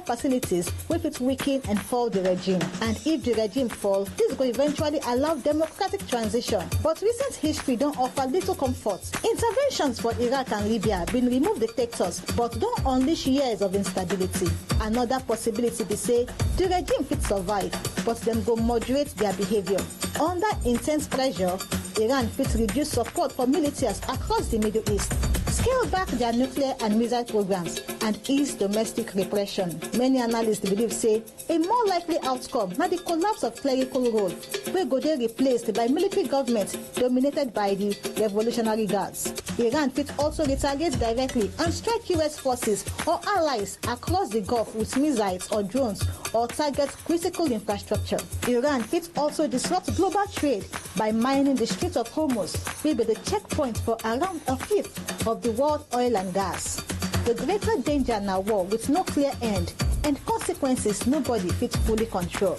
facilities with it weaken and fall the regime. And if the regime falls, this will eventually allow democratic transition. But recent history don't offer little comfort. Interventions for Iraq and Libya been remove dictators, but don't unleash years of instability. Another possibility be say the regime fit survive, but them go moderate their behavior. Under intense pressure, Iran fit reduce support for militias across the Middle East, scale back their nuclear and missile programs, and ease domestic repression. Many analysts believe say a more likely outcome na the collapse of clerical role, where go dey replaced by military government dominated by the Revolutionary Guards. Iran fit also retaliate directly and strike US forces or allies across the Gulf with missiles or drones or target critical infrastructure. Iran fit also disrupt global trade by mining the Strait of Hormuz, will be the checkpoint for around a fifth of the world oil and gas. The greater danger now war with no clear end and consequences nobody fit fully control.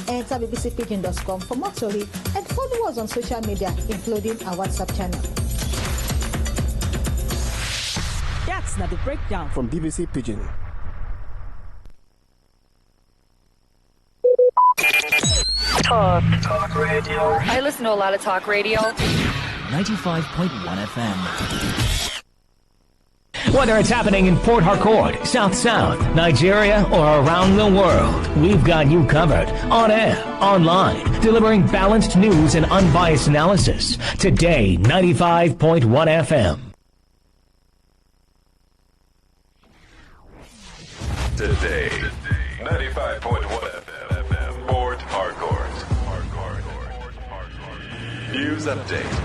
Enter bbcpidgin.com for more story and follow us on social media, including our WhatsApp channel. That's not the breakdown from BBC Pidgin. Talk radio. I listen to a lot of talk radio. 95.1 FM. Whether it's happening in Port Harcourt, South, Nigeria, or around the world, we've got you covered. On air, online, delivering balanced news and unbiased analysis. Today, 95.1 FM. Today, 95.1 FM, Port Harcourt. News update.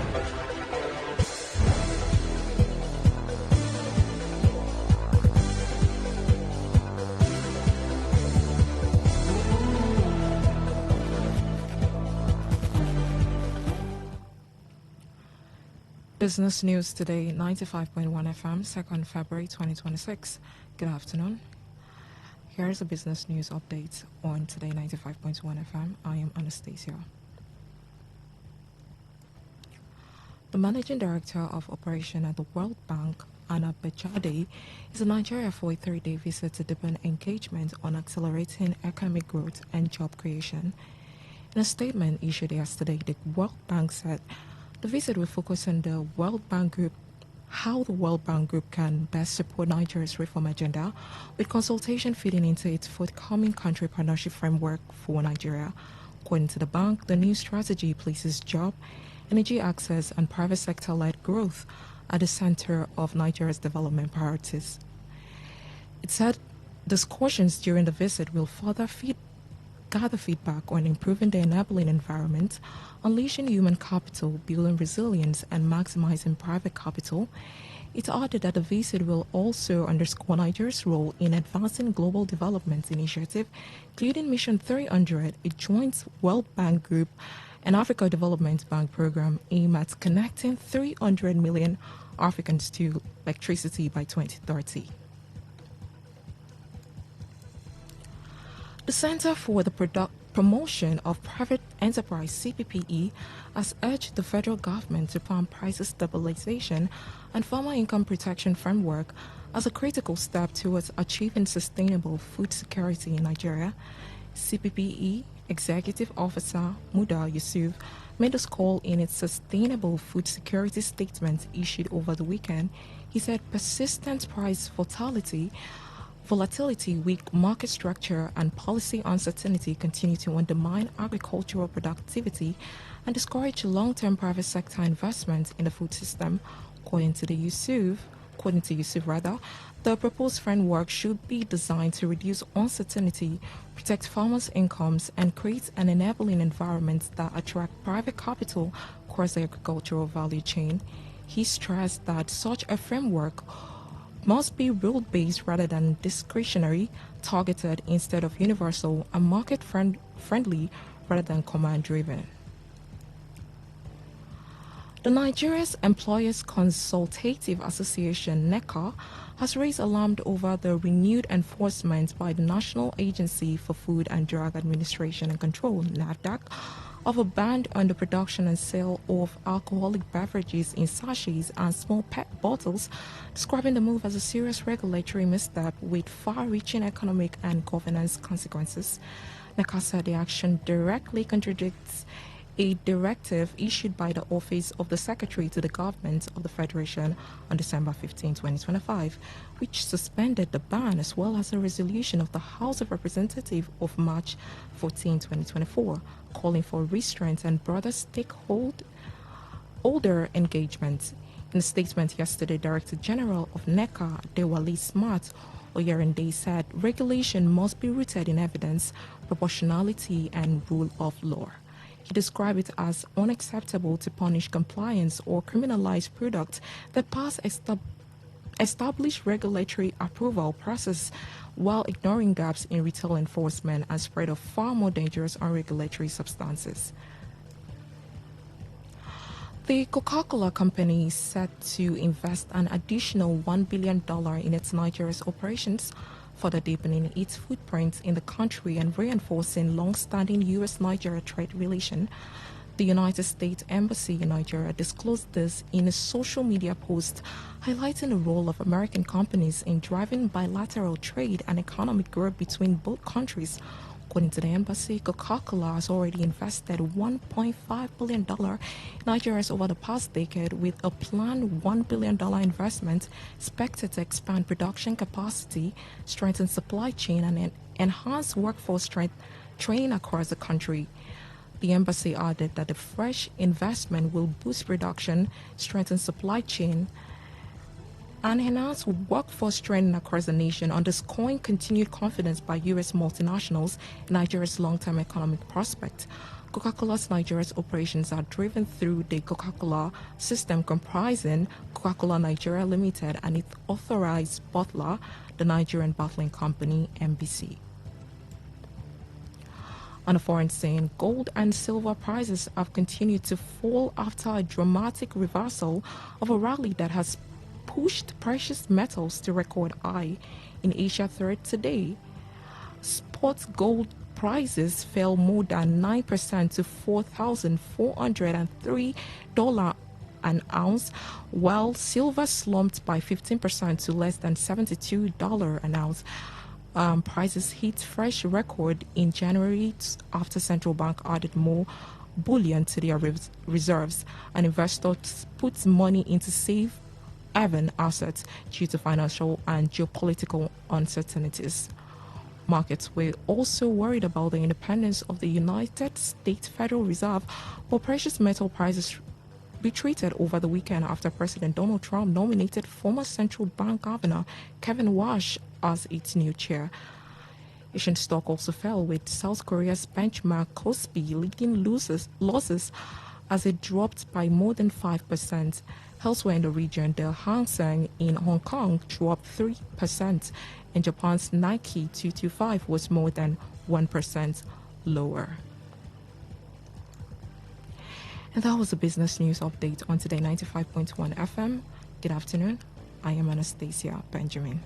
Business News Today, 95.1 FM, 2nd February 2026. Good afternoon. Here's a business news update on Today 95.1 FM. I am Anastasia. The Managing Director of Operation at the World Bank, Anna Bechade, is in Nigeria for a 3-day visit to deepen engagement on accelerating economic growth and job creation. In a statement issued yesterday, the World Bank said the visit will focus on the World Bank Group, how the World Bank Group can best support Nigeria's reform agenda, with consultation feeding into its forthcoming country partnership framework for Nigeria. According to the bank, the new strategy places job, energy access, and private sector-led growth at the center of Nigeria's development priorities. It said discussions during the visit will further gather feedback on improving the enabling environment, unleashing human capital, building resilience, and maximizing private capital. It added that the visit will also underscore Nigeria's role in advancing global development initiative, including Mission 300, a joint World Bank Group and Africa Development Bank program aimed at connecting 300 million Africans to electricity by 2030. The Center for the Promotion of Private Enterprise, CPPE, has urged the federal government to fund price stabilization and farmer income protection framework as a critical step towards achieving sustainable food security in Nigeria. CPPE Executive Officer Muda Yusuf made this call in its Sustainable Food Security Statement issued over the weekend. He said persistent price volatility, weak market structure, and policy uncertainty continue to undermine agricultural productivity and discourage long-term private sector investment in the food system. According to Yusuf, the proposed framework should be designed to reduce uncertainty, protect farmers' incomes, and create an enabling environment that attracts private capital across the agricultural value chain. He stressed that such a framework must be rule-based rather than discretionary, targeted instead of universal, and market-friendly rather than command-driven. The Nigeria's Employers Consultative Association, NECA, has raised alarm over the renewed enforcement by the National Agency for Food and Drug Administration and Control, NAFDAC, of a ban on the production and sale of alcoholic beverages in sachets and small PET bottles, describing the move as a serious regulatory misstep with far-reaching economic and governance consequences. NECA said the action directly contradicts a directive issued by the Office of the Secretary to the Government of the Federation on December 15, 2025, which suspended the ban, as well as a resolution of the House of Representatives of March 14, 2024, calling for restraint and broader stakeholder engagement. In a statement yesterday, Director General of NECA, Dewali Smart Oyerinde, said regulation must be rooted in evidence, proportionality, and rule of law. He described it as unacceptable to punish compliance or criminalize products that pass established regulatory approval process while ignoring gaps in retail enforcement and spread of far more dangerous unregulatory substances. The Coca-Cola company is set to invest an additional $1 billion in its Nigeria's operations, further deepening its footprint in the country and reinforcing long-standing U.S.-Nigeria trade relation. The United States Embassy in Nigeria disclosed this in a social media post, highlighting the role of American companies in driving bilateral trade and economic growth between both countries. According to the embassy, Coca-Cola has already invested $1.5 billion in Nigeria over the past decade, with a planned $1 billion investment expected to expand production capacity, strengthen supply chain, and enhance workforce training across the country. The embassy added that the fresh investment will boost production, strengthen supply chain, and enhance workforce training across the nation, underscoring continued confidence by U.S. multinationals in Nigeria's long-term economic prospect. Coca-Cola's Nigeria's operations are driven through the Coca-Cola system, comprising Coca-Cola Nigeria Limited and its authorized bottler, the Nigerian Bottling Company, NBC. On a foreign scene, gold and silver prices have continued to fall after a dramatic reversal of a rally that has pushed precious metals to record high. In Asia third today, spot gold prices fell more than 9% to $4,403 an ounce, while silver slumped by 15% to less than $72 an ounce. Prices hit fresh record in January after central bank added more bullion to their reserves, and investors put money into safe haven assets due to financial and geopolitical uncertainties. Markets were also worried about the independence of the United States Federal Reserve, while precious metal prices retreated over the weekend after President Donald Trump nominated former central bank governor Kevin Walsh as its new chair. Asian stock also fell, with South Korea's benchmark Kospi leading losses as it dropped by more than 5%. Elsewhere in the region, the Hang Seng in Hong Kong dropped 3%, and Japan's Nikkei 225 was more than 1% lower. And that was the business news update on Today 95.1 FM. Good afternoon. I am Anastasia Benjamin.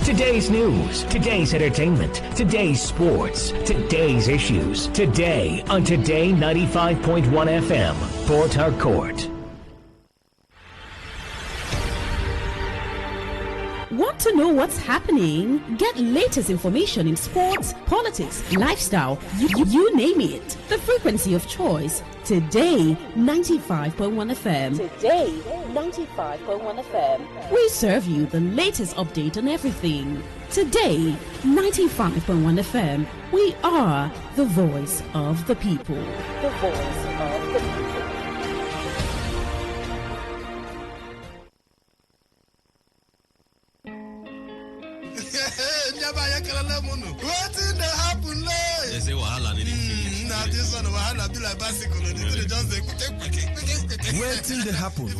Today's news, today's entertainment, today's sports, today's issues. Today on Today 95.1 FM, Port Harcourt. Want to know what's happening? Get latest information in sports, politics, lifestyle, you name it. The frequency of choice. Today 95.1 FM. Today 95.1 FM. We serve you the latest update on everything. Today 95.1 FM. We are the voice of the people. The voice of the people. They say wahala one will be like bicycle.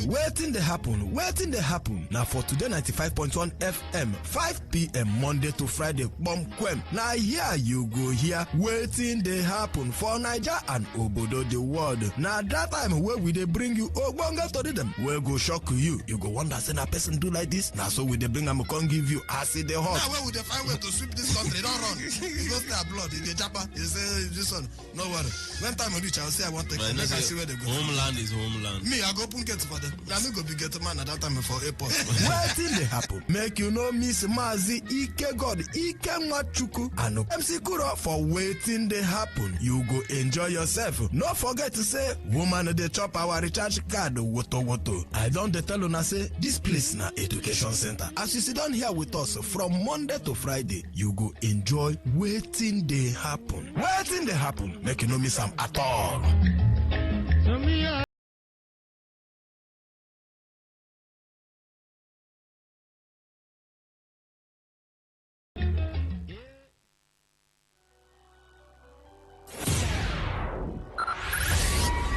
Waiting they happen. Now for today 95.1 FM, 5 p.m. Monday to Friday, bomb quem. Now here you go here, waiting they happen for Niger and Obodo the world. Now that time where we they bring you Ogbonga to them, where go shock you. You go wonder say a person do like this. Now so we they bring them can give you acid the hot. Now where would they find way to sweep this country? Don't run. You go stay blood in the japa. You say this one. No worry. When time I reach, I'll say I want to make I see where they go. Homeland is homeland. Me, I go open get for them. Now me go be get man at that time for airport. Waiting they happen. Make you know Miss Mazi Ike God Ike Machuku and MC Kuro for waiting they happen. You go enjoy yourself. Not forget to say woman they chop our recharge card woto. I don't tell you say this place na education center. As you sit down here with us from Monday to Friday, you go enjoy waiting they happen. Waiting they happen. Make you know miss them at all.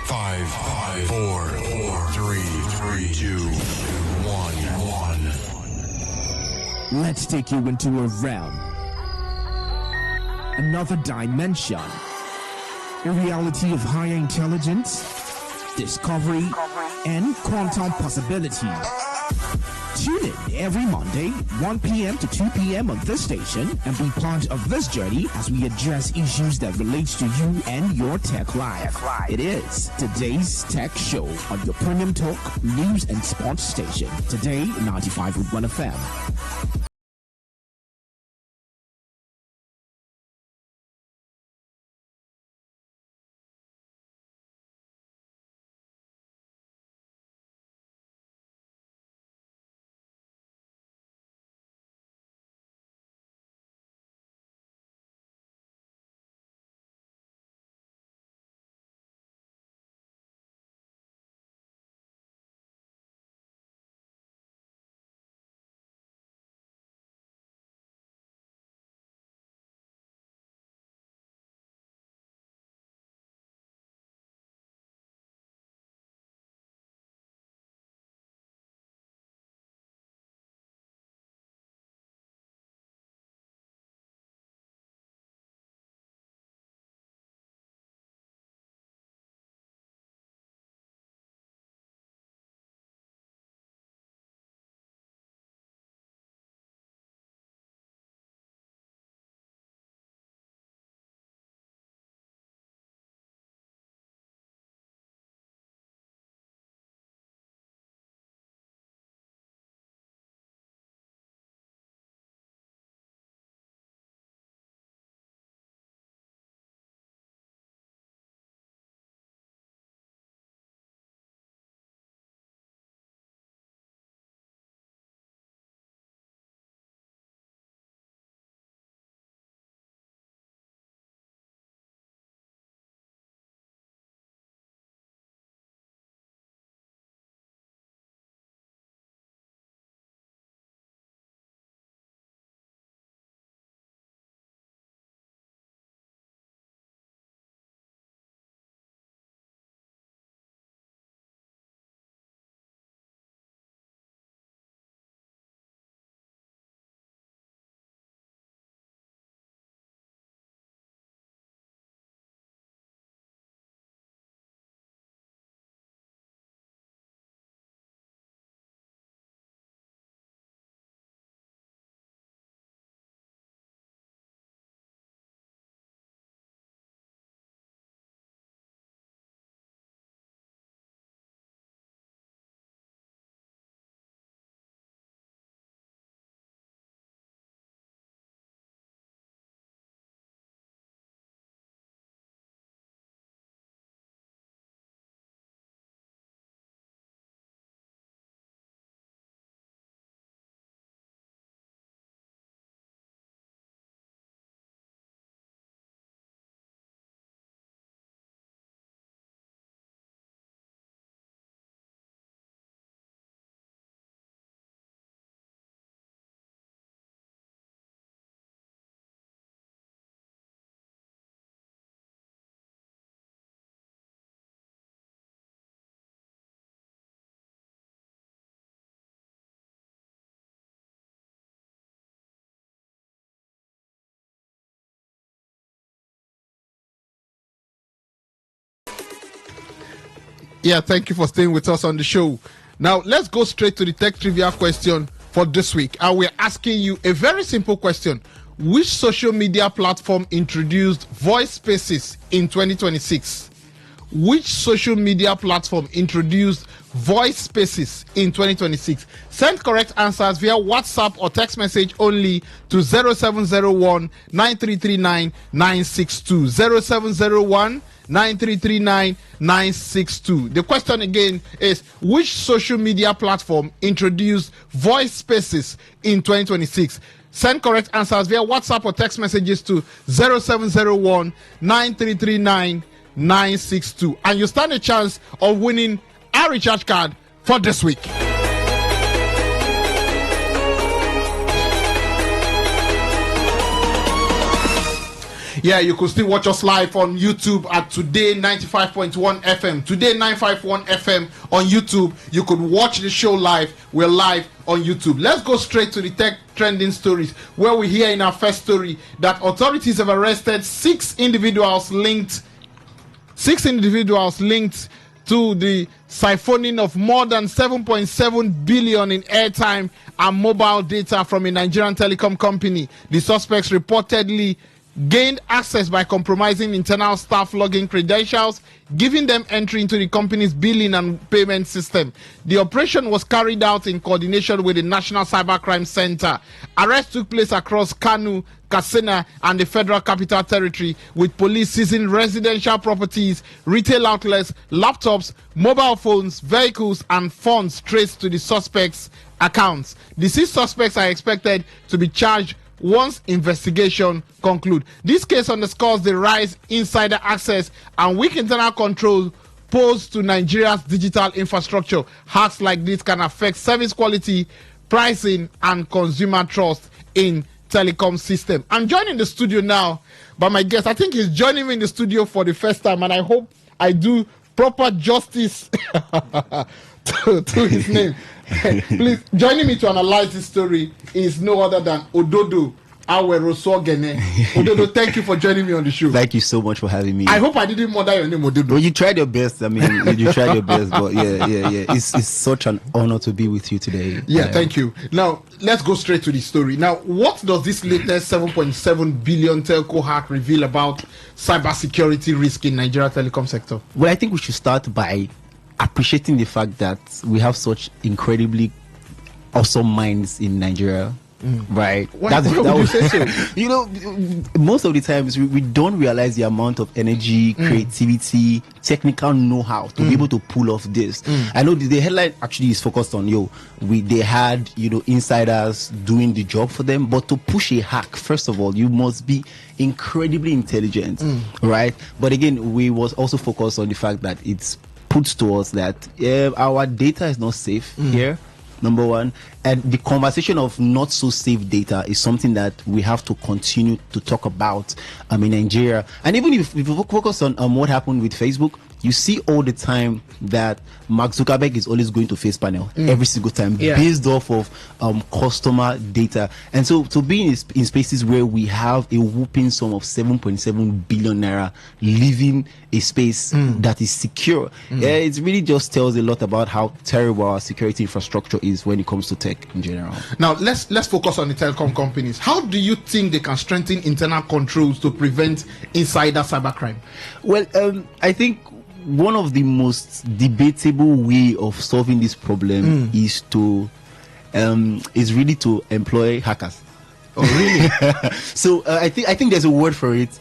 5, 4, 3, 2, 1. Let's take you into a realm, another dimension, a reality of higher intelligence, discovery, and quantum possibility. Tune in every Monday, 1 p.m. to 2 p.m. on this station and be part of this journey as we address issues that relate to you and your tech life. It is today's Tech Show on your premium talk, news and sports station. Today, 95.1 FM. Yeah, thank you for staying with us on the show. Now, let's go straight to the tech trivia question for this week. And we're asking you a very simple question. Which social media platform introduced voice spaces in 2026? Which social media platform introduced voice spaces in 2026? Send correct answers via WhatsApp or text message only to 0701 9339 962. 0701 9339 962. The question again is, which social media platform introduced voice spaces in 2026? Send correct answers via WhatsApp or text messages to 0701 9339 962, and you stand a chance of winning a recharge card for this week. Yeah, you could still watch us live on YouTube at Today95.1 FM. Today951 FM on YouTube. You could watch the show live. We're live on YouTube. Let's go straight to the tech trending stories, where we hear in our first story that authorities have arrested six individuals linked to the siphoning of more than 7.7 billion in airtime and mobile data from a Nigerian telecom company. The suspects reportedly gained access by compromising internal staff login credentials, giving them entry into the company's billing and payment system. The operation was carried out in coordination with the National Cybercrime Center. Arrests took place across Kanu, Katsina, and the Federal Capital Territory, with police seizing residential properties, retail outlets, laptops, mobile phones, vehicles, and funds traced to the suspects' accounts. The six suspects are expected to be charged once investigation conclude. This case underscores the rise insider access and weak internal control posed to Nigeria's digital infrastructure. Hacks like this can affect service quality, pricing, and consumer trust in telecom system. I'm joined in the studio now by my guest. I think he's joining me in the studio for the first time, and I hope I do proper justice to his name. Please, joining me to analyze this story is no other than Ododo Awerosogene. Ododo, thank you for joining me on the show. Thank you so much for having me. I hope I didn't murder your name, Ododo. Well, you tried your best. I mean, you tried your best, but yeah. It's such an honor to be with you today. Yeah, thank you. Now, let's go straight to the story. Now, what does this latest 7.7 billion telco hack reveal about cybersecurity risk in Nigeria telecom sector? Well, I think we should start by appreciating the fact that we have such incredibly awesome minds in Nigeria. Right. Why would you say so? You know, most of the times we don't realize the amount of energy, creativity, technical know-how to be able to pull off this. I know the headline actually is focused on they had insiders doing the job for them, but to push a hack, first of all, you must be incredibly intelligent, right? But again, we was also focused on the fact that it's puts to us that our data is not safe here, number one, and the conversation of not so safe data is something that we have to continue to talk about in Nigeria. And even if we focus on what happened with Facebook, you see all the time that Mark Zuckerberg is always going to FacePanel every single time based off of customer data. And so to be in spaces where we have a whooping sum of 7.7 billion naira leaving a space that is secure, it really just tells a lot about how terrible our security infrastructure is when it comes to tech in general. Now let's focus on the telecom companies. How do you think they can strengthen internal controls to prevent insider cybercrime? Well, I think one of the most debatable way of solving this problem is really to employ hackers. Oh, really? So I think there's a word for it.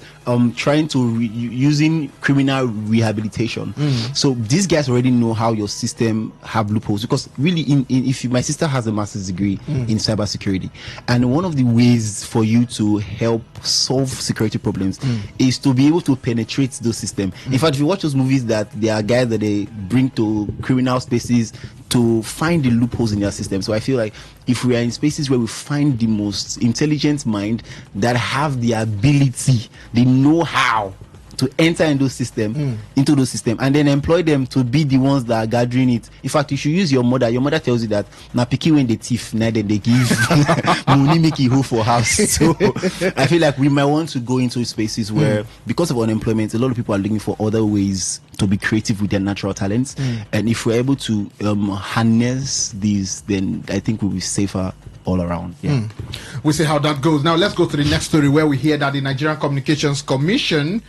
Trying to using criminal rehabilitation. So these guys already know how your system have loopholes, because really, my sister has a master's degree in cybersecurity, and one of the ways for you to help solve security problems is to be able to penetrate those systems. In fact, if you watch those movies, that there are guys that they bring to criminal spaces to find the loopholes in their system. So I feel like if we are in spaces where we find the most intelligent mind that have the ability, the know-how to enter into those system, and then employ them to be the ones that are gathering it. In fact, you should use your mother. Your mother tells you that now picky when they thief, now then they give money make you for house. So I feel like we might want to go into spaces where, because of unemployment, a lot of people are looking for other ways to be creative with their natural talents. And if we're able to harness these, then I think we'll be safer all around. We'll see how that goes. Now let's go to the next story, where we hear that the Nigerian Communications Commission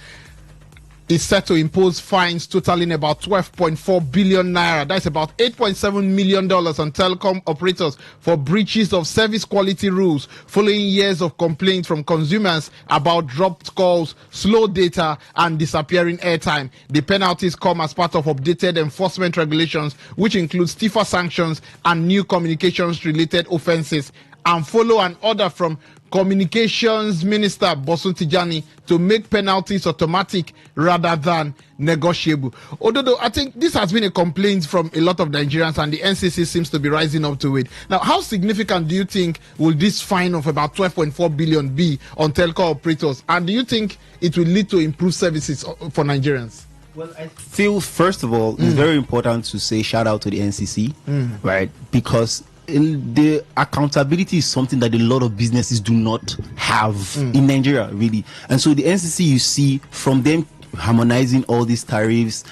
is set to impose fines totaling about 12.4 billion naira. That's about $8.7 million on telecom operators for breaches of service quality rules following years of complaints from consumers about dropped calls, slow data, and disappearing airtime. The penalties come as part of updated enforcement regulations, which include stiffer sanctions and new communications-related offenses, and follow an order from Communications Minister Bosun Tijani to make penalties automatic rather than negotiable. Although I think this has been a complaint from a lot of Nigerians, and the NCC seems to be rising up to it. Now, how significant do you think will this fine of about 12.4 billion be on telco operators? And do you think it will lead to improved services for Nigerians? Well, I feel, first of all, it's very important to say shout out to the NCC, right? Because the accountability is something that a lot of businesses do not have in Nigeria, really. And so the NCC, you see from them harmonizing all these tariffs,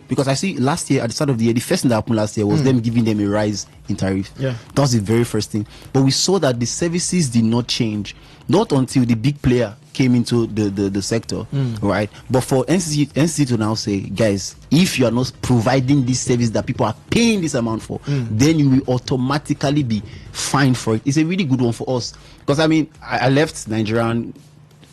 because I see last year, at the start of the year, the first thing that happened last year was them giving them a rise in tariff. That was the very first thing. But we saw that the services did not change, not until the big player came into the sector, right? But for NCC to now say, guys, if you are not providing this service that people are paying this amount for, then you will automatically be fined for it. It's a really good one for us, because I mean, I left Nigerian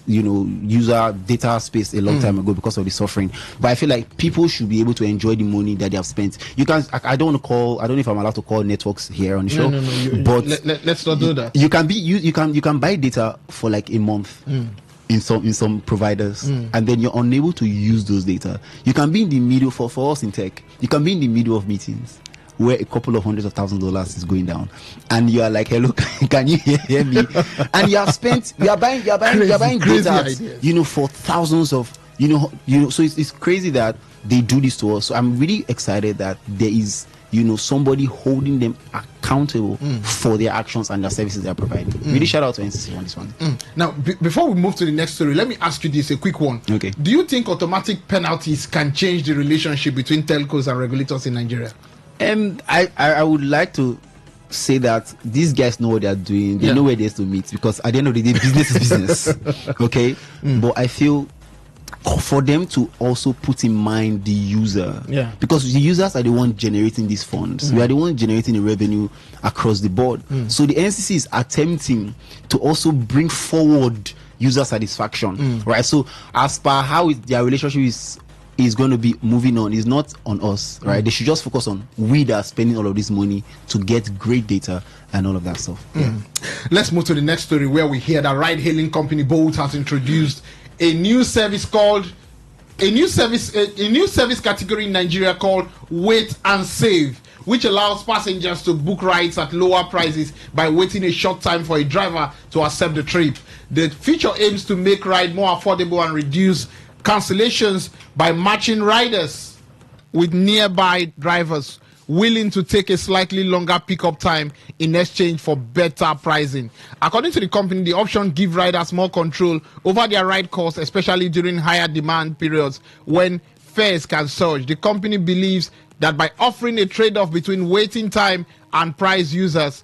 user data space a long time ago because of the suffering. But I feel like people should be able to enjoy the money that they have spent. You can, I don't know if I'm allowed to call networks here on the show. No. But let's not do that. You can buy data for like a month. In some providers, and then you're unable to use those data. You can be in the middle, for us in tech, you can be in the middle of meetings where a couple of $100,000 is going down, and you are like, hello, can you hear me? And you are buying data, for thousands of, so it's crazy that they do this to us. So I'm really excited that there is somebody holding them accountable for their actions and the services they are providing. Really shout out to NCC on this one. Now, before we move to the next story, let me ask you this, a quick one. Okay. Do you think automatic penalties can change the relationship between telcos and regulators in Nigeria? I would like to say that these guys know what they are doing. They know where they're to meet, because at the end of the day, business is business. Okay? But I feel for them to also put in mind the user, because the users are the ones generating these funds. We are the ones generating the revenue across the board. So the NCC is attempting to also bring forward user satisfaction, right? So as per how their relationship is going to be moving on, is not on us, right? They should just focus on we that are spending all of this money to get great data and all of that stuff. Let's move to the next story, where we hear that ride-hailing company Bolt has introduced a new service category in Nigeria called Wait and Save, which allows passengers to book rides at lower prices by waiting a short time for a driver to accept the trip. The feature aims to make ride more affordable and reduce cancellations by matching riders with nearby drivers willing to take a slightly longer pickup time in exchange for better pricing. According to the company, the option gives riders more control over their ride costs, especially during higher demand periods when fares can surge. The company believes that by offering a trade-off between waiting time and price, users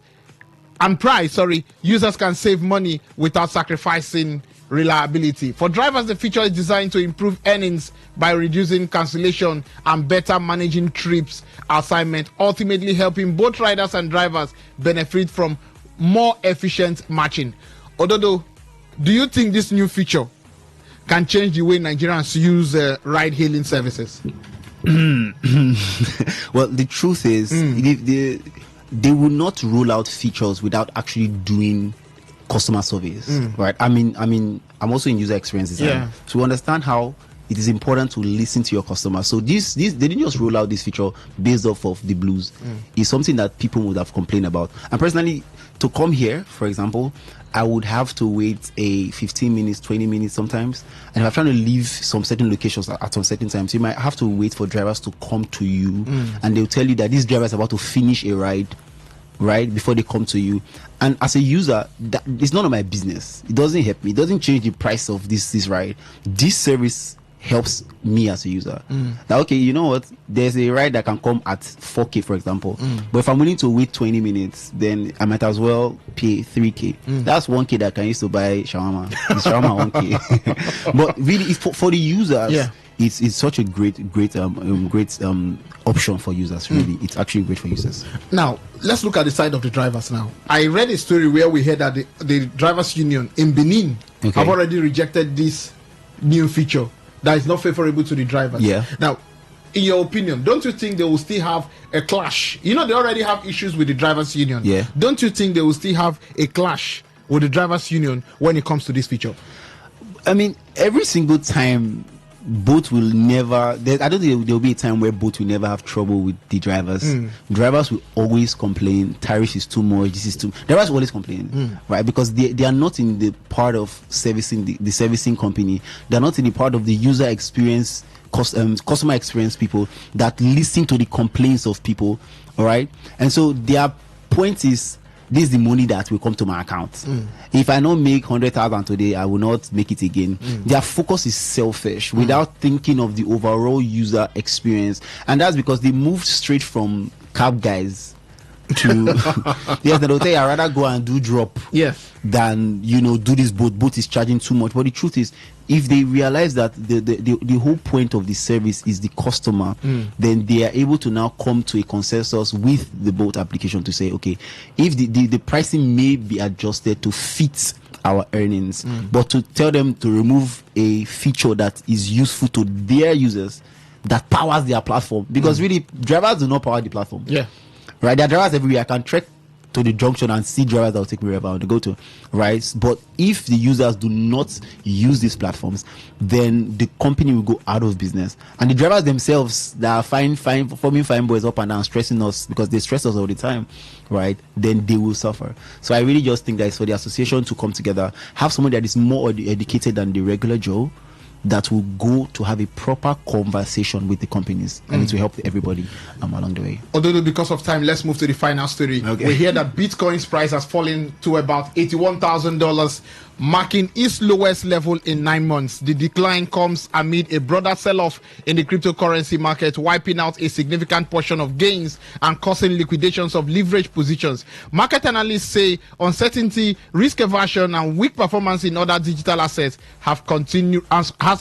can save money without sacrificing reliability. For drivers, the feature is designed to improve earnings by reducing cancellation and better managing trips assignment, ultimately helping both riders and drivers benefit from more efficient matching. Although, do you think this new feature can change the way Nigerians use ride-hailing services? Well, the truth is, they will not roll out features without actually doing customer surveys, right? I'm also in user experience design, to understand how it is important to listen to your customers. So this they didn't just roll out this feature based off of the blues. It's something that people would have complained about. And personally, to come here, for example, I would have to wait a 15 minutes, 20 minutes sometimes. And if I'm trying to leave some certain locations at some certain times, you might have to wait for drivers to come to you. And they'll tell you that this driver is about to finish a ride, right, before they come to you. And as a user, that it's none of my business. It doesn't help me. It doesn't change the price of this ride. This service helps me as a user. Now, okay, you know what? There's a ride that can come at 4K, for example. But if I'm willing to wait 20 minutes, then I might as well pay 3K. That's 1K that I can use to buy shawarma. It's shawarma 1K. But really, it's for the users, it's such a great option for users. Really, it's actually great for users. Now, let's look at the side of the drivers now. I read a story where we heard that the drivers union in Benin have already rejected this new feature that is not favorable to the drivers. Now, in your opinion, don't you think they will still have a clash? You know, they already have issues with the drivers union. Don't you think they will still have a clash with the drivers union when it comes to this feature? I mean, every single time, both will never. I don't think there will be a time where both will never have trouble with the drivers. Drivers will always complain. Tariff is too much. This is too. Drivers will always complain, right? Because they are not in the part of servicing the servicing company. They are not in the part of the user experience, customer experience people that listen to the complaints of people. All right, and so their point is, this is the money that will come to my account. If I don't make 100,000 today, I will not make it again. Their focus is selfish without thinking of the overall user experience. And that's because they moved straight from cab guys to yes, they'll tell you I'd rather go and do drop than do this boat. Boat is charging too much. But the truth is, if they realize that the whole point of the service is the customer, then they are able to now come to a consensus with the boat application to say, okay, if the pricing may be adjusted to fit our earnings, but to tell them to remove a feature that is useful to their users, that powers their platform, because really drivers do not power the platform. Right, there are drivers everywhere. I can trek to the junction and see drivers that will take me wherever I want to go to, right? But if the users do not use these platforms, then the company will go out of business. And the drivers themselves that are forming fine boys up and down, stressing us because they stress us all the time, right? Then they will suffer. So I really just think that it's for the association to come together, have someone that is more educated than the regular Joe, that will go to have a proper conversation with the companies, and it will help everybody along the way. Although because of time, let's move to the final story. We hear that Bitcoin's price has fallen to about $81,000, marking its lowest level in 9 months. The decline comes amid a broader sell-off in the cryptocurrency market, wiping out a significant portion of gains and causing liquidations of leverage positions. Market analysts say uncertainty, risk aversion, and weak performance in other digital assets has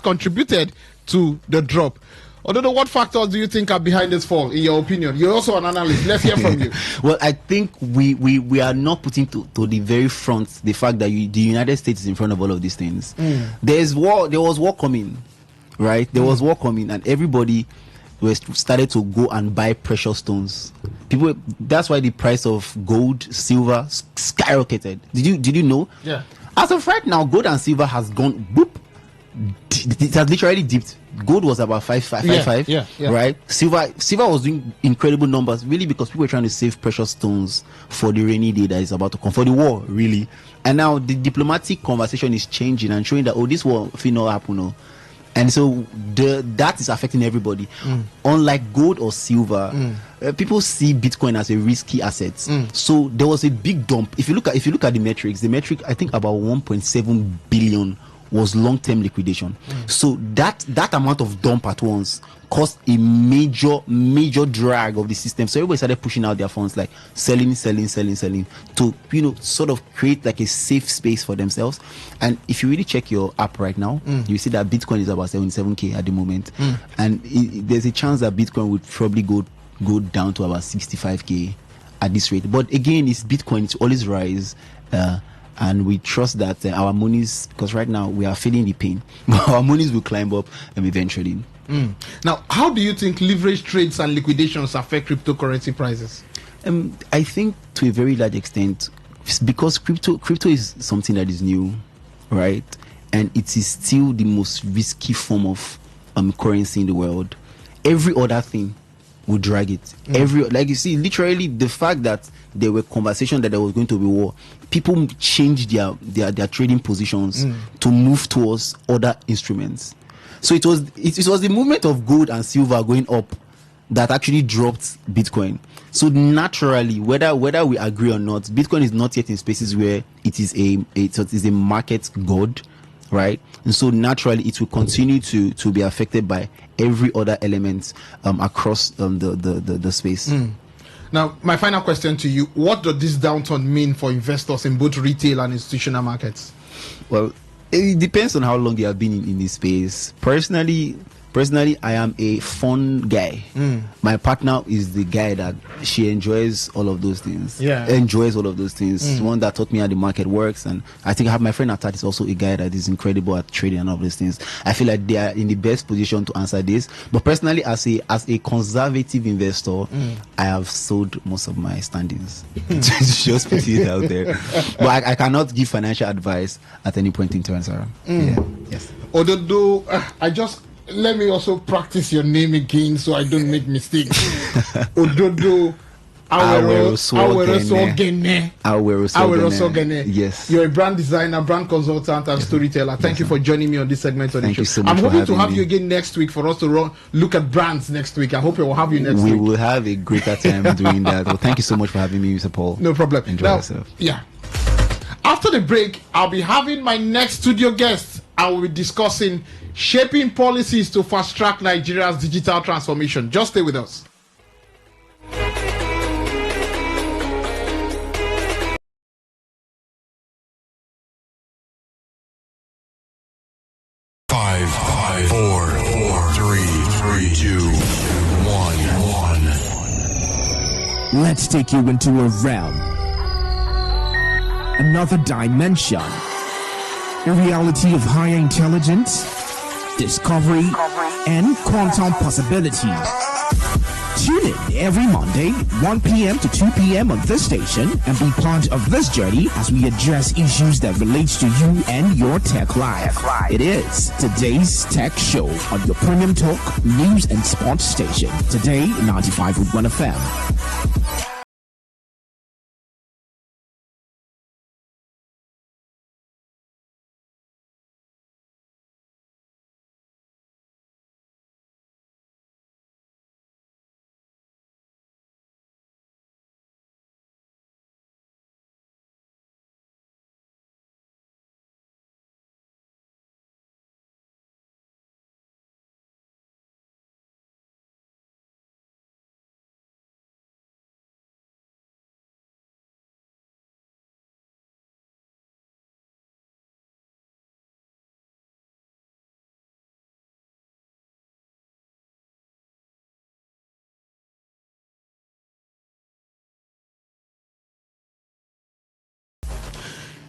contributed to the drop. Although, what factors do you think are behind this fall, in your opinion? You're also an analyst. Let's hear from you. Well, I think we are not putting to the very front the fact that the United States is in front of all of these things. There was war coming, right? There was war coming, and everybody started to go and buy precious stones. That's why the price of gold, silver skyrocketed. Did you know? Yeah. As of right now, gold and silver has gone boop. It has literally dipped. Gold was about 5.5, right? Silver was doing incredible numbers, really, because people were trying to save precious stones for the rainy day that is about to come, for the war, really. And now the diplomatic conversation is changing and showing that, this war will not happen. And so that is affecting everybody. Unlike gold or silver, people see Bitcoin as a risky asset. So there was a big dump. If you look at the metric, I think about 1.7 billion was long-term liquidation. So that amount of dump at once caused a major drag of the system. So everybody started pushing out their funds, like selling to sort of create like a safe space for themselves. And if you really check your app right now, you see that Bitcoin is about 77K at the moment, and there's a chance that Bitcoin would probably go down to about 65K at this rate. But again, it's Bitcoin; it's always rise. And we trust that our monies, because right now we are feeling the pain, our monies will climb up eventually. Now, how do you think leverage trades and liquidations affect cryptocurrency prices? I think to a very large extent, because crypto is something that is new, right? And it is still the most risky form of currency in the world, every other thing would drag it. Like you see, literally the fact that there were conversations that there was going to be war, people changed their trading positions to move towards other instruments. So it was the movement of gold and silver going up that actually dropped Bitcoin. So naturally, whether we agree or not, Bitcoin is not yet in spaces where it is a market god, right? And so naturally, it will continue to be affected by every other element across the space. Now, my final question to you: what does this downturn mean for investors in both retail and institutional markets? Well, it depends on how long you have been in this space. Personally, I am a fun guy. My partner is the guy that she enjoys all of those things. Enjoys all of those things. One that taught me how the market works, and I think I have my friend Atat is also a guy that is incredible at trading and all of these things. I feel like they are in the best position to answer this. But personally, as a conservative investor, I have sold most of my standings. Just put it out there. But I cannot give financial advice at any point in time, Sarah. Yes. Although let me also practice your name again so I don't make mistakes. Ododo Awerosogene. Yes. You're a brand designer, brand consultant, and storyteller. Thank you for joining me on this segment of the show. You so much. I'm hoping to have you again next week for us to look at brands next week. I hope we will have you next week. We will have a greater time doing that. Well, thank you so much for having me, Mr. Paul. No problem. Enjoy yourself. Yeah. After the break, I'll be having my next studio guest. I will be discussing shaping policies to fast-track Nigeria's digital transformation. Just stay with us. Five, four, three, two, one. Let's take you into a realm, another dimension, a reality of higher intelligence, discovery, and quantum possibility. Tune in every Monday, 1 p.m. to 2 p.m. on this station and be part of this journey as we address issues that relate to you and your tech life. It is Today's Tech Show on your premium talk, news, and sports station. Today, 95.1 FM.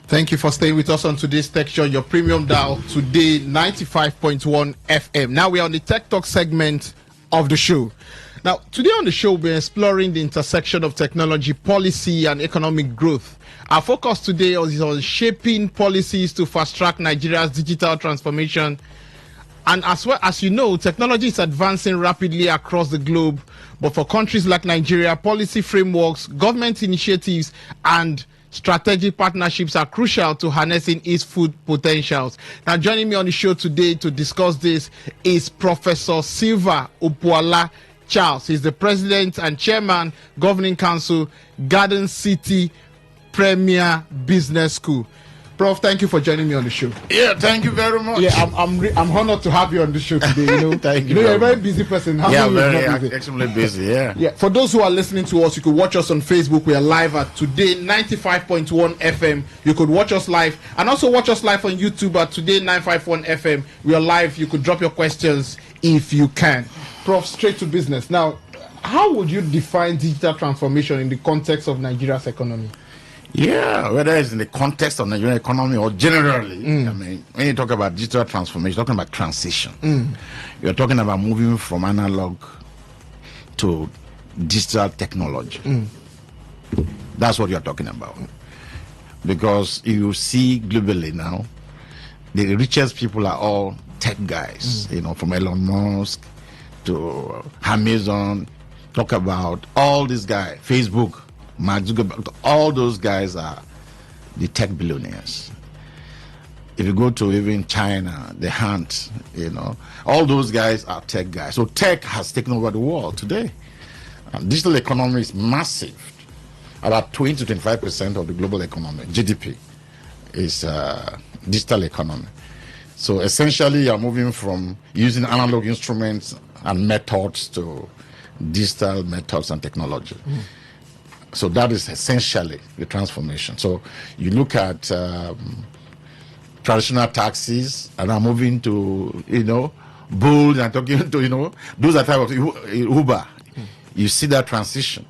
Thank you for staying with us on today's Tech Show, your premium dial, today 95.1 FM. Now we are on the Tech Talk segment of the show. Now, today on the show, we're exploring the intersection of technology, policy, and economic growth. Our focus today is on shaping policies to fast-track Nigeria's digital transformation. And as well as you know, technology is advancing rapidly across the globe. But for countries like Nigeria, policy frameworks, government initiatives, and strategic partnerships are crucial to harnessing its full potentials. Now, joining me on the show today to discuss this is Professor Silva Upuala Charles. He's the President and Chairman, Governing Council, Garden City Premier Business School. Prof, thank you for joining me on the show. Yeah, thank you very much. Yeah, I'm honored to have you on the show today. You know, thank you. You're a very busy person. Extremely busy. Yeah. For those who are listening to us, you could watch us on Facebook. We are live at Today 95.1 FM. You could watch us live and also watch us live on YouTube at Today 951 FM. We are live. You could drop your questions if you can. Prof, straight to business. Now, how would you define digital transformation in the context of Nigeria's economy? Yeah, whether it's in the context of Nigerian economy or generally, I mean, when you talk about digital transformation, you're talking about transition. You're talking about moving from analog to digital technology. That's what you're talking about. Because you see globally now, the richest people are all tech guys, from Elon Musk to Amazon. Talk about all these guys, Facebook, Mark Zuckerberg, all those guys are the tech billionaires. If you go to even China, the Hunt, all those guys are tech guys. So tech has taken over the world today. And digital economy is massive. About 20 to 25% of the global economy, GDP, is digital economy. So essentially, you're moving from using analog instruments and methods to digital methods and technology. So that is essentially the transformation. So you look at traditional taxis and are moving to, Bolt and talking to, those are type of Uber. You see that transition.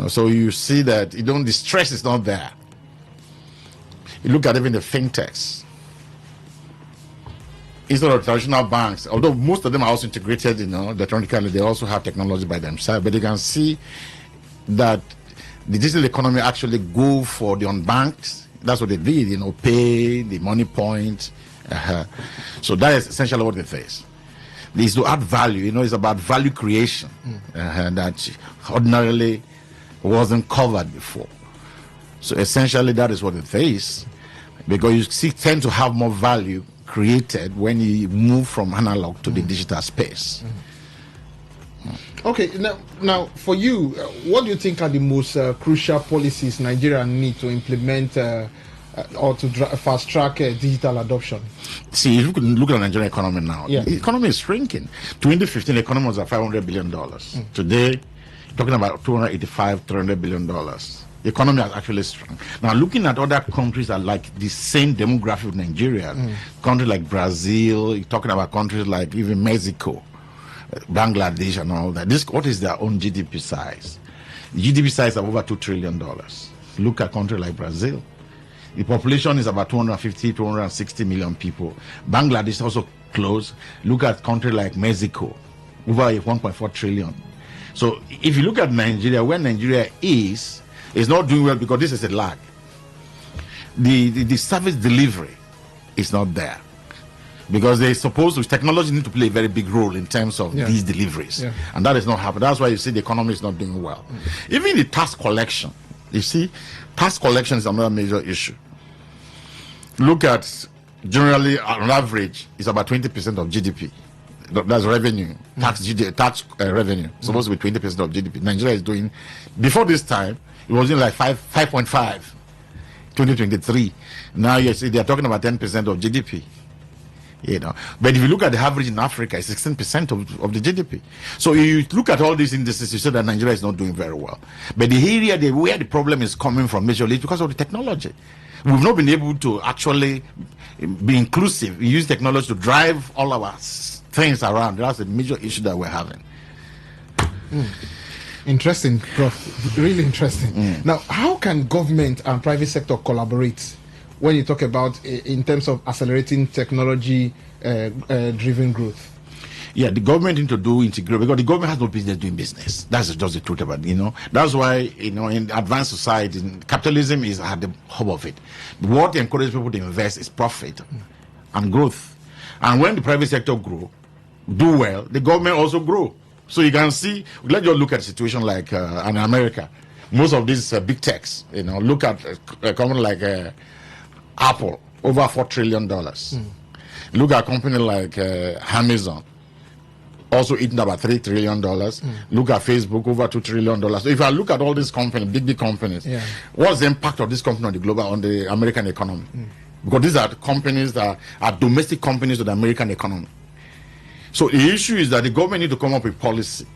So you see that the stress is not there. You look at even the fintechs. Instead of traditional banks, although most of them are also integrated, electronically, they also have technology by themselves. But you can see that the digital economy actually go for the unbanked. That's what they did, pay the money point. So that is essentially what they face. Is to add value, it's about value creation that ordinarily wasn't covered before. So essentially that is what they face, because you tend to have more value created when you move from analog to the digital space. Okay, now for you, what do you think are the most crucial policies Nigeria need to implement or to fast track digital adoption? See, if you can look at the Nigerian economy now, the economy is shrinking. 2015, the economy was at $500 billion. Today, talking about $300 billion. The economy has actually shrunk. Now, looking at other countries that are like the same demographic of Nigeria, countries like Brazil, you're talking about countries like even Mexico, Bangladesh and all that. What is their own GDP size? The GDP size of over $2 trillion. Look at a country like Brazil. The population is about 250, 260 million people. Bangladesh is also close. Look at a country like Mexico, over 1.4 trillion. So if you look at Nigeria, where Nigeria is not doing well because this is a lag. The service delivery is not there. Because technology need to play a very big role in terms of these deliveries. And that is not happening. That's why you see the economy is not doing well. Even the tax collection, you see, tax collection is another major issue. Look at, generally, on average, it's about 20% of GDP. That's revenue, tax revenue, supposed to be 20% of GDP. Nigeria is doing, before this time, it was in like 5.5, 2023. Now you see they're talking about 10% of GDP. But if you look at the average in Africa, it's 16% of the GDP. So you look at all these indices, you say that Nigeria is not doing very well. But the area where the problem is coming from majorly is because of the technology. We've not been able to actually be inclusive. We use technology to drive all our things around. That's a major issue that we're having. Interesting, Prof. Really interesting. Now, how can government and private sector collaborate when you talk about in terms of accelerating technology driven growth? Yeah, the government need to do integrate, because the government has no business doing business. That's just the truth about it, That's why, in advanced society, capitalism is at the hub of it. What encourages people to invest is profit and growth. And when the private sector do well, the government also grow. So you can see, let's just look at a situation like in America. Most of these big techs, look at a company like Apple, over $4 trillion. Look at a company like Amazon, also eating about $3 trillion. Look at Facebook, over $2 trillion. So if I look at all these companies, big companies, what's the impact of this company on the American economy? Because these are companies that are domestic companies to the American economy. So the issue is that the government need to come up with policy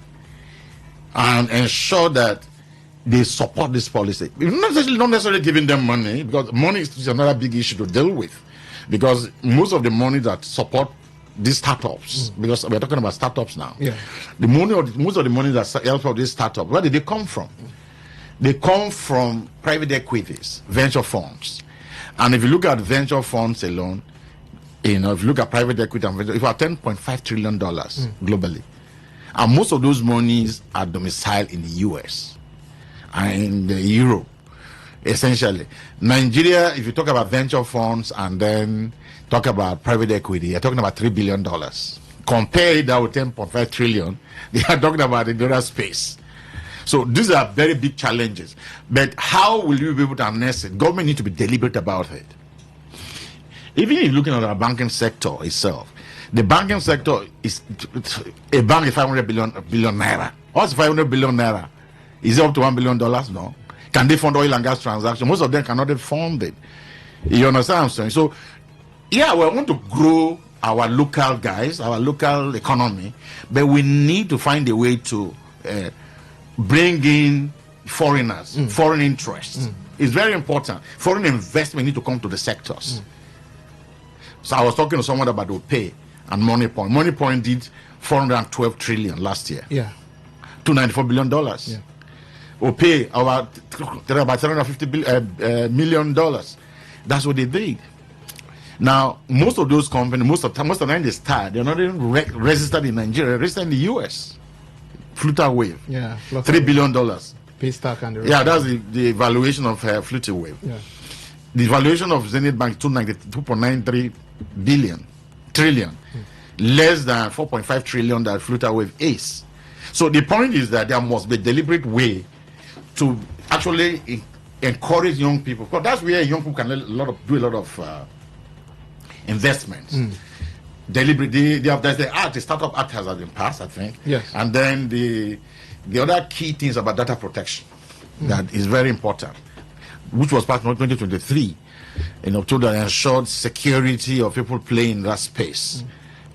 and ensure that they support this policy. Not necessarily giving them money, because money is another big issue to deal with. Because most of the money that support these startups, because we're talking about startups now, most of the money that helps out these startups, where did they come from? They come from private equities, venture funds. And if you look at venture funds alone, if you look at private equity and venture, if you have $10.5 trillion globally, and most of those monies are domiciled in the US and in Europe, essentially. Nigeria, if you talk about venture funds and then talk about private equity, you're talking about $3 billion. Compare that with 10.5 trillion, they are talking about in the other space. So these are very big challenges. But how will you be able to harness it? Government need to be deliberate about it. Even if you're looking at our banking sector itself, the banking sector is a bank is 500 billion naira. What's 500 billion naira? Is it up to $1 billion? No. Can they fund oil and gas transactions? Most of them cannot fund it. You understand what I'm saying? So, yeah, we want to grow our local guys, our local economy, but we need to find a way to bring in foreigners, foreign interests. It's very important. Foreign investment need to come to the sectors. So I was talking to someone about OPay and MoneyPoint. MoneyPoint did 412 trillion last year. Yeah. $294 billion. Yeah. OPay about $350 million. That's what they did. Now, most of those companies, most of the time they start, they're not even registered in Nigeria, they're registered in the US. Flutterwave. Yeah. $3 billion. Paystack and the rest. Yeah, that's the valuation of Flutterwave. Yeah. The valuation of Zenith Bank 2.93 trillion. Less than 4.5 trillion that Flutterwave is. So the point is that there must be a deliberate way to actually encourage young people. Because that's where young people can do a lot of investments. Deliberately, there's the Startup Act has been passed, I think. Yes. And then the other key things about data protection that is very important, which was passed in 2023 in October, that ensured security of people playing in that space.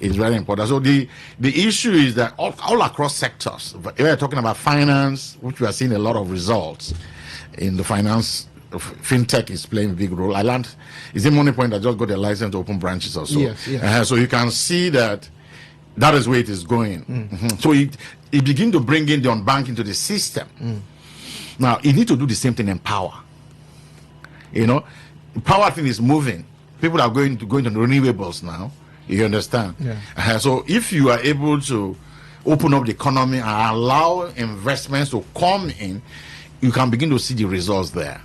Is very important. So the issue is that all across sectors, we're talking about finance, which we are seeing a lot of results in the finance. Fintech is playing a big role. I learned, is it MoneyPoint that just got a license to open branches or so? Yes. So you can see that is where it is going. So it begins to bring in the unbank into the system. Now, you need to do the same thing in power. You know, power thing is moving. People are going to renewables now. You understand? Yeah. So if you are able to open up the economy and allow investments to come in, you can begin to see the results there.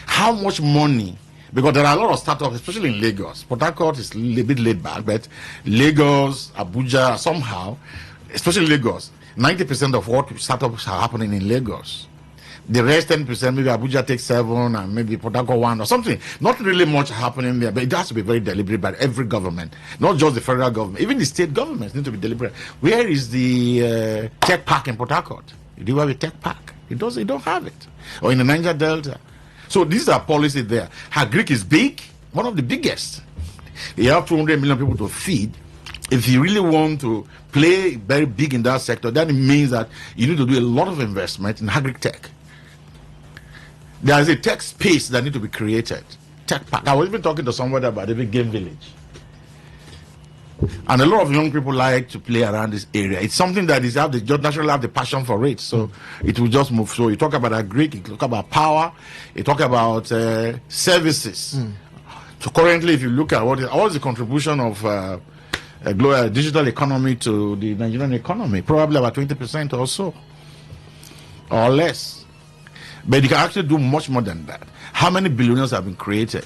How much money? Because there are a lot of startups, especially in Lagos. Port Harcourt is a bit laid back, but Lagos, Abuja, somehow, especially Lagos, 90% of what startups are happening in Lagos. The rest 10%, maybe Abuja takes 7 and maybe Port Harcourt 1 or something. Not really much happening there, but it has to be very deliberate by every government, not just the federal government. Even the state governments need to be deliberate. Where is the tech park in Port Harcourt? Do you have a tech park? You don't have it. Or in the Niger Delta. So these are policies there. Greek is big, one of the biggest. You have 200 million people to feed. If you really want to play very big in that sector, that means that you need to do a lot of investment in agri-tech. There is a tech space that needs to be created. Tech park. I was even talking to somebody about even game village. And a lot of young people like to play around this area. It's something that just naturally have the passion for it. So it will just move. So you talk about agri, you talk about power, you talk about services. So currently, if you look at what is the contribution of a global digital economy to the Nigerian economy, probably about 20% or so, or less. But you can actually do much more than that. How many billionaires have been created?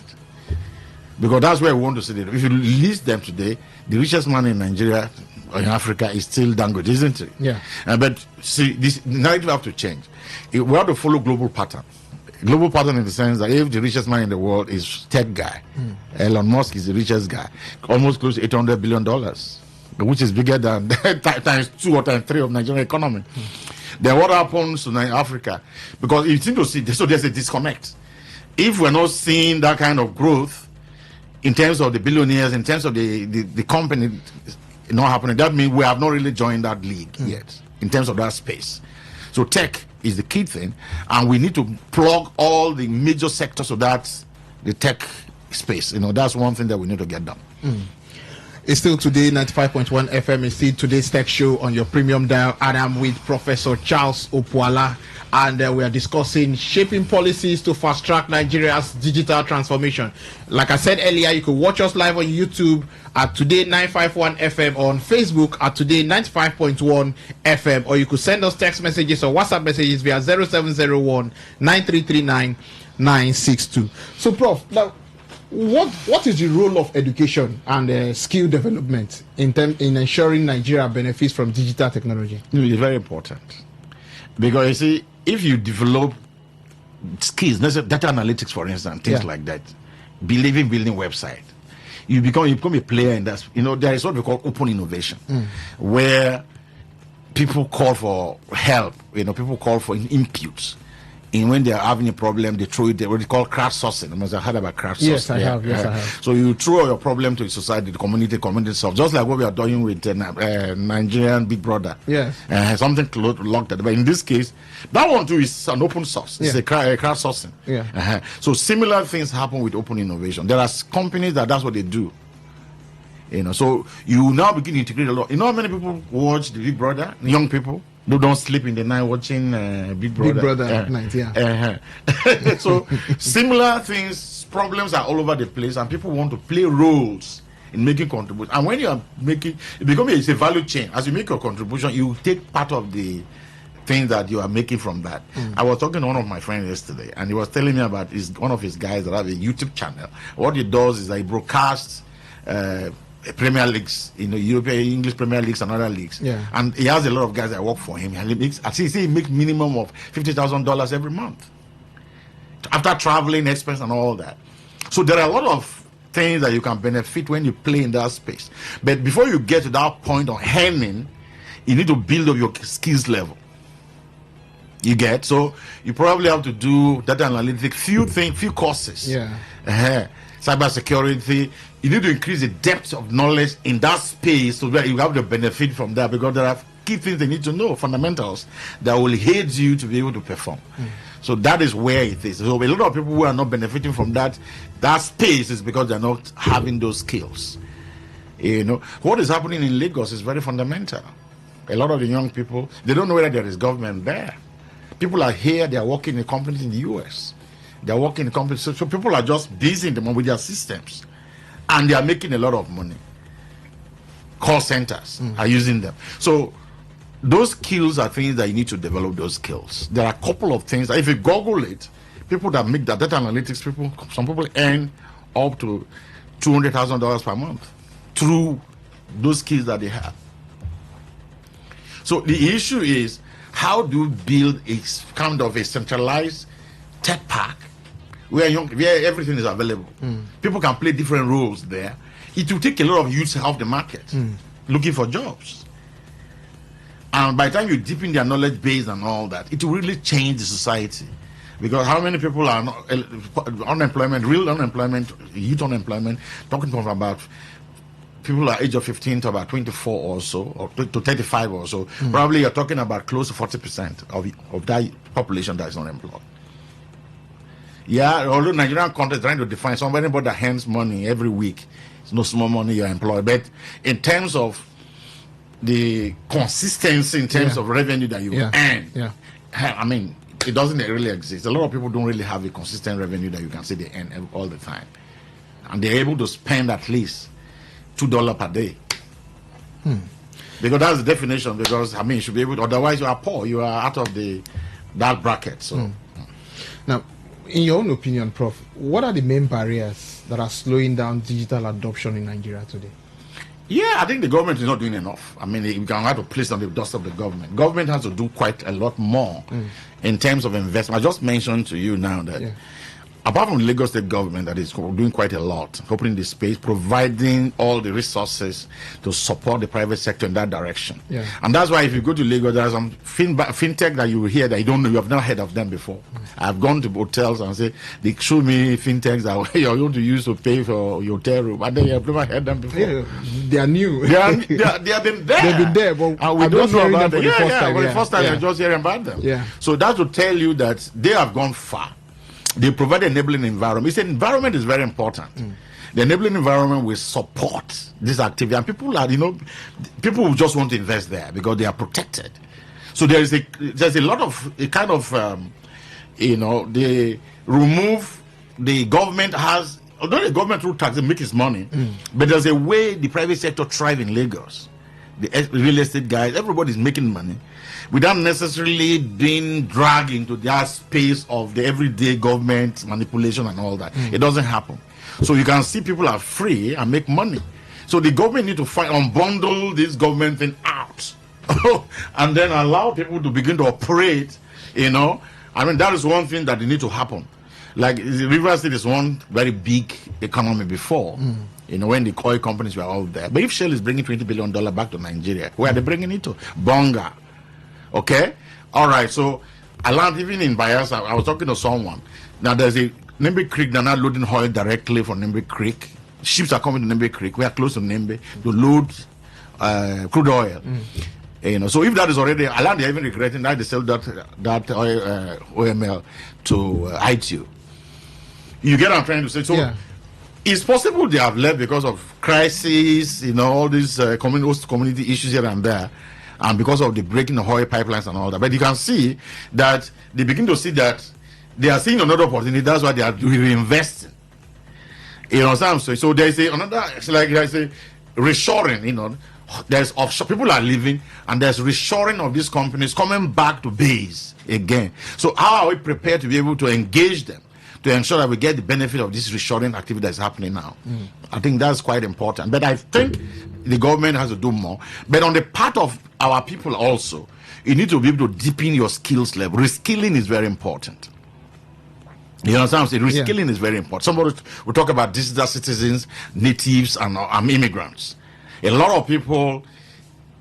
Because that's where we want to see it. If you list them today, the richest man in Nigeria or in Africa is still Dangote, isn't it? Yeah. But see, this narrative have to change. We have to follow global pattern. Global pattern in the sense that if the richest man in the world is tech guy, Elon Musk is the richest guy, almost close to $800 billion, which is bigger than times 2 or times 3 of Nigerian economy. Then what happens to Africa? Because you seem to see, so there's a disconnect. If we're not seeing that kind of growth in terms of the billionaires, in terms of the company not happening, that means we have not really joined that league yet in terms of that space. So tech is the key thing, and we need to plug all the major sectors of the tech space. That's one thing that we need to get done. It's still today, 95.1 FM. It's still today's tech show on your premium dial. And I'm with Professor Charles Opuala. and we are discussing shaping policies to fast track Nigeria's digital transformation. Like I said earlier, you could watch us live on YouTube at Today951FM, or on Facebook at Today95.1 FM, or you could send us text messages or WhatsApp messages via 0701 9339 962. So, Prof, now, what is the role of education and skill development in ensuring Nigeria benefits from digital technology? It's very important, because you see, if you develop skills, data analytics, for instance, things like that, building website, you become a player in that. There is what we call open innovation, where people call for help. People call for inputs. And when they are having a problem, they throw it there. What they call crowdsourcing. I must have heard about crowdsourcing. Yes, I have. Yes, I have. So you throw your problem to the society, the community solve. Just like what we are doing with Nigerian Big Brother. Yes. Something locked at. But in this case, that one too is an open source. It's a crowdsourcing. Yeah. So similar things happen with open innovation. There are companies that's what they do. So you now begin to integrate a lot. How many people watch the Big Brother? Young people. They don't sleep in the night watching Big Brother. Big Brother at night, yeah. So similar things, problems are all over the place, and people want to play roles in making contributions. And when you are making, it's a value chain. As you make your contribution, you take part of the thing that you are making from that. I was talking to one of my friends yesterday, and he was telling me about one of his guys that have a YouTube channel. What he does is that he broadcasts Premier Leagues, European English Premier Leagues and other leagues. Yeah. And he has a lot of guys that work for him. And he makes minimum of $50,000 every month after traveling, expense, and all that. So there are a lot of things that you can benefit when you play in that space. But before you get to that point of earning, you need to build up your skills level. You get? So you probably have to do data analytics, few courses. Yeah. Cybersecurity. You need to increase the depth of knowledge in that space so that you have the benefit from that, because there are key things they need to know, fundamentals, that will aid you to be able to perform. So that is where it is. So a lot of people who are not benefiting from that space is because they're not having those skills. What is happening in Lagos is very fundamental. A lot of the young people, they don't know whether there is government there. People are here, they are working in companies in the US. They are working in companies. So people are just busy in the moment with their systems. And they are making a lot of money. Call centers are using them. So those skills are things that you need to develop those skills. There are a couple of things. If you Google it, people that make that data analytics, some people earn up to $200,000 per month through those skills that they have. So the issue is, how do you build a kind of a centralized tech park where everything is available? People can play different roles there. It will take a lot of youths off the market looking for jobs. And by the time you deepen their knowledge base and all that, it will really change the society. Because how many people are unemployment, real unemployment, youth unemployment, talking from about people are age of 15 to about 24 or so, or to 35 or so. Probably you're talking about close to 40% of that population that is unemployed. Yeah, although Nigerian country is trying to define somebody that earns money every week, it's no small money you're employed. But in terms of the consistency, in terms of revenue that you earn, I mean, it doesn't really exist. A lot of people don't really have a consistent revenue that you can say they earn all the time. And they're able to spend at least $2 per day. Because that's the definition. Because, I mean, you should be able to, otherwise you are poor. You are out of that bracket. So now, in your own opinion, Prof, what are the main barriers that are slowing down digital adoption in Nigeria today? Yeah, I think the government is not doing enough. I mean, you can have to place on the dust of the government. Government has to do quite a lot more in terms of investment. I just mentioned to you now that apart from the Lagos State government that is doing quite a lot, opening the space, providing all the resources to support the private sector in that direction. And that's why if you go to Lagos, there are some fintech that you will hear that you have not heard of them before. I've gone to hotels and say, they show me fintechs that you're going to use to pay for your hotel room, and they have never heard them before. They are new. They have been there. They've been there, but and we don't know about them. For the first time you're just hearing about them. So that's to tell you that they have gone far. They provide an enabling environment. It's an environment is very important. The enabling environment will support this activity, and people will just want to invest there because they are protected. So there's a lot of a kind of they remove the government has, although the government through taxes make its money, but there's a way the private sector thrive in Lagos. The real estate guys, everybody's making money without necessarily being dragged into that space of the everyday government manipulation and all that. It doesn't happen. So you can see people are free and make money. So the government need to unbundle this government thing out and then allow people to begin to operate, I mean, that is one thing that need to happen. Like River State is one very big economy before, when the oil companies were all there. But if Shell is bringing $20 billion back to Nigeria, where are they bringing it to? Bonga. Okay? All right. So I learned even in Bayelsa, I was talking to someone. Now there's a Nembe Creek, they're not loading oil directly from Nembe Creek. Ships are coming to Nembe Creek. We are close to Nembe to load crude oil. So if that is already, I learned they're even regretting that they sell that oil, OML to ITU. You get what I'm trying to say? So it's possible they have left because of crisis, all these community issues here and there, and because of the breaking of oil pipelines and all that. But you can see that they begin to see that they are seeing another opportunity. That's why they are reinvesting. You know what I'm saying? So there's another, it's like I say, reshoring, there's offshore, people are leaving, and there's reshoring of these companies coming back to base again. So how are we prepared to be able to engage them to ensure that we get the benefit of this reshoring activity that's happening now? I think that's quite important. But I think the government has to do more. But on the part of our people also, you need to be able to deepen your skills level. Reskilling is very important. You know what I'm saying? Reskilling is very important. Somebody will talk about digital citizens, natives, and immigrants. A lot of people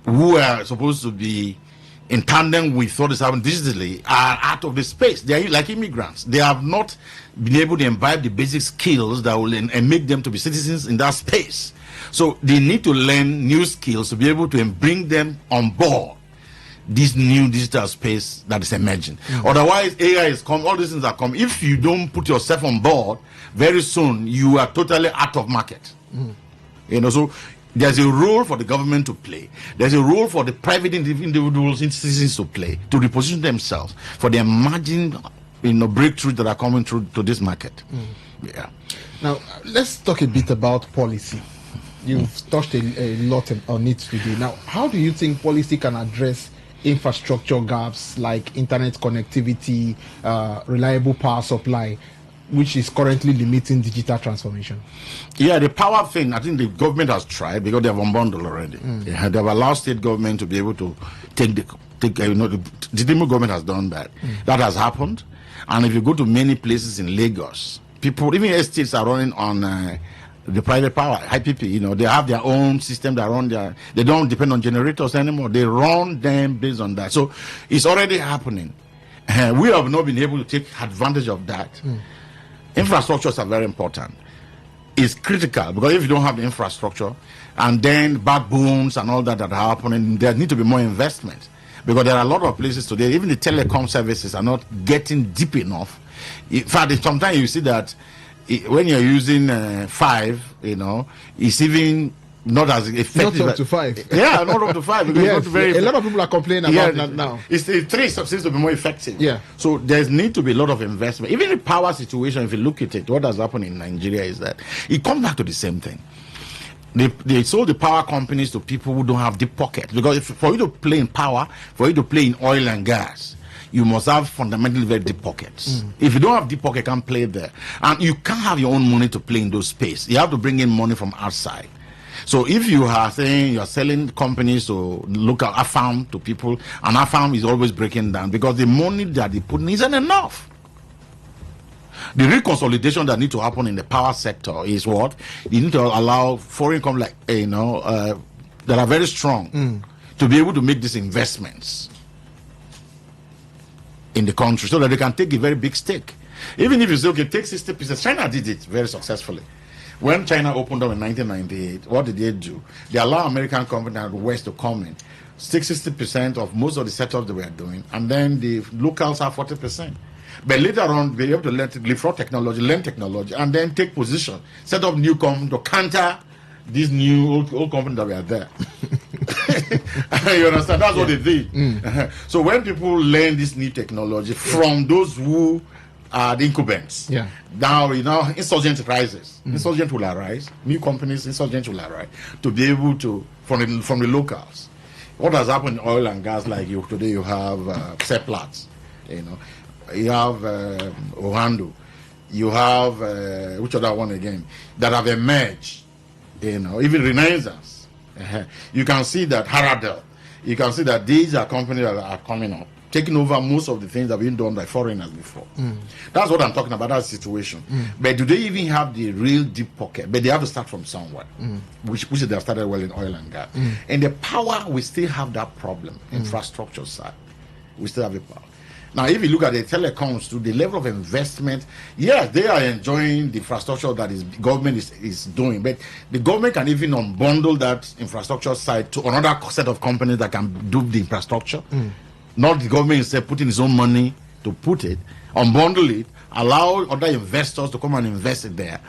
who are supposed to be in tandem with what is happening digitally are out of the space. They are like immigrants. They have not been able to imbibe the basic skills that will and make them to be citizens in that space. So they need to learn new skills to be able to bring them on board this new digital space that is emerging. Otherwise, AI is coming, all these things are coming. If you don't put yourself on board, very soon you are totally out of market. So there's a role for the government to play. There's a role for the private individuals, citizens to play, to reposition themselves for the emerging breakthroughs that are coming through to this market. Now, let's talk a bit about policy. You've touched a lot on it today. Now, how do you think policy can address infrastructure gaps like internet connectivity, reliable power supply, which is currently limiting digital transformation? Yeah, the power thing, I think the government has tried because they have unbundled already. They have allowed state government to be able to the Tinubu government has done that. That has happened. And if you go to many places in Lagos, people, even estates are running on the private power, IPP, they have their own system that run they don't depend on generators anymore. They run them based on that. So it's already happening. We have not been able to take advantage of that. Infrastructures are very important. It's critical because if you don't have the infrastructure and then backbones and all that are happening, there need to be more investment because there are a lot of places today, even the telecom services are not getting deep enough. In fact, sometimes you see that when you're using 5, it's even not as effective. Not up to 5. Yeah, not up to 5. Because yes, it's not very a lot of people are complaining about that now. It's 3 seems to be more effective. Yeah. So there's need to be a lot of investment. Even the power situation, if you look at it, what has happened in Nigeria is that it comes back to the same thing. They sold the power companies to people who don't have deep pockets. Because for you to play in power, for you to play in oil and gas, you must have fundamentally very deep pockets. If you don't have deep pocket, you can't play there. And you can't have your own money to play in those space. You have to bring in money from outside. So if you are saying you're selling companies to look at AFAM to people, and AFAM is always breaking down because the money that they put in isn't enough. The reconsolidation that needs to happen in the power sector is what? You need to allow foreign companies that are very strong to be able to make these investments in the country so that they can take a very big stake. Even if you say, okay, take 60%. China did it very successfully. When China opened up in 1998, what did they do? They allowed American companies and the West to come in. 60% of most of the setups they were doing, and then the locals have 40%. But later on, they have to learn technology, and then take position, set up new companies to counter these new old companies that were there. You understand? That's what they did. So when people learn this new technology from those who are the incumbents, now insurgent rises. Insurgent will arise. New companies, insurgent will arise to be able to from the locals. What has happened in oil and gas? Like today, you have Seplat, you have Ohando, you have which other one again that have emerged. Even Renaissance. You can see that Haradel. You can see that these are companies that are coming up, taking over most of the things that have been done by foreigners before. That's what I'm talking about, that situation. But do they even have the real deep pocket? But they have to start from somewhere, which they have started well in oil and gas. And the power, we still have that problem, infrastructure side. We still have the power. Now, if you look at the telecoms, to the level of investment, yes, they are enjoying the infrastructure that is government is doing, but the government can even unbundle that infrastructure side to another set of companies that can do the infrastructure. Not the government instead putting its own money to put it, unbundle it, allow other investors to come and invest it there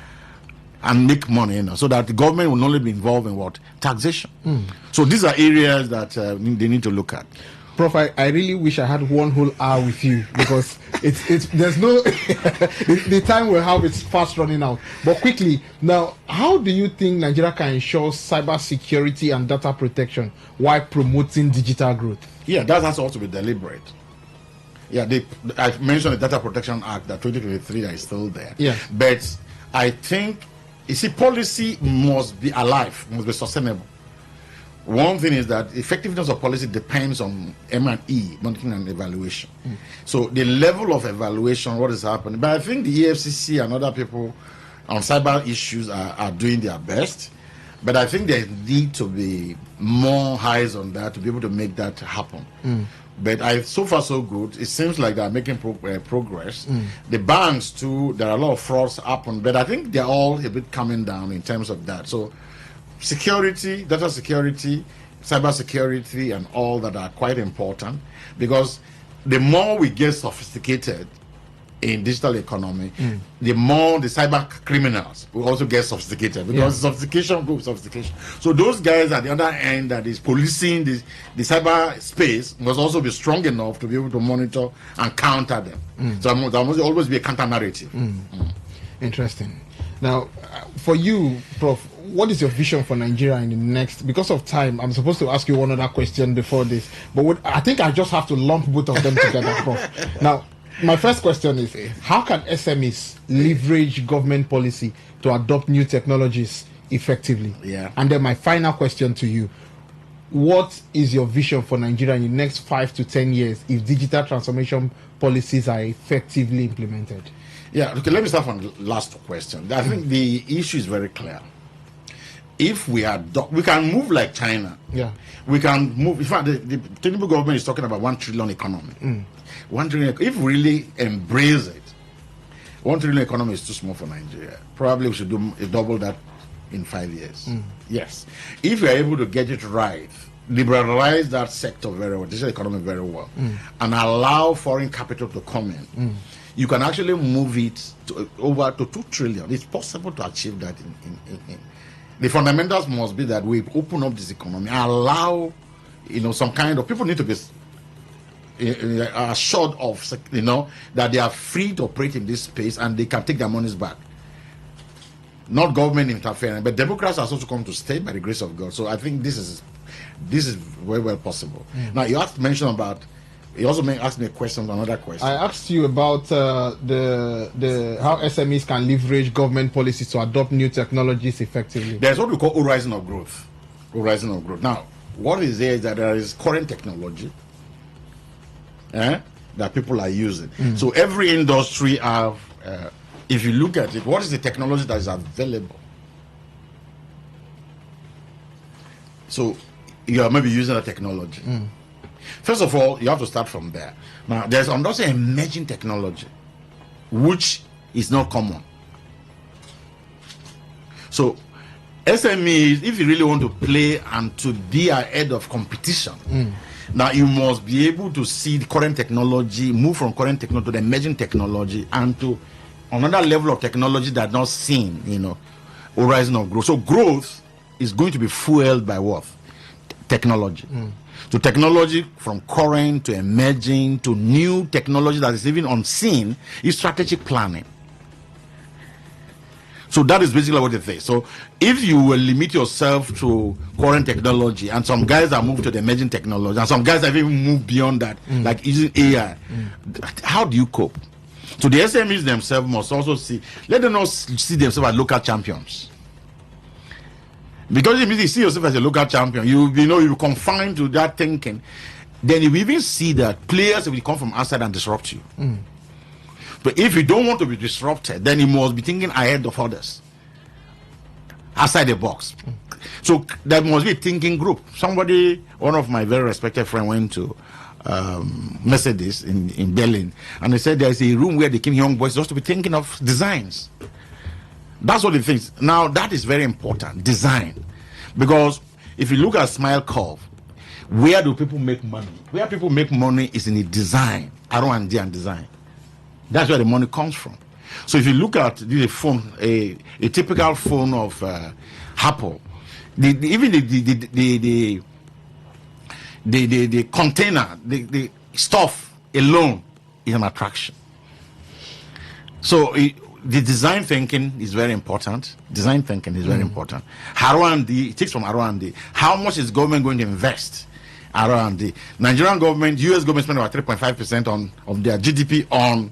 and make money, so that the government will only be involved in what? Taxation. So these are areas that they need to look at. Prof, I really wish I had 1 whole hour with you, because it's there's no the time we have is fast running out. But quickly now, how do you think Nigeria can ensure cyber security and data protection while promoting digital growth? Yeah, that has also to be deliberate. Yeah, I mentioned the Data Protection Act that 2023 that is still there. Yeah, but I think policy must be alive, must be sustainable. One thing is that effectiveness of policy depends on M&E, monitoring and evaluation. So the level of evaluation, what is happening. But I think the EFCC and other people on cyber issues are doing their best. But I think there need to be more eyes on that to be able to make that happen. But so far so good. It seems like they're making progress. The banks too, there are a lot of frauds happen, but I think they're all a bit coming down in terms of that. So security, data security, cyber security, and all that are quite important, because the more we get sophisticated in digital economy, the more the cyber criminals will also get sophisticated, because sophistication goes sophistication. So those guys at the other end that is policing the cyber space must also be strong enough to be able to monitor and counter them. So there must always be a counter narrative. Interesting. Now, for you, Prof, what is your vision for Nigeria in the next? Because of time, I'm supposed to ask you one other question before this, but I think I just have to lump both of them together, Prof. Now, my first question is, how can SMEs leverage government policy to adopt new technologies effectively? And then my final question to you, what is your vision for Nigeria in the next 5 to 10 years if digital transformation policies are effectively implemented? Yeah, okay, let me start from the last question. I think the issue is very clear. If we can move like China. Yeah. We can move. In fact, the Tinubu government is talking about 1 trillion economy. 1 trillion, if we really embrace it, 1 trillion economy is too small for Nigeria. Probably we should do double that in 5 years. Yes. If we are able to get it right, liberalize that sector very well, digital economy very well, and allow foreign capital to come in, you can actually move it over to 2 trillion. It's possible to achieve that. The fundamentals must be that we open up this economy, allow, some kind of, people need to be assured of, that they are free to operate in this space and they can take their monies back. Not government interfering, but Democrats are also come to stay by the grace of God. So I think this is very well possible. Now you mentioned about. You also asked me a question, another question. I asked you about how SMEs can leverage government policies to adopt new technologies effectively. There's what we call horizon of growth. Horizon of growth. Now, what is there is that there is current technology that people are using. So every industry have, if you look at it, what is the technology that is available? So you are maybe using a technology. First of all, you have to start from there. Now, there's also emerging technology, which is not common. So, SMEs, if you really want to play and to be ahead of competition, now you must be able to see the current technology, move from current technology to the emerging technology, and to another level of technology that's not seen, horizon of growth. So, growth is going to be fueled by what? technology. To technology from current to emerging to new technology that is even unseen is strategic planning. So that is basically what it is. So if you will limit yourself to current technology, and some guys are moved to the emerging technology, and some guys have even moved beyond that, like using AI, how do you cope? So the SMEs themselves must also let them not see themselves as local champions. Because if you see yourself as a local champion, you're confined to that thinking, then you even see that players will come from outside and disrupt you. But if you don't want to be disrupted, then you must be thinking ahead of others, outside the box. So there must be a thinking group. One of my very respected friends went to Mercedes in Berlin, and they said there's a room where they came young boys just to be thinking of designs. That's what it thinks. Now that is very important, design, because if you look at Smile Curve, where do people make money? Where people make money is in the design, R&D and design. That's where the money comes from. So if you look at the phone, a typical phone of Apple, even the container, the stuff alone is an attraction. So the design thinking is very important. Design thinking is very important. R&D, it takes from R&D. How much is government going to invest? R&D. Nigerian government, US government spend about 3.5% of their GDP on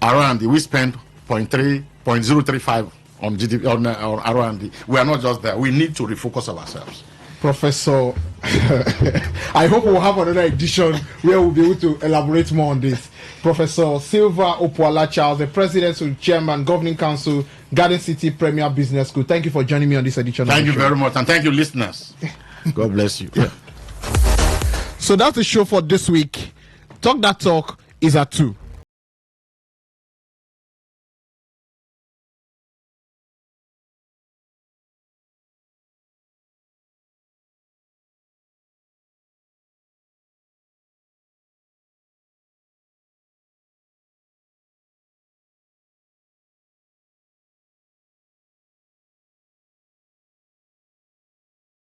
R&D. We spend 0.035 on GDP on R&D. We are not just there. We need to refocus ourselves. Professor, I hope we'll have another edition where we'll be able to elaborate more on this. Professor Silva Opoala Charles, the President and Chairman, Governing Council, Garden City Premier Business School. Thank you for joining me on this edition. Thank you very much, and thank you, listeners. God bless you. Yeah. So that's the show for this week. Talk That Talk is at 2.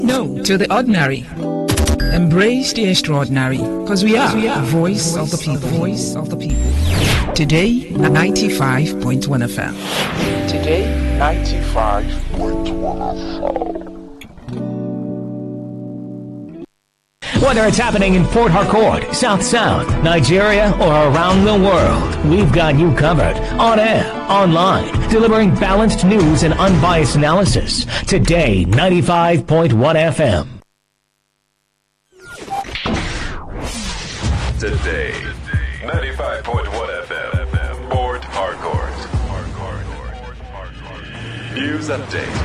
No to the ordinary. Embrace the extraordinary, because we are the voice of the people. Voice of the people. Today, 95.1 FM. Today, 95.1 FM. Whether it's happening in Port Harcourt, South Sound, Nigeria, or around the world, we've got you covered. On air, online, delivering balanced news and unbiased analysis. Today, 95.1 FM. Today, 95.1 FM, Port Harcourt. News update.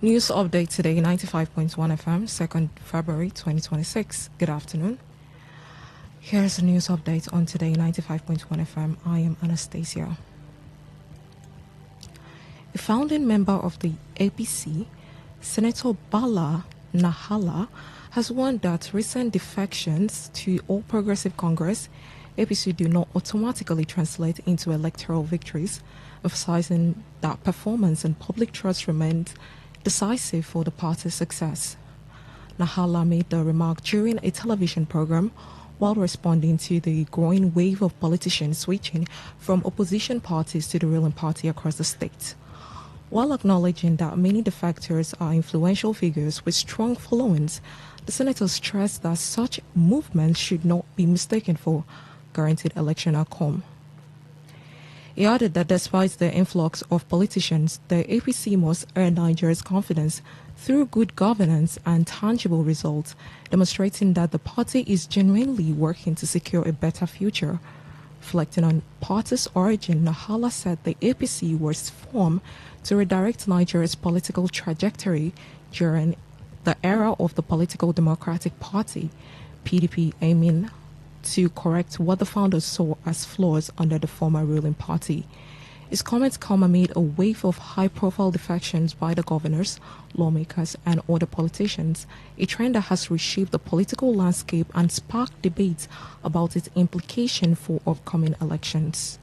News update today, 95.1 FM, 2nd February 2026. Good afternoon. Here's the news update on today, 95.1 FM. I am Anastasia. A founding member of the APC, Senator Bala Nahala, has warned that recent defections to All Progressive Congress, APC, do not automatically translate into electoral victories, emphasizing that performance and public trust remains decisive for the party's success. Nahala made the remark during a television program while responding to the growing wave of politicians switching from opposition parties to the ruling party across the state. While acknowledging that many defectors are influential figures with strong followings, the senator stressed that such movements should not be mistaken for guaranteed election outcome. He added that despite the influx of politicians, the APC must earn Nigeria's confidence through good governance and tangible results, demonstrating that the party is genuinely working to secure a better future. Reflecting on party's origin, Nahala said the APC was formed to redirect Nigeria's political trajectory during the era of the Political Democratic Party, PDP, aiming to correct what the founders saw as flaws under the former ruling party. His comments come amid a wave of high-profile defections by the governors, lawmakers, and other politicians, a trend that has reshaped the political landscape and sparked debates about its implication for upcoming elections.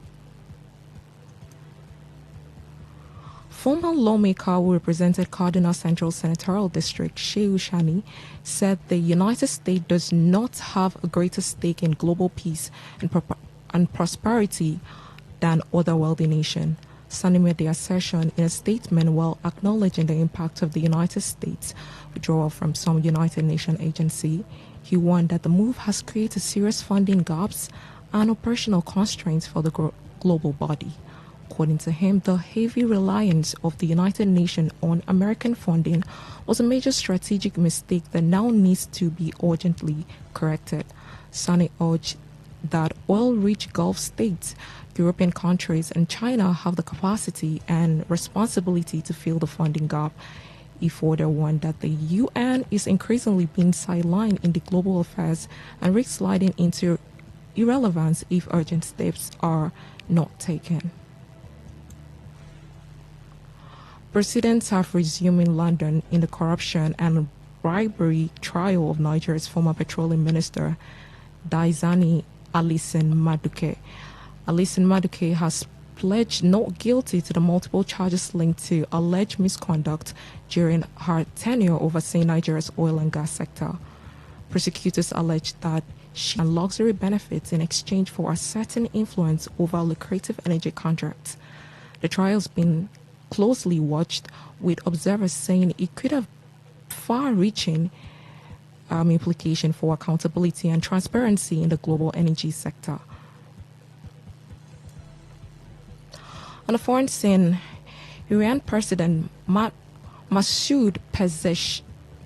Former lawmaker who represented Kaduna Central Senatorial District, Shehu Shani, said the United States does not have a greater stake in global peace and prosperity than other wealthy nations. Sani made the assertion in a statement while acknowledging the impact of the United States withdrawal from some United Nations agency. He warned that the move has created serious funding gaps and operational constraints for the global body. According to him, the heavy reliance of the United Nations on American funding was a major strategic mistake that now needs to be urgently corrected. Sani urged that oil-rich Gulf states, European countries, and China have the capacity and responsibility to fill the funding gap. He further warned that the UN is increasingly being sidelined in the global affairs and risks sliding into irrelevance if urgent steps are not taken. Proceedings have resumed in London in the corruption and bribery trial of Nigeria's former petroleum minister, Daizani Alison Maduke. Alison Maduke has pledged not guilty to the multiple charges linked to alleged misconduct during her tenure overseeing Nigeria's oil and gas sector. Prosecutors allege that she had luxury benefits in exchange for a certain influence over lucrative energy contracts. The trial has been closely watched, with observers saying it could have far-reaching implication for accountability and transparency in the global energy sector. On a foreign scene, Iran President Masoud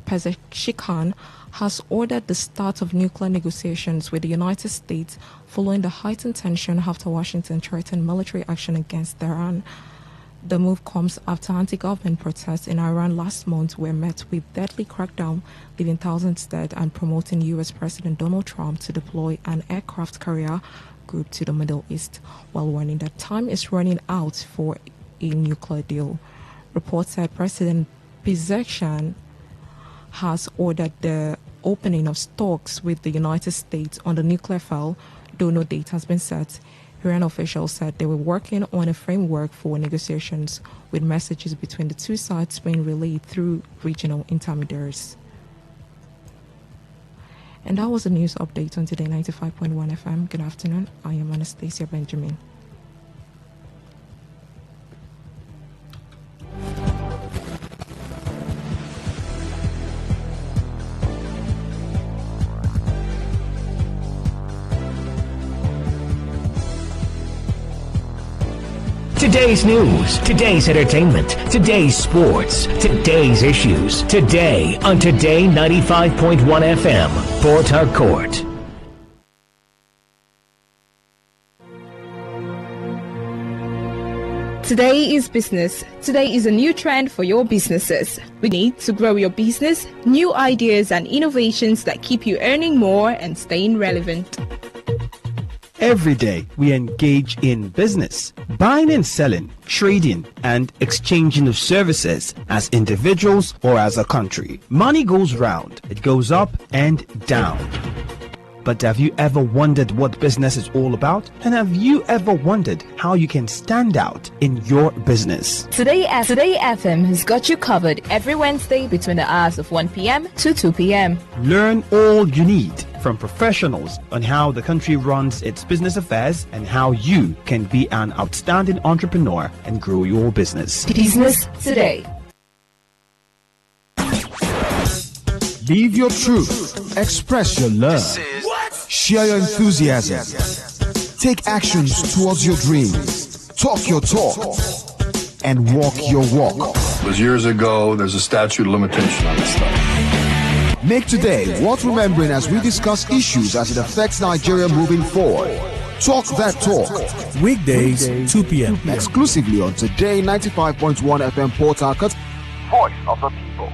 Pezeshkian has ordered the start of nuclear negotiations with the United States following the heightened tension after Washington threatened military action against Tehran. The move comes after anti-government protests in Iran last month were met with deadly crackdown, leaving thousands dead and promoting U.S. President Donald Trump to deploy an aircraft carrier group to the Middle East, while warning that time is running out for a nuclear deal. Reports said President Pezeshkian has ordered the opening of talks with the United States on the nuclear file, though no date has been set. Iran officials said they were working on a framework for negotiations, with messages between the two sides being relayed through regional intermediaries. And that was a news update on Today 95.1 FM. Good afternoon. I am Anastasia Benjamin. Today's news, today's entertainment, today's sports, today's issues. Today on Today 95.1 FM, Port Harcourt. Today is business. Today is a new trend for your businesses. We need to grow your business, new ideas and innovations that keep you earning more and staying relevant. Every day, we engage in business, buying and selling, trading, and exchanging of services as individuals or as a country. Money goes round, it goes up and down. But have you ever wondered what business is all about? And have you ever wondered how you can stand out in your business? Today FM has got you covered every Wednesday between the hours of 1 p.m. to 2 p.m. Learn all you need from professionals on how the country runs its business affairs and how you can be an outstanding entrepreneur and grow your business. Business Today. Live your truth. Express your love. Share your enthusiasm. Take actions towards your dreams. Talk your talk. And walk your walk. It was years ago. There's a statute of limitation on this stuff. Make today worth remembering as we discuss issues as it affects Nigeria moving forward. Talk that talk. Weekdays, 2 p.m. Exclusively on Today 95.1 FM Port Harcourt. Voice of the people.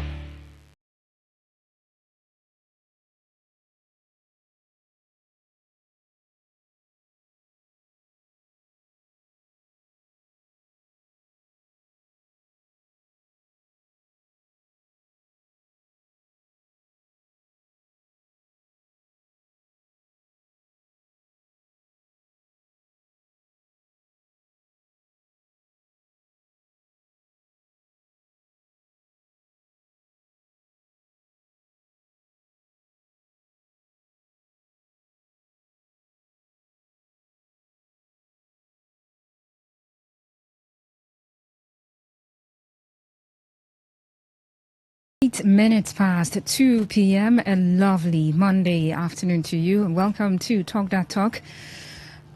8 minutes past 2 p.m. A lovely Monday afternoon to you. Welcome to Talk That Talk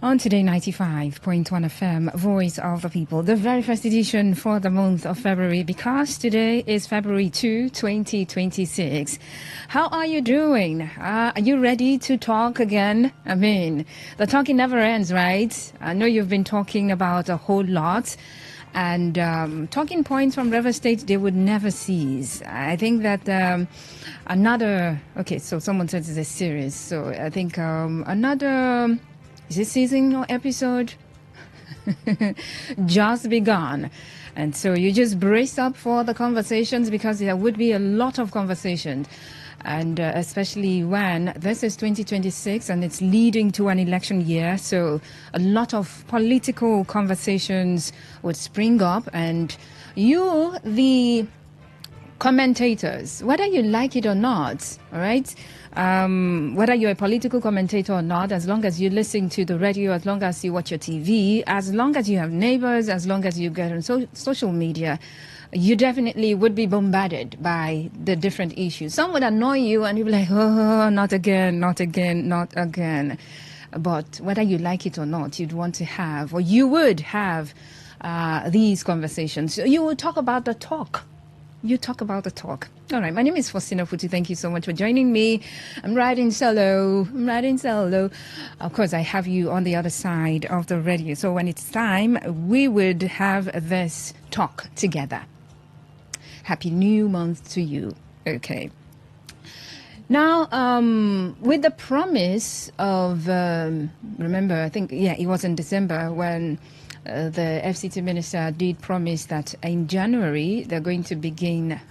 on Today 95.1 FM, Voice of the People. The very first edition for the month of February, because today is February 2, 2026. How are you doing? Are you ready to talk again? I mean, the talking never ends, right? I know you've been talking about a whole lot. And talking points from River State, they would never cease. I think that okay, so someone said it's a series. So I think another, is it season or episode? Just begun. And so you just brace up for the conversations, because there would be a lot of conversation. And especially when this is 2026 and it's leading to an election year. So a lot of political conversations would spring up. And you, the commentators, whether you like it or not, all right, whether you're a political commentator or not, as long as you listen to the radio, as long as you watch your TV, as long as you have neighbors, as long as you get on social media, you definitely would be bombarded by the different issues. Some would annoy you and you'd be like, oh, not again, not again, not again. But whether you like it or not, you'd want to have, or you would have these conversations. You will talk about the talk. You talk about the talk. All right, my name is Faustina Futi. Thank you so much for joining me. I'm riding solo. Of course, I have you on the other side of the radio. So when it's time, we would have this talk together. Happy new month to you. Okay. Now, with the promise of, remember, I think, yeah, it was in December when the FCT minister did promise that in January they're going to begin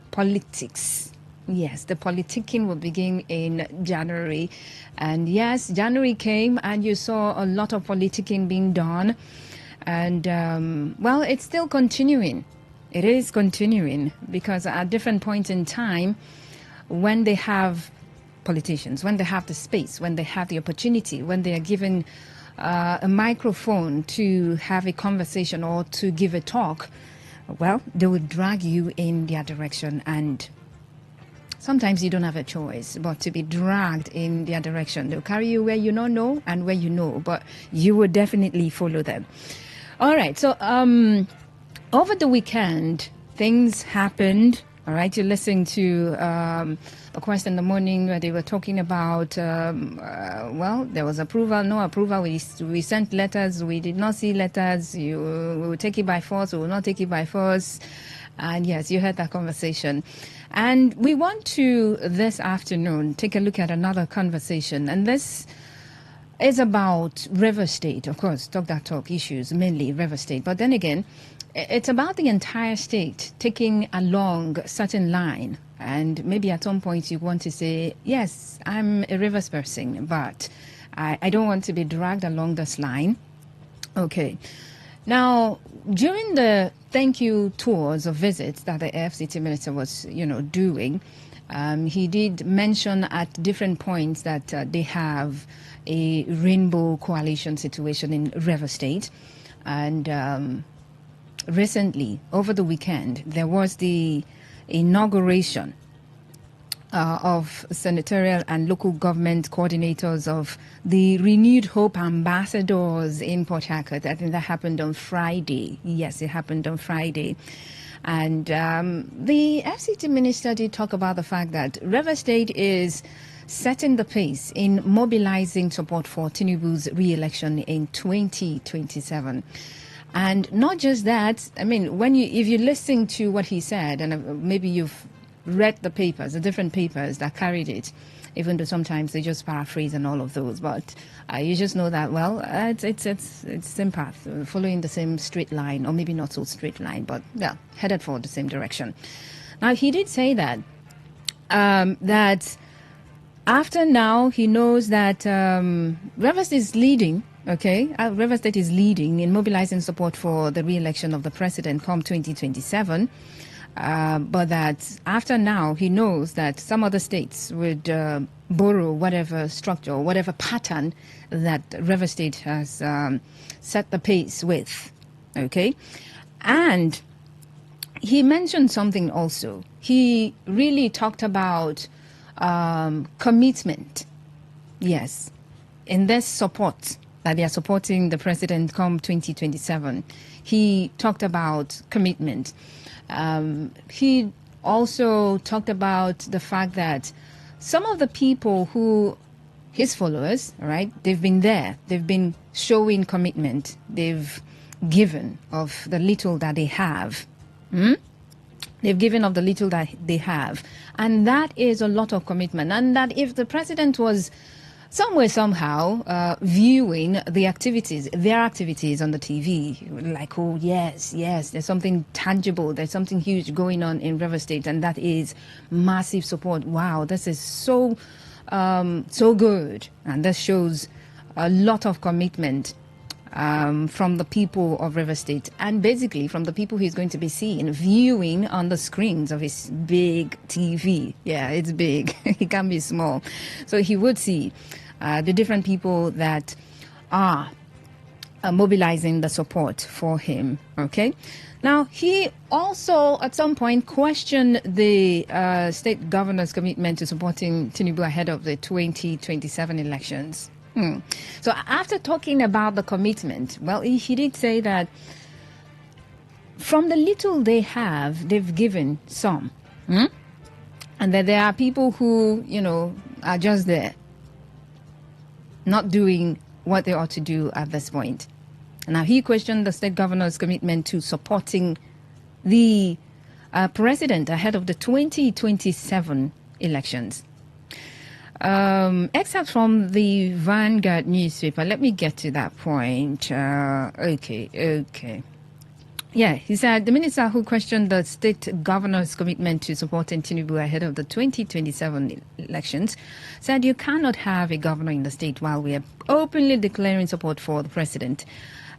politics. Yes, the politicking will begin in January. And yes, January came and you saw a lot of politicking being done. And, well, it's still continuing. It is continuing, because at different points in time, when they have politicians, when they have the space, when they have the opportunity, when they are given a microphone to have a conversation or to give a talk, well, they will drag you in their direction. And sometimes you don't have a choice but to be dragged in their direction. They'll carry you where you don't know and where you know, but you will definitely follow them. All right, so over the weekend, things happened. All right, you listened to a question in the morning where they were talking about, well, there was approval, no approval. We sent letters, we did not see letters. We will take it by force, we will not take it by force. And yes, you heard that conversation. And we want to, this afternoon, take a look at another conversation. And this is about River State. Of course, Talk That Talk issues, mainly River State. But then again, it's about the entire state taking along a certain line. And maybe at some point you want to say, yes, I'm a Rivers person, but I don't want to be dragged along this line. Okay. Now, during the thank you tours or visits that the FCT minister was, doing, he did mention at different points that they have a rainbow coalition situation in River State. And recently, over the weekend, there was the inauguration of senatorial and local government coordinators of the Renewed Hope Ambassadors in Port Harcourt. I think that happened on Friday. Yes, it happened on Friday. And the FCT minister did talk about the fact that River State is setting the pace in mobilizing support for Tinubu's re-election in 2027. And not just that, I mean, if you listen to what he said, and maybe you've read the papers, the different papers that carried it, even though sometimes they just paraphrase and all of those, but you just know that, well, it's same path, following the same straight line, or maybe not so straight line, but yeah, headed for the same direction. Now, he did say that that after now, he knows that River State is leading. Okay, River State is leading in mobilizing support for the re-election of the president come 2027. But that after now, he knows that some other states would borrow whatever structure or whatever pattern that River State has set the pace with. Okay, and he mentioned something also. He really talked about commitment. Yes, in this support that they are supporting the president come 2027. He talked about commitment. He also talked about the fact that some of the people who, his followers, right, they've been there. They've been showing commitment. They've given of the little that they have. They've given of the little that they have. And that is a lot of commitment. And that if the president was somewhere, somehow, viewing their activities on the TV, like, oh, yes, there's something tangible, there's something huge going on in River State, and that is massive support. Wow, this is so good. And this shows a lot of commitment from the people of River State, and basically from the people he's going to be seeing, viewing on the screens of his big TV. Yeah, it's big. It can be small. So he would see the different people that are mobilizing the support for him. Okay. Now, he also at some point questioned the state governor's commitment to supporting Tinubu ahead of the 2027 elections. So after talking about the commitment, well, he did say that from the little they have, they've given some. And that there are people who, are just there, not doing what they ought to do at this point. Now, he questioned the state governor's commitment to supporting the president ahead of the 2027 elections. Excerpt from the Vanguard newspaper. Let me get to that point. Okay. Yeah, he said the minister who questioned the state governor's commitment to supporting Tinubu ahead of the 2027 elections said you cannot have a governor in the state while we are openly declaring support for the president.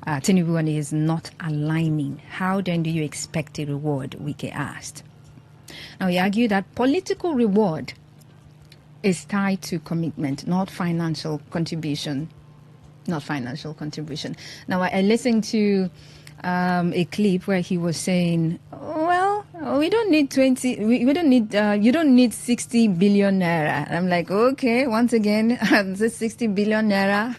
Tinubu and he is not aligning. How then do you expect a reward? Wike asked. Now, he argued that political reward is tied to commitment, not financial contribution. Now, I listened to a clip where he was saying, well, we don't need 20, we don't need, you don't need 60 billion naira. And I'm like, okay, once again, this 60 billion naira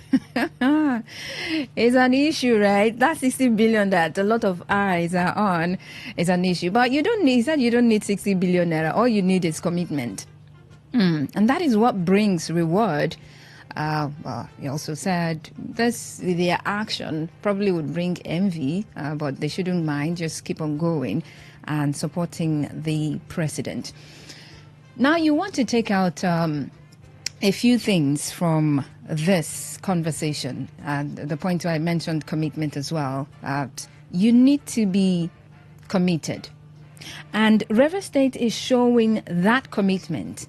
is an issue, right? That 60 billion that a lot of eyes are on is an issue. But you don't need, he said you don't need 60 billion naira. All you need is commitment. And that is what brings reward. Well, he also said their action probably would bring envy, but they shouldn't mind, just keep on going and supporting the president. Now, you want to take out a few things from this conversation. And the point where I mentioned commitment as well. You need to be committed. And River State is showing that commitment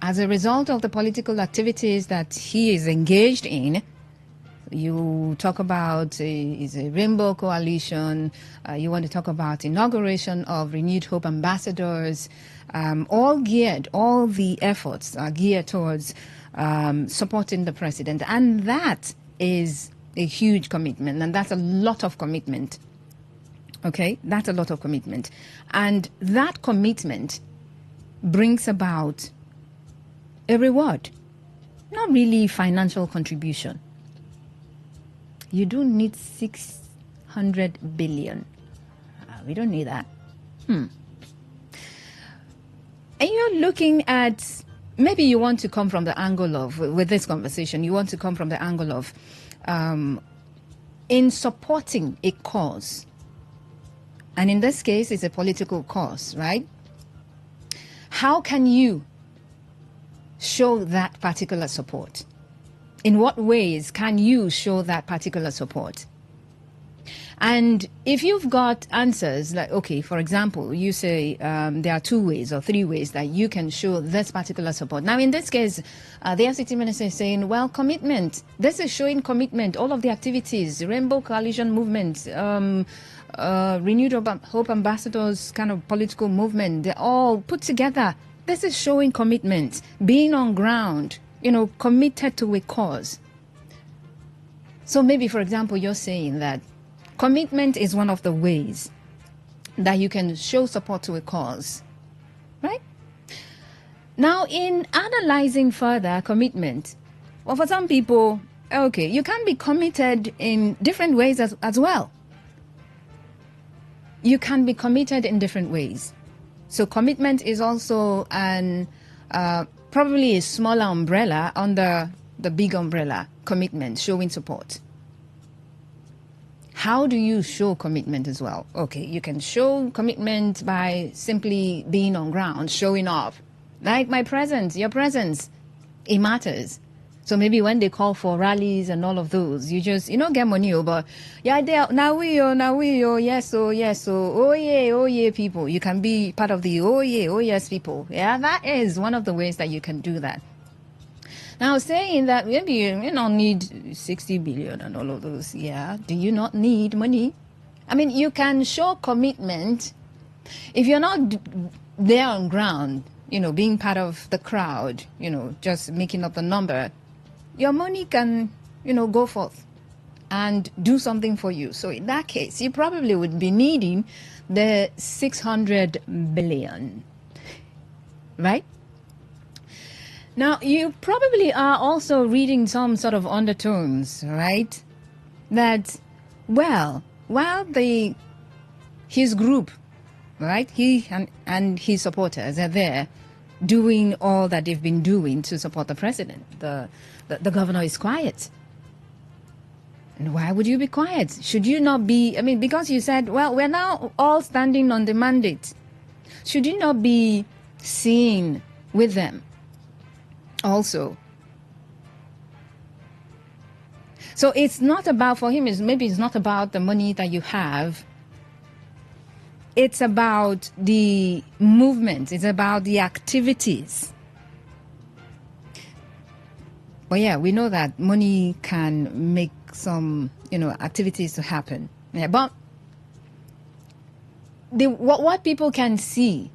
as a result of the political activities that he is engaged in. You talk about is a rainbow coalition. You want to talk about inauguration of Renewed Hope ambassadors. All the efforts are geared towards supporting the president. And that is a huge commitment. And that's a lot of commitment. Okay, that's a lot of commitment. And that commitment brings about a reward, not really financial contribution. You don't need 600 billion. We don't need that. And you're looking at, maybe you want to come from the angle of, with this conversation, you want to come from the angle of in supporting a cause. And in this case, it's a political cause, right? How can you show that particular support? In what ways can you show that particular support? And if you've got answers, like, okay, for example, you say there are 2 ways or 3 ways that you can show this particular support. Now, in this case, the FCT minister is saying, well, commitment. This is showing commitment. All of the activities, Rainbow Coalition movement, Renewed Hope ambassadors kind of political movement, they're all put together. This is showing commitment, being on ground, committed to a cause. So maybe, for example, you're saying that commitment is one of the ways that you can show support to a cause, right? Now, in analyzing further commitment, well, for some people, okay, you can be committed in different ways as well. You can be committed in different ways. So commitment is also probably a smaller umbrella under the big umbrella, commitment, showing support. How do you show commitment as well? Okay, you can show commitment by simply being on ground, showing up. Like my presence, your presence, it matters. So maybe when they call for rallies and all of those, you just, get money, but yeah, now we, yes, oh yeah, people. You can be part of the oh yes, people. Yeah, that is one of the ways that you can do that. Now, saying that maybe you don't need 60 billion and all of those, yeah, do you not need money? I mean, you can show commitment if you're not there on ground, being part of the crowd, just making up the number. Your money can, go forth and do something for you. So in that case, you probably would be needing the 600 billion, right? Now, you probably are also reading some sort of undertones, right? That, well, while his group, right, he and his supporters are there doing all that they've been doing to support the president, the governor is quiet. And why would you be quiet? Should you not be, because you said, well, we're now all standing on the mandate. Should you not be seen with them also? So it's not about, for him, maybe it's not about the money that you have. It's about the movement. It's about the activities. But yeah, we know that money can make some, activities to happen. Yeah, but what people can see,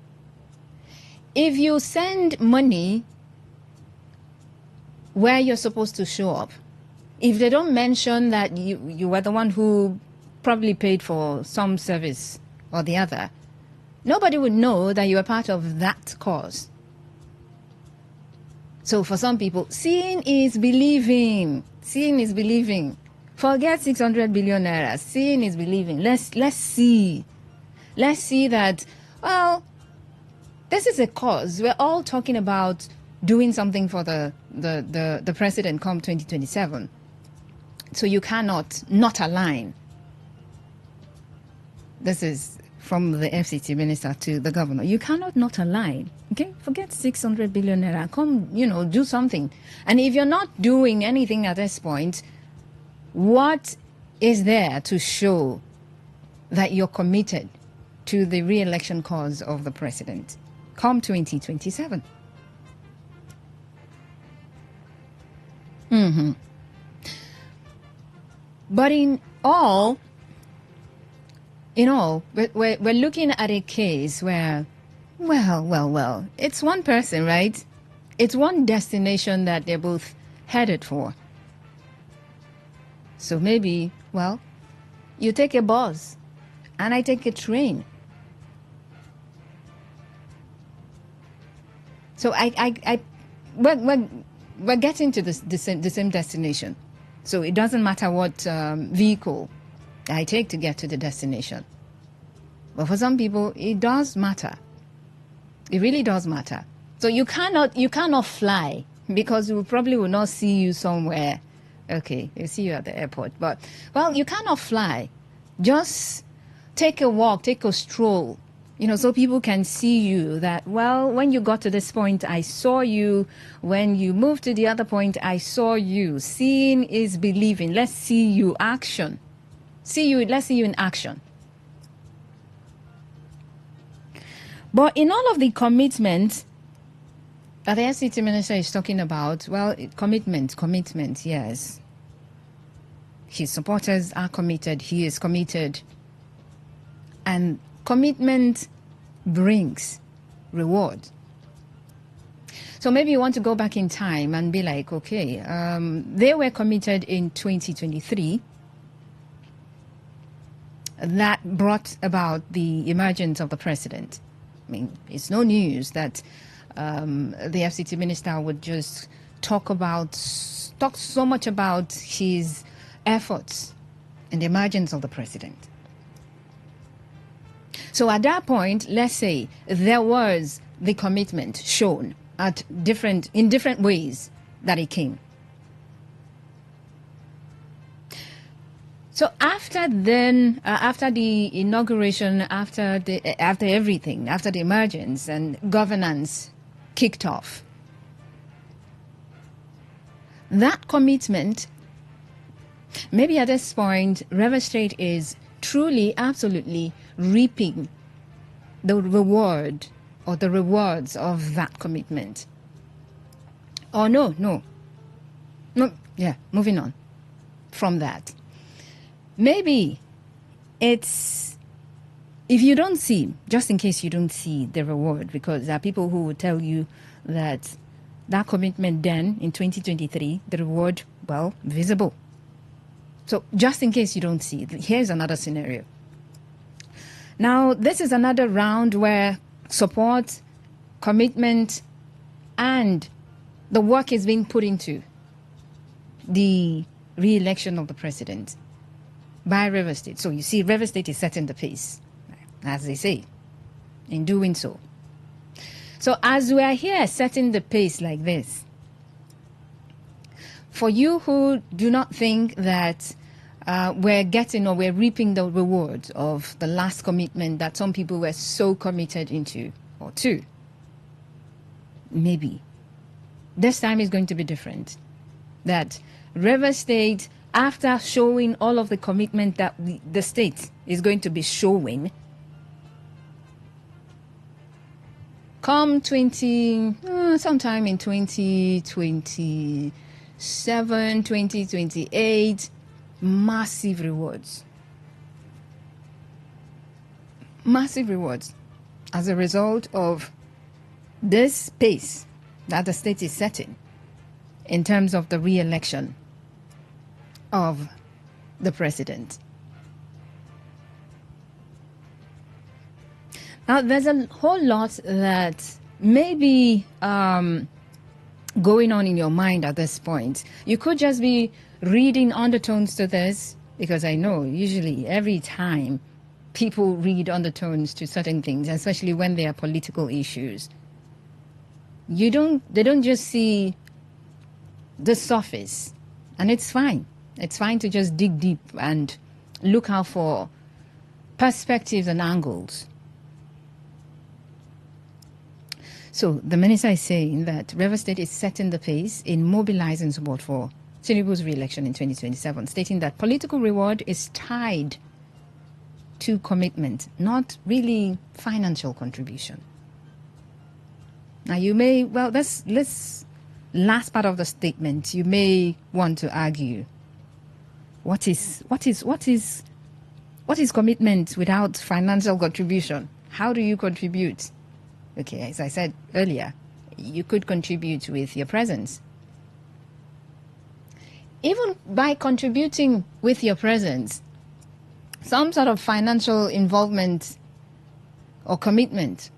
if you send money where you're supposed to show up, if they don't mention that you were the one who probably paid for some service or the other, nobody would know that you were part of that cause. So for some people, seeing is believing. Seeing is believing. Forget 600 billion naira. Seeing is believing. Let's see. Let's see that, well, this is a cause. We're all talking about doing something for the president come 2027. So you cannot not align. This is from the FCT minister to the governor. You cannot not align. Okay? Forget 600 billion naira. Come, do something. And if you're not doing anything at this point, what is there to show that you're committed to the re-election cause of the president come 2027? But in all, we're looking at a case where, well, it's one person, right? It's one destination that they're both headed for. So maybe, well, you take a bus and I take a train. So we're getting to the same destination. So it doesn't matter what vehicle I take to get to the destination. But for some people, it does matter. It really does matter. So you cannot fly because we probably will not see you somewhere. Okay, we'll see you at the airport. But, well, you cannot fly. Just take a walk, take a stroll, so people can see you that, well, when you got to this point, I saw you. When you moved to the other point, I saw you. Seeing is believing. Let's see you action. Let's see you in action. But in all of the commitment that the FCT minister is talking about, well, commitment, yes. His supporters are committed. He is committed. And commitment brings reward. So maybe you want to go back in time and be like, okay, they were committed in 2023. that brought about the emergence of the president. I mean, it's no news that the FCT minister would just talk so much about his efforts in the emergence of the president. So at that point, let's say there was the commitment shown in different ways that it came. So after the inauguration, after everything, after the emergence and governance kicked off, that commitment, maybe at this point, River State is truly, absolutely reaping the reward or the rewards of that commitment. Oh, no, moving on from that. Maybe it's, if you don't see, just in case you don't see the reward, because there are people who will tell you that commitment then in 2023, the reward, well, visible. So just in case you don't see, here's another scenario. Now, this is another round where support, commitment, and the work is being put into the re-election of the president by River State. So you see, River State is setting the pace, as they say, in doing so. So as we are here setting the pace like this, for you who do not think that we're getting or we're reaping the rewards of the last commitment that some people were so committed into or to, maybe this time is going to be different. That River State, after showing all of the commitment that the state is going to be showing, come sometime in 2027, 2028, massive rewards. Massive rewards as a result of this pace that the state is setting in terms of the re-election of the president. Now, there's a whole lot that may be going on in your mind at this point. You could just be reading undertones to this, because I know usually every time people read undertones to certain things, especially when they are political issues, they don't just see the surface, and it's fine. It's fine to just dig deep and look out for perspectives and angles. So the minister is saying that River State is setting the pace in mobilizing support for Tinubu's re-election in 2027, stating that political reward is tied to commitment, not really financial contribution. Now you may, well, this last part of the statement, you may want to argue, what is commitment without financial contribution? How do you contribute? Okay, as I said earlier, you could contribute with your presence. Even by contributing with your presence, some sort of financial involvement or commitment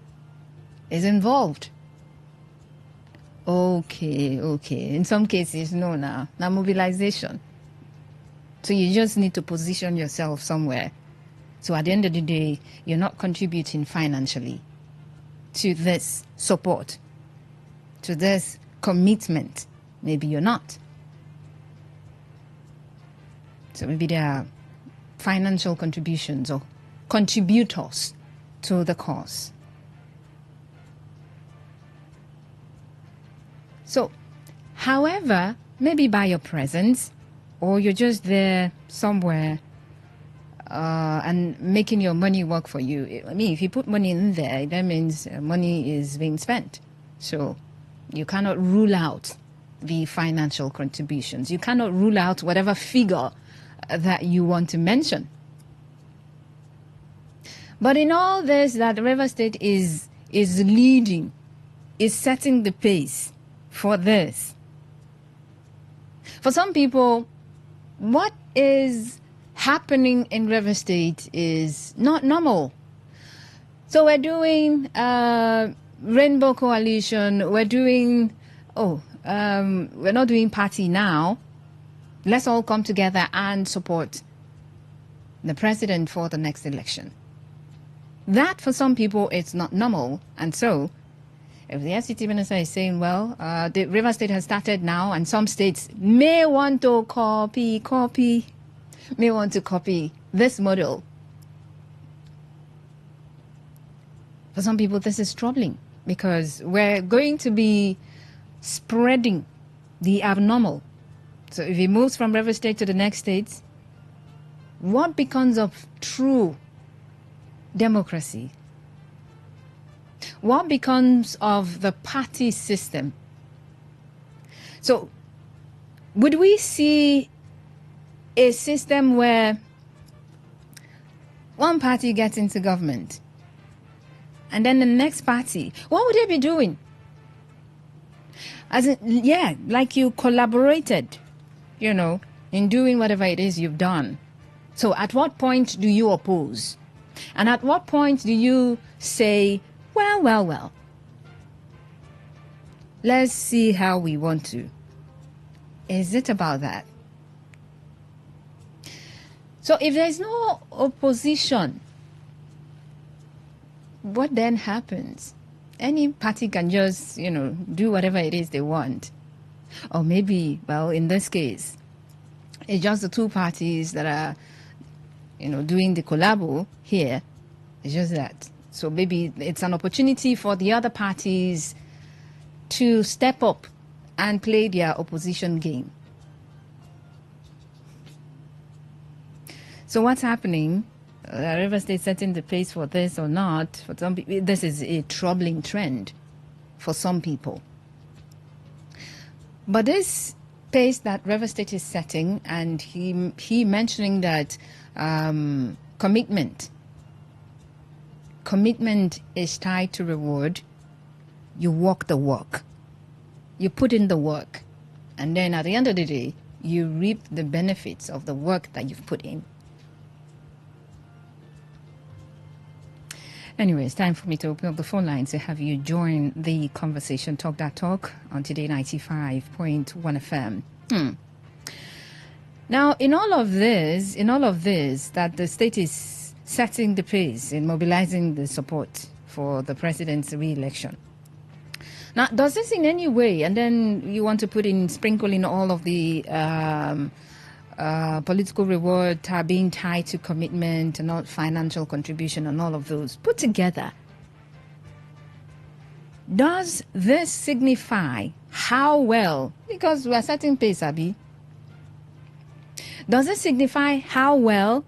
is involved. Okay. In some cases, no, now mobilization. So you just need to position yourself somewhere. So at the end of the day, you're not contributing financially to this support, to this commitment. Maybe you're not. So maybe there are financial contributions or contributors to the cause. So, however, maybe by your presence, or you're just there somewhere and making your money work for you. I mean, if you put money in there, that means money is being spent. So you cannot rule out the financial contributions. You cannot rule out whatever figure that you want to mention. But in all this, that River State is leading, is setting the pace for this. For some people, what is happening in River State is not normal. So we're doing Rainbow Coalition. We're doing, we're not doing party now. Let's all come together and support the president for the next election. That, for some people, it's not normal. And so, if the FCT minister is saying, well, the River State has started now, and some states may want to copy this model. For some people, this is troubling because we're going to be spreading the abnormal. So if it moves from River State to the next states, what becomes of true democracy? What becomes of the party system? So would we see a system where one party gets into government and then the next party, what would they be doing? As in, like you collaborated, in doing whatever it is you've done. So at what point do you oppose? And at what point do you say, well, let's see how we want to? Is it about that? So if there's no opposition, what then happens? Any party can just, do whatever it is they want. Or maybe, in this case, it's just the two parties that are, doing the collabo here. It's just that. So maybe it's an opportunity for the other parties to step up and play their opposition game. So what's happening? River State setting the pace for this or not? For some people, this is a troubling trend for some people. But this pace that River State is setting, and he mentioning that commitment is tied to reward. You walk the walk. You put in the work. And then at the end of the day, you reap the benefits of the work that you've put in. Anyway, it's time for me to open up the phone lines to have you join the conversation. Talk that talk on Today 95.1 FM. Now, in all of this, that the state is setting the pace in mobilizing the support for the president's re-election. Now, does this in any way, and then you want to sprinkle in all of the political reward being tied to commitment and not financial contribution and all of those put together, does this signify how well, because we are setting pace, Abi, does it signify how well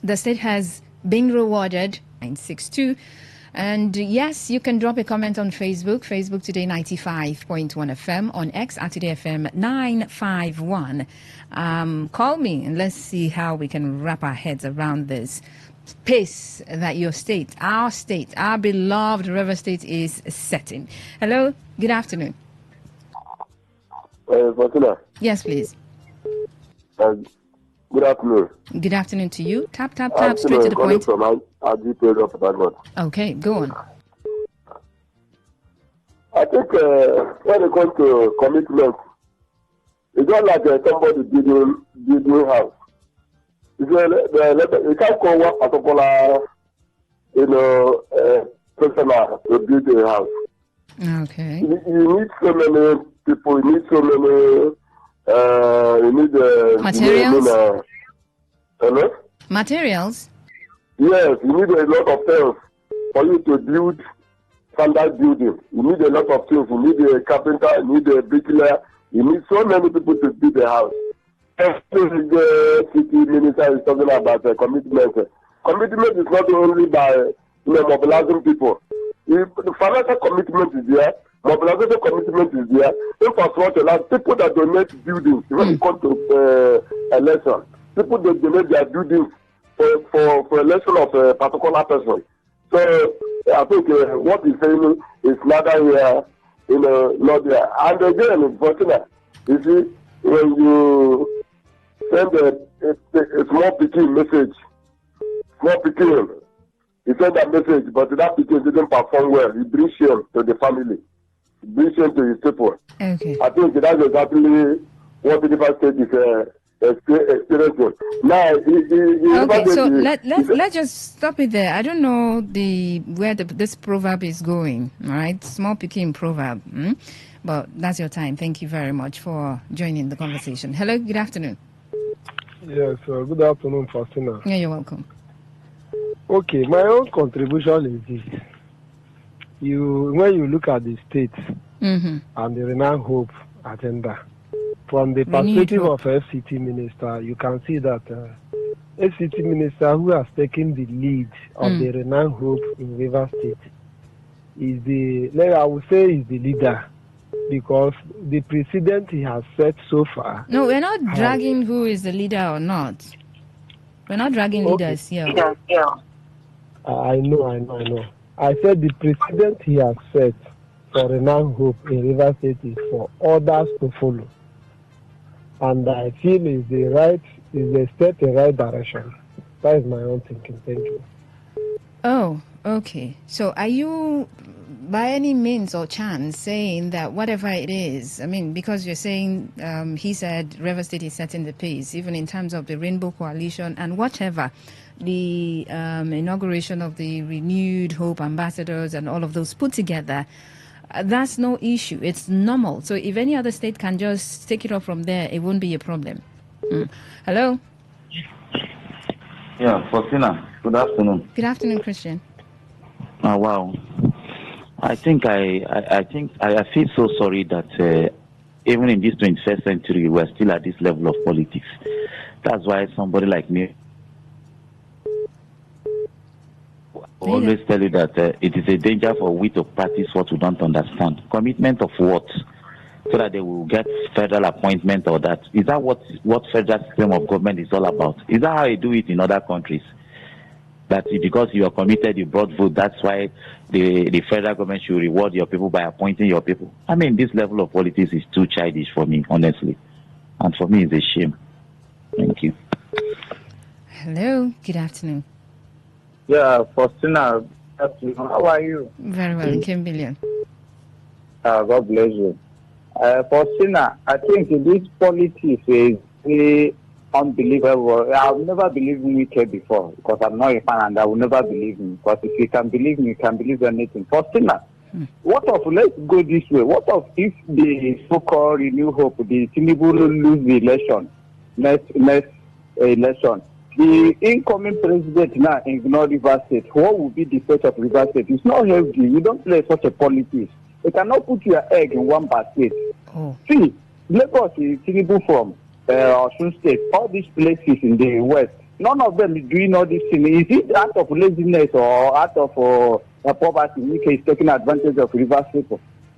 the state has been rewarded? 962. And yes, you can drop a comment on Facebook Today 95.1 FM, on X at Today FM 951. Call me and let's see how we can wrap our heads around this pace that your state, our beloved River State is setting. Hello, good afternoon. Yes, please. Good afternoon. Good afternoon to you. Tap, straight to the point. Okay, go on. I think when it comes to commitment, it's not like somebody building house. You can't call one particular, person to build a house. Okay. You need so many people, you need so many, you need materials. Hello? Materials? Yes, you need a lot of things for you to build standard building. You need a lot of things. You need a carpenter, you need a bricklayer, you need so many people to build a house. The city minister is talking about commitment. Commitment is not only by mobilizing people. If the financial commitment is there, mobilization commitment is there, infrastructure, like people that donate buildings when it comes to election. People that donate their buildings for election of a particular person. So I think what he's saying is neither here, not there. And again, it's fortunate. You see, when you send a small picking message. Small picking. He sent that message, but that picking didn't perform well. He brings shame to the family. He brings shame to his people. Okay. I think that's exactly what the River State is experiencing. Now, Okay, so let's just stop it there. I don't know where this proverb is going. All right, small picking proverb. But that's your time. Thank you very much for joining the conversation. Hello, good afternoon. Yes, good afternoon, Faustina. Yeah, you're welcome. Okay, my own contribution is this. When you look at the states and the Renewed Hope agenda, from the perspective of FCT minister, you can see that FCT minister who has taken the lead of the Renewed Hope in River State is the leader, because the precedent he has set so far. No, we're not dragging who is the leader or not. We're not dragging leaders here. I know. I said the precedent he has set for Renewed Hope in River State is for others to follow. And I feel is a step in the right direction. That is my own thinking. Thank you. Oh, okay. So are you, by any means or chance, saying that whatever it is, I mean, because you're saying, he said River State is setting the pace, even in terms of the Rainbow Coalition and whatever, the inauguration of the Renewed Hope ambassadors and all of those put together, that's no issue. It's normal. So if any other state can just take it off from there, it won't be a problem. Hello? Yeah, Faustina, good afternoon. Good afternoon, Christian. Oh, wow. I think I feel so sorry that even in this 21st century, we're still at this level of politics. That's why somebody like me always tell you that it is a danger for we to practice what we don't understand. Commitment of what? So that they will get federal appointment or that. Is that what federal system of government is all about? Is that how they do it in other countries? That because you are committed, you brought vote, that's why the federal government should reward your people by appointing your people. I mean, this level of politics is too childish for me, honestly. And for me, it's a shame. Thank you. Hello, good afternoon. Yeah, Faustina, how are you? Very well, Kimbillion. God bless you. Faustina, I think this politics is really unbelievable. I've never believed in UK before because I'm not a fan and I will never believe in. Because if you can believe me, you can believe anything. Faustina, what of, let's go this way, what of if the so-called Renew Hope, the Tinubu lose the election, next election? The incoming president now ignore River State. What will be the fate of River State? It's not healthy. You don't play such a politics. You cannot put your egg in one basket. See, Lagos is Tinubu from Osun State, all these places in the west, none of them is doing all these things. Is it out of laziness or out of poverty? UK is taking advantage of River State.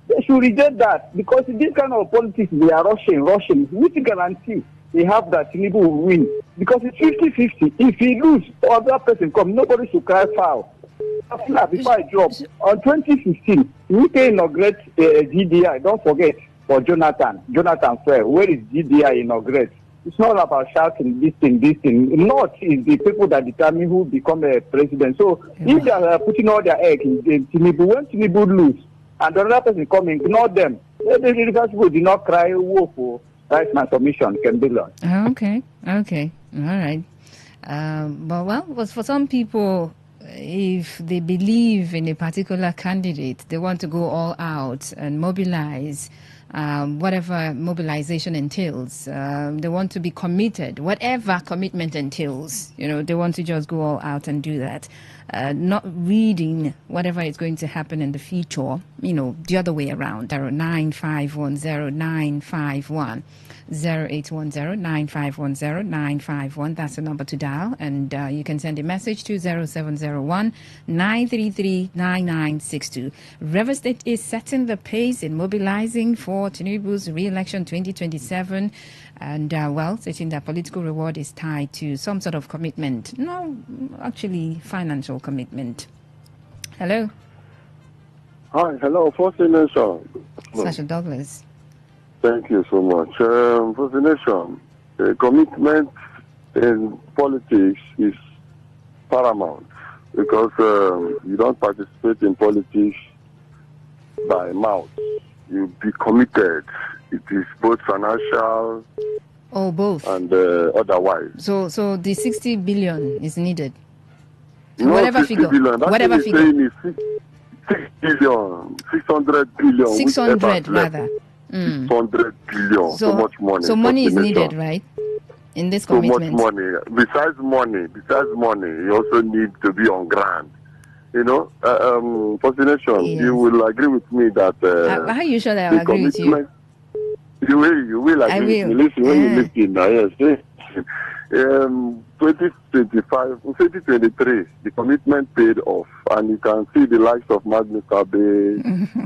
They should reject that, because this kind of politics, they are rushing. Which guarantee they have that Tinubu will win? Because it's 50-50. If he lose, other person come, nobody should cry foul. Before I drop, on 2015, UK inaugurate GDI. Don't forget, for Jonathan Fair, where is GDI inaugurate? It's not about shouting this thing. Not is the people that determine who become a president. So if they are putting all their egg in Tinubu, when Tinubu lose and another person come, ignore them. The people did not cry wolf for that's my submission, Kembilon. Okay, all right. But for some people, if they believe in a particular candidate, they want to go all out and mobilize, whatever mobilization entails. They want to be committed, whatever commitment entails. They want to just go all out and do that. Not reading whatever is going to happen in the future, the other way around. 09510-951. 0810-951-0951. That's the number to dial. And you can send a message to 0701-933-9962. River State is setting the pace in mobilizing for Tinubu's re-election 2027. And, stating that political reward is tied to some sort of commitment. No, actually, financial commitment. Hello. Hi, hello, First Nation. Sasha Douglas. Thank you so much. First Nation, commitment in politics is paramount because you don't participate in politics by mouth. You be committed. It is both financial both and otherwise. So the 60 billion is needed. So No, whatever 50 figure. billion. That Whatever thing figure. is saying is 6 billion, 600 billion. 600 rather. 600 billion. So much money. So money is needed, right? In this commitment. So much money. Besides money, you also need to be on ground. You know, Fascination, Yes. you will agree with me that... how you sure that I agree with you? You will agree with me. Listen, when you listen now, yes. 2023, the commitment paid off, and you can see the likes of Magnus Abe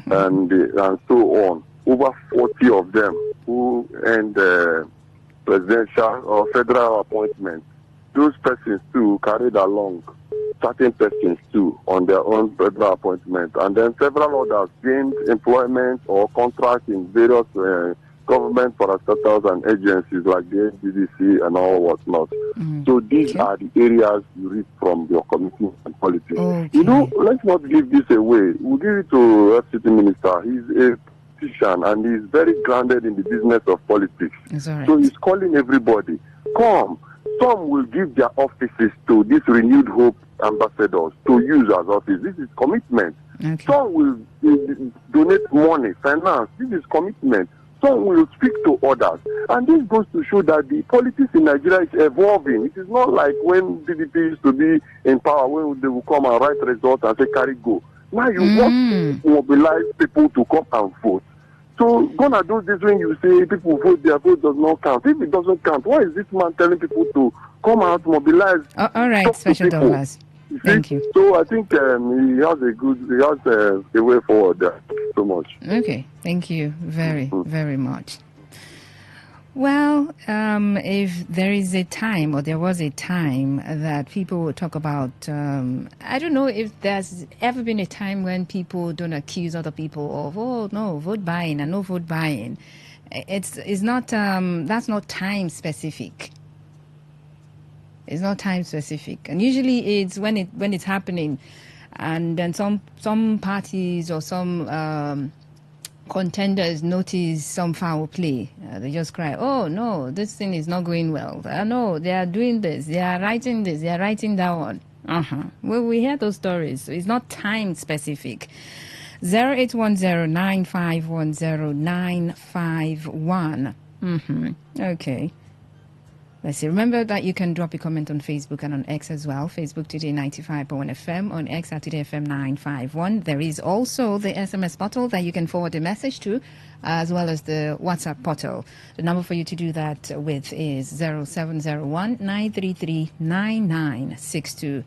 and so on. Over 40 of them who earned presidential or federal appointments. Those persons too carried along certain persons too on their own federal appointment, and then several others gained employment or contracts in various government parastatals and agencies like the NDDC and all whatnot. So these are the areas you read from your commitment and politics. You know, let's not give this away. We'll give it to FCT Minister. He's a politician and he's very grounded in the business of politics. Right. So he's calling everybody, come. Some will give their offices to these renewed hope ambassadors to use as office. This is commitment. Some will donate money, finance. This is commitment. Some will speak to others. And this goes to show that the politics in Nigeria is evolving. It is not like when PDP used to be in power, when they will come and write results and say, carry go. Now you want to mobilize people to come and vote. So gone are those days when you say people vote, their vote does not count. If it doesn't count, why is this man telling people to come out, mobilize? All right, Special Douglas. Thank you. So I think he has a way forward there. So much. Okay, thank you very, very much. Well, if there is a time, or there was a time that people would talk about, I don't know if there's ever been a time when people don't accuse other people of, oh no, vote buying and no vote buying. It's not that's not time specific. It's not time specific, and usually it's when it's happening, and then some parties or some contenders notice some foul play. They just cry, oh no, this thing is not going well. No, they are doing this, they are writing this, they are writing that one. Well, we hear those stories. So it's not time specific. 0810-9510951. Okay. Let's see. Remember that you can drop a comment on Facebook and on X as well. Facebook Today95.1fm, on X at TodayFM951. There is also the SMS portal that you can forward a message to, as well as the WhatsApp portal. The number for you to do that with is 0701-933-9962.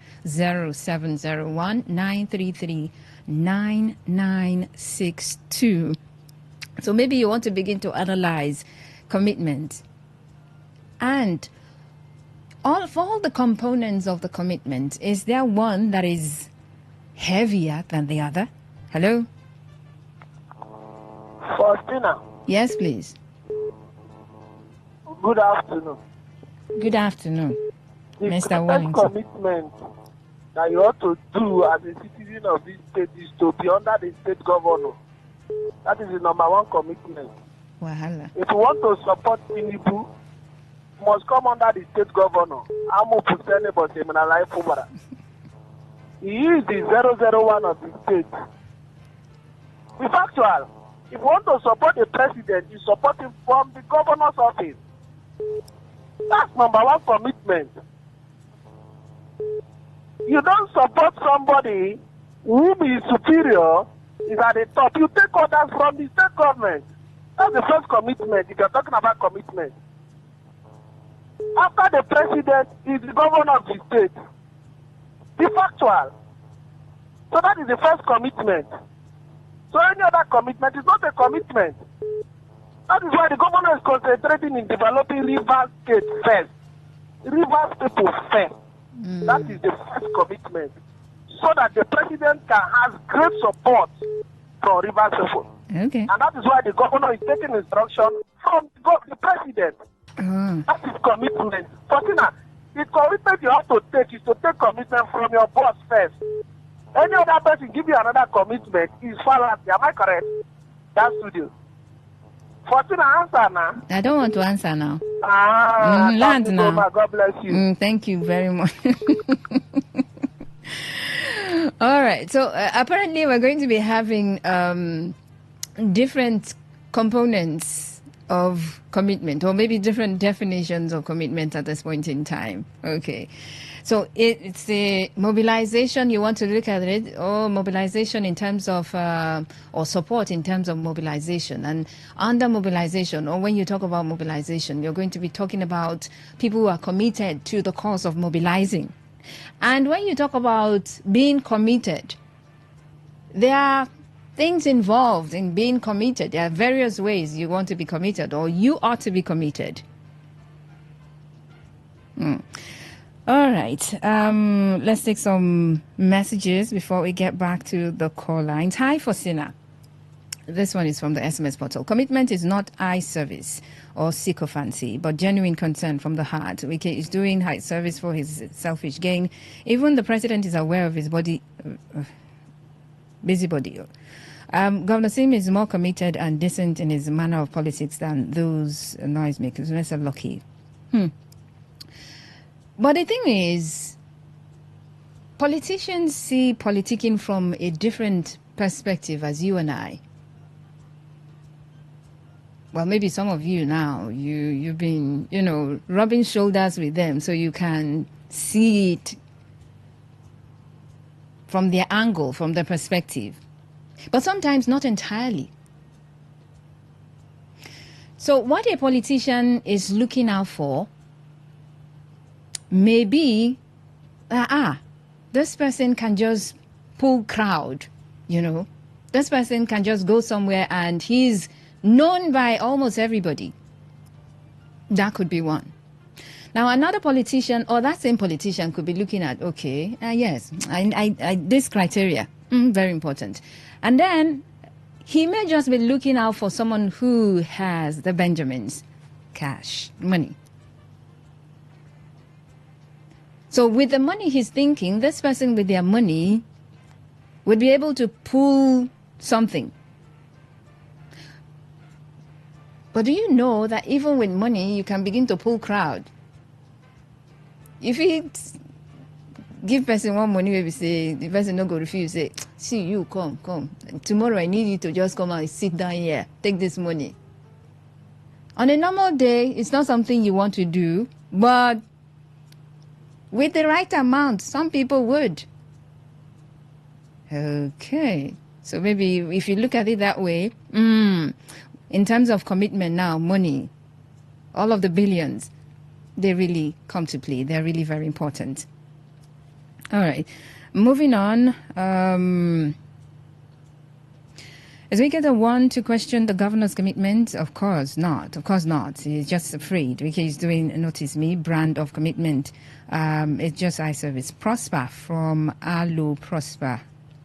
0701-933-9962. So maybe you want to begin to analyze commitment. And of all the components of the commitment, is there one that is heavier than the other? Hello? Faustina. Yes, please. Good afternoon. Good afternoon, The Mr. greatest Wellington. commitment that you ought to do as a citizen of this state is to be under the state governor. That is the number one commitment. Wahala. If you want to support Tinubu, you must come under the state governor. He is the 001 of the state. Be factual. If you want to support the president, you support him from the governor's office. That's number one commitment. You don't support somebody whom is superior, is at the top. You take orders from the state government. That's the first commitment if you're talking about commitment. After the president is the governor of the state. Be factual. So that is the first commitment. So any other commitment is not a commitment. That is why the governor is concentrating in developing Rivers State first. Rivers people first. That is the first commitment. So that the president can have great support from Rivers people. Okay. And that is why the governor is taking instruction from the president. That is commitment. Faustina, commitment you have to take is to take commitment from your boss first. Any other person give you another commitment is fallacy. Am I correct? That's studio. Fortuna, answer now. I don't want to answer now. Land now. God bless you. Thank you very much. All right. So apparently we're going to be having different components of commitment, or maybe different definitions of commitment at this point in time. Okay. So it's the mobilization, you want to look at it, or mobilization in terms of, or support in terms of mobilization. And under mobilization, or when you talk about mobilization, you're going to be talking about people who are committed to the cause of mobilizing. And when you talk about being committed, there are things involved in being committed. There are various ways you want to be committed, or you ought to be committed. All right. Let's take some messages before we get back to the call lines. Hi, Fosina. This one is from the SMS portal. Commitment is not eye service or sycophancy, but genuine concern from the heart. Wike is doing high service for his selfish gain. Even the president is aware of his busybody. Governor Sim is more committed and decent in his manner of politics than those noisemakers. Let's have lucky. But the thing is, politicians see politicking from a different perspective as you and I. Well, maybe some of you now, you've been, rubbing shoulders with them so you can see it from their angle, from their perspective. But sometimes not entirely. So what a politician is looking out for maybe, this person can just pull crowd, This person can just go somewhere and he's known by almost everybody. That could be one. Now, another politician, or that same politician, could be looking at, yes, this criteria, very important. And then he may just be looking out for someone who has the Benjamins, cash, money. So with the money, he's thinking this person with their money would be able to pull something. But do you know that even with money, you can begin to pull crowd? If you give person one money, maybe say, the person not go refuse, say, see you, come. Tomorrow I need you to just come and sit down here, take this money. On a normal day, it's not something you want to do, but with the right amount, some people would. Okay. So maybe if you look at it that way, in terms of commitment now, money, all of the billions, they really come to play. They're really very important. All right. Moving on. Is Wike one to question the governor's commitment? Of course not. Of course not. He's just afraid. Wike is doing Notice Me brand of commitment. It's just eye service. Prosper from Alu Prosper.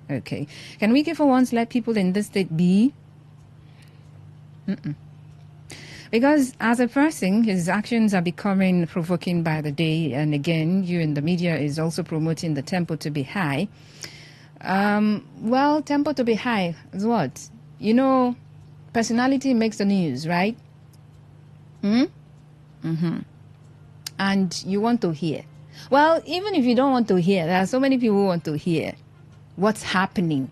Okay. Can Wike for once let people in this state be? Because as a person, his actions are becoming provoking by the day. And again, you in the media is also promoting the tempo to be high. Well, tempo to be high is what? Personality makes the news, right? And you want to hear. Well, even if you don't want to hear, there are so many people who want to hear what's happening.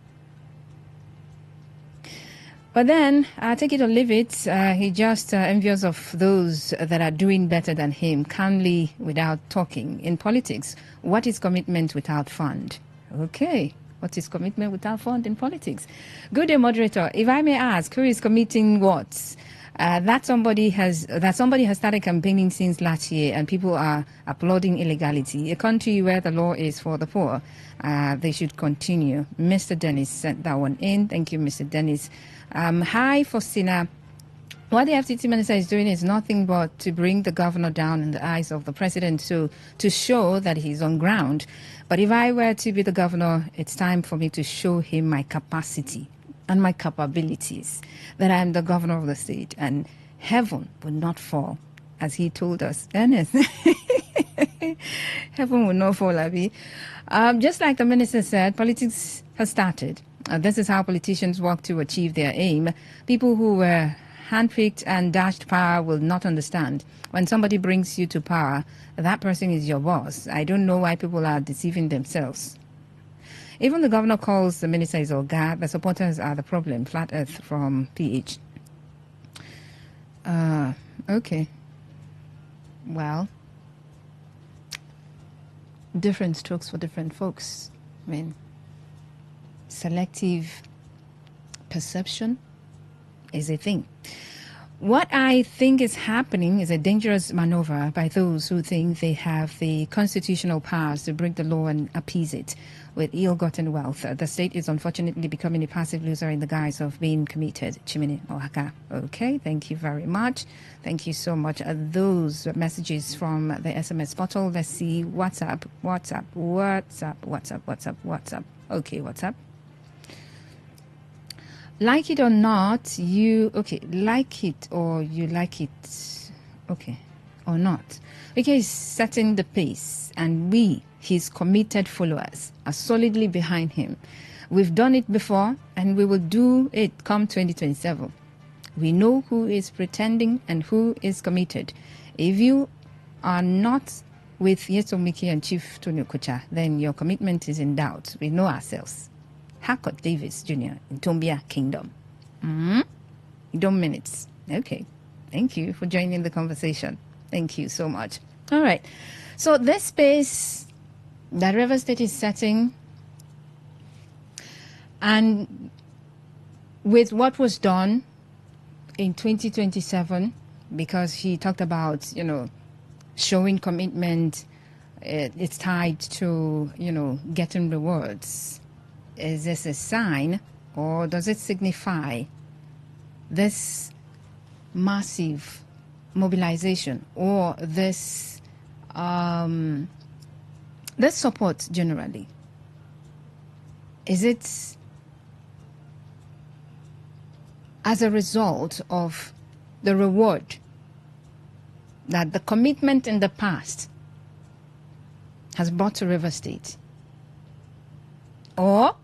But then, take it or leave it, he just envious of those that are doing better than him, calmly without talking. In politics, what is commitment without fund? Okay. What is commitment without fund in politics? Good day, moderator. If I may ask, who is committing what? That somebody has started campaigning since last year, and people are applauding illegality. A country where the law is for the poor, they should continue. Mr. Dennis sent that one in. Thank you, Mr. Dennis. Hi, Faustina. What the FCT minister is doing is nothing but to bring the governor down in the eyes of the president, to show that he's on ground. But if I were to be the governor, it's time for me to show him my capacity and my capabilities, that I'm the governor of the state, and heaven will not fall, as he told us. Ernest. Heaven will not fall, Abby. Just like the minister said, politics has started. This is how politicians work to achieve their aim. People who were handpicked and dashed power will not understand. When somebody brings you to power, that person is your boss. I don't know why people are deceiving themselves. Even the governor calls the minister his Oga. The supporters are the problem. Flat Earth from PH. Okay. Well, different strokes for different folks. I mean, selective perception is a thing. What I think is happening is a dangerous maneuver by those who think they have the constitutional powers to break the law and appease it with ill-gotten wealth. The state is unfortunately becoming a passive loser in the guise of being committed. Chimini Ohaka. Okay, thank you very much. Thank you so much. Those messages from the SMS portal. Let's see. WhatsApp. Okay, WhatsApp. Like it or not, like it or you like it, okay, or not. Okay, he's setting the pace, and we, his committed followers, are solidly behind him. We've done it before, and we will do it come 2027. We know who is pretending and who is committed. If you are not with Yesomiki and Chief Tony Okocha, then your commitment is in doubt. We know ourselves. Harcourt Davis Jr. in Tombia Kingdom. Idom minutes. Okay. Thank you for joining the conversation. Thank you so much. All right. So this space that River State is setting, and with what was done in 2027, because he talked about, showing commitment, it's tied to, getting rewards. Is this a sign, or does it signify this massive mobilization, or this support generally? Is it as a result of the reward that the commitment in the past has brought to River State? Or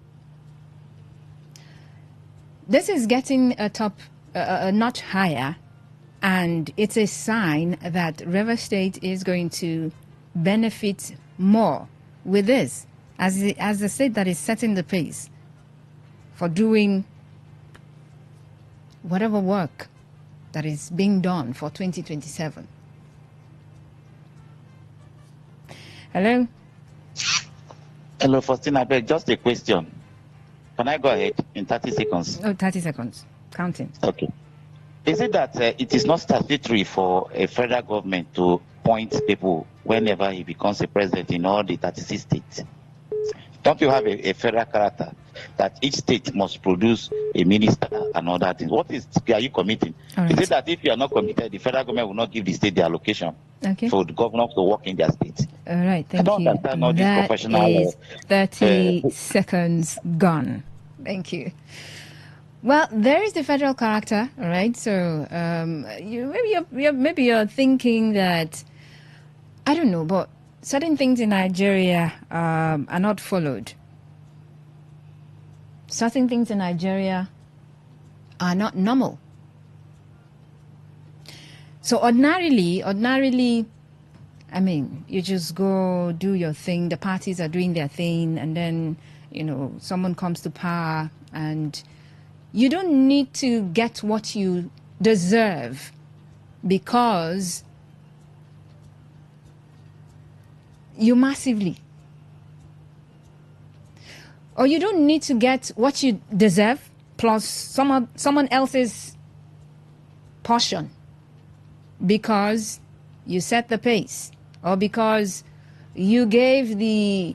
this is getting a notch higher, and it's a sign that River State is going to benefit more with this, as the state that is setting the pace for doing whatever work that is being done for 2027. Hello? Hello, Faustina. Just a question. Can I go ahead in 30 seconds? Oh, 30 seconds. Counting. Okay. Is it that it is not statutory for a federal government to appoint people whenever he becomes a president in all the 36 states? Don't you have a federal character that each state must produce a minister and all that? What are you committing? Right. Is it that if you are not committed, the federal government will not give the state the allocation for the governors to work in their states? All right, thank you. I don't understand all these professional... is 30 seconds gone. Thank you. Well, there is the federal character, all right? So maybe you're thinking that, I don't know, but certain things in Nigeria are not followed. Certain things in Nigeria are not normal. So ordinarily, I mean, you just go do your thing. The parties are doing their thing, and then, someone comes to power, and you don't need to get what you deserve because you massively. Or you don't need to get what you deserve plus someone else's portion because you set the pace, or because you gave the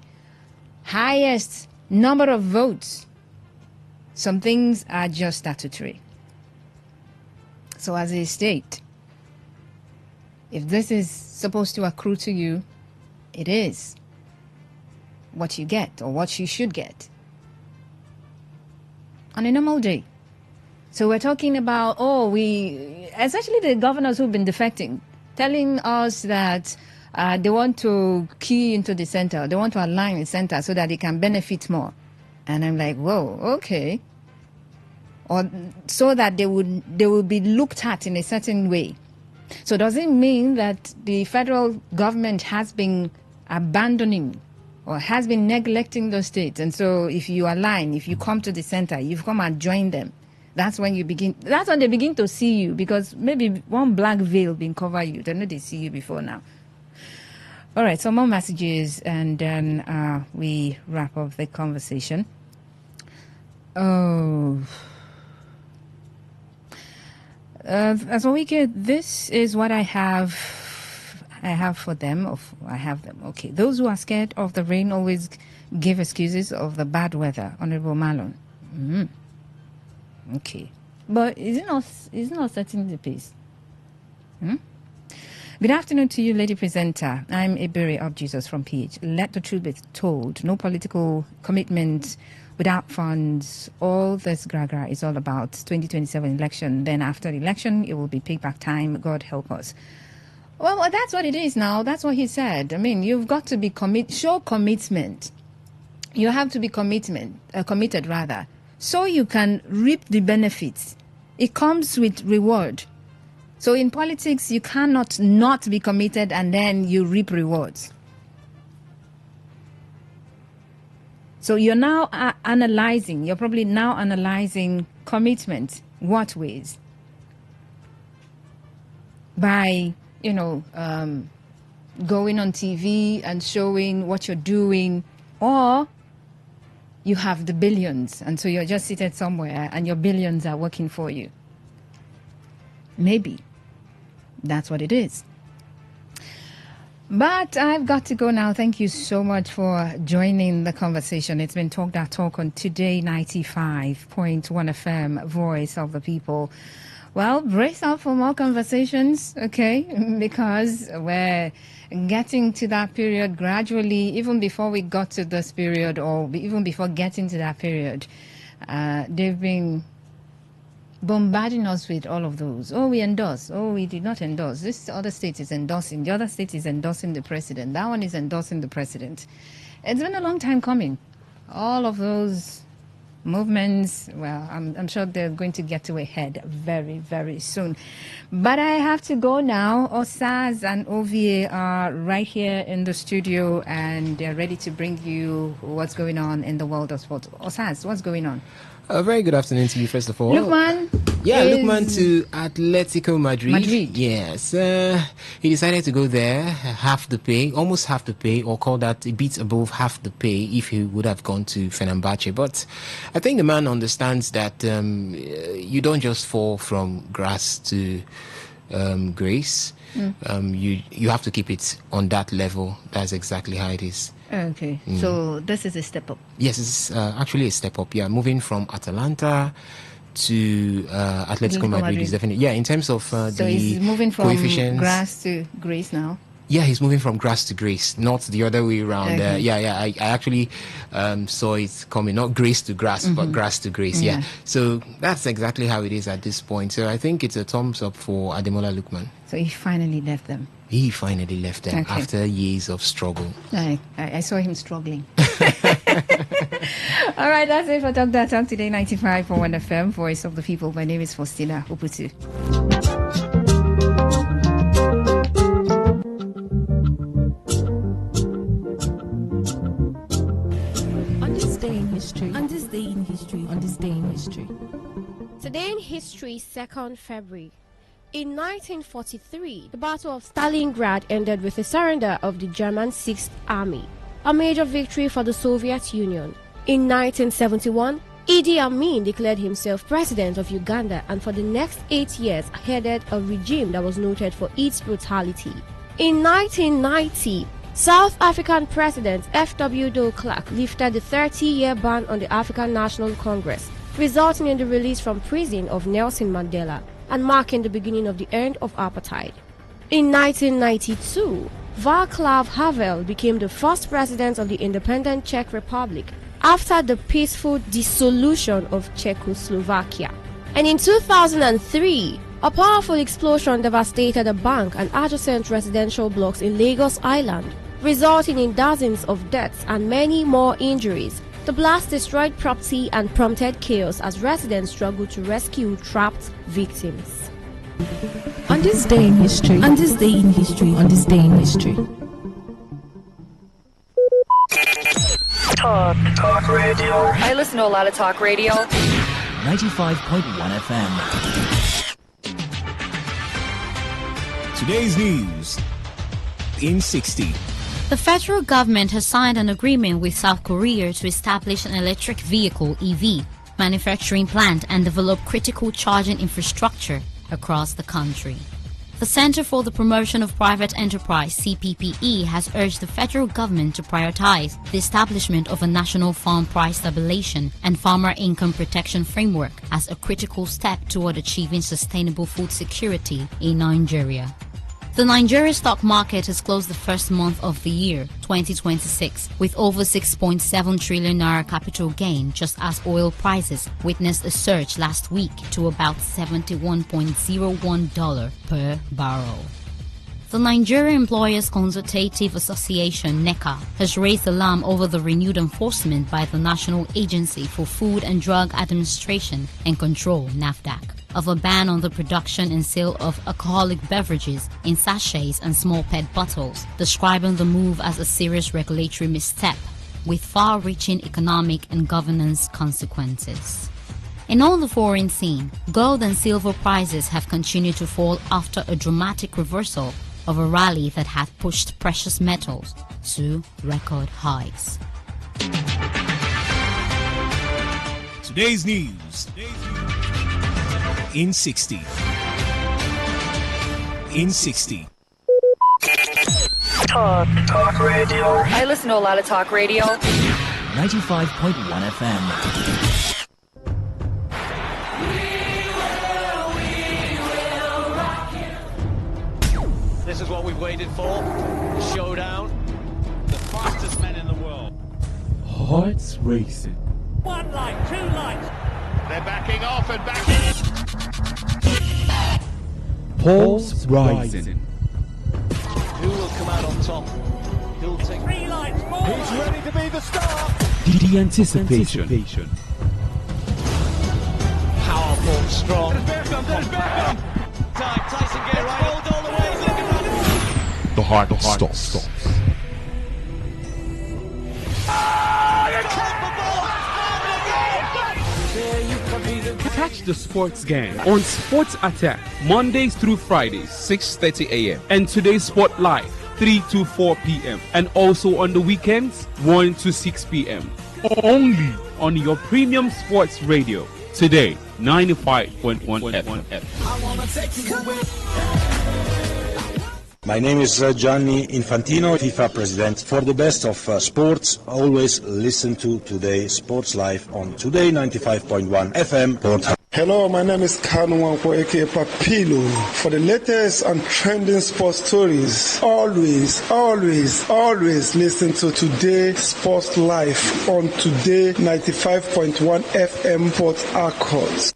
highest number of votes. Some things are just statutory. So as a state, if this is supposed to accrue to you, it is what you get, or what you should get on a normal day. So we're talking about, especially the governors who've been defecting, telling us that They want to key into the center. They want to align the center so that they can benefit more. And I'm like, whoa, okay. Or so that they will be looked at in a certain way. So does it mean that the federal government has been abandoning or has been neglecting those states? And so if you align, if you come to the center, you've come and join them, that's when they begin to see you, because maybe one black veil been cover you. They know they see you before now. All right, some more messages and then we wrap up the conversation. Oh. As a weekend, this is what I have for them. I have them. Okay. Those who are scared of the rain always give excuses of the bad weather. Honorable Malone. Okay. But is it not setting the pace? Good afternoon to you, lady presenter. I'm Iberi of Jesus from PH. Let the truth be told. No political commitment without funds. All this gra-gra is all about 2027 election. Then after the election, it will be payback time. God help us. Well, that's what it is now. That's what he said. I mean, you've got to be show commitment. You have to be committed rather, so you can reap the benefits. It comes with reward. So in politics, you cannot not be committed and then you reap rewards. So you're now you're probably now analyzing commitment. What ways? By, going on TV and showing what you're doing, or you have the billions and so you're just seated somewhere and your billions are working for you. Maybe that's what it is. But I've got to go now. Thank you so much for joining the conversation. It's been Talk That Talk on Today 95.1 FM, Voice of the People. Well, brace up for more conversations, okay? Because we're getting to that period gradually, even before we got to this period, or even before getting to that period. They've been bombarding us with all of those. Oh, we endorse. Oh, we did not endorse. This other state is endorsing. The other state is endorsing the president. That one is endorsing the president. It's been a long time coming. All of those movements, well, I'm sure they're going to get to a head very, very soon. But I have to go now. Osaz and OVA are right here in the studio and they're ready to bring you what's going on in the world of sport. Osaz, what's going on? A very good afternoon to you, first of all. Lukman? Yeah, Lukman to Atletico Madrid. Yes. He decided to go there, almost half the pay, or call that a bit above half the pay if he would have gone to Fenerbahce. But I think the man understands that you don't just fall from grass to grace. You have to keep it on that level. That's exactly how it is. Okay, so this is a step up. Yes, it's actually a step up. Yeah, moving from Atalanta to Atletico Madrid is definitely, in terms of so the he's moving from coefficients. Grass to grace now. Yeah, he's moving from grass to grace, not the other way around. Okay. I actually saw it coming, not grace to grass, but grass to grace. Yeah. So that's exactly how it is at this point. So I think it's a thumbs up for Ademola Lookman. So he finally left them. He finally left them after years of struggle. I saw him struggling. All right, that's it for Talk That Talk Today 95.1 FM, Voice of the People. My name is Faustina Uputu. On this day in history. Today in history, 2nd February. In 1943, the Battle of Stalingrad ended with the surrender of the German 6th Army, a major victory for the Soviet Union. In 1971, Idi Amin declared himself president of Uganda and for the next 8 years headed a regime that was noted for its brutality. In 1990, South African President F.W. de Klerk lifted the 30-year ban on the African National Congress, resulting in the release from prison of Nelson Mandela and marking the beginning of the end of apartheid. In 1992, Václav Havel became the first president of the independent Czech Republic after the peaceful dissolution of Czechoslovakia. And in 2003, A powerful explosion devastated a bank and adjacent residential blocks in Lagos Island, resulting in dozens of deaths and many more injuries. The blast destroyed property and prompted chaos as residents struggled to rescue trapped victims. On this day in history, on this day in history, on this day in history. Talk radio. I listen to a lot of talk radio. 95.1 FM. Today's news in 60. The federal government has signed an agreement with South Korea to establish an electric vehicle (EV) manufacturing plant and develop critical charging infrastructure across the country. The Center for the Promotion of Private Enterprise (CPPE) has urged the federal government to prioritize the establishment of a national farm price stabilization and farmer income protection framework as a critical step toward achieving sustainable food security in Nigeria. The Nigeria stock market has closed the first month of the year, 2026, with over 6.7 trillion naira capital gain, just as oil prices witnessed a surge last week to about $71.01 per barrel. The Nigeria Employers Consultative Association (NECA) has raised alarm over the renewed enforcement by the National Agency for Food and Drug Administration and Control (NAFDAC) of a ban on the production and sale of alcoholic beverages in sachets and small PET bottles, describing the move as a serious regulatory misstep with far-reaching economic and governance consequences. In on the foreign scene, gold and silver prices have continued to fall after a dramatic reversal of a rally that had pushed precious metals to record highs. Today's news in 60. In 60. Talk radio. I listen to a lot of talk radio. 95.1 FM. This is what we've waited for. The showdown. The fastest men in the world. Hearts racing. One light, two lights. They're backing off and backing. Pulse rising. Who will come out on top? Who'll take 3 lights, 4 lights. He's ready to be the star. The anticipation. Powerful, strong. There's Beckham. Tyson get right. Hold all the way. The heart stops. Catch the sports game on Sports Attack Mondays through Fridays 6:30 a.m. and Today's Sport Live 3 to 4 p.m. and also on the weekends 1 to 6 p.m. Only on your premium sports radio. Today 95.1 FM. My name is Gianni Infantino, FIFA president. For the best of sports, always listen to Today Sports Live on Today 95.1 FM. Hello, my name is Kanu Wanko, aka Papilo. For the latest and trending sports stories, always listen to Today Sports Live on Today 95.1 FM Port Harcourt.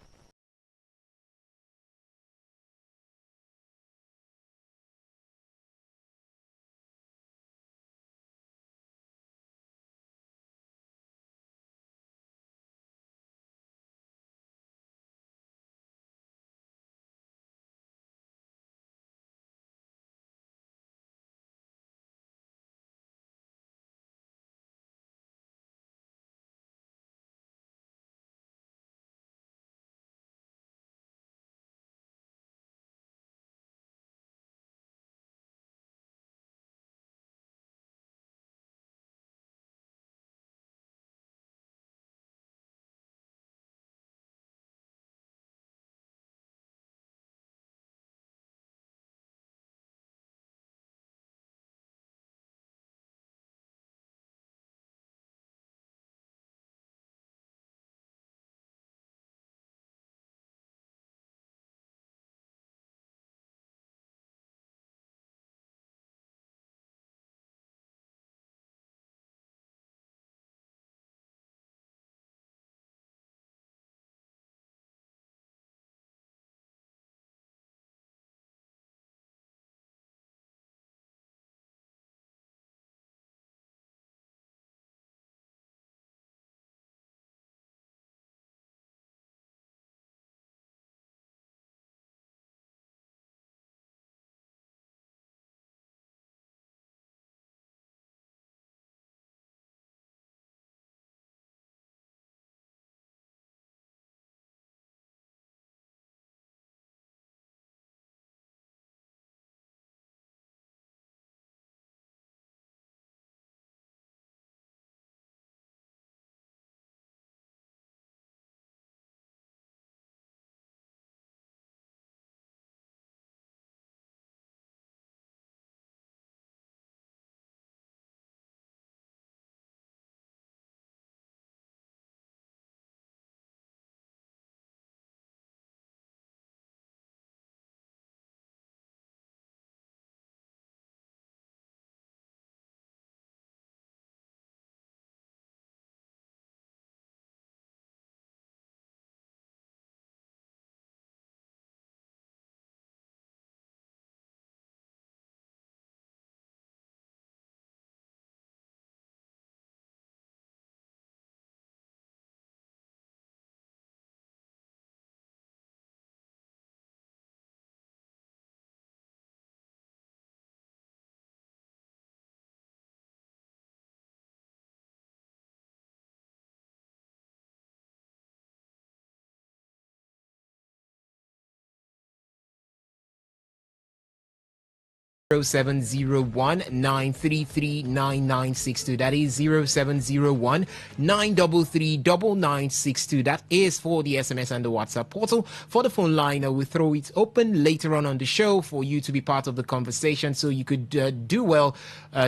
0701-933-9962. That is 0701-933-9962. That is for the SMS and the WhatsApp portal. For the phone line, we'll throw it open later on the show for you to be part of the conversation, so you could do well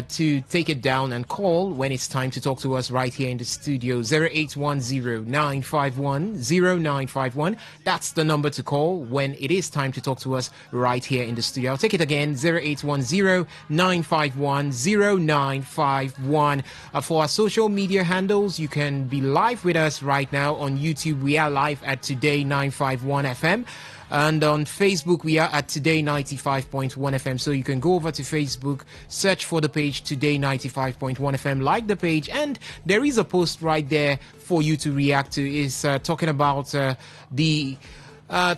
to take it down and call when it's time to talk to us right here in the studio. 0810-951-0951. That's the number to call when it is time to talk to us right here in the studio. I'll take it again, 0810-951-0951. For our social media handles, you can be live with us right now on YouTube. We are live at Today951.fm. And on Facebook, we are at Today95.1fm. So you can go over to Facebook, search for the page Today95.1fm, like the page, and there is a post right there for you to react to. Is talking about the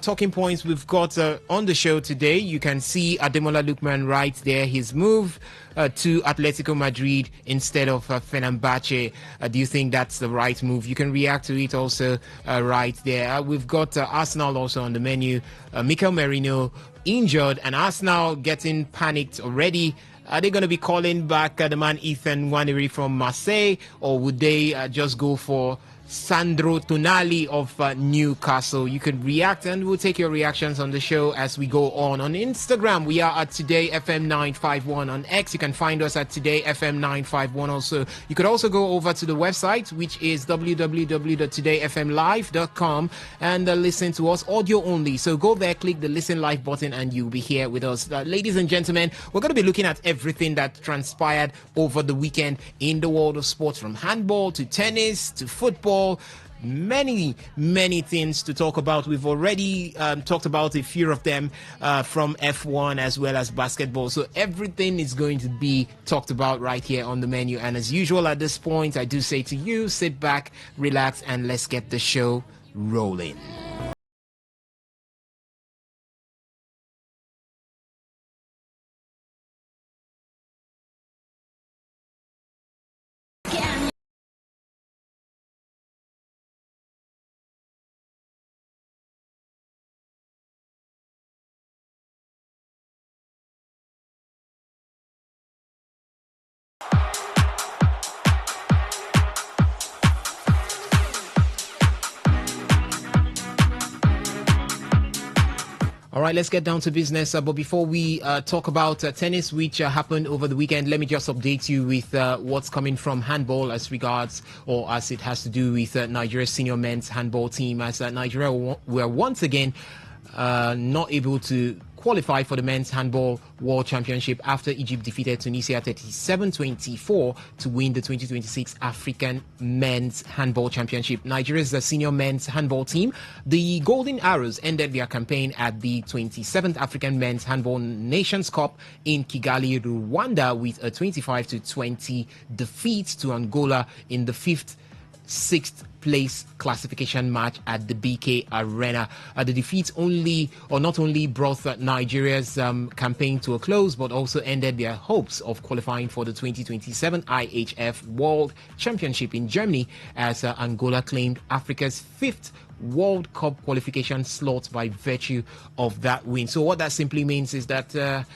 talking points we've got on the show today. You can see Ademola Lookman right there, his move to Atletico Madrid instead of Fenerbahce. Do you think that's the right move? You can react to it also right there. We've got Arsenal also on the menu. Mikel Merino injured, and Arsenal getting panicked already. Are they going to be calling back the man Ethan Nwaneri from Marseille, or would they just go for Sandro Tonali of Newcastle? You could react, and we'll take your reactions on the show as we go on. On Instagram, we are at Today FM 951. On X, you can find us at Today FM 951 also. You could also go over to the website, which is www.todayfmlive.com, and listen to us audio only. So go there, click the listen live button, and you'll be here with us. Ladies and gentlemen, we're going to be looking at everything that transpired over the weekend in the world of sports, from handball to tennis to football. Many things to talk about. We've already talked about a few of them from F1 as well as basketball. So everything is going to be talked about right here on the menu. And as usual at this point, I do say to you, sit back, relax, and let's get the show rolling. All right, let's get down to business. But before we talk about tennis, which happened over the weekend, let me just update you with what's coming from handball as regards, or as it has to do with Nigeria's senior men's handball team, as Nigeria were once again not able to qualify for the men's handball world championship after Egypt defeated Tunisia 37-24 to win the 2026 African men's handball championship. Nigeria's senior men's handball team, the Golden Arrows, ended their campaign at the 27th African Men's Handball Nations Cup in Kigali, Rwanda, with a 25-20 defeat to Angola in the 6th place classification match at the BK Arena. The defeat not only brought Nigeria's campaign to a close, but also ended their hopes of qualifying for the 2027 IHF World Championship in Germany, as Angola claimed Africa's 5th World Cup qualification slot by virtue of that win. So what that simply means is that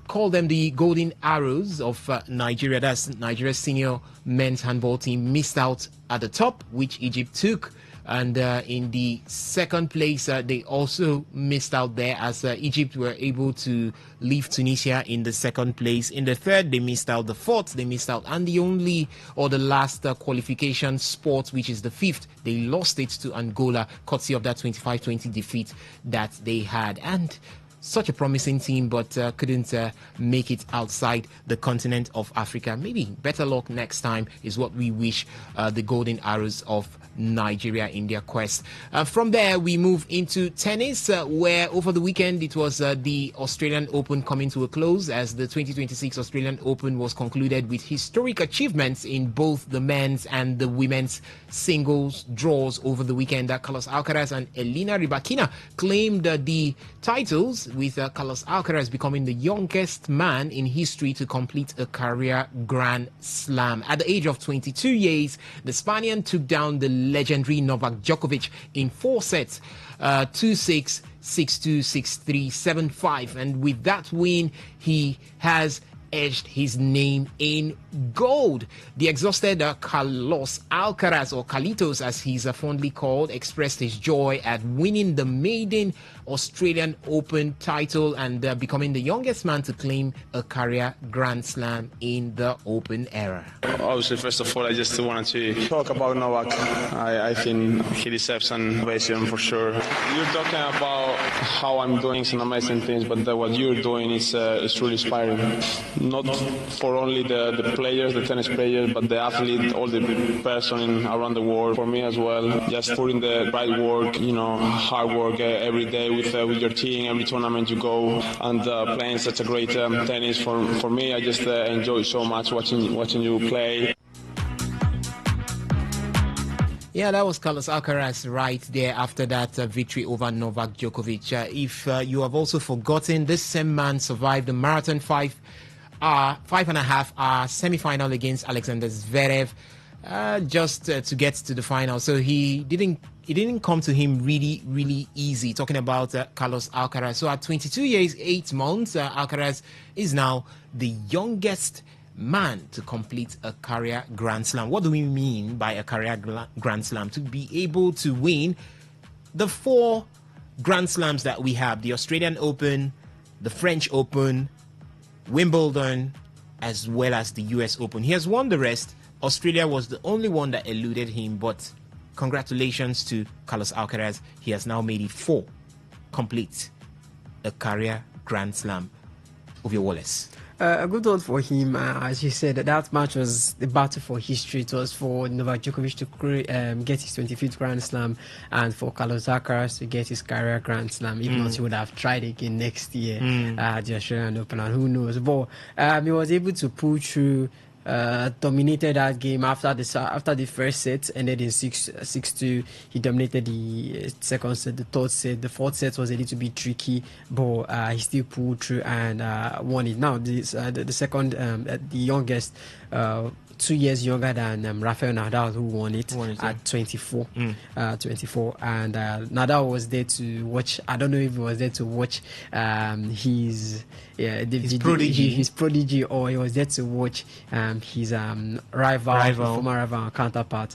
call them the Golden Arrows of Nigeria. That's Nigeria's senior men's handball team, missed out at the top, which Egypt took. And in the second place, they also missed out there, as Egypt were able to leave Tunisia in the second place. In the third, they missed out. The fourth, they missed out. And the last qualification spot, which is the 5th, they lost it to Angola, courtesy of that 25-20 defeat that they had. And such a promising team, but couldn't make it outside the continent of Africa. Maybe better luck next time is what we wish the Golden Arrows of Nigeria in their quest. From there, we move into tennis, where over the weekend it was the Australian Open coming to a close, as the 2026 Australian Open was concluded with historic achievements in both the men's and the women's singles draws over the weekend. Carlos Alcaraz and Elina Rybakina claimed the titles, with Carlos Alcaraz becoming the youngest man in history to complete a career Grand Slam. At the age of 22 years, the Spaniard took down the legendary Novak Djokovic in 4 sets, 2-6, 6-2, 6-3, 7-5. And with that win, he has edged his name in gold. The exhausted Carlos Alcaraz, or Carlitos as he's fondly called, expressed his joy at winning the maiden Australian Open title and becoming the youngest man to claim a career Grand Slam in the Open era. Obviously, first of all, I just wanted to talk about Novak. I think he deserves an ovation for sure. You're talking about how I'm doing some amazing things, but what you're doing is truly inspiring. Not for only the players, the tennis players, but the athlete, all the person around the world. For me as well, just putting the right work, hard work every day with your team, every tournament you go, and playing such a great tennis. For me, I just enjoy so much watching you play. Yeah, that was Carlos Alcaraz right there after that victory over Novak Djokovic. If you have also forgotten, this same man survived the marathon 5.5 hour semi-final against Alexander Zverev just to get to the final. So it didn't come to him really easy. Talking about Carlos Alcaraz. So at 22 years, 8 months, Alcaraz is now the youngest man to complete a career Grand Slam. What do we mean by a career Grand Slam? To be able to win the 4 Grand Slams that we have: the Australian Open, the French Open, Wimbledon, as well as the US Open. He has won the rest. Australia was the only one that eluded him, but congratulations to Carlos Alcaraz. He has now made it 4 complete a career Grand Slam. Ovie Wallace. A good one for him. As you said, that match was the battle for history. It was for Novak Djokovic to get his 25th Grand Slam and for Carlos Alcaraz to get his career Grand Slam. If not, he would have tried again next year at the Australian Open, and who knows. But he was able to pull through. Dominated that game after the first set, ended in 6-2. He dominated the second set, the third set, the fourth set was a little bit tricky, but he still pulled through and won it. Now the second, the youngest, 2 years younger than Rafael Nadal, who won it at 24. 24, and Nadal was there to watch. I don't know if he was there to watch his prodigy, or he was there to watch his former rival counterpart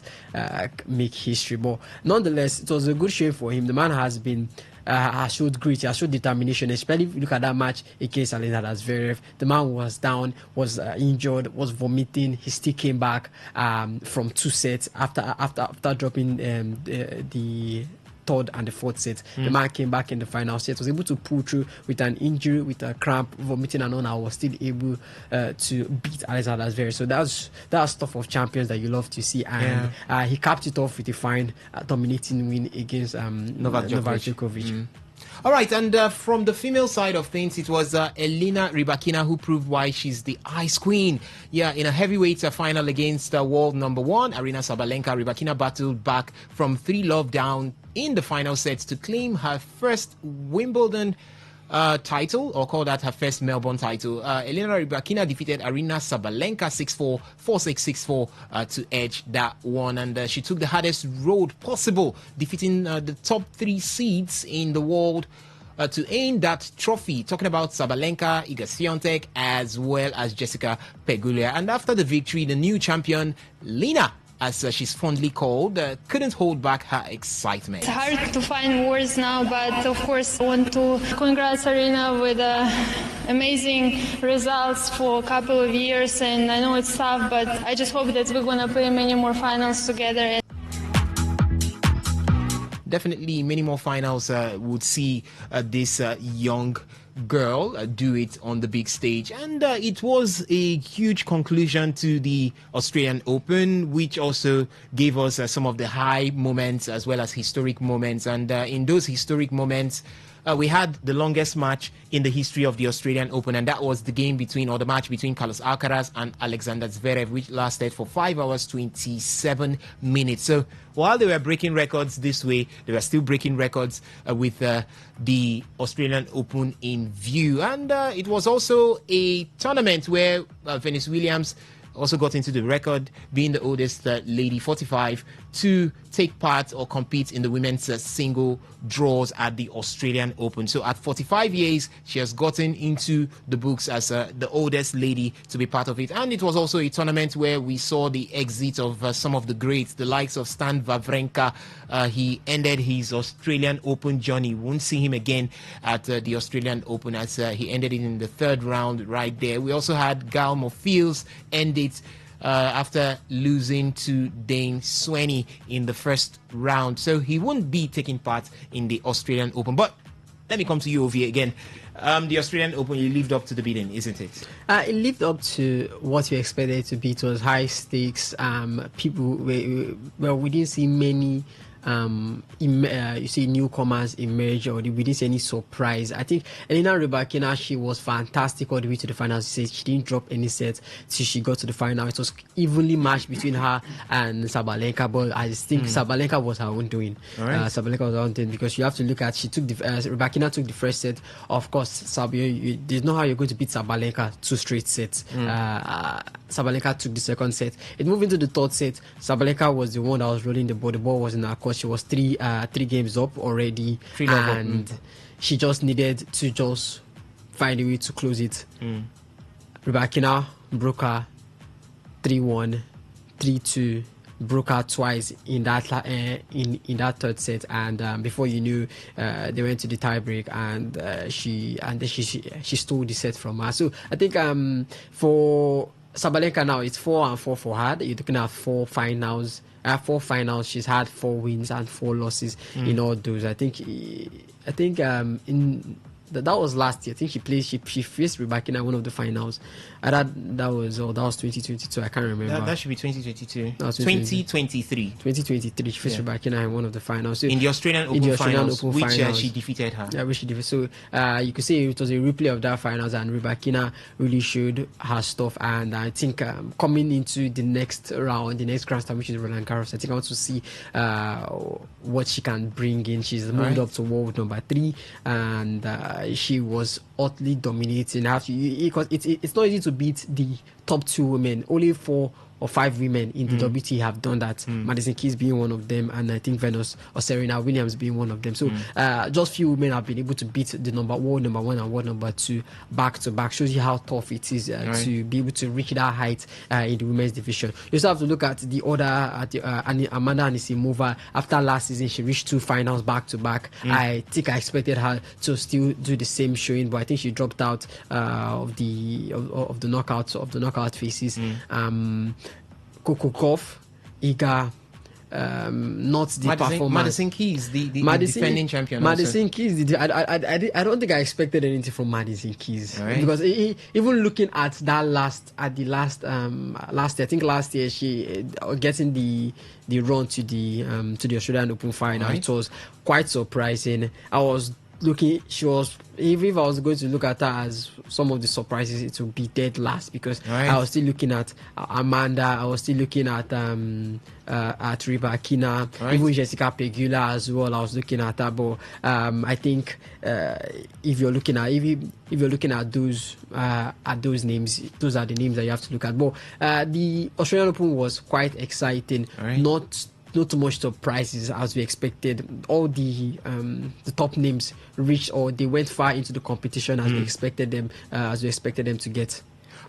make history. But nonetheless, it was a good show for him. The man has been has showed grit, has showed determination, especially if you look at that match against Alexander Zverev. The man was down, was injured, was vomiting. He still came back from 2 sets after dropping the third and the fourth set. The man came back in the final set, was able to pull through with an injury, with a cramp, vomiting and all. I was still able to beat Alexander Zverev. So that's stuff of champions that you love to see. And he capped it off with a fine dominating win against Novak Djokovic. All right, and from the female side of things, it was Elena Rybakina who proved why she's the ice queen. Yeah, in a heavyweight final against world number 1, Aryna Sabalenka, Rybakina battled back from 3-love down in the final sets to claim her first Wimbledon title, or call that her first Melbourne title. Elena Rybakina defeated Aryna Sabalenka 6-4, 4-6, 6-4 to edge that one, and she took the hardest road possible, defeating the top 3 seeds in the world to aim that trophy. Talking about Sabalenka, Iga Swiatek, as well as Jessica Pegula. And after the victory, the new champion, Lena, as she's fondly called, couldn't hold back her excitement. It's hard to find words now, but of course I want to congratulate Aryna with amazing results for a couple of years, and I know it's tough, but I just hope that we're going to play many more finals together. Definitely many more finals would see this young girl do it on the big stage, and it was a huge conclusion to the Australian Open, which also gave us some of the high moments as well as historic moments. And in those historic moments, we had the longest match in the history of the Australian Open, and that was the match between Carlos Alcaraz and Alexander Zverev, which lasted for 5 hours 27 minutes. So while they were breaking records this way, they were still breaking records with the Australian Open in view. And it was also a tournament where Venus Williams also got into the record, being the oldest lady, 45, to take part or compete in the women's single draws at the Australian Open. So at 45 years, she has gotten into the books as the oldest lady to be part of it. And it was also a tournament where we saw the exit of some of the greats, the likes of Stan Wawrinka. He ended his Australian Open journey. Won't see him again at the Australian Open, as he ended it in the third round right there. We also had Gael Monfils end it after losing to Dane Swaney in the first round. So he won't be taking part in the Australian Open. But let me come to you, Ovie, again. The Australian Open, you lived up to the bidding, isn't it? It lived up to what we expected it to be. It was high stakes. We didn't see many you see newcomers emerge, or we didn't see any surprise. I think Elena Rybakina, she was fantastic all the way to the final. She didn't drop any sets till she got to the final. It was evenly matched between her and Sabalenka, but I think Sabalenka was her own doing. Right. Sabalenka was her own doing, because you have to look at, Rybakina took the first set. Of course, there's no how you're going to beat Sabalenka 2 straight sets. Sabalenka took the second set. It moved into the third set. Sabalenka was the one that was rolling the ball. The ball was in her court. She was three games up already, and she just needed to just find a way to close it. Rybakina broke her 3-1, 3-2, broke her twice in that in that third set, and before you knew, they went to the tiebreak, and she stole the set from her. So I think for Sabalenka now, it's 4-4 for her. You're looking at 4 finals. 4 finals. She's had 4 wins and 4 losses in all those. I think that was last year. I think she faced Rybakina in one of the finals. That was 2022. I can't remember. That should be 2022. No, 2023. 2023. She faced Rybakina in one of the finals. So in the Australian Open finals, which she defeated her. Yeah, which she defeated. So you could say it was a replay of that finals, and Rybakina really showed her stuff. And I think coming into the next round, the next Grand Slam, which is Roland Garros, I think I want to see what she can bring in. She's moved up to world number 3, and she was utterly dominating. Because it's not easy to beat the top 2 women. Only 4 or 5 women in the WTA have done that. Madison Keys being one of them, and I think Venus or Serena Williams being one of them. So just few women have been able to beat the world number 1 and world number 2 back to back. Shows you how tough it is to be able to reach that height in the women's division. You also have to look at the other, Amanda Anisimova. After last season, she reached 2 finals back to back. I think I expected her to still do the same showing, but I think she dropped out of the knockout phases. Kokokov, Iga, not the performance. Madison Keys, the defending champion. Madison Keys, I don't think I expected anything from Madison Keys, because even looking at that last year, I think last year she getting the run to the Australian Open final, it was quite surprising. I was looking, if I was going to look at her as some of the surprises, it would be dead last, because I was still looking at Amanda, I was still looking at Rybakina, even Jessica Pegula as well. I was looking at her, but I think if you're looking at those names, those are the names that you have to look at. But the Australian Open was quite exciting. Not too much surprises as we expected. All the top names reached, or they went far into the competition as we expected them to get.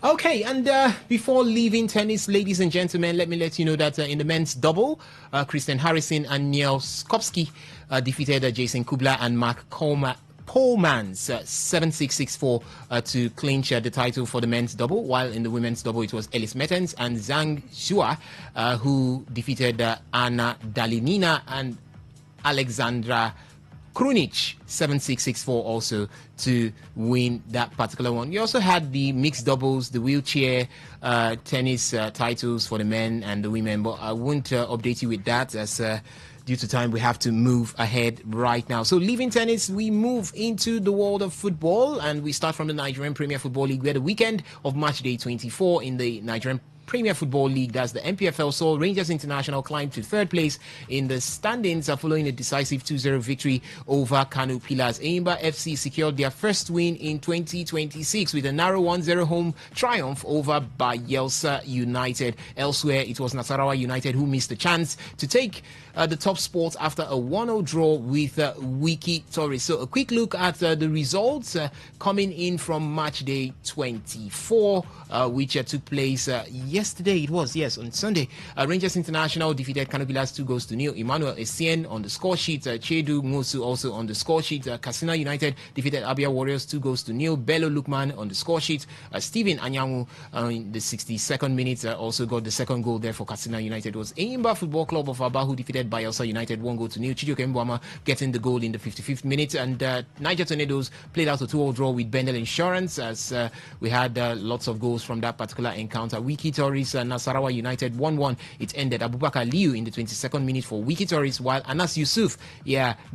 Okay, and before leaving tennis, ladies and gentlemen, let me let you know that in the men's double, Christian Harrison and Niels Skopsky defeated Jason Kubler and Mark Polmans 7-6-6-4 to clinch the title for the men's double, while in the women's double it was Ellis Mertens and Zhang Zhua who defeated Anna Dalinina and Alexandra Krunic 7-6-6-4 also to win that particular one. You also had the mixed doubles, the wheelchair tennis titles for the men and the women, but I won't update you with that, as due to time we have to move ahead right now. So leaving tennis, we move into the world of football, and we start from the Nigerian Premier Football League, where the weekend of match day 24 in the Nigerian Premier Football League, that's the MPFL, saw Rangers International climb to third place in the standings following a decisive 2-0 victory over Kano Pillars. Enyimba FC secured their first win in 2026 with a narrow 1-0 home triumph over Bayelsa United. Elsewhere, it was Nasarawa United who missed the chance to take the top spot after a 1-0 draw with Wiki Tourist. So a quick look at the results coming in from match day 24, which took place yesterday. It was, yes, on Sunday. Rangers International defeated Kano Pillars 2-0. Emmanuel Essien on the score sheet. Chedu Musu also on the score sheet. Katsina United defeated Abia Warriors 2-0. Bello Lukman on the score sheet. Stephen Anyanwu in the 62nd minute also got the second goal there for Katsina United. It was Enyimba Football Club of Aba who defeated Bayelsa United 1-0. Chijioke Mbwama getting the goal in the 55th minute. And Niger Tornadoes played out a 2-2 draw with Bendel Insurance as we had lots of goals from that particular encounter. Wiki Tourist Nasarawa United 1-1. It ended. Abubakar Liu in the 22nd minute for Wiki Tourist, while Anas Yusuf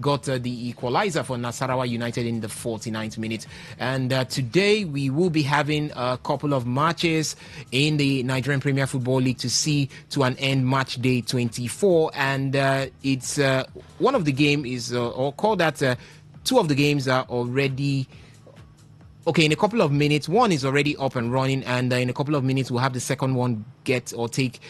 got the equalizer for Nasarawa United in the 49th minute. And today we will be having a couple of matches in the Nigerian Premier Football League to see to an end match day 24. And it's one of the game is, or call that two of the games are already okay. In a couple of minutes, one is already up and running, and in a couple of minutes we'll have the second one take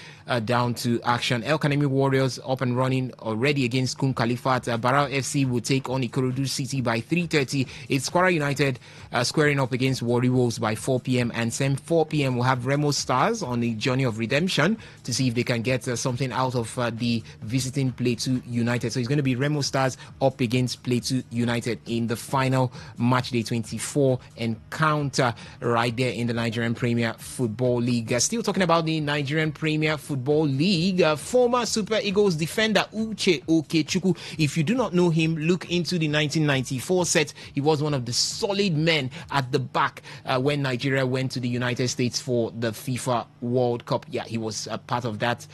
down to action. El Kanemi Warriors up and running already against Kun Khalifat. Barao FC will take on Ikorodu City by 3:30. It's Kwara United squaring up against Warri Wolves by 4 p.m. And same 4 p.m. we'll have Remo Stars on the journey of redemption to see if they can get something out of the visiting Plateau United. So it's going to be Remo Stars up against Plateau United in the final match day 24 encounter right there in the Nigerian Premier Football League. Still talking about the Nigerian Premier Football League, former Super Eagles defender Uche Okechukwu. If you do not know him, look into the 1994 set. He was one of the solid men at the back when Nigeria went to the United States for the FIFA World Cup. Yeah, he was a part of that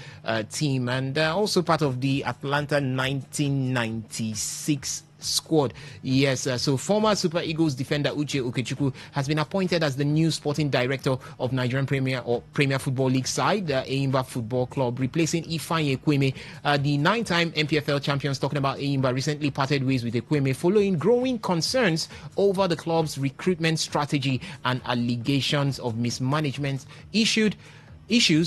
team, and also part of the Atlanta 1996 squad. Yes, so former Super Eagles defender Uche Okechukwu has been appointed as the new sporting director of Nigerian Premier Football League side, Enyimba Football Club, replacing Ifeanyi Ekweme. The 9-time MPFL champions, talking about Enyimba, recently parted ways with Ekweme following growing concerns over the club's recruitment strategy and allegations of mismanagement issues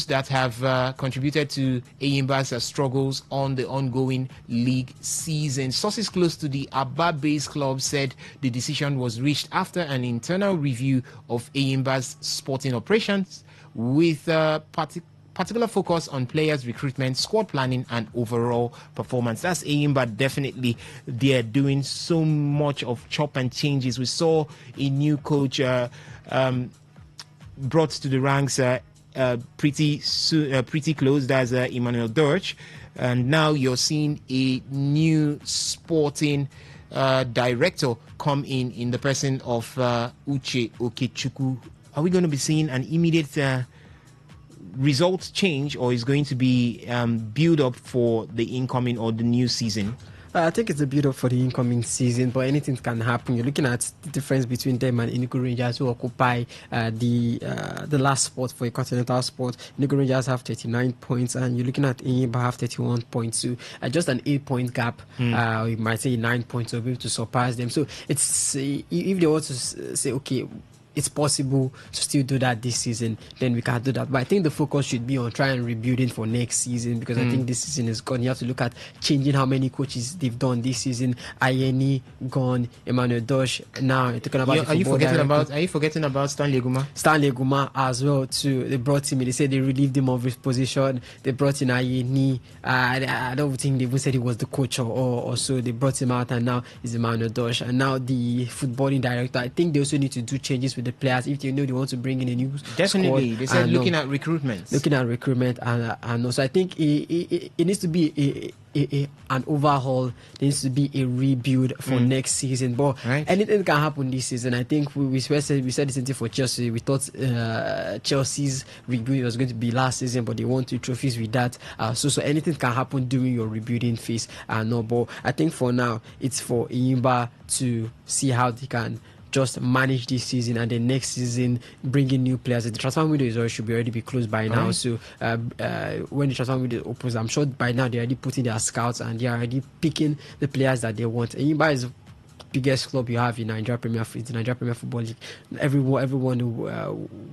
that have contributed to Enyimba's struggles on the ongoing league season. Sources close to the Aba-based club said the decision was reached after an internal review of Enyimba's sporting operations with particular focus on players' recruitment, squad planning, and overall performance. That's Enyimba. Definitely, they're doing so much of chop and changes. We saw a new coach brought to the ranks pretty close. That's Emmanuel Dorch, and now you're seeing a new sporting director come in the person of Uche Okechukwu. Are we going to be seeing an immediate result change, or is going to be build up for the incoming or the new season? I think it's a build-up for the incoming season, but anything can happen. You're looking at the difference between them and Enugu Rangers, who occupy the last spot for a continental spot. Enugu Rangers have 39 points, and you're looking at Enyimba have 31 points. So just an 8-point gap. You might say 9 points to be able to surpass them. So it's if they want to say, okay, it's possible to still do that this season, then we can do that. But I think the focus should be on trying and rebuilding for next season, because I think this season is gone. You have to look at changing how many coaches they've done this season. Ayeni gone, Emmanuel Dosh. Now you're talking about Are you forgetting about Stanley Eguma? Stanley Eguma as well too. They brought him in. They said they relieved him of his position. They brought in Ayeni. I don't think they even said he was the coach or so. They brought him out, and now he's Emmanuel Dosh. And now the footballing director. I think they also need to do changes with the players if they know they want to bring in a new definitely squad. They said looking at recruitment and also I think it needs to be an overhaul. There needs to be a rebuild for next season, but anything can happen this season. I think we said the same thing for Chelsea. We thought Chelsea's rebuild was going to be last season, but they won 2 trophies with that, so anything can happen during your rebuilding phase. But I think for now it's for Enyimba to see how they can just manage this season and the next season bring in new players. The transfer window should already be closed by now. Right. So when the transfer window opens, I'm sure by now they're already putting their scouts and they're already picking the players that they want. Enyimba is biggest club you have in Nigeria Premier Football League. Everyone who,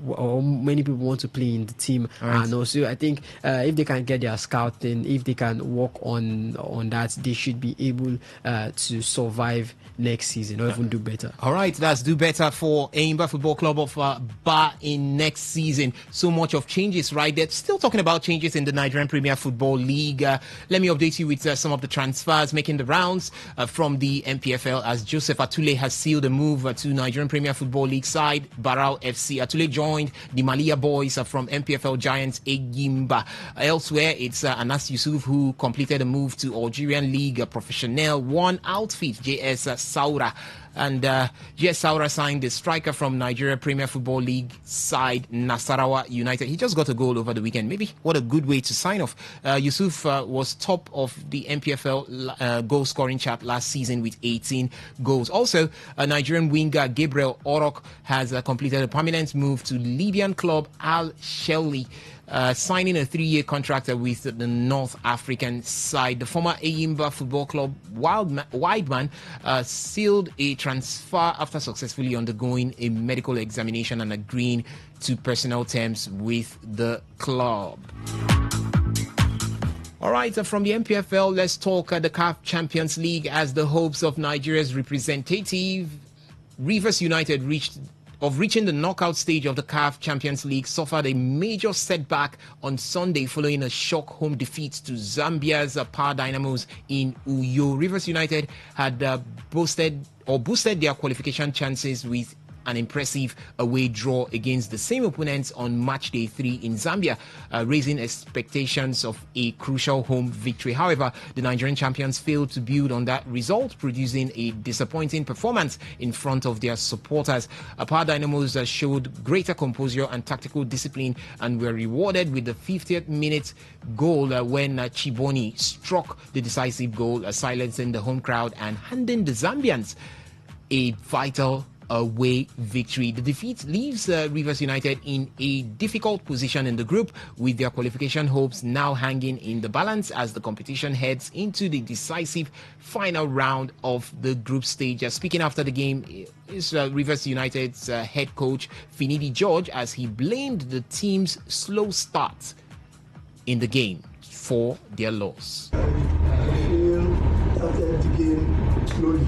or many people want to play in the team, right. And also I think if they can get their scouting, if they can work on that, they should be able to survive next season or even do better. All right, that's do better for Enyimba Football Club of Ba in next season. So much of changes, right? They're still talking about changes in the Nigerian Premier Football League. Let me update you with some of the transfers making the rounds from the NPFL, as Joseph Atule has sealed a move to Nigerian Premier Football League side Barao FC. Atule joined the Malia boys from NPFL giants Enyimba. Elsewhere, it's Anas Yusuf who completed a move to Algerian League Professionnel 1 outfit, JS Saura. And JS Saura signed the striker from Nigeria Premier Football League side Nasarawa United. He just got a goal over the weekend. Maybe what a good way to sign off. Yusuf was top of the NPFL goal scoring chart last season with 18 goals. Also, Nigerian winger Gabriel Orok has completed a permanent move to Libyan club Al Shelly. Signing a 3-year contract with the North African side. The former Enyimba Football Club Wideman sealed a transfer after successfully undergoing a medical examination and agreeing to personal terms with the club. All right, from the NPFL, let's talk the CAF Champions League, as the hopes of Nigeria's representative Rivers United reaching the knockout stage of the CAF Champions League suffered a major setback on Sunday following a shock home defeat to Zambia's Power Dynamos in Uyo. Rivers United had boosted their qualification chances with an impressive away draw against the same opponents on match day 3 in Zambia, raising expectations of a crucial home victory. However, the Nigerian champions failed to build on that result, producing a disappointing performance in front of their supporters. Power Dynamos showed greater composure and tactical discipline and were rewarded with the 50th minute goal when Chiboni struck the decisive goal, silencing the home crowd and handing the Zambians a vital away victory. The defeat leaves Rivers United in a difficult position in the group, with their qualification hopes now hanging in the balance as the competition heads into the decisive final round of the group stage. Speaking after the game is Rivers United's head coach Finidi George, as he blamed the team's slow start in the game for their loss. I feel started the game slowly.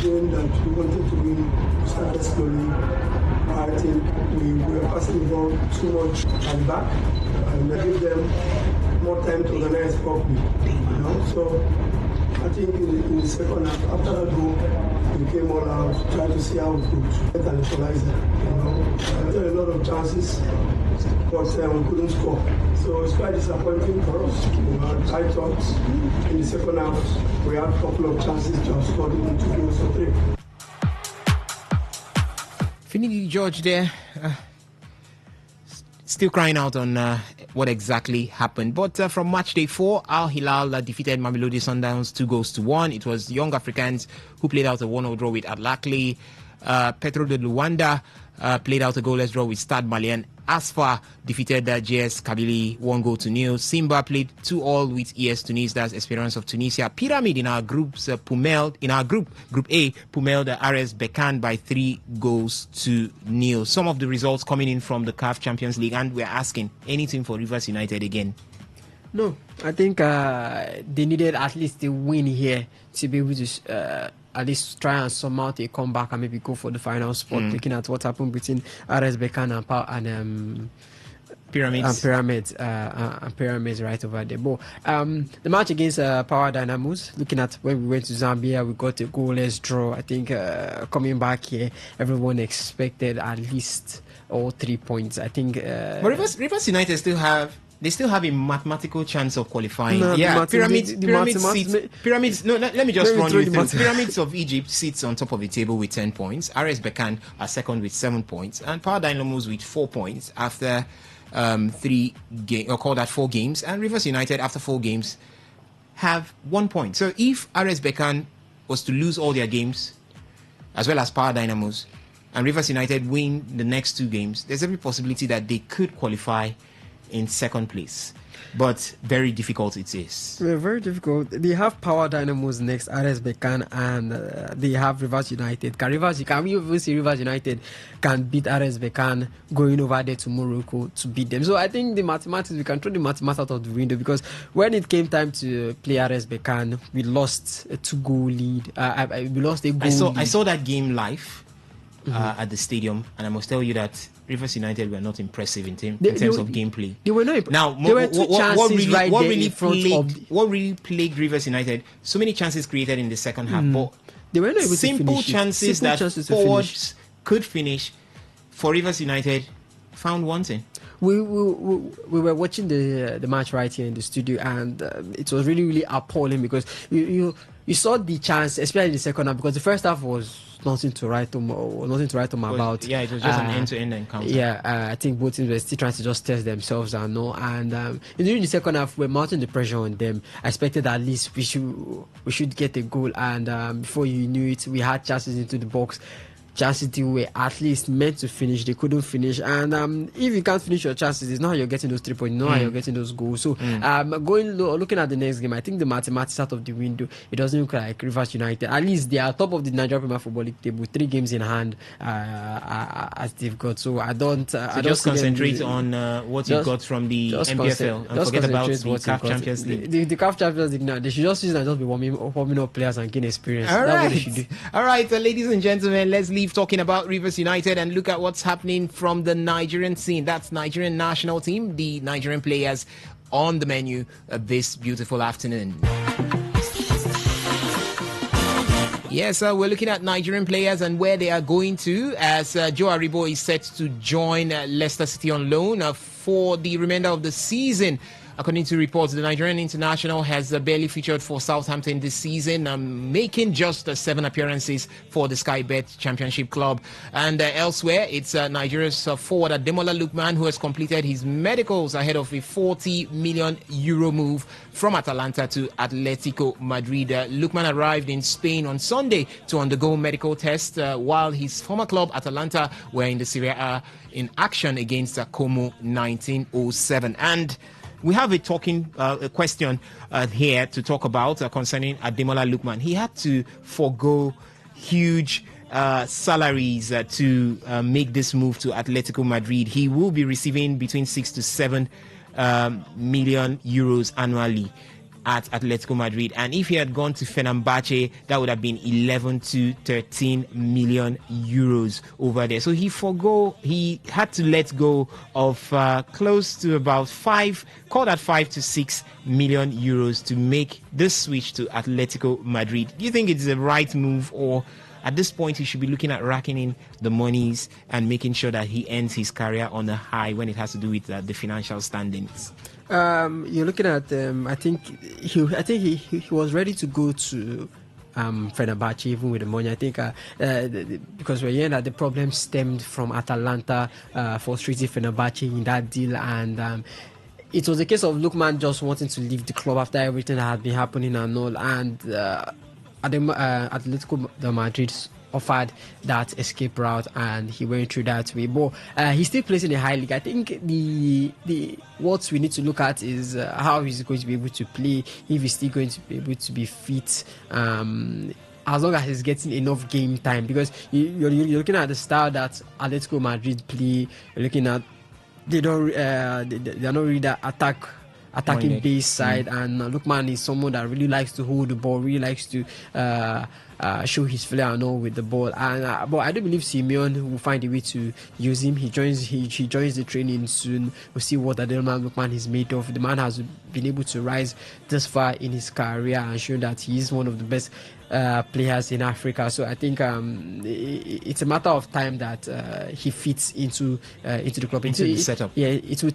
Game that we wanted to win started slowly. I think we were passing the ball too much at the back and give them more time to organize properly. So I think in the second half, after that goal, we came all out, tried to see how we could get an equalizer. There were a lot of chances, but we couldn't score. So it's quite disappointing for us. We had high thoughts. In the second half, we had a couple of chances to have scored in 2 goals or 3. Finidi George there, still crying out on what exactly happened. But from match day 4, Al Hilal defeated Mamelodi Sundowns 2-1. It was Young Africans who played out a 1-0 draw with Atlakli. Petro de Luanda played out a goalless draw with Stade Malien. Asfa defeated JS Kabylie 1-0. Simba played 2-2 with ES Tunis, that's Esperance of Tunisia. Pyramid in our group A, Pumelled RS Bekan by 3-0. Some of the results coming in from the CAF Champions League, and we're asking, anything for Rivers United again? No, I think they needed at least a win here to be able to at least try and surmount a comeback and maybe go for the final spot. Looking at what happened between RS Bekan and Pyramids right over there. But the match against Power Dynamos, looking at when we went to Zambia, we got a goalless draw. I think coming back here, everyone expected at least all 3 points. I think. But Rivers United still have a mathematical chance of qualifying. No, Pyramids. No, let me just run you through. Pyramids of Egypt sits on top of the table with 10 points. RS Bekan are second with 7 points, and Power Dynamos with 4 points after 4 games. And Rivers United after 4 games have 1 point. So if RS Bekan was to lose all their games, as well as Power Dynamos, and Rivers United win the next 2 games, there's every possibility that they could qualify in second place. But very difficult it is. Very difficult. They have Power Dynamos next, RS Bekan, and they have Rivers United. Can we even see Rivers United can beat RS Bekan going over there to Morocco to beat them? So I think the mathematics, we can throw the mathematics out of the window, because when it came time to play RS Bekan, we lost a 2-goal lead. We lost a goal lead. I saw that game live at the stadium, and I must tell you that Rivers United were not impressive in terms of gameplay. They were not. Now, there were 2 chances what really plagued Rivers United? So many chances created in the second half, but they were not able simple to chances that forwards could finish for Rivers United found wanting. We were watching the match right here in the studio, and it was really, really appalling, because you saw the chance, especially in the second half, because the first half was nothing to write home about. Yeah, it was just an end-to-end encounter. Yeah, I think both teams were still trying to just test themselves and know. And during the second half, we're mounting the pressure on them. I expected at least we should get a goal, and before you knew it, we had chances into the box. Chances they were at least meant to finish, they couldn't finish. And if you can't finish your chances, it's not how you're getting those 3 points, not how you're getting those goals. So looking at the next game, I think the mathematics out of the window, it doesn't look like Rivers United. At least they are top of the Nigerian Premier Football League table, 3 games in hand as they've got. So I don't concentrate on what you got from the MPFL and forget about the CAF Champions League. The CAF Champions League now, they should just use it and just be warming up players and gain experience. All That's right. what they should do. All right, ladies and gentlemen, let's leave talking about Rivers United and look at what's happening from the Nigerian scene. That's Nigerian national team, the Nigerian players on the menu this beautiful afternoon. Yes, we're looking at Nigerian players and where they are going to, as Joe Aribo is set to join Leicester City on loan for the remainder of the season. According to reports, the Nigerian international has barely featured for Southampton this season, making just 7 appearances for the Sky Bet Championship club. And elsewhere, it's Nigeria's forward Ademola Lookman, who has completed his medicals ahead of a €40 million move from Atalanta to Atletico Madrid. Lookman arrived in Spain on Sunday to undergo medical tests, while his former club, Atalanta, were in the Serie A in action against Como 1907. And we have a question here to talk about concerning Ademola Lookman. He had to forego huge salaries to make this move to Atletico Madrid. He will be receiving between 6 to 7 million euros annually at Atletico Madrid, and if he had gone to Fenerbahce, that would have been 11 to 13 million euros over there. So he had to let go of close to about 5 to 6 million euros to make this switch to Atletico Madrid. Do you think it's the right move, or at this point he should be looking at racking in the monies and making sure that he ends his career on a high when it has to do with the financial standings? You're looking at I think he was ready to go to Fenerbahce even with the money. I think because we're hearing that the problem stemmed from Atalanta frustrating Fenerbahce in that deal, and it was a case of Lookman just wanting to leave the club after everything that had been happening and all, and Atletico Madrid offered that escape route, and he went through that way. But he's still placing in the high league. I think the what we need to look at is how he's going to be able to play, if he's still going to be able to be fit, as long as he's getting enough game time, because you're looking at the style that Atletico Madrid play. You're looking at they're not really that attacking base side, and Lookman is someone that really likes to hold the ball, really likes to show his flair and all with the ball. And but I do believe Simeone will find a way to use him. He joins the training soon. We'll see what Ademola Lookman is made of. The man has been able to rise this far in his career and show that he is one of the best players in Africa. So I think it's a matter of time that he fits into the club, into the setup. Yeah, it will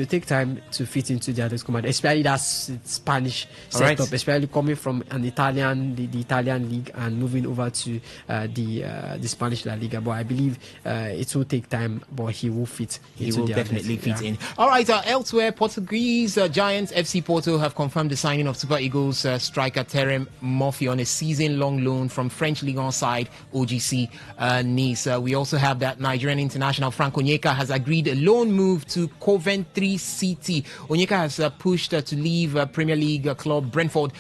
take time to fit into the Atletico Madrid, especially that Spanish setup, especially coming from an Italian, the Italian European League and moving over to the Spanish La Liga. But I believe it will take time, but he will fit. He will definitely fit in. All right, elsewhere, Portuguese giants FC Porto have confirmed the signing of Super Eagles striker Terem Murphy on a season-long loan from French Ligue 1 side OGC Nice. We also have that Nigerian international Frank Onyeka has agreed a loan move to Coventry City. Onyeka has pushed to leave Premier League club Brentford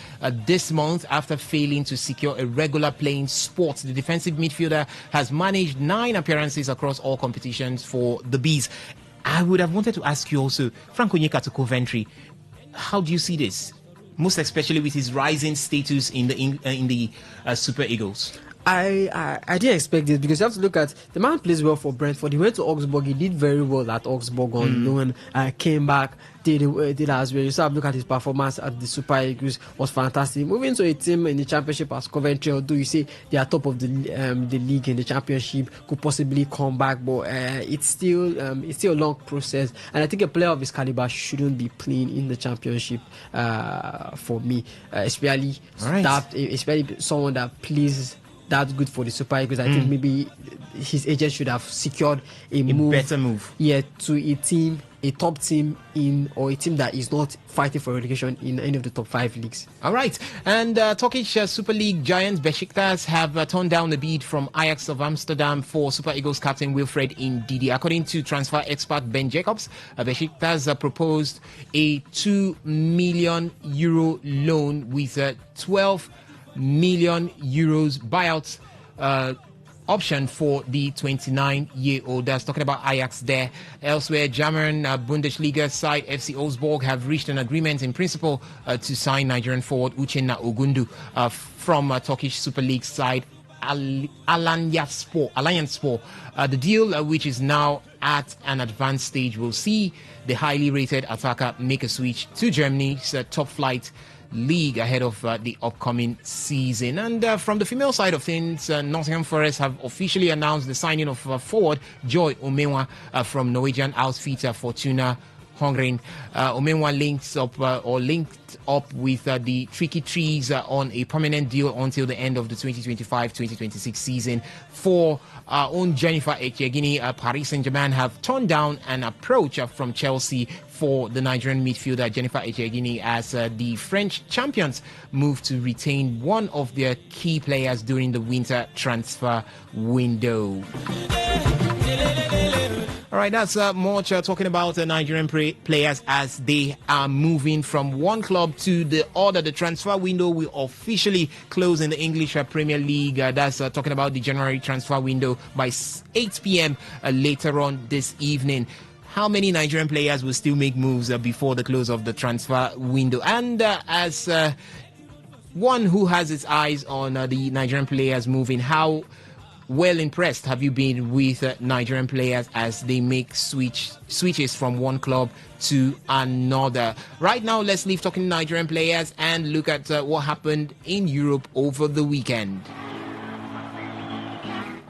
this month after failing to secure a regular playing spot. The defensive midfielder has managed 9 appearances across all competitions for the Bees. I would have wanted to ask you also, Frank Onyeka to Coventry, how do you see this? Most especially with his rising status in the Super Eagles. I didn't expect this because you have to look at the man plays well for Brentford. He went to Augsburg. He did very well at Augsburg on loan. Came back, did as well. You saw look at his performance at the Super Eagles was fantastic. Moving to a team in the Championship as Coventry, although you say they are top of the league in the Championship, could possibly come back, but it's still a long process. And I think a player of his caliber shouldn't be playing in the Championship for me, especially someone that plays that good for the Super Eagles. I think maybe his agent should have secured a better move. Yeah, to a top team or a team that is not fighting for relegation in any of the top 5 leagues. All right. And Turkish Super League giants Besiktas have turned down the bid from Ajax of Amsterdam for Super Eagles captain Wilfred Ndidi. According to transfer expert Ben Jacobs, Besiktas proposed a €2 million loan with 12 million euros buyout option for the 29-year-old. That's talking about Ajax there. Elsewhere, German Bundesliga side FC Augsburg have reached an agreement in principle to sign Nigerian forward Uchenna Ogundu from Turkish Super League side Alanyaspor. The deal, which is now at an advanced stage, will see the highly rated attacker make a switch to Germany's top flight league ahead of the upcoming season. And from the female side of things, Nottingham Forest have officially announced the signing of forward Joy Omenwa from Norwegian outfitter Fortuna Hongren. Omenwa linked up with the Tricky Trees on a permanent deal until the end of the 2025-2026 season. For our own Jennifer Echegini, Paris Saint-Germain have turned down an approach from Chelsea for the Nigerian midfielder Jennifer Echegini as the French champions move to retain one of their key players during the winter transfer window. All right, that's much talking about Nigerian players as they are moving from one club to the other. The transfer window will officially close in the English Premier League. That's talking about the January transfer window by 8 p.m. Later on this evening. How many Nigerian players will still make moves before the close of the transfer window? And as one who has its eyes on the Nigerian players moving, how well impressed have you been with Nigerian players as they make switches from one club to another? Right now, let's leave talking Nigerian players and look at what happened in Europe over the weekend.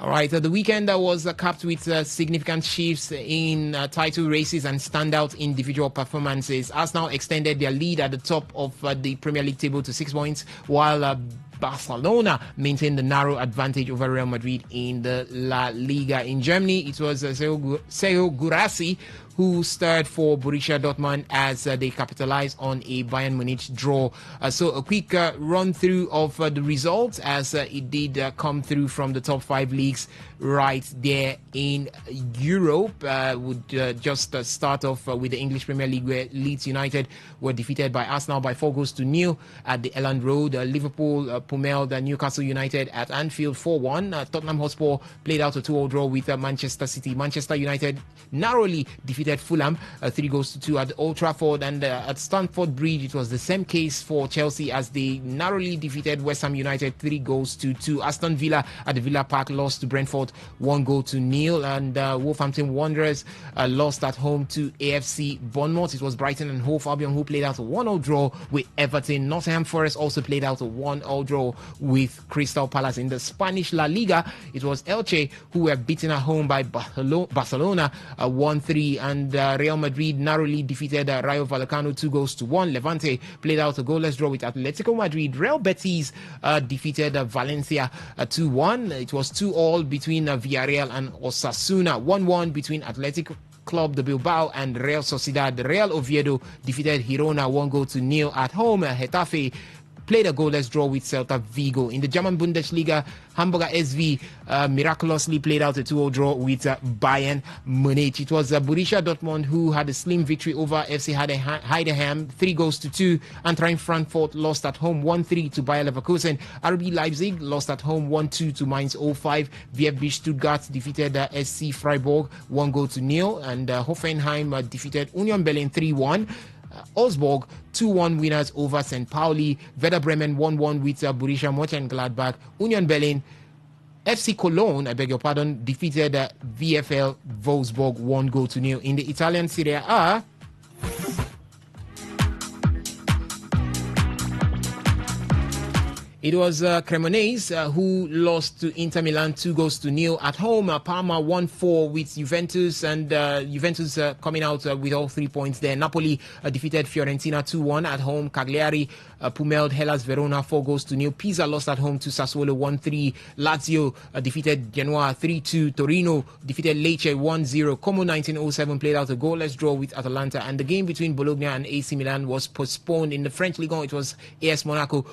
All right, the weekend was capped with significant shifts in title races and standout individual performances. Arsenal extended their lead at the top of the Premier League table to 6 points, while Barcelona maintained the narrow advantage over Real Madrid in the La Liga. In Germany, it was Sergio Guirassy who starred for Borussia Dortmund as they capitalized on a Bayern Munich draw. So a quick run through of the results as it did come through from the top 5 leagues right there in Europe. Would just start off with the English Premier League, where Leeds United were defeated by Arsenal by 4-0 at the Elland Road. Liverpool pummeled Newcastle United at Anfield 4-1. Tottenham Hotspur played out a 2-2 draw with Manchester City. Manchester United narrowly defeated Fulham 3-2 at Old Trafford, and at Stamford Bridge it was the same case for Chelsea as they narrowly defeated West Ham United 3-2. Aston Villa at the Villa Park lost to Brentford 1-0, and Wolverhampton Wanderers lost at home to AFC Bournemouth. It was Brighton and Hove Albion who played out a 1-0 draw with Everton. Nottingham Forest also played out a 1-0 draw draw with Crystal Palace. In the Spanish La Liga, it was Elche who were beaten at home by Barcelona 1-3, and Real Madrid narrowly defeated Rayo Vallecano 2-1. Levante played out a goalless draw with Atletico Madrid. Real Betis defeated Valencia 2-1. It was 2-2 between Villarreal and Osasuna, 1-1 between Athletic Club de Bilbao and Real Sociedad. Real Oviedo defeated Girona 1-0 at home. Getafe played a goalless draw with Celta Vigo. In the German Bundesliga, Hamburger SV miraculously played out a 2-0 draw with Bayern Munich. It was Borussia Dortmund who had a slim victory over FC Heidenheim, 3-2. Eintracht Frankfurt lost at home 1-3 to Bayer Leverkusen. RB Leipzig lost at home 1-2 to Mainz 05. VfB Stuttgart defeated SC Freiburg 1-0, and Hoffenheim defeated Union Berlin 3-1. Augsburg 2-1 winners over St. Pauli. Werder Bremen 1-1 with Borussia Mönchengladbach. Union Berlin, FC Cologne, defeated VfL Wolfsburg 1-0. In the Italian Serie A, it was Cremonese who lost to Inter Milan 2-0 at home. Parma 1-4 with Juventus, and Juventus coming out with all 3 points there. Napoli defeated Fiorentina 2-1 at home. Cagliari pummeled Hellas Verona 4-0. Pisa lost at home to Sassuolo 1-3. Lazio defeated Genoa 3-2. Torino defeated Lecce 1-0. Como 1907 played out a goalless draw with Atalanta, and the game between Bologna and AC Milan was postponed. In the French Ligue 1, it was AS Monaco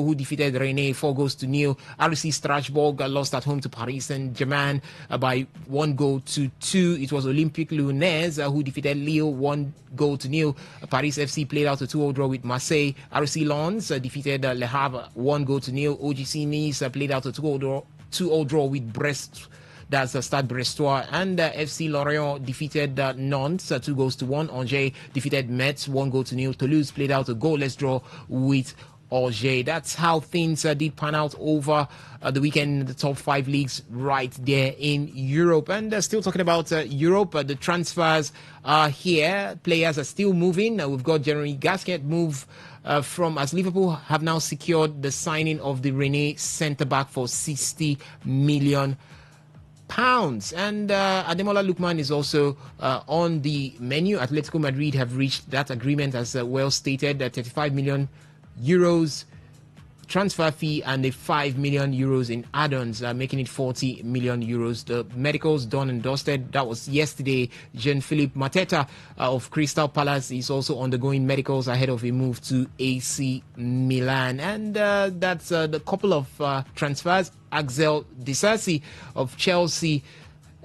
who defeated Rennes 4-0. RC Strasbourg lost at home to Paris Saint-Germain by 1-2. It was Olympique Lyonnais who defeated Lille 1-0. Paris FC played out a 2-0 draw with Marseille. RC Lens defeated Le Havre 1-0. OGC Nice played out a 2-0 draw with Brest. That's Stade Brestois. And FC Lorient defeated Nantes 2-1. Angers defeated Metz 1-0. Toulouse played out a goalless draw with Angers. That's how things did pan out over the weekend in the top 5 leagues right there in Europe. And still talking about Europe, the transfers are here. Players are still moving. We've got Jeremy Gasquet move from, as Liverpool have now secured the signing of the Rennes centre-back for £60 million. And Ademola Lookman is also on the menu. Atletico Madrid have reached that agreement, as well stated, 35 million euros transfer fee and a 5 million euros in add-ons, making it 40 million euros. The medicals done and dusted. That was yesterday. Jean-Philippe Mateta of Crystal Palace is also undergoing medicals ahead of a move to AC Milan. And that's the couple of transfers. Axel Disasi of Chelsea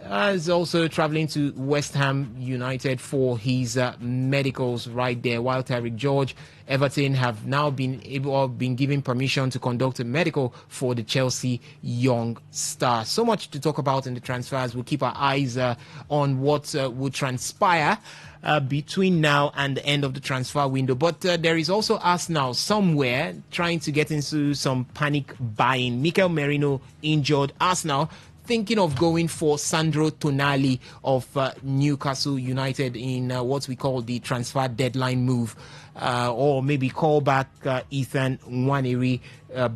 is also traveling to West Ham United for his medicals right there, while Tariq George, Everton have now been given permission to conduct a medical for the Chelsea young star. So much to talk about in the transfers. We'll keep our eyes on what will transpire between now and the end of the transfer window. But there is also Arsenal somewhere trying to get into some panic buying. Mikel Merino injured. Arsenal thinking of going for Sandro Tonali of Newcastle United in what we call the transfer deadline move, or maybe call back Ethan Nwaneri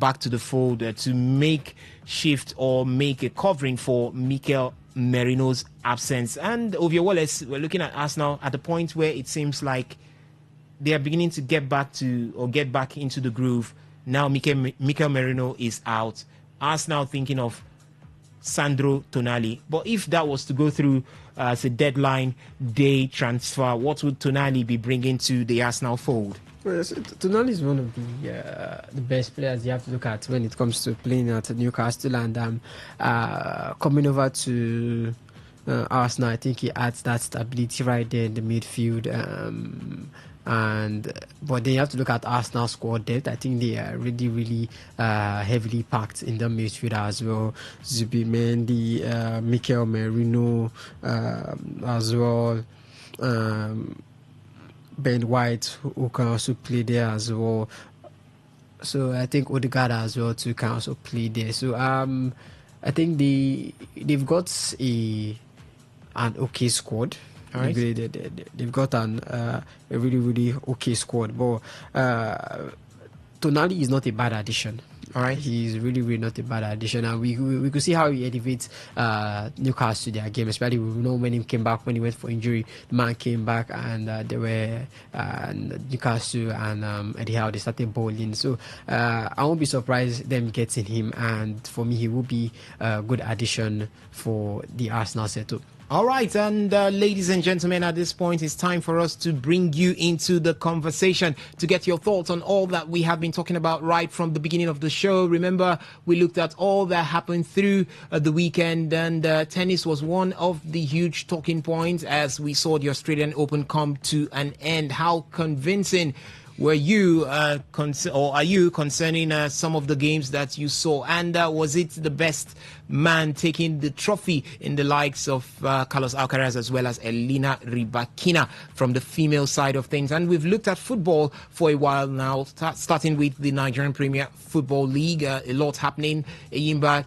back to the fold to make shift or make a covering for Mikel Merino's absence. And Ovie Wallace, we're looking at Arsenal at the point where it seems like they are beginning to get back into the groove. Now Mikel Merino is out. Arsenal thinking of Sandro Tonali. But if that was to go through as a deadline day transfer, what would Tonali be bringing to the Arsenal fold? Well, Tonali is one of the best players you have to look at when it comes to playing at Newcastle, and coming over to Arsenal, I think he adds that stability right there in the midfield. But then you have to look at Arsenal squad depth. I think they are really heavily packed in the midfield as well. Zubimendi, Mikel Merino as well, Ben White, who can also play there as well. So I think Odegaard as well too can also play there. So I think they've got an okay squad. Right. They've got a really okay squad, but Tonali is not a bad addition. All right, he's really, really not a bad addition, and we could see how he elevates Newcastle to their game. Especially we know when he came back, when he went for injury, the man came back, and they were Newcastle and Eddie Howe, they started bowling. So I won't be surprised them getting him, and for me, he will be a good addition for the Arsenal setup. All right, and ladies and gentlemen, at this point, it's time for us to bring you into the conversation to get your thoughts on all that we have been talking about right from the beginning of the show. Remember, we looked at all that happened through the weekend, and tennis was one of the huge talking points as we saw the Australian Open come to an end. How convincing were you are you concerning some of the games that you saw, and was it the best man taking the trophy in the likes of Carlos Alcaraz as well as Elena Rybakina from the female side of things? And we've looked at football for a while now, starting with the Nigerian Premier Football League. A lot happening. Eyimba,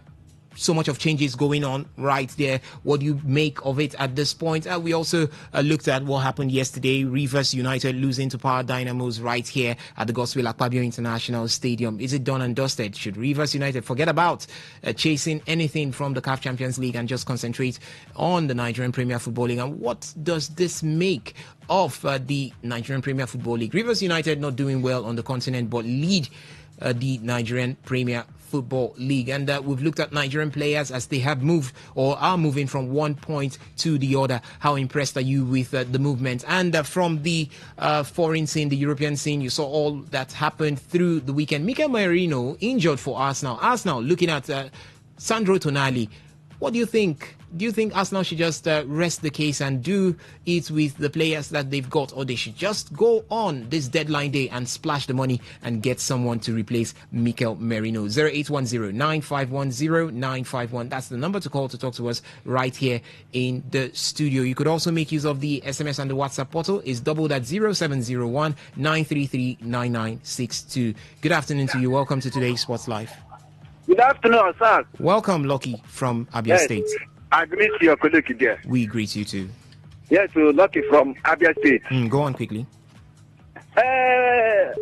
so much of changes going on right there. What do you make of it at this point? We also looked at what happened yesterday. Rivers United losing to Power Dynamos right here at the Godswill Akpabio International Stadium. Is it done and dusted? Should Rivers United forget about chasing anything from the CAF Champions League and just concentrate on the Nigerian Premier Football League? And what does this make of the Nigerian Premier Football League? Rivers United not doing well on the continent, but lead the Nigerian Premier Football League. And we've looked at Nigerian players as they have moved or are moving from one point to the other. How impressed are you with the movement? And from the foreign scene, the European scene, you saw all that happened through the weekend. Mikel Merino injured for Arsenal. Arsenal looking at Sandro Tonali. What do you think? Do you think Arsenal should just rest the case and do it with the players that they've got, or they should just go on this deadline day and splash the money and get someone to replace Mikel Merino? 0810-951-0951. That's the number to call to talk to us right here in the studio. You could also make use of the SMS and the WhatsApp portal. It's doubled at 0701-933-9962. Good afternoon to you. Welcome to today's Sports Live. Good afternoon, sir. Welcome, Lucky from Abia State. I greet your colleague there. We greet you too. Yes, so Lucky from Abia State. Go on quickly.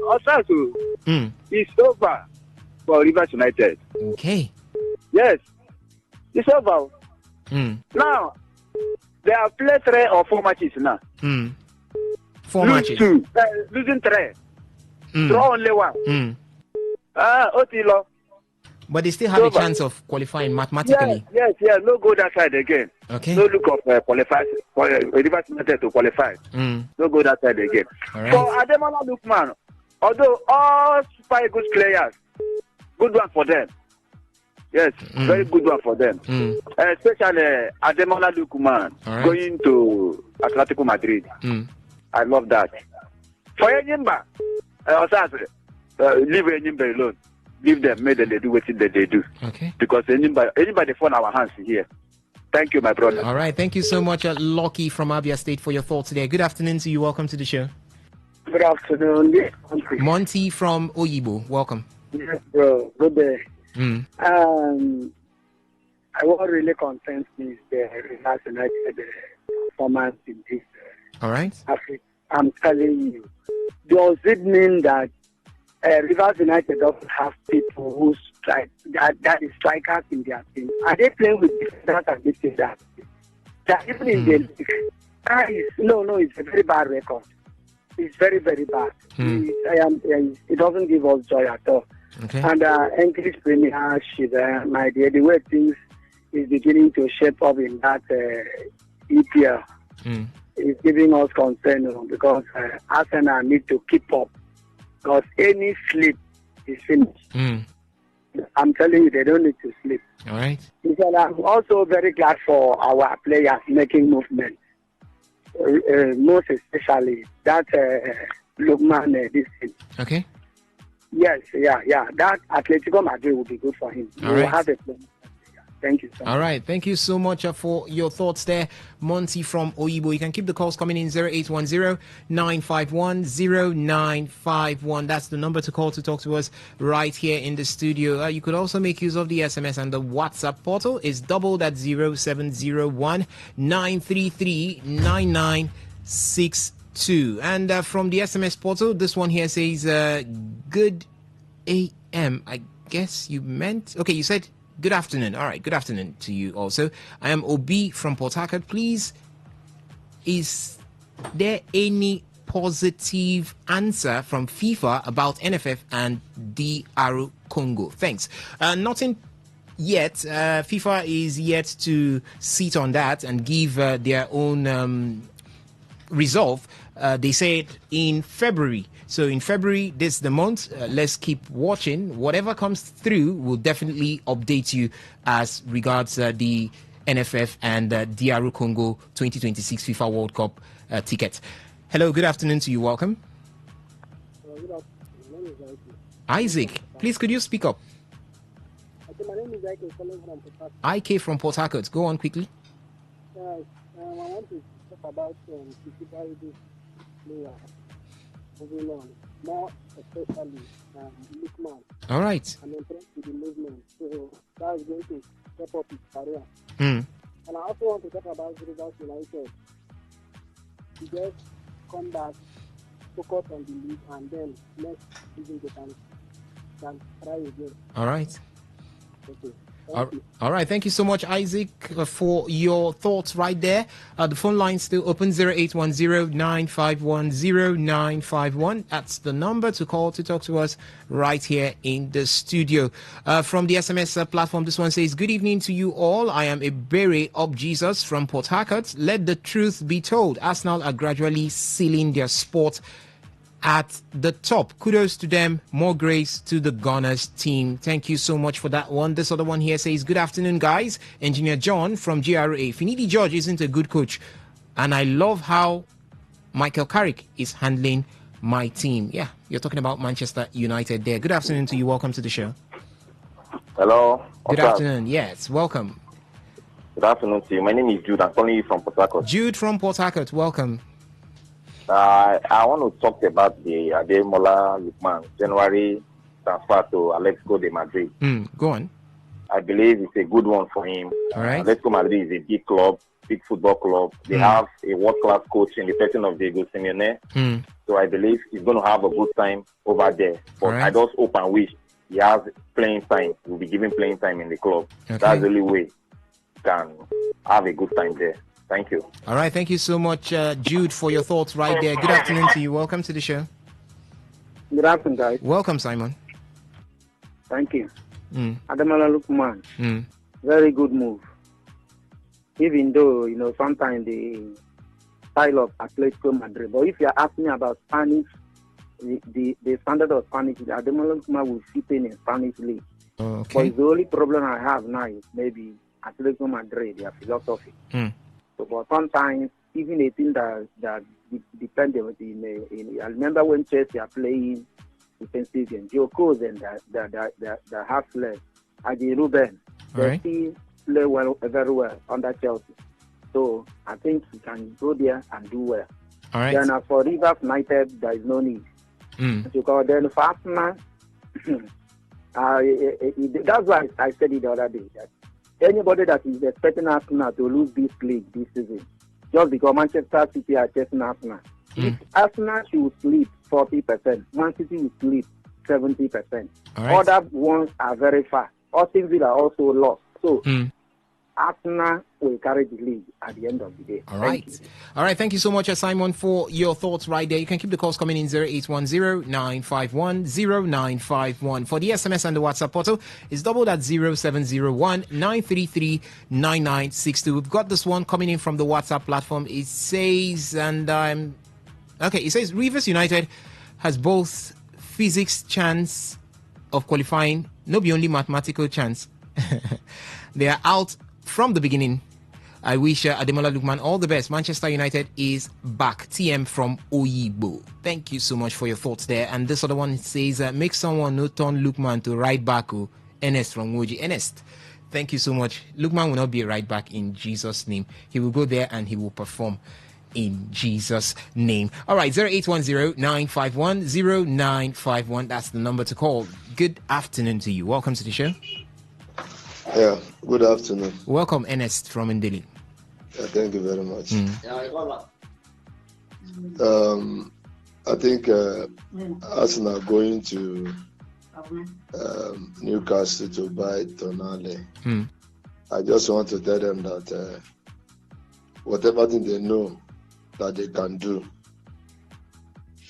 Also, it's over for Rivers United. Okay. Yes, it's over. Now, they have played 3 or 4 matches now. 4 matches. Losing 3. Draw only 1. Otilo. But they still have a chance of qualifying mathematically. Yes. No go that side again. Okay. No look of qualify for Rivers United to qualify. No go that side again. All right. For Ademola Lookman, although all Super Eagles players, good one for them. Yes, very good one for them. Especially Ademola Lookman going to Atletico Madrid. I love that. For Enyimba, leave Enyimba alone. Leave them, make them they do what they do. Okay. Because anybody fall our hands here. Thank you, my brother. All right. Thank you so much, Lucky from Abia State, for your thoughts today. Good afternoon to you. Welcome to the show. Good afternoon. Monty from Oyibo. Welcome. Yes, bro. Good day. What really concerns me is the Rivers United performance in this. All right. Africa. I'm telling you. Does it mean that Rivers United doesn't have people who strike that is strikers in their team? Are they playing with defenders and midfielders? That even in the league, it's a very bad record. It's very, very bad. It doesn't give us joy at all. Okay. And English Premiership, my dear, the way things is beginning to shape up in that EPL is giving us concern because Arsenal need to keep up. Because any sleep is finished. I'm telling you, they don't need to sleep. All right. Because I'm also very glad for our players making movement. Most especially that Lookman, this thing. Okay. Yes, that Atletico Madrid will be good for him. All right. Have a plan. Thank you so much. All right. Thank you so much for your thoughts there, Monty from Oyibo. You can keep the calls coming in 0810-951-0951. That's the number to call to talk to us right here in the studio. You could also make use of the SMS and the WhatsApp portal. It's doubled at 0701-933-9962. And from the SMS portal, this one here says, good a.m. I guess you meant... Okay, you said good afternoon. All right, good afternoon to you also. I am Obi from Port Harcourt. Please, is there any positive answer from FIFA about NFF and DR Congo? Thanks. Nothing yet. FIFA is yet to sit on that and give their own resolve. They said in February. So in February, this the month. Let's keep watching. Whatever comes through, we'll definitely update you as regards the NFF and DR Congo 2026 FIFA World Cup ticket. Hello, good afternoon to you. Welcome. Good afternoon. My name is Isaac, please could you speak up? My name is Ike, calling from Port Harcourt. Ike from Port Harcourt. Go on quickly. Yes, I want to talk about physical players moving on, more especially Lukman. All right. I'm impressed with the movement, so that's going to step up his career. Mm. And I also want to talk about Rivers United. To just come back, focus on the league, and then next season they can try again. All right. Okay. All right. Thank you so much, Isaac, for your thoughts right there. The phone line still open, 0810-951-0951. That's the number to call to talk to us right here in the studio. From the SMS platform, this one says, good evening to you all. I am Ebere of Jesus from Port Harcourt. Let the truth be told. Arsenal are gradually sealing their spot at the top. Kudos to them. More grace to the Gunners team. Thank you so much for that one. This other one here says, good afternoon, guys. Engineer John from GRA. Finidi George isn't a good coach, and I love how Michael Carrick is handling my team. Yeah, you're talking about Manchester United there. Good afternoon to you. Welcome to the show. Hello. Good afternoon. Yes, welcome. Good afternoon to you. My name is Jude. I'm calling you from Port Harcourt. Jude from Port Harcourt. Welcome. I want to talk about the Ademola Lookman January transfer to Atletico de Madrid. Go on. I believe it's a good one for him. All right. Atletico Madrid is a big club, big football club. They have a world-class coach in the person of Diego Simeone. So I believe he's going to have a good time over there. But I just hope and wish he has playing time. He'll be given playing time in the club. Okay. That's the only way he can have a good time there. Thank you. All right. Thank you so much, Jude, for your thoughts right there. Good afternoon to you. Welcome to the show. Good afternoon, guys. Welcome, Simon. Thank you. Ademola Lookman. Very good move. Even though, sometimes the style of Atletico Madrid. But if you're asking about Spanish, the standard of Spanish, Ademola Lookman will fit in Spanish league. Okay. But the only problem I have now is maybe Atletico Madrid, their philosophy. So, but sometimes, even a team that depends in I remember when Chelsea are playing defensive games, Joe Coz and the half left, Adi Ruben, they still play well, very well under Chelsea. So I think he can go there and do well. All right. Then for Rivers United, there is no need. Because then for Arsenal, that's why I said it the other day, that anybody that is expecting Arsenal to lose this league this season, just because Manchester City are chasing Arsenal. If Arsenal should sleep 40%, Man City will sleep 70%. Other ones are very far. Austin Villa also lost. So Arsenal will carry the league at the end of the day. All right. All right. Thank you so much, Simon, for your thoughts right there. You can keep the calls coming in 0810-951-0951. For the SMS and the WhatsApp portal, it's doubled at 0701-933-9962. We've got this one coming in from the WhatsApp platform. It says, it says Rivers United has both physics chance of qualifying, no be only mathematical chance. They are out from the beginning. I wish Ademola Lookman all the best. Manchester United is back. TM from Oyibo. Thank you so much for your thoughts there. And this other one says, make someone no turn Lookman to right back. Ernest from Woji. Ernest, thank you so much. Lookman will not be a right back in Jesus' name. He will go there and he will perform in Jesus' name. All right, 0810-951-0951. That's the number to call. Good afternoon to you. Welcome to the show. Yeah, good afternoon. Welcome, Ernest from Ndili. Yeah, thank you very much. I think Arsenal are going to Newcastle to buy Tonale. I just want to tell them that whatever thing they know that they can do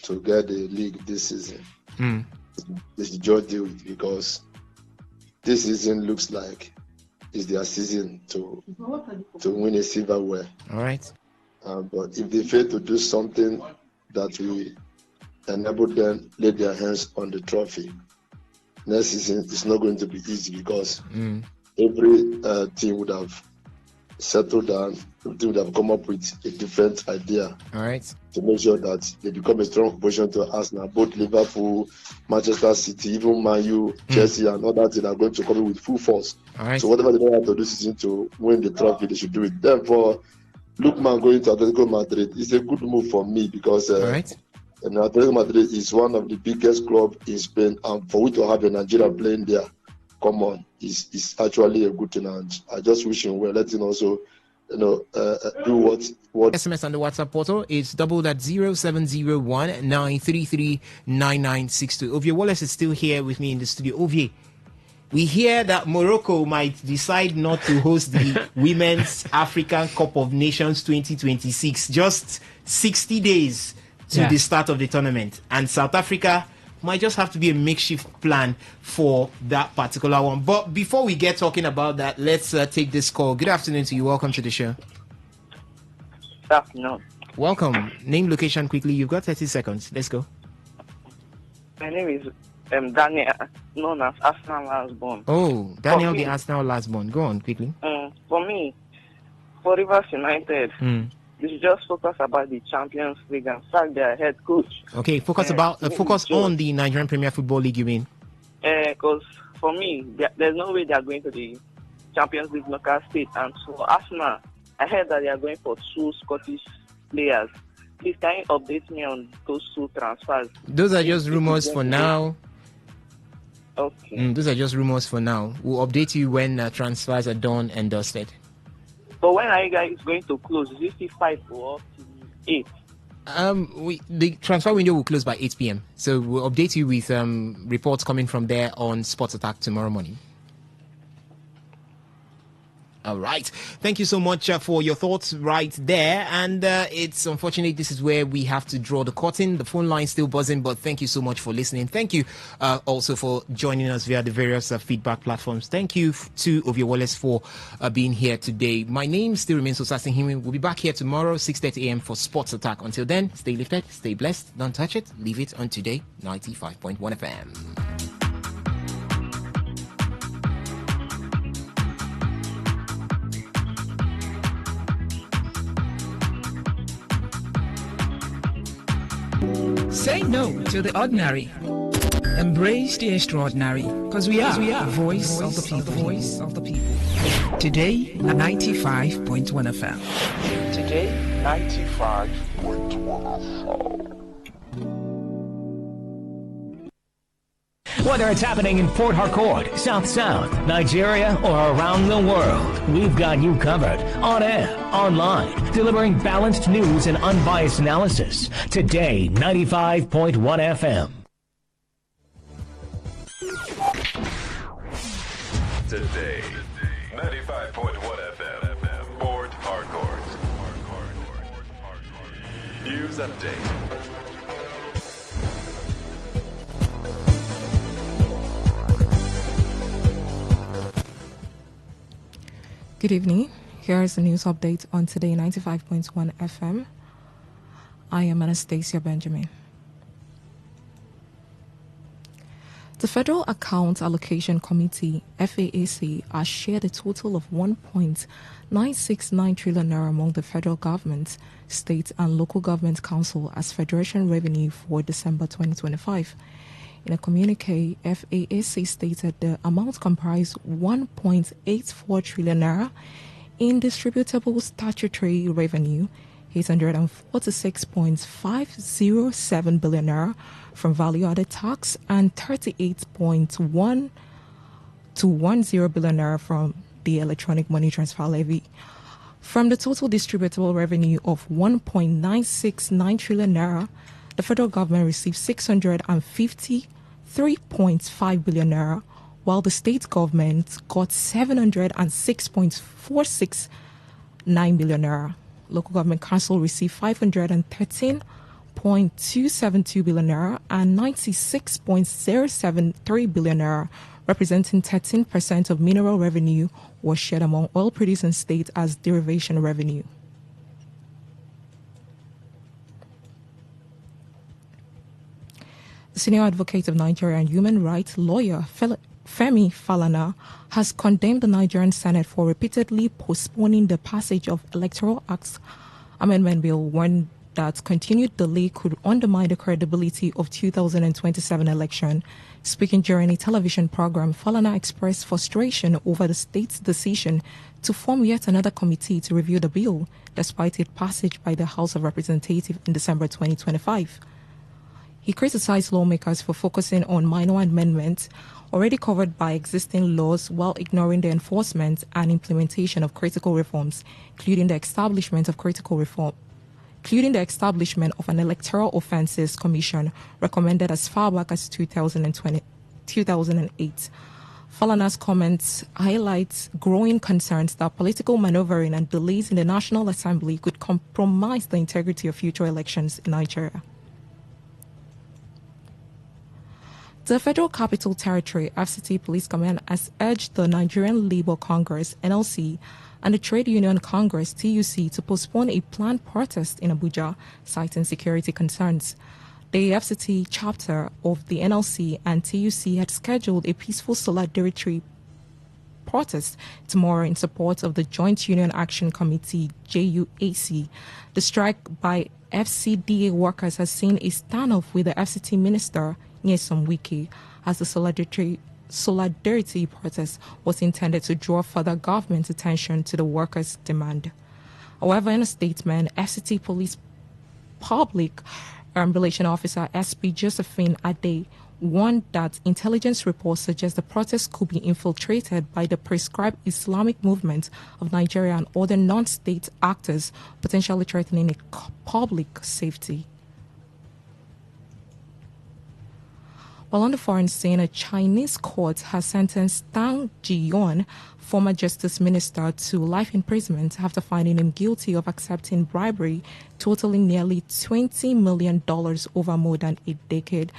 to get the league this season, they should just do it, because this season looks like it's their season to win a silverware. All right. But if they fail to do something that will enable them lay their hands on the trophy, next season it's not going to be easy, because every team would have settled down, every would have come up with a different idea. All right. To make sure that they become a strong opposition to Arsenal. Both Liverpool, Manchester City, even Man U, Chelsea, and other teams are going to come in with full force. All right. So whatever they have to do season to win the trophy, they should do it. Therefore, Lookman going to Atletico Madrid is a good move for me, because Atletico Madrid is one of the biggest clubs in Spain, and for we to have a Nigerian playing there, come on, is actually a good thing. And I just wish him well. Let him also, do what. SMS on the WhatsApp portal is doubled at 0701-933-9962. Ovie Wallace is still here with me in the studio. Ovie, we hear that Morocco might decide not to host the Women's African Cup of Nations 2026. Just 60 days to the start of the tournament. And South Africa might just have to be a makeshift plan for that particular one. But before we get talking about that, let's take this call. Good afternoon to you. Welcome to the show. Good afternoon. Welcome. Name, location quickly. You've got 30 seconds. Let's go. My name is Daniel, known as Arsenal Lastborn. Oh, Daniel the Arsenal Lastborn. Go on quickly. For me, for Rivers United, they should just focus about the Champions League and sack their head coach. Okay, focus on the Nigerian Premier Football League, you mean? Because for me, there's no way they are going to the Champions League knockout stage. And for Arsenal, I heard that they are going for 2 Scottish players. Please, can you update me on those 2 transfers? Those are just rumors for now. Okay. Those are just rumors for now. We'll update you when transfers are done and dusted. But when are you guys going to close? Is it 5 or 8? The transfer window will close by 8 p.m. So we'll update you with reports coming from there on Sports Attack tomorrow morning. All right. Thank you so much for your thoughts right there. And it's unfortunate this is where we have to draw the curtain. The phone line still buzzing, but thank you so much for listening. Thank you also for joining us via the various feedback platforms. Thank you to Ovie Wallace for being here today. My name still remains Osasin Himi. We'll be back here tomorrow, 6:30 a.m. for Sports Attack. Until then, stay lifted, stay blessed. Don't touch it. Leave it on Today 95.1 FM. Say no to the ordinary. Embrace the extraordinary, because we are the voice of the people. Voice of the people. Today, 95.1 FM. Today, 95.1 FM. Whether it's happening in Port Harcourt, South South, Nigeria, or around the world, we've got you covered. On air, online, delivering balanced news and unbiased analysis. Today, 95.1 FM. Today, 95.1 FM, Port Harcourt. News update. Good evening. Here is the news update on Today 95.1 FM. I am Anastasia Benjamin. The Federal Account Allocation Committee, FAAC, has shared a total of 1.969 trillion naira among the federal government, state and local government council as federation revenue for December 2025. In a communique, FAAC stated the amount comprised 1.84 trillion naira in distributable statutory revenue, 846.507 billion naira from value-added tax, and 38.1 to 10 billion naira from the electronic money transfer levy. From the total distributable revenue of 1.969 trillion naira, the federal government received 650 3.5 billion naira, while the state government got 706.469 billion naira. Local government council received 513.272 billion naira and 96.073 billion naira, representing 13% of mineral revenue, was shared among oil producing states as derivation revenue. The senior advocate of Nigeria and human rights lawyer Femi Falana has condemned the Nigerian Senate for repeatedly postponing the passage of Electoral Acts Amendment Bill, warned that continued delay could undermine the credibility of 2027 election. Speaking during a television program, Falana expressed frustration over the state's decision to form yet another committee to review the bill, despite its passage by the House of Representatives in December 2025. He criticized lawmakers for focusing on minor amendments already covered by existing laws while ignoring the enforcement and implementation of critical reforms, including the establishment of an Electoral Offences Commission recommended as far back as 2008. Falana's comments highlight growing concerns that political maneuvering and delays in the National Assembly could compromise the integrity of future elections in Nigeria. The Federal Capital Territory FCT Police Command has urged the Nigerian Labour Congress (NLC) and the Trade Union Congress (TUC) to postpone a planned protest in Abuja, citing security concerns. The FCT chapter of the NLC and TUC had scheduled a peaceful solidarity protest tomorrow in support of the Joint Union Action Committee (JUAC). The strike by FCDA workers has seen a standoff with the FCT minister Nyesom Wike, as the solidarity protest was intended to draw further government attention to the workers' demand. However, in a statement, FCT Police Public Relations Officer SP Josephine Ade warned that intelligence reports suggest the protest could be infiltrated by the prescribed Islamic movement of Nigeria and other non-state actors, potentially threatening public safety. While on the foreign scene, a Chinese court has sentenced Tang Ji-yuan, former justice minister, to life imprisonment after finding him guilty of accepting bribery totaling nearly $20 million over more than a decade.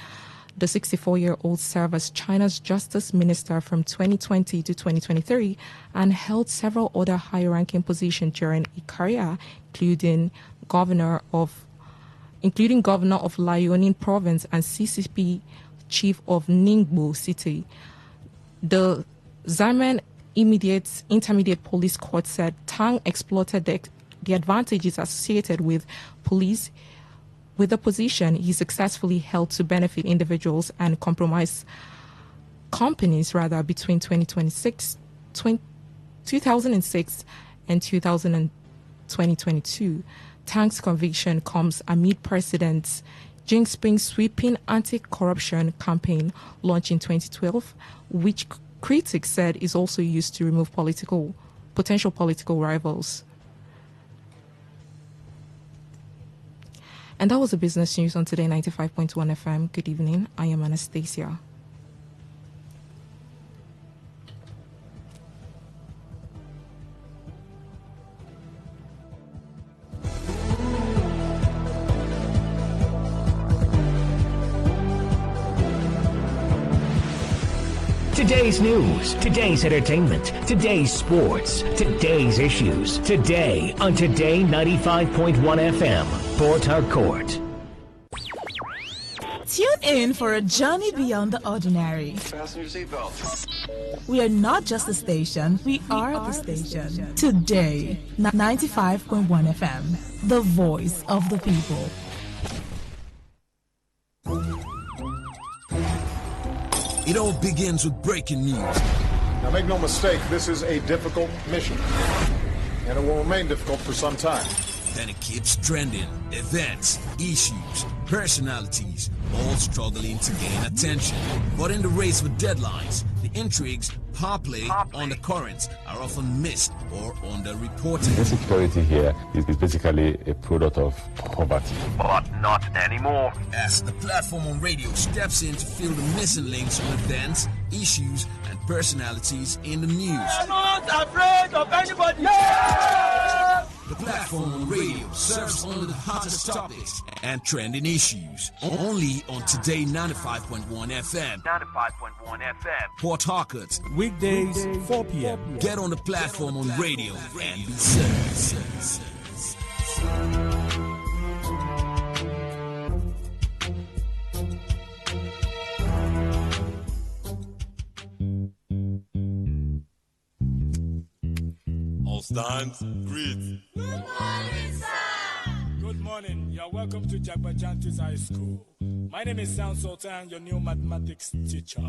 The 64-year-old served as China's justice minister from 2020 to 2023 and held several other high-ranking positions during a career, including governor of Liaoning province and CCP chief of Ningbo city. The Xiamen Intermediate Police Court said Tang exploited the advantages associated with the position he successfully held to benefit individuals and compromise companies between 2006 and 2022. Tang's conviction comes amid President Xi Jinping's sweeping anti-corruption campaign launched in 2012, which critics said is also used to remove potential political rivals. And that was the business news on Today 95.1 FM. Good evening. I am Anastasia. Today's news, today's entertainment, today's sports, today's issues. Today on Today 95.1 FM, Port Harcourt. Tune in for a journey beyond the ordinary. Fasten your seatbelts. We are not just a station, we are the station. Today, 95.1 FM, the voice of the people. It all begins with breaking news. Now make no mistake, this is a difficult mission, and it will remain difficult for some time. Then it keeps trending. Events, issues, personalities, all struggling to gain attention. But in the race with deadlines, the the intrigues, power play, undercurrents are often missed or underreported. Insecurity here is basically a product of poverty. But not anymore. As the platform on radio steps in to fill the missing links on events, issues, and personalities in the news. We are not afraid of anybody. The platform on radio serves only the hottest topics and trending issues. Only on Today 95.1 FM. 95.1 FM. Port Harcourt. Weekdays, 4 p.m. Get on the platform on radio and be served. All stands, greet. Good morning, sir. Good morning. You are welcome to Jagbajantis High School. My name is Sound Sultan, your new mathematics teacher.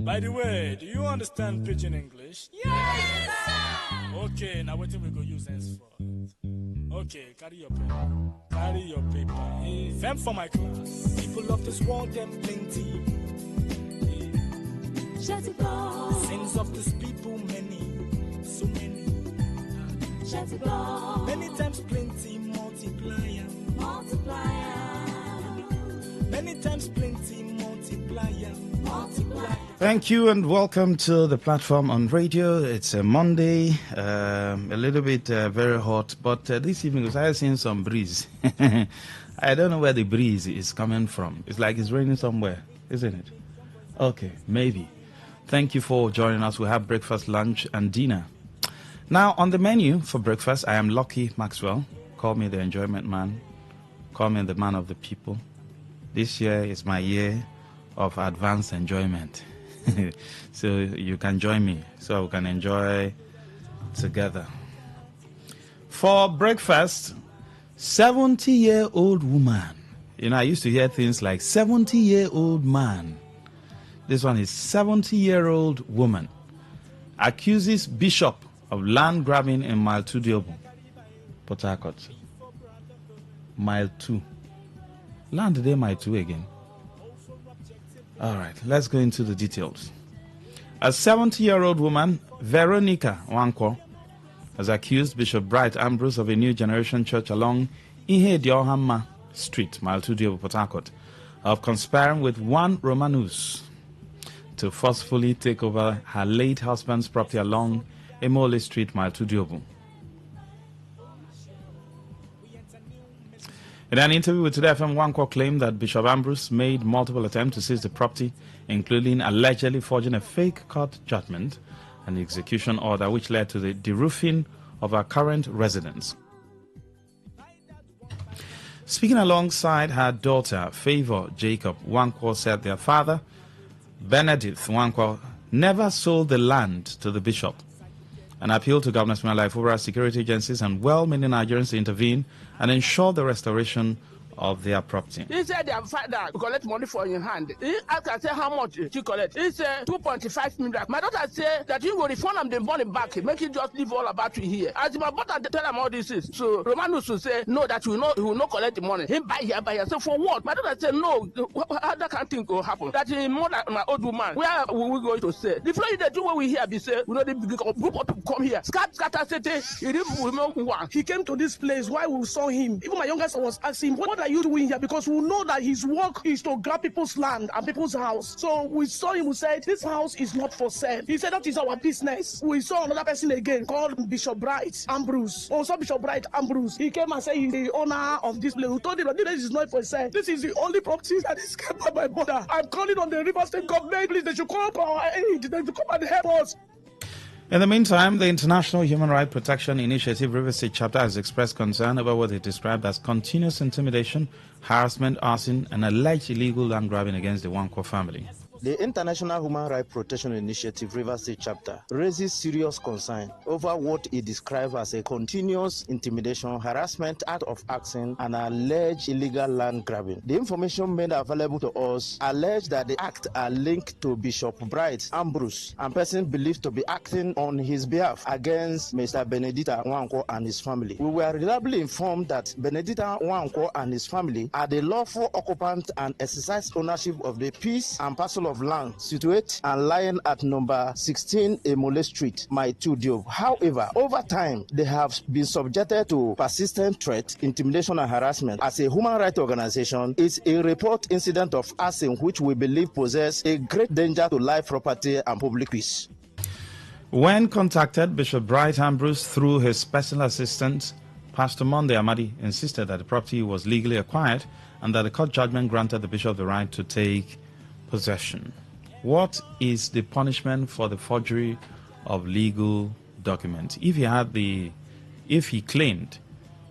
By the way, do you understand Pidgin English? Yes, sir. Okay, now what we go use henceforth? Okay, carry your pen. Carry your paper. Fem for my class. People of this world, them plenty. Sins of this people, many. So many. Many times plenty, multiplier. Many times plenty, multiplier. Thank you and welcome to the platform on radio. It's a Monday, a little bit very hot, but this evening I have seen some breeze. I don't know where the breeze is coming from. It's like it's raining somewhere, isn't it? Okay, maybe. Thank you for joining us. We have breakfast, lunch, and dinner. Now, on the menu for breakfast, I am Lucky Maxwell. Call me the enjoyment man. Call me the man of the people. This year is my year of advanced enjoyment. So you can join me so we can enjoy together. For breakfast, 70-year-old woman. You know, I used to hear things like 70-year-old man. This one is 70-year-old woman. Accuses bishop of land grabbing in Mile 2 Diobu, Port Harcourt. Mile 2. Land there, Mile 2 again. All right, let's go into the details. A 70-year-old woman, Veronica Wanko, has accused Bishop Bright Ambrose of a New Generation Church along Ihe Diohamma Street, Mile 2 Diobu, Port Harcourt, of conspiring with one Romanus to forcefully take over her late husband's property along Emole Street, Mile 2 Diobu. In an interview with Today FM, Wanko claimed that Bishop Ambrose made multiple attempts to seize the property, including allegedly forging a fake court judgment and the execution order, which led to the deroofing of her current residence. Speaking alongside her daughter, Favor Jacob, Wanko said their father, Benedict Wanko, never sold the land to the bishop. An appeal to Governor Similar Life over security agencies and well-meaning Nigerians to intervene and ensure the restoration of their property. He said their father collect money for your hand. He asked and say how much she collect. He said 2.5 million. My daughter said that you will refund them the money back. Make it just leave all about you here. As my brother tell him all this is. So Romanus will say no, that he will not collect the money. Him buy here. So for what? My daughter said no. How that kind of thing will happen? That he more than my old woman. Where will we going to say? The flow they do what we hear be say we know the group of people come here. Scatter city. He didn't remember one. He came to this place while we saw him. Even my youngest son was asking him, what are you doing here? Because we know that his work is to grab people's land and people's house. So we saw him, we said, this house is not for sale. He said, that is our business. We saw another person again called Bishop Bright Ambrose. Also Bishop Bright Ambrose. He came and said he's the owner of this place. We told him that this is not for sale. This is the only property that is kept by my mother. I'm calling on the River State government. Please, they should come up our aid. They should come and help us. In the meantime, the International Human Rights Protection Initiative River State Chapter has expressed concern about what it described as continuous intimidation, harassment, arson, and alleged illegal land grabbing against the Wanko family. The International Human Rights Protection Initiative River State Chapter raises serious concern over what it describes as a continuous intimidation, harassment, act of arson, and alleged illegal land grabbing. The information made available to us alleged that the act are linked to Bishop Bright Ambrose and person believed to be acting on his behalf against Mr. Benedita Wanko and his family. We were reliably informed that Benedita Wanko and his family are the lawful occupant and exercise ownership of the piece and parcel of of land situated and lying at number 16 Emole Street, Mai Tudio. However, over time, they have been subjected to persistent threat, intimidation, and harassment. As a human rights organization, it's a report incident of arson which we believe possess a great danger to life, property, and public peace. When contacted, Bishop Bright Ambrose, through his personal assistant, Pastor Monday Amadi, insisted that the property was legally acquired and that the court judgment granted the bishop the right to take possession. What is the punishment for the forgery of legal documents? If he claimed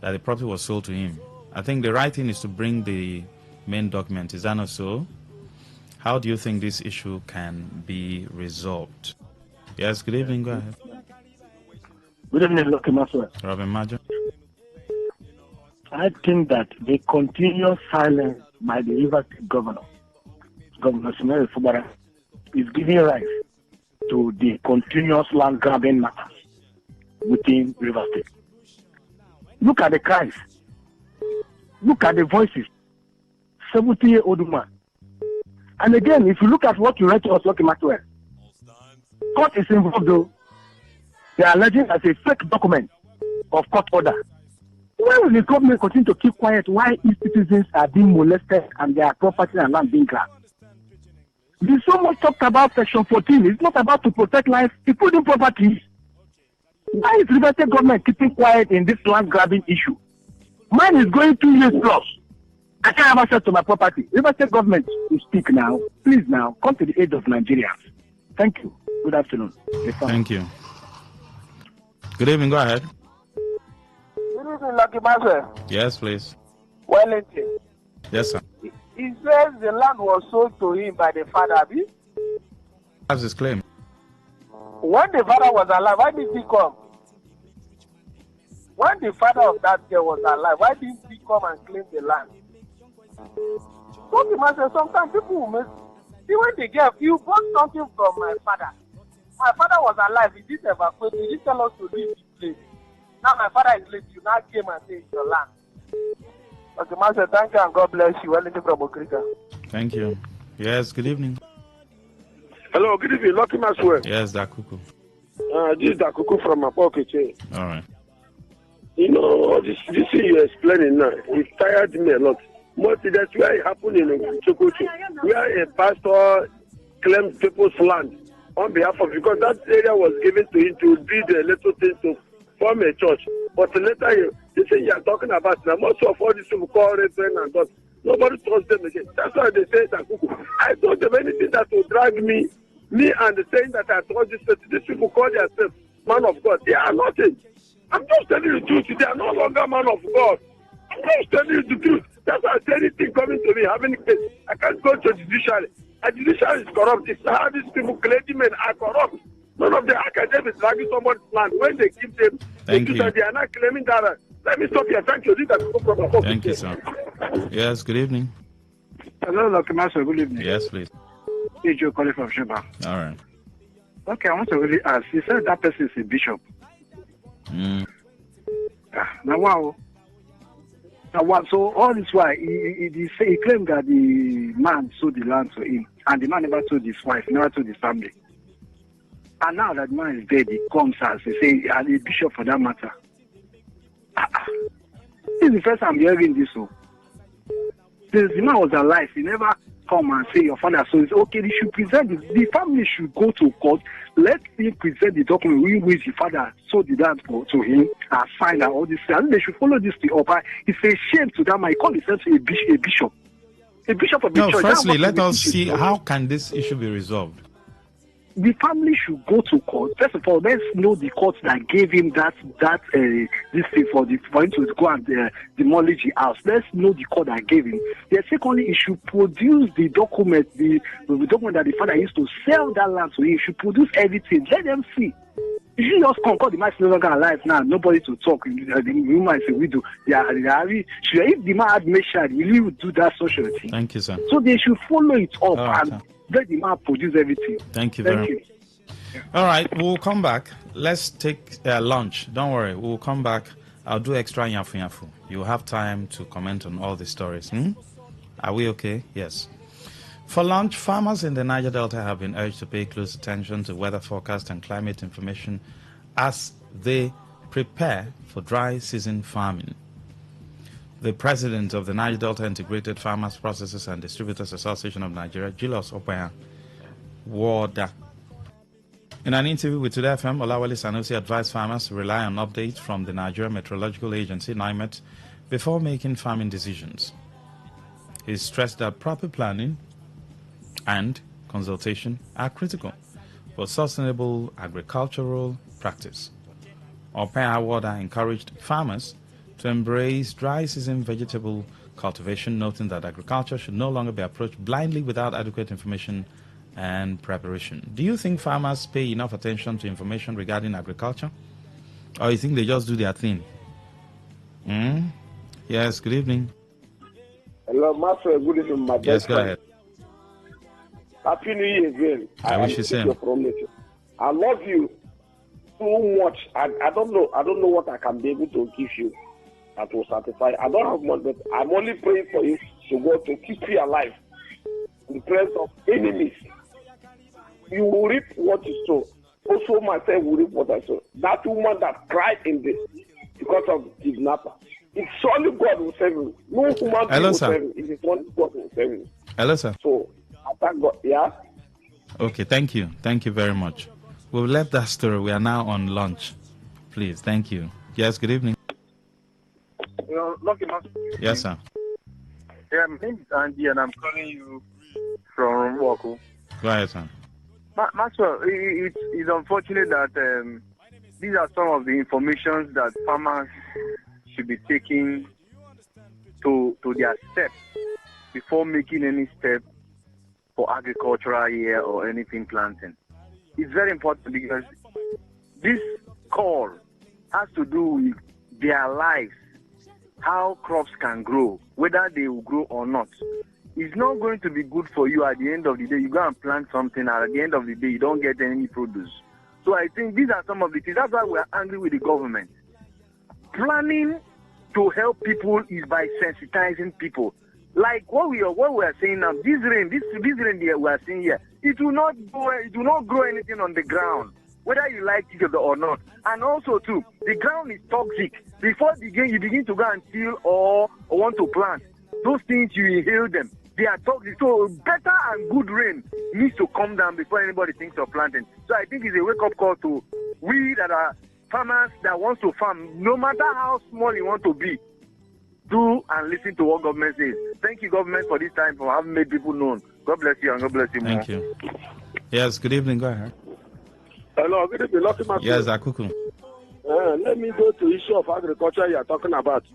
that the property was sold to him, I think the right thing is to bring the main document. Is that not so? How do you think this issue can be resolved? Yes, good evening. Go ahead. Good evening, Lucky Maswell. Robin Majo. I think that the continuous silence by the River State Governor Samuel Fubara, is giving rise to the continuous land grabbing matters within River State. Look at the cries. Look at the voices. 70-year-old man. And again, if you look at what you read to us, Lucky Maxwell, court is involved though. They are alleging as a fake document of court order. Why will the government continue to keep quiet while its citizens are being molested and their property and land being grabbed? There's so much talked about Section 14. It's not about to protect life, including property. Why is the State government keeping quiet in this land grabbing issue? Mine is going 2 years plus. I can't have access to my property. River State government to speak now. Please now, come to the aid of Nigerians. Thank you. Good afternoon. Thank you. Good evening. Go ahead. Good evening, Lucky Master. Yes, please. Wellington. Yes, sir. He says the land was sold to him by the father. That's his claim. When the father was alive, why did he come? When the father of that girl was alive, why didn't he come and claim the land? Lucky Master, sometimes people will make. See, when the girl, you bought something from my father. My father was alive. He didn't evacuate. He didn't tell us to leave the place. Now my father is late. You now came and say it's your land. Okay, Master, thank you and God bless you. Wellington from Okrika. Thank you. Yes, good evening. Hello, good evening. Lucky Maswell. Yes, Dakuku. This is Dakuku from my pocket. All right. You know, this thing you're explaining now, it tired me a lot. Mostly that's where it happened in Chokocho, where a pastor claimed people's land on behalf of, because that area was given to him to build a little thing to form a church. But later, this thing you're talking about now, most of all these people call reverend and God, nobody trusts them again. That's why they say that I don't have anything that will drag me and saying that I told this person. These people call themselves man of God. They are nothing. I'm just telling you the truth. They are no longer man of God. I'm just telling you the truth. That's why I say anything coming to me, having a case, I can't go to judiciary. A judiciary is corrupt. It's how these people, clergymen, are corrupt. None of the academics dragging someone's land. When they give them, they are not claiming that. Let me stop here. Thank you. Thank you, sir. Yes, good evening. Hello, Lucky Master. Good evening. Yes, please. It's Joe calling from Sheba. All right. Okay, I want to really ask. You said that person is a bishop. Now, wow. So all this while, he claimed that the man sold the land to him, and the man never told his wife, never told his family. And now that the man is dead, he comes as he say, and the bishop for that matter. This is the first time hearing this. So, since the man was alive, he never come and say your father. So it's okay. They should present the family should go to court. Let him present the document in which the father sold the land to him and signed and all this. And they should follow this to up. It's a shame to that man. He called himself a bishop. A bishop of the church. No, firstly, let us see how can this issue be resolved. The family should go to court. First of all, let's know the court that gave him this thing for him to go and demolish the house. Let's know the court that gave him. Then secondly, he should produce the document, the document that the father used to sell that land to him. He should produce everything. Let them see. You should just concord the man is no longer alive now. Nobody to talk. The woman is a widow. If the man had made child, will he do that social thing? Thank you, sir. So they should follow it up and let the man produce everything. Thank you very much. All right, we'll come back. Let's take lunch. Don't worry, we'll come back. I'll do extra yafu. You'll have time to comment on all the stories. Are we okay? Yes. For lunch, farmers in the Niger Delta have been urged to pay close attention to weather forecast and climate information as they prepare for dry season farming. The president of the Niger Delta Integrated Farmers, Processors and Distributors Association of Nigeria, Julius Opaya, Warda. In an interview with Today FM, Olawale Sanusi advised farmers to rely on updates from the Nigeria Meteorological Agency, NIMET, before making farming decisions. He stressed that proper planning and consultation are critical for sustainable agricultural practice. Opaya Warda encouraged farmers to embrace dry season vegetable cultivation, noting that agriculture should no longer be approached blindly without adequate information and preparation. Do you think farmers pay enough attention to information regarding agriculture? Or you think they just do their thing? Yes, good evening. Hello, Master. Good evening, my Yes, go ahead. Happy New Year again. I wish you same. I love you so much. I don't know what I can be able to give you that will satisfy. I don't have much, but I'm only praying for you to God to keep you alive in the presence of enemies. You will reap what you sow. Also, myself will reap what I sow. That woman that cried in this because of the kidnapper. It's only God who save you. No human being will save you. It is only God who save you. Hello, sir. So, I thank God. Yeah? Okay, thank you. Thank you very much. We've left that story. We are now on lunch. Please, thank you. Yes, good evening. Lucky Master. Yes, sir. Yeah, my name is Andy, and I'm calling you from Wako. Go ahead, sir. Master, it's unfortunate that these are some of the information that farmers should be taking to their steps before making any step for agricultural year or anything planting. It's very important because this call has to do with their lives, how crops can grow, whether they will grow or not. It's not going to be good for you at the end of the day. You go and plant something, and at the end of the day, you don't get any produce. So I think these are some of the things. That's why we're angry with the government. Planning to help people is by sensitizing people. Like what we are saying now, this rain we are seeing here, it will not grow anything on the ground, whether you like it or not. And also too, the ground is toxic. Before you begin to go and till or want to plant, those things you inhale them. They are toxic. So better and good rain needs to come down before anybody thinks of planting. So I think it's a wake-up call to we that are farmers that wants to farm, no matter how small you want to be. Do and listen to what government says. Thank you, government, for this time, for having made people known. God bless you and God bless you more. Thank you. Yes, good evening. Go ahead. Hello, good evening. Lucky Master. Yes, Akuku. Let me go to the issue of agriculture you are talking about.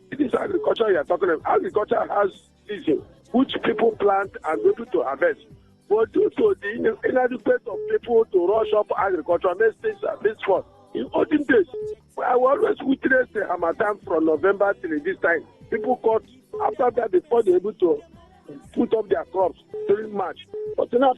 This agriculture you are talking about, agriculture has season, which people plant and be able to harvest. But due to the inadequate of people to rush up agriculture, this fall. In olden days, I always witness the Harmattan from November till this time. People cut after that before they're able to put up their crops during March. But now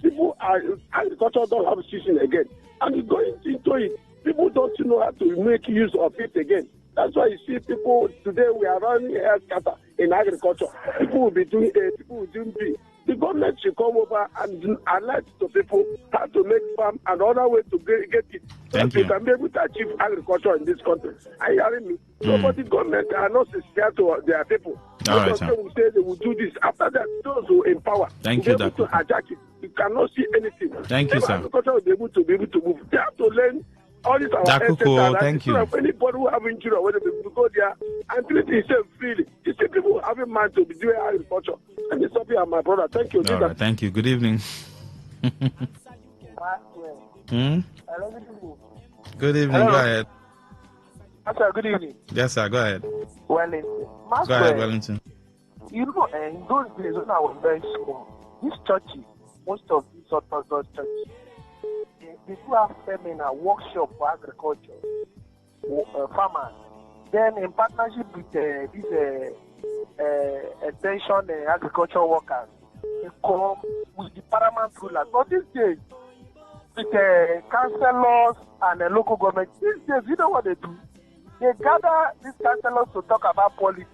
agriculture don't have season again. And going into it, people don't know how to make use of it again. That's why you see people today, we are running health scatter in agriculture. People will be doing A, people will be doing B. The government should come over and alert to people how to make farm and other way to get it. Thank you. They can be able to achieve agriculture in this country. Are you hearing me? So, but the government are not sincere to their people. All right, sir. They will say they will do this. After that, those who empower. Thank you, Daku. To hijack it. You cannot see anything. Thank you, sir. Agriculture will be able to move. They have to learn all this. Dakuko, thank you. Anybody who have injury or whatever, to go there and treat himself freely. You see people having mind to be doing agriculture. And it's something, my brother. Thank you. All right, thank you. Good evening. Good evening. Hello. Go ahead. Sir, good evening. Yes, sir. Go ahead. Wellington. Go ahead, Wellington. You know, in those days when I was very small, these churches, most of these Orthodox churches, they do have seminar, workshop for agriculture, farmers. Then in partnership with these extension agriculture workers, they come with the paramount rulers. But these days, with councillors and local government, these days, you know what they do? They gather these councillors to talk about politics.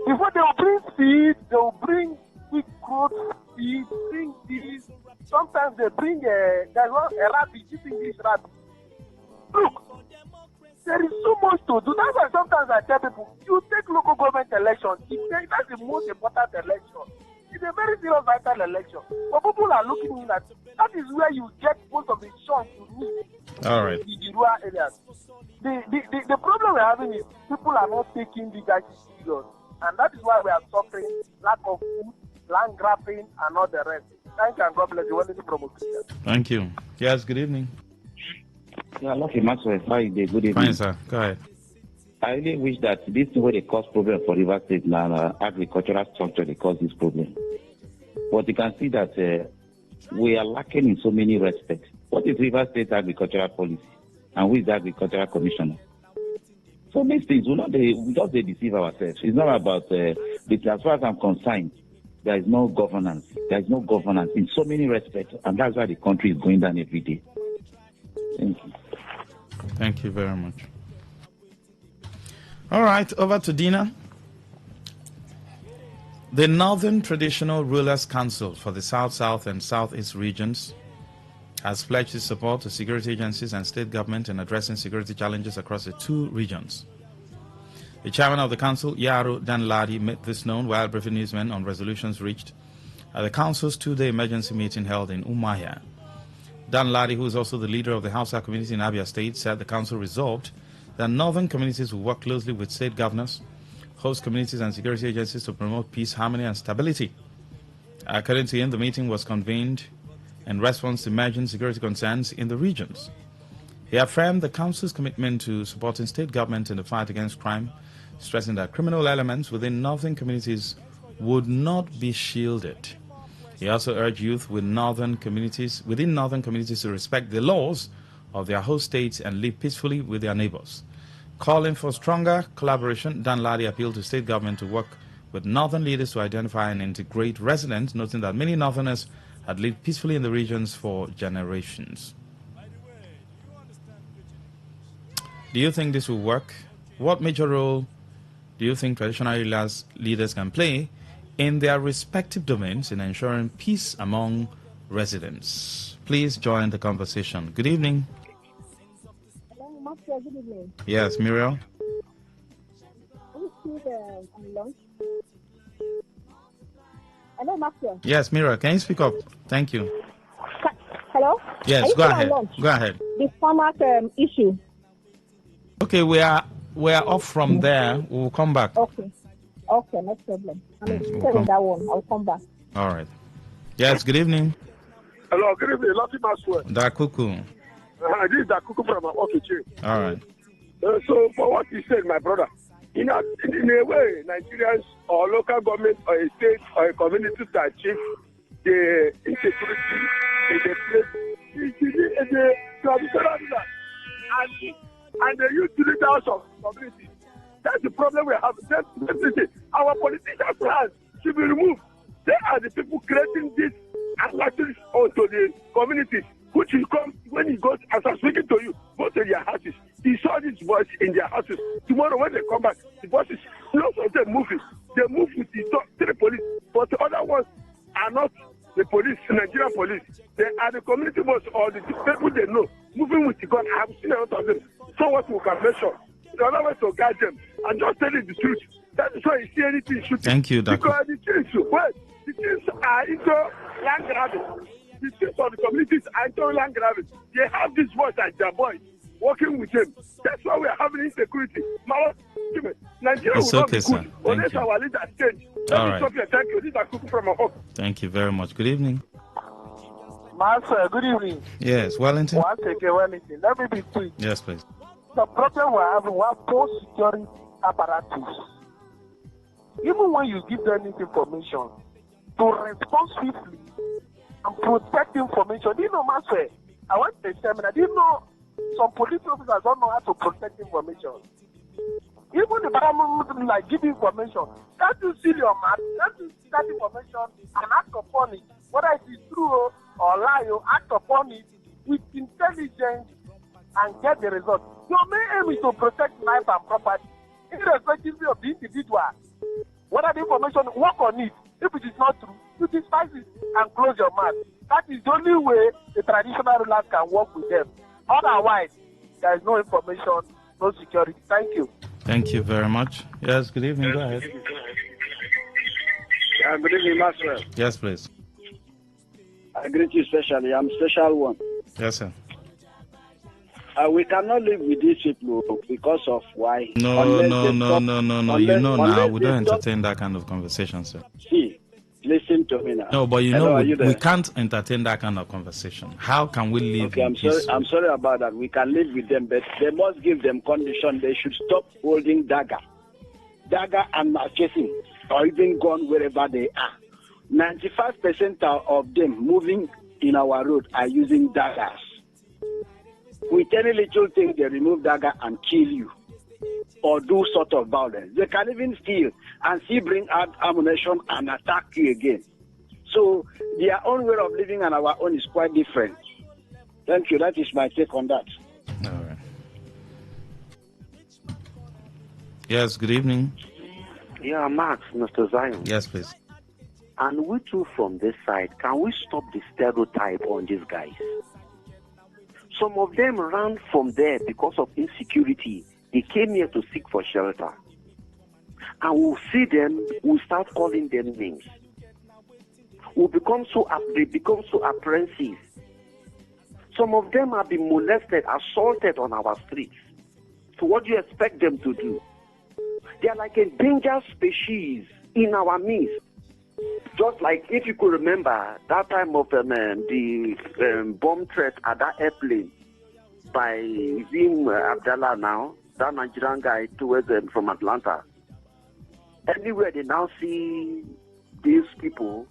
Before they will bring seed, they will bring quick growth seed, bring this. Sometimes they bring a rabbit, this English rabbit. Look, there is so much to do. That's why sometimes I tell people, you take local government elections. That's the most important election. It's a very serious vital election. But people are looking in at that is where you get most of the shots you need. All right. In the rural areas. The problem we're having is people are not taking the guys serious. And that is why we are suffering lack of food, land grabbing, and all the rest. Thank you and God bless you. What is the promotion? Thank you. Yes, good evening. Yeah, Lucky Maxwell. Hi, good evening. Fine, sir. Go ahead. I really wish that this thing where they cause problem for River State now, agricultural structure, they cause this problem. But you can see that we are lacking in so many respects. What is River State agricultural policy? And who is the agricultural commissioner? So these things, we just deceive ourselves. It's not about, as far as I'm concerned, there is no governance. There is no governance in so many respects. And that's why the country is going down every day. Thank you. Thank you very much. All right, over to Dina. The Northern Traditional Rulers Council for the South, and Southeast regions has pledged its support to security agencies and state government in addressing security challenges across the two regions. The chairman of the council, Yaro Danladi, made this known while briefing newsmen on resolutions reached at the council's two-day emergency meeting held in Umuahia. Danladi, who is also the leader of the Hausa community in Abia State, said the council resolved that northern communities will work closely with state governors, host communities and security agencies to promote peace, harmony and stability. According to him, the meeting was convened in response to emerging security concerns in the regions. He affirmed the council's commitment to supporting state government in the fight against crime, stressing that criminal elements within northern communities would not be shielded. He also urged youth within northern communities to respect the laws of their host states and live peacefully with their neighbors. Calling for stronger collaboration, Danladi appealed to state government to work with northern leaders to identify and integrate residents, noting that many northerners had lived peacefully in the regions for generations. Do you think this will work? What major role do you think traditional leaders can play in their respective domains in ensuring peace among residents? Please join the conversation. Good evening. Hello, Master. Good evening. Yes, Muriel. Hello, Master. Yes, Muriel. Can you speak up? Thank you. Hello? Yes, go ahead. Go ahead. The farmers issue. Okay, we are off from there. We'll come back. Okay, no problem. That one. I'll come back. All right. Yes, good evening. Hello, good evening. Lucky Maxwell. Dakuku. This is Dakuku from Okichi. All right. So, for what you said, my brother, in a way, Nigerians or local government or a state or a community to achieve the insecurity in the place, it's a traditional leader. And they use to lead out of community. That's the problem we have. Our politicians' plans should be removed. They are the people creating this and latches onto the communities, which will come when he goes, as I'm speaking to you, go to their houses. He saw this voice in their houses. Tomorrow when they come back, the voices, most of them moving. They move with the three police, but the other ones are not the police, Nigerian police. They are the community boss or the people they know, moving with the gun. I have seen a lot of them. So what we can measure. The other way to guide them and just tell them the truth. That is why you see anything shooting. Thank you, Doctor. Because the things are into land grabbing. The things of the communities are into land grabbing. They have this voice as their boys working with them. That's why we are having insecurity. Nigeria it's will not okay, be good unless our leaders change. All right. Thank you. These are cooking from my home. Thank you very much. Good evening. Master, good evening. Yes, Wellington. Wellington. Let me be quick. Yes, please. The problem we're having, we have poor security apparatus. Even when you give them this information, to respond swiftly and protect information. Do you know, Master? I went to a seminar. Do you know some police officers don't know how to protect information? Even the government like give information. Can't you see your man? Can't you see that information and act upon it? Whether it is true or lie, you act upon it with intelligence and get the result. Your main aim is to protect life and property, irrespective of the individual. whether the information, work on it. If it is not true, you despise it and close your mouth. That is the only way the traditional rulers can work with them. Otherwise, there is no information, no security. Thank you. Thank you very much. Yes, good evening. Go ahead. Good evening, Maxwell. Yes, please. I greet you specially. I'm special one. Yes, sir. We cannot live with these people because of why. No. You know now, we don't entertain that kind of conversation, sir. See, listen to me now. No, but you Hello, know, we can't entertain that kind of conversation. How can we live in peace? I'm sorry about that. We can live with them, but they must give them condition. They should stop holding dagger and chasing, or even gun wherever they are. 95% of them moving in our road are using daggers. With any little thing, they remove dagger and kill you or do sort of violence. They can even steal and still bring out ammunition and attack you again. So their own way of living and our own is quite different. Thank you. That is my take on that. All right. Yes, good evening. Yeah, Max, Mr. Zion. Yes, please. And we too from this side, can we stop the stereotype on these guys? Some of them ran from there because of insecurity. They came here to seek for shelter. And we'll see them, we'll start calling them names. They become so apprehensive. Some of them have been molested, assaulted on our streets. So what do you expect them to do? They are like a endangered species in our midst. Just like if you could remember that time of the bomb threat at that airplane by Zim Abdallah now, that Nigerian guy towards from Atlanta. Anywhere they now see these people,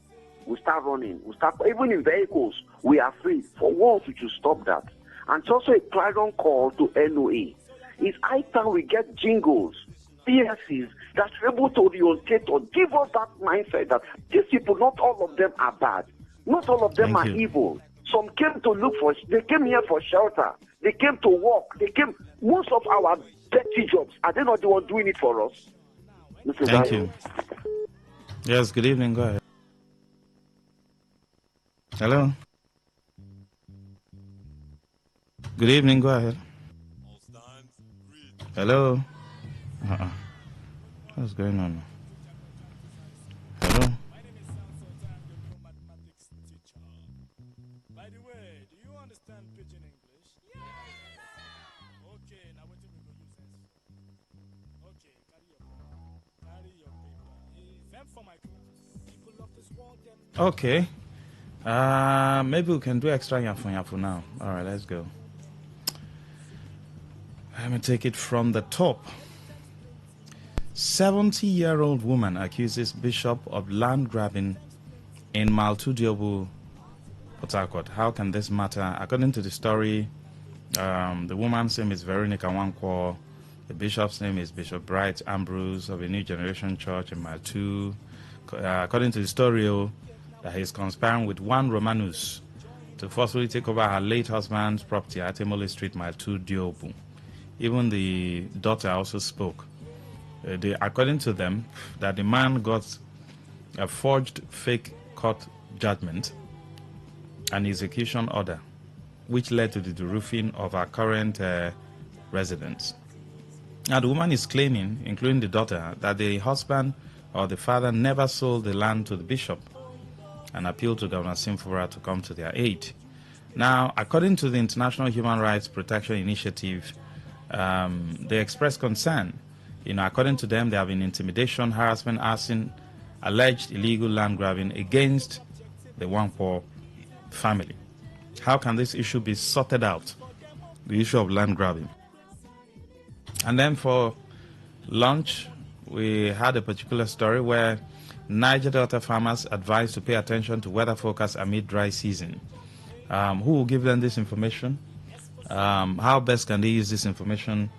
we start running. We start, even in vehicles, we are free. For once, we should stop that. And it's also a clarion call to NOA. It's high time we get jingles, PSCs that are able to orientate or give us that mindset that these people, not all of them are bad. Not all of them are evil. Some came to look for, they came here for shelter. They came to work. Most of our dirty jobs, are they not the one doing it for us? Thank you. Yes, good evening. Go ahead. Hello. Good evening. Go ahead. Hello. What's going on? Hello. By the way, do you understand pidgin English? Yes, okay, now what do we go use this? Okay, carry your paper. Them for my class. People of this world, Okay. Maybe we can do extra yafu now. All right, let's go. Let me take it from the top. 70-year-old woman accuses bishop of land grabbing in Maltudiobu, Port Harcourt. How can this matter? According to the story, the woman's name is Veronica Wankwo. The bishop's name is Bishop Bright Ambrose of the New Generation Church in Maltu. According to the story, that he is conspiring with one Romanus to forcibly take over her late husband's property at Emole Street, Maltudiobu. Even the daughter also spoke. According to them, that the man got a forged fake court judgment and execution order, which led to the deroofing of our current residence. Now, the woman is claiming, including the daughter, that the husband or the father never sold the land to the bishop and appealed to Governor Simfora to come to their aid. Now, according to the International Human Rights Protection Initiative, they expressed concern. According to them, there have been intimidation, harassment, arson, alleged illegal land grabbing against the Wankwo family. How can this issue be sorted out? The issue of land grabbing. And then for lunch, we had a particular story where Niger Delta farmers advised to pay attention to weather forecasts amid dry season. Who will give them this information? How best can they use this information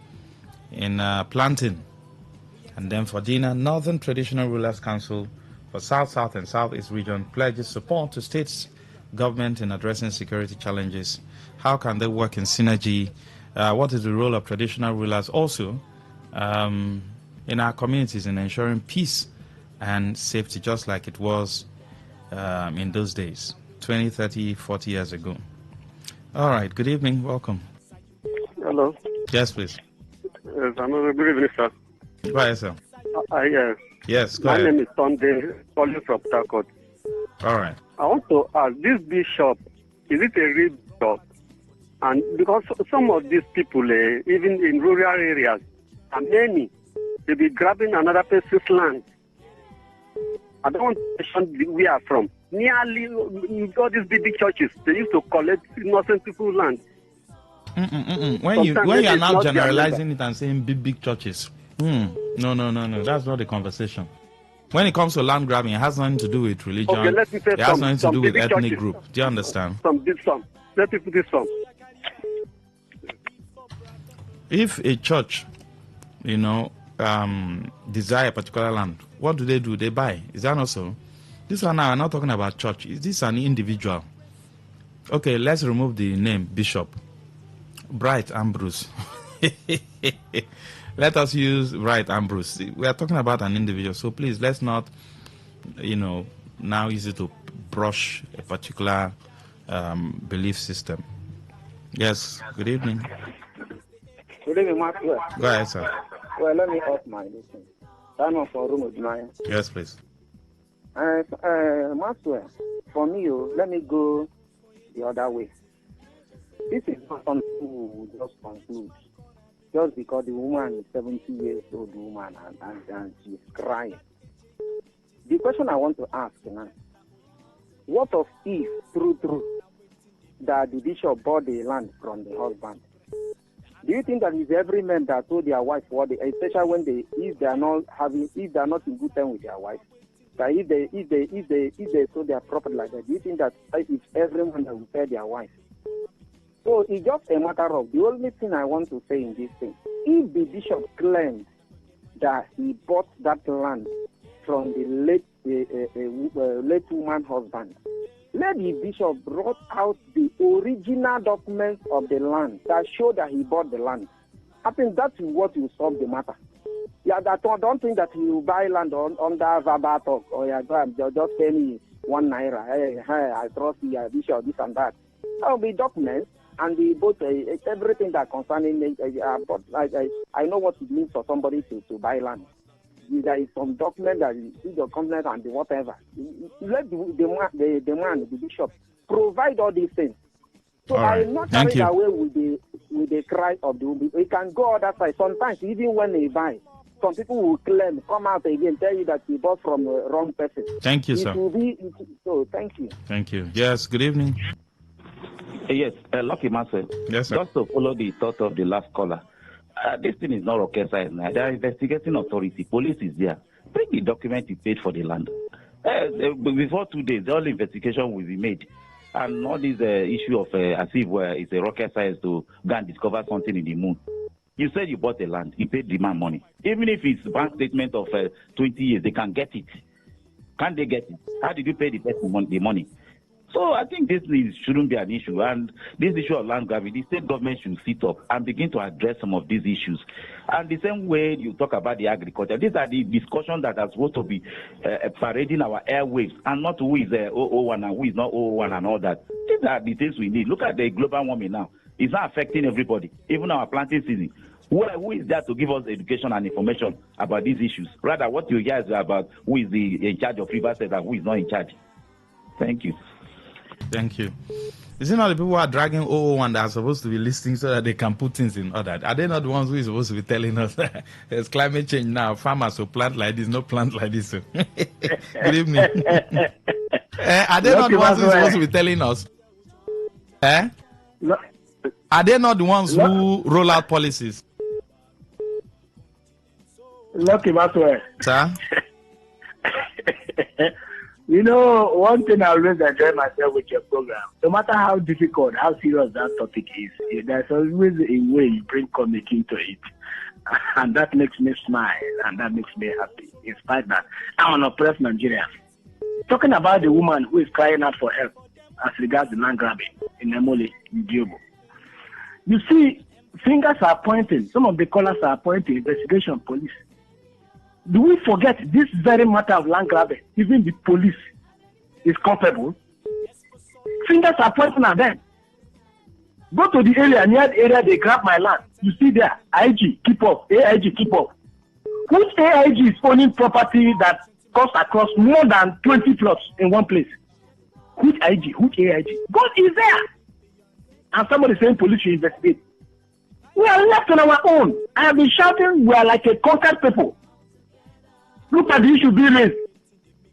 in planting? And then for dinner, Northern Traditional Rulers Council for South, South, and Southeast region pledges support to states' government in addressing security challenges. How can they work in synergy? What is the role of traditional rulers also in our communities in ensuring peace and safety, just like it was in those days, 20, 30, 40 years ago. All right, good evening, welcome. Hello. Yes, please. Yes, good evening, sir. Go ahead, sir. Yes, go my ahead. name is Sunday, calling from Takot. All right. I want to ask, this bishop, is it a real bishop? And because some of these people, even in rural areas, and many, they be grabbing another person's land. I don't want to mention where we are from. Nearly, all these big churches, they used to collect innocent people's land. When you are now generalizing it and saying big churches, no, that's not the conversation. When it comes to land grabbing, it has nothing to do with religion. Okay, let me say it has nothing to do with ethnic churches. group. Do you understand? Let me put this some. If a church, desire a particular land, what do? They buy. Is that not so? This one now, I'm not talking about church. Is this an individual? Okay, let's remove the name Bishop. Bright Ambrose. Let us use Bright Ambrose. We are talking about an individual, so please let's not, now use it to brush a particular belief system. Yes, good evening. Good evening, Maxwell. Go ahead, sir. Well, let me off my listen. Turn on for room of mine. Yes, please. Maxwell, for me, let me go the other way. This is not something we will just conclude. Just because the woman is 70 years old woman and she's crying. The question I want to ask now, what of if, true, that the bishop bought the land from the husband? Do you think that it's every man that told their wife what they, especially when if they are not in good time with their wife, that if they sold their property like that, do you think that it's everyone that will pay their wife? So it's just a matter of, the only thing I want to say in this thing, if the bishop claims that he bought that land from the late woman husband, let the bishop brought out the original documents of the land that show that he bought the land. I think that's what will solve the matter. Yeah, don't think that he will buy land under verbal talk, or just pay me 1 naira. Hey, I trust you, bishop, this and that. That will be documents. And both everything that concerning me, I know what it means for somebody to buy land. There is some document that is your company and whatever. Let the man, the bishop, provide all these things. So I'm not carried away with the cry of the woman. We can go other side. Sometimes even when they buy, some people will come out again, tell you that you bought from the wrong person. Thank you, sir. So thank you. Thank you. Yes, good evening. Yes, Lucky Master. Yes, sir. Just to follow the thought of the last caller, this thing is not rocket science. They are investigating authority. Police is there. Bring the document you paid for the land. Before 2 days, all investigation will be made. And all this issue of as if it's a rocket science to go and discover something in the moon. You said you bought the land. You paid the man money. Even if it's bank statement of 20 years, they can get it. Can't they get it? How did you pay the person the money? So I think this shouldn't be an issue. And this issue of land grabbing, the state government should sit up and begin to address some of these issues. And the same way you talk about the agriculture, these are the discussions that are supposed to be parading our airwaves, and not who is 001 and who is not 001 and all that. These are the things we need. Look at the global warming now. It's not affecting everybody, even our planting season. Who is there to give us education and information about these issues? Rather, what you hear is about who is in charge of River State and who is not in charge. Thank you. Thank you. Is it not the people who are dragging 001 that are supposed to be listening so that they can put things in order? Are they not the ones who are supposed to be telling us that there's climate change now? Farmers will plant like this, no plant like this. Good evening. Are they not the ones who are supposed to be telling us? Are they not the ones who roll out policies? Lucky Maxwell. Sir? You know, one thing I always enjoy myself with your program, no matter how difficult, how serious that topic is, there's always a way you bring comic into it. And that makes me smile, and that makes me happy, in spite that I'm an oppressed Nigerian. Talking about the woman who is crying out for help as regards the land grabbing in Emole, in Diobo. You see, fingers are pointing. Some of the callers are pointing, investigation, police. Do we forget this very matter of land grabbing? Even the police is culpable. Fingers are pointing at them. Go to the area, near the area they grab my land. You see there, IG, keep up, AIG, keep up. Which AIG is owning property that goes across more than 20 plots in one place? Which IG? Which AIG? God is there. And somebody saying police should investigate. We are left on our own. I have been shouting, we are like a conquered people. Look at the issue being raised.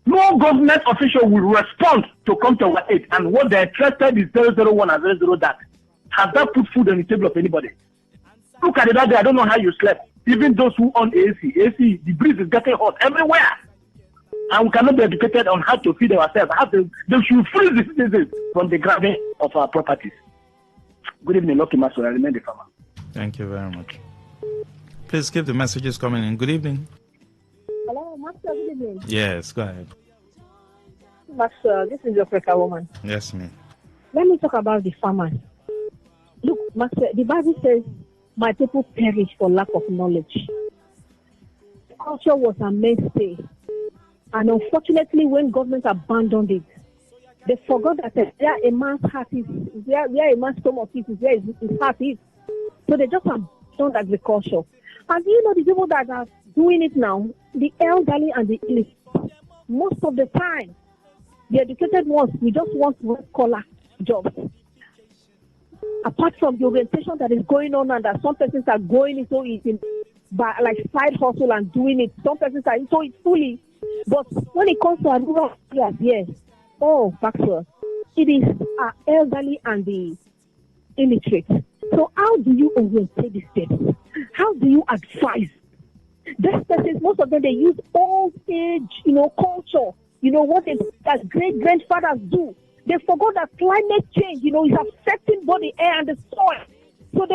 No government official will respond to come to our aid. And what they're interested is 001 and 00 that. Has that put food on the table of anybody? Look at it that day. I don't know how you slept. Even those who own AC, the breeze is getting hot everywhere. And we cannot be educated on how to feed ourselves. They should free the citizens from the grabbing of our properties. Good evening, Lucky Master. I remain the farmer. Thank you very much. Please keep the messages coming in. Good evening. Hello, Master. Good evening. Yes, go ahead. Master, this is your Africa woman. Yes, ma'am. Let me talk about the farmers. Look, Master, the Bible says, my people perish for lack of knowledge. Culture was a mainstay. And unfortunately, when government abandoned it, they forgot that where a man's heart is, where a man's stomach is where his heart is. So they just abandoned agriculture. And you know the people that are doing it now, the elderly and the illiterate, most of the time, the educated ones, we just want white-collar jobs. Apart from the orientation that is going on and that some persons are going into it by like side hustle and doing it. Some persons are into it fully. But when it comes to our rural areas, yes. Oh, Baxter, it is our elderly and the illiterate. So how do you orientate these persons? How do you advise? These persons, most of them, they use old age, culture. What as great-grandfathers do. They forgot that climate change, is affecting both the air and the soil. So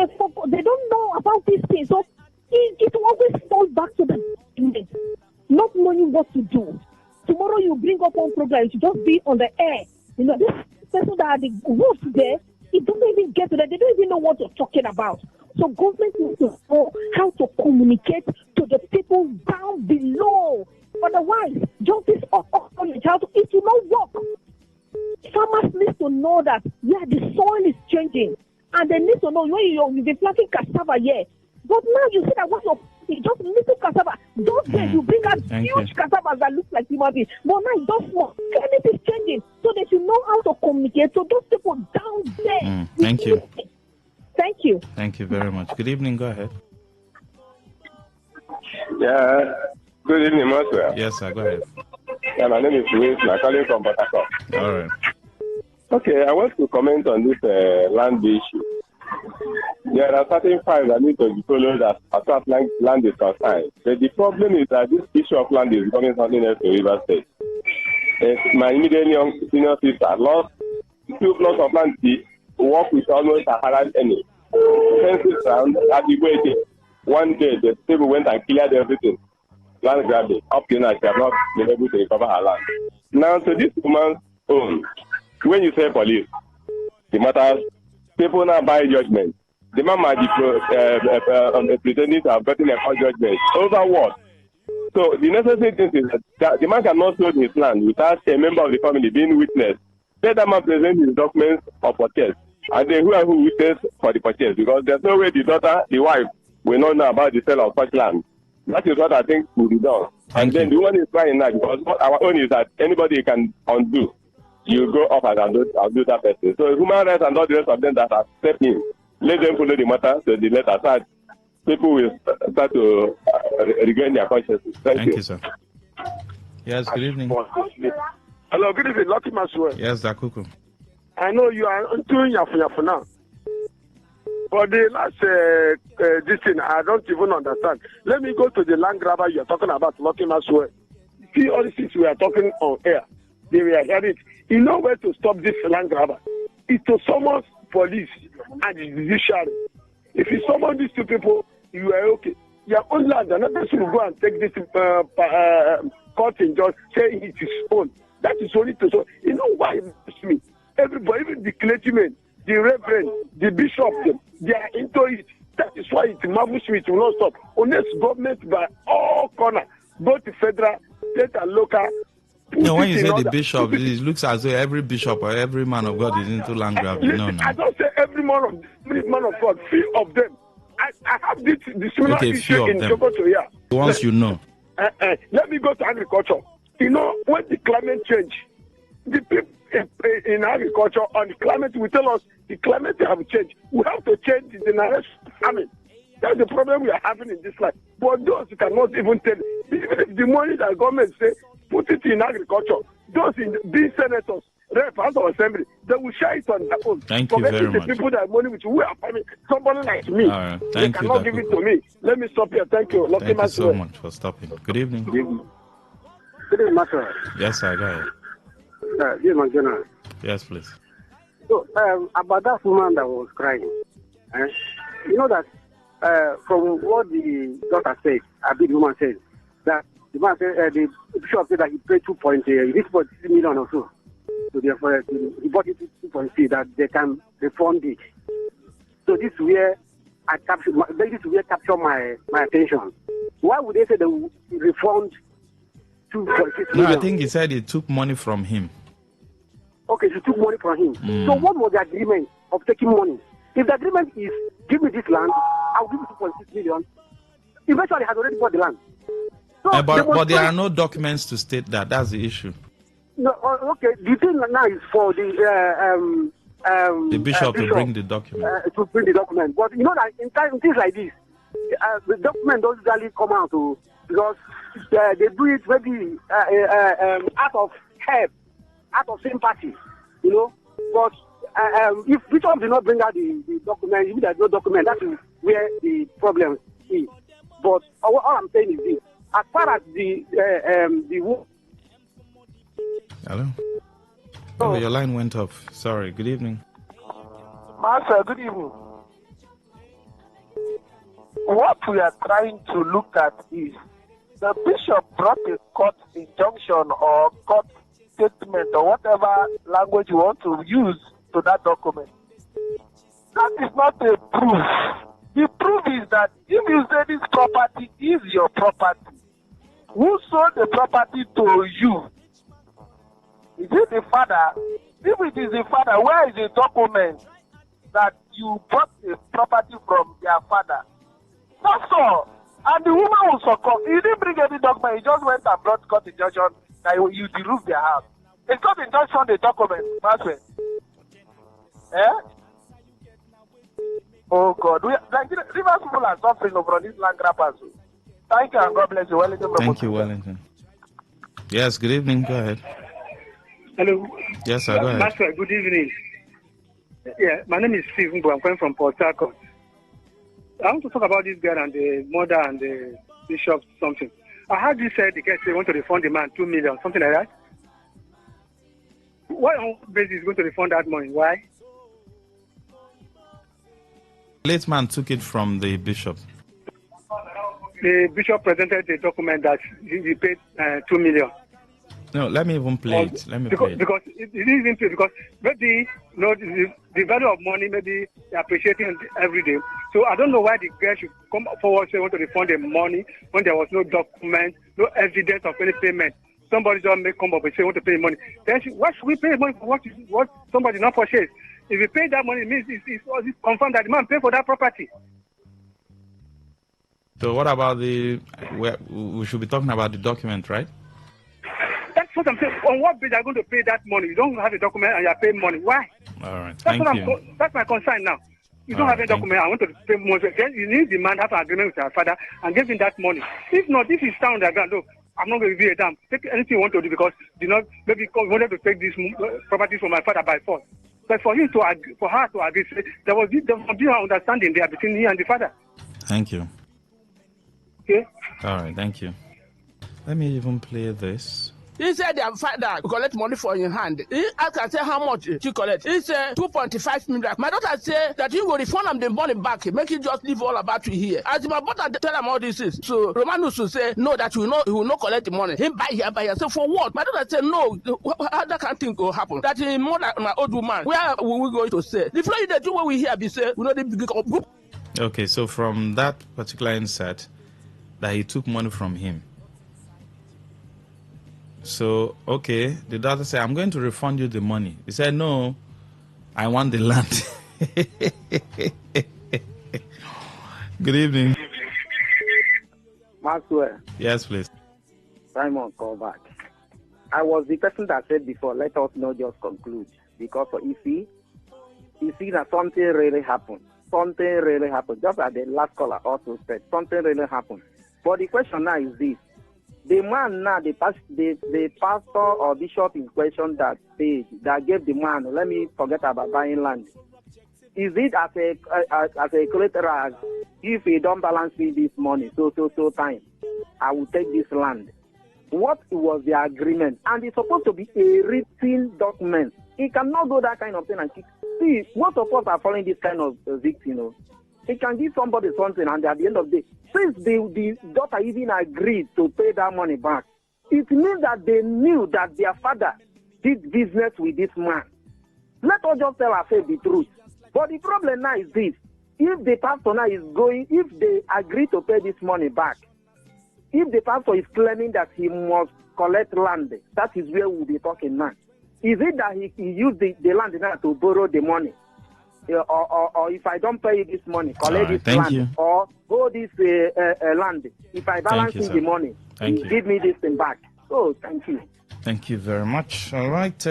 they don't know about these things. So it always falls back to the not knowing what to do. Tomorrow you bring up one program, you should just be on the air. This person that are the roots there, it doesn't even get to that. They don't even know what you're talking about. So government needs to know how to communicate to the people down below. Otherwise, just this knowledge, it will not work. Farmers need to know that, the soil is changing. And they need to know, you've been planting cassava here. But now you see that what you're just little cassava. Those days you bring out huge cassavas that look like human beings. But now it's just small. Climate is changing. So they should know how to communicate to those people down there. Thank you. Thank you. Thank you very much. Good evening. Go ahead. Yeah. Good evening, Master. Yes, sir. Go ahead. Yeah, my name is Luis. I'm calling from Port Harcourt. All right. Okay, I want to comment on this land issue. There are certain files that need to be followed as far as land is concerned. But the problem is that this issue of land is becoming something else in River State. My immediate young senior sister lost 2 plots of land to work with almost Saharan enemy. Fences around at the way. One day, the people went and cleared everything. Land grabbing. Up to now, she has not been able to recover her land. Now, to this woman's own, when you say police, the matters, people now buy judgment. The man might be pretending to have gotten a court judgment. Over what? So the necessary thing is that the man cannot sell his land without a member of the family being witness. Let that man present his documents of purchase. And then who witness for the purchase? Because there's no way the daughter, the wife, will not know about the sale of such land. That is what I think will be done. Then the one is crying now because what our own is that anybody can undo. You go up and undo that person. So human rights and all the rest of them that are stepping, let them follow the matter to the letter side. People will start to regain their consciousness. Thank you, sir. Yes, good evening. Hello, good evening, Lucky Maswell. Yes, Dakuku. I know you are doing Yafu now. For the last this thing, I don't even understand. Let me go to the land grabber you are talking about, Lucky Maswell. See all the things we are talking on air. They will hear it. You know where to stop this land grabber. It's to summon police and the judiciary. If you summon these 2 people, you are okay. Your own land, another person will go and take this court and just say it is own. That is only to so. You know why it makes me? Everybody, even the clergymen, the reverend, the bishop, they are into it. That is why it marvels me to not stop. Unless government by all corners both the federal, state, and local. No, when you say the bishop, it looks as though every bishop or every man of God is into land grabbing. No. I don't say every man of God, few of them. I have this similar issue in Sokoto here. Once you know. Let me go to agriculture. You know, when the climate change, the people in agriculture on the climate will tell us the climate have changed. We have to change the generation farming. That's the problem we are having in this life. But those who cannot even tell, even if the money that government say, put it in agriculture, those in these senators, rep, House of Assembly, they will share it on their own. Thank you very much. The people that have money which we are farming, somebody like me, they cannot give it to me. Let me stop here. Thank you. Thank you so much for stopping. Good evening. Good evening, Master. Yes, sir. Go ahead. Yes, please. So, about that woman that was crying, you know that from what the daughter said, the woman said, that the man said, the bishop said that he paid 2.6 million or so. So therefore, he bought it 2.3 that they can refund it. So this is where I capture my attention. Why would they say they will refund 2.6 million? No, I think he said he took money from him. Okay, she took money from him. So what was the agreement of taking money? If the agreement is, give me this land, I'll give you 2.6 million. Eventually, he has already bought the land. So but there are no documents to state that. That's the issue. No, okay. The thing now is for the bishop to bring the document. To bring the document. But you know that in things like this, the document doesn't usually come out because they do it maybe out of help, out of sympathy, you know. But if bishop did not bring out the document, if there's no document, that is where the problem is. But all I'm saying is this: as far as the Hello. Oh, your line went off. Sorry. Good evening. Master, good evening. What we are trying to look at is the bishop brought a court injunction or court statement or whatever language you want to use to that document. That is not a proof. The proof is that if you say this property is your property, who sold the property to you? Is it the father? If it is the father, where is the document that you bought the property from their father? That's all. And the woman will succumb. He didn't bring any document. He just went and brought court injunction that you deroof their house. It's court injunction, the document, Master. Oh God, Rivers people are suffering over these land grabbers. Thank you and God bless you. Wellington. Thank you, Wellington. Yes, good evening. Go ahead. Hello. Yes, sir. Go ahead. Master, good evening. Yeah, my name is Steve. I'm calling from Port Harcourt. I want to talk about this girl and the mother and the bishop something. I heard you said the guy they want to refund the man 2 million, something like that. Why on what basis is going to refund that money? Why? Late man took it from the bishop. The bishop presented the document that he paid 2 million. No, let me even play it. Let me play it. Because it isn't true. Because maybe the value of money maybe they're appreciating every day. So I don't know why the girl should come forward say want to refund the money when there was no document, no evidence of any payment. Somebody just may come up and say want to pay money. Then why should we pay money for what somebody not purchased? If you pay that money, it means it's confirmed that the man paid for that property. So what about we should be talking about the document, right? That's what I'm saying. On what basis are you going to pay that money? You don't have a document and you're paying money. Why? All right. That's Thank you. That's my concern now. You don't have a document. I want to pay money. Then you need the man to have an agreement with your father and give him that money. If not, if he's down the ground, look, I'm not going to give you a damn. Take anything you want to do because maybe you wanted to take this property from my father by force. But for him for her to agree, there was an understanding there between me and the father. Thank you. Okay. All right. Thank you. Let me even play this. He said their father collect money for your hand. I can say how much she collect. He said 2.5 million. My daughter said that you will refund them the money back. Make you just leave all about you here. As my brother tell him all this is. So Romanus will say no, that he will not collect the money. Him buy here, buy here. So for what? My daughter said no. How that kind of thing will happen? That is more like my old woman. Where will we going to say? The flow they do what we hear be say we know the big group. Okay, so from that particular insert that he took money from him, So, okay, the daughter said, I'm going to refund you the money. He said, no, I want the land. Good evening. Maxwell. Yes, please. Simon, call back. I was the person that said before, let us not just conclude. Because you see that something really happened. Something really happened. Just as the last caller also said, something really happened. But the question now is this. The man now, the pastor or bishop in question that gave the man, let me forget about buying land. Is it as a collateral, if he don't balance me this money, so time, I will take this land? What was the agreement? And it's supposed to be a written document. He cannot do that kind of thing and keep. See, most of us are following this kind of victim, He can give somebody something, and at the end of the day, since the daughter even agreed to pay that money back, it means that they knew that their father did business with this man. Let us just tell ourselves the truth. But the problem now is this. If the pastor now is going, if they agree to pay this money back, if the pastor is claiming that he must collect land, that is where we'll be talking now. Is it that he used the land now to borrow the money? Or if I don't pay you this money, collect this land, or hold this land. If I balance the money, give me this thing back. Oh, thank you. Thank you very much. All right.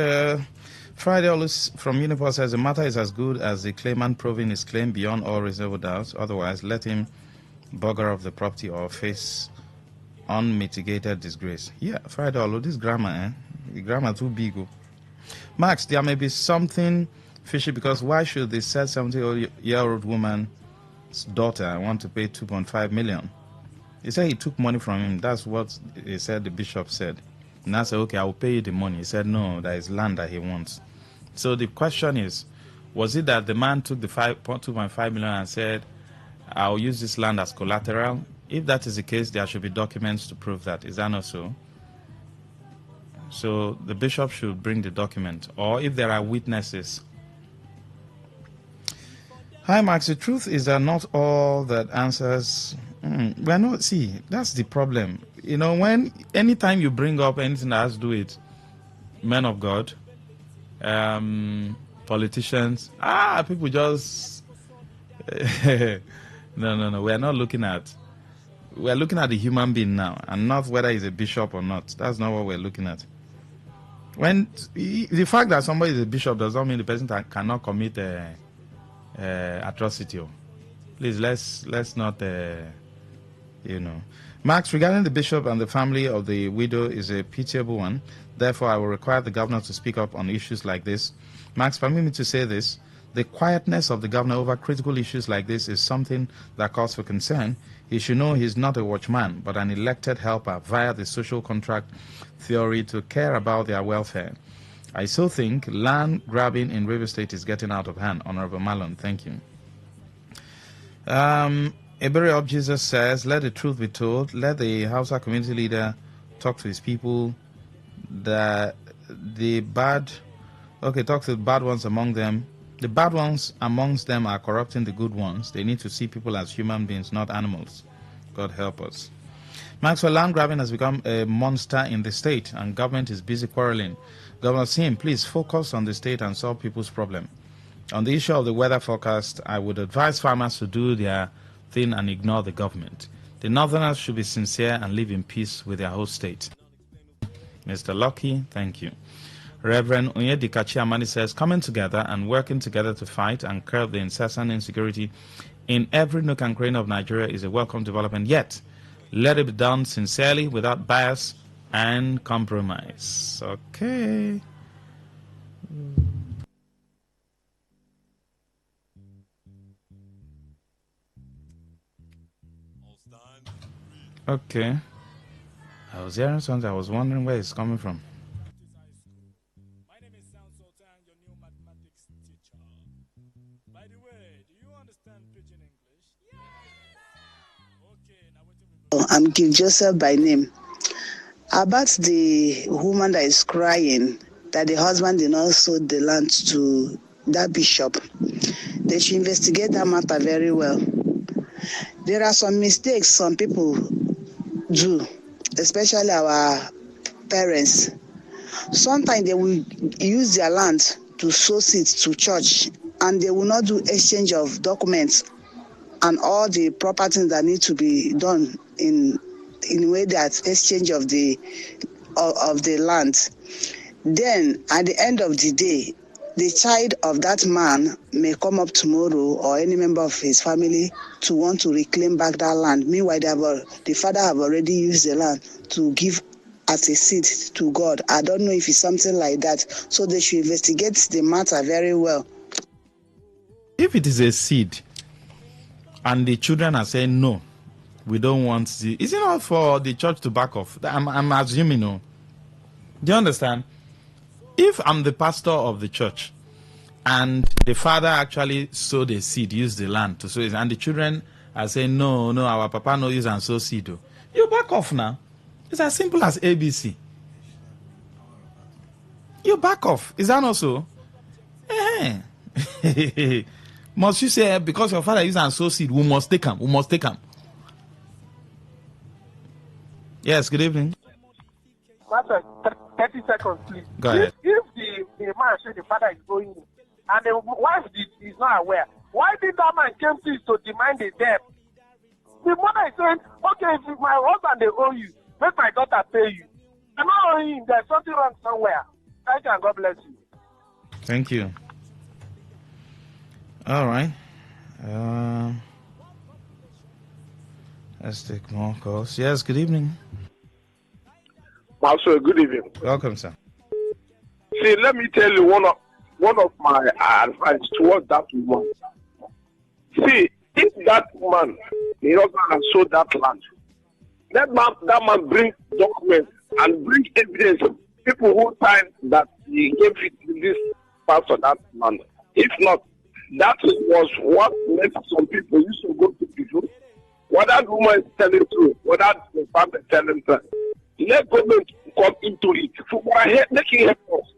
Friday Always from Unifor says the matter is as good as the claimant proving his claim beyond all reasonable doubts. Otherwise, let him bugger off the property or face unmitigated disgrace. Yeah, Friday Always, this grammar, the grammar too big. Max, there may be something fishy because why should the said 70-year-old woman's daughter want to pay 2.5 million? He said he took money from him. That's what he said, the bishop said. And I said, okay, I will pay you the money. He said, no, that is land that he wants. So the question is, was it that the man took the 2.5 million and said, I'll use this land as collateral? If that is the case, there should be documents to prove that. Is that not so? So the bishop should bring the document. Or if there are witnesses. Hi, Max. The truth is that not all that answers... we're not... See, that's the problem. You know, anytime you bring up anything that has to do with men of God, politicians, people just... No. We're not looking at... We're looking at the human being now, and not whether he's a bishop or not. That's not what we're looking at. When the fact that somebody is a bishop does not mean the person cannot commit atrocity. Please, let's not, Max, regarding the bishop and the family of the widow is a pitiable one. Therefore, I will require the governor to speak up on issues like this. Max, permit me to say this. The quietness of the governor over critical issues like this is something that calls for concern. He should know he's not a watchman, but an elected helper via the social contract theory to care about their welfare. I so think land grabbing in River State is getting out of hand. Honorable Malon, thank you. Ebere of Jesus says, let the truth be told. Let the Hausa community leader talk to his people. Talk to the bad ones among them. The bad ones amongst them are corrupting the good ones. They need to see people as human beings, not animals. God help us. Maxwell, land grabbing has become a monster in the state, and government is busy quarreling. Governor Sim, please focus on the state and solve people's problem. On the issue of the weather forecast, I would advise farmers to do their thing and ignore the government. The Northerners should be sincere and live in peace with their whole state. Mr. Lucky, thank you. Reverend Onyedikachi Amani says, coming together and working together to fight and curb the incessant insecurity in every nook and cranny of Nigeria is a welcome development, yet let it be done sincerely, without bias and compromise. Okay. Okay. I was hearing something. I was wondering where it's coming from. I'm King Joseph by name. About the woman that is crying that the husband did not sold the land to that bishop, they should investigate that matter very well. There are some mistakes some people do, especially our parents. Sometimes they will use their land to sow seeds to church, and they will not do exchange of documents and all the properties that need to be done in way that exchange of the land. Then at the end of the day, the child of that man may come up tomorrow, or any member of his family, to want to reclaim back that land. Meanwhile, the father have already used the land to give as a seed to God. I don't know if it's something like that. So they should investigate the matter very well. If it is a seed and the children are saying no, we don't want the, is it not for the church to back off? I'm assuming no. Do you understand? If I'm the pastor of the church and the father actually sowed a seed, used the land to sow it, and the children are saying no, our papa no use and sow seed, you back off now. It's as simple as ABC. You back off. Is that not so? Must you say because your father used and sow seed, we must take him? We must take him. Yes, good evening. Master, 30 seconds, please. Go ahead. If the man said the father is going in, and the wife is not aware, why did that man came to demand the debt? The mother is saying, okay, if my husband they owe you, make my daughter pay you. I'm not owing him. There's something wrong somewhere. Thank you and God bless you. Thank you. All right. Let's take more calls. Yes, good evening. Also, good evening. Welcome, sir. See, let me tell you one of my advice towards that woman. See, if that man, the husband has sold that land, that man bring documents and bring evidence of people who signed that he gave it to this pastor that land. If not, that was what made some people used to go to people. What that woman is telling true, what that the father is telling her. Let government come into it. So making help us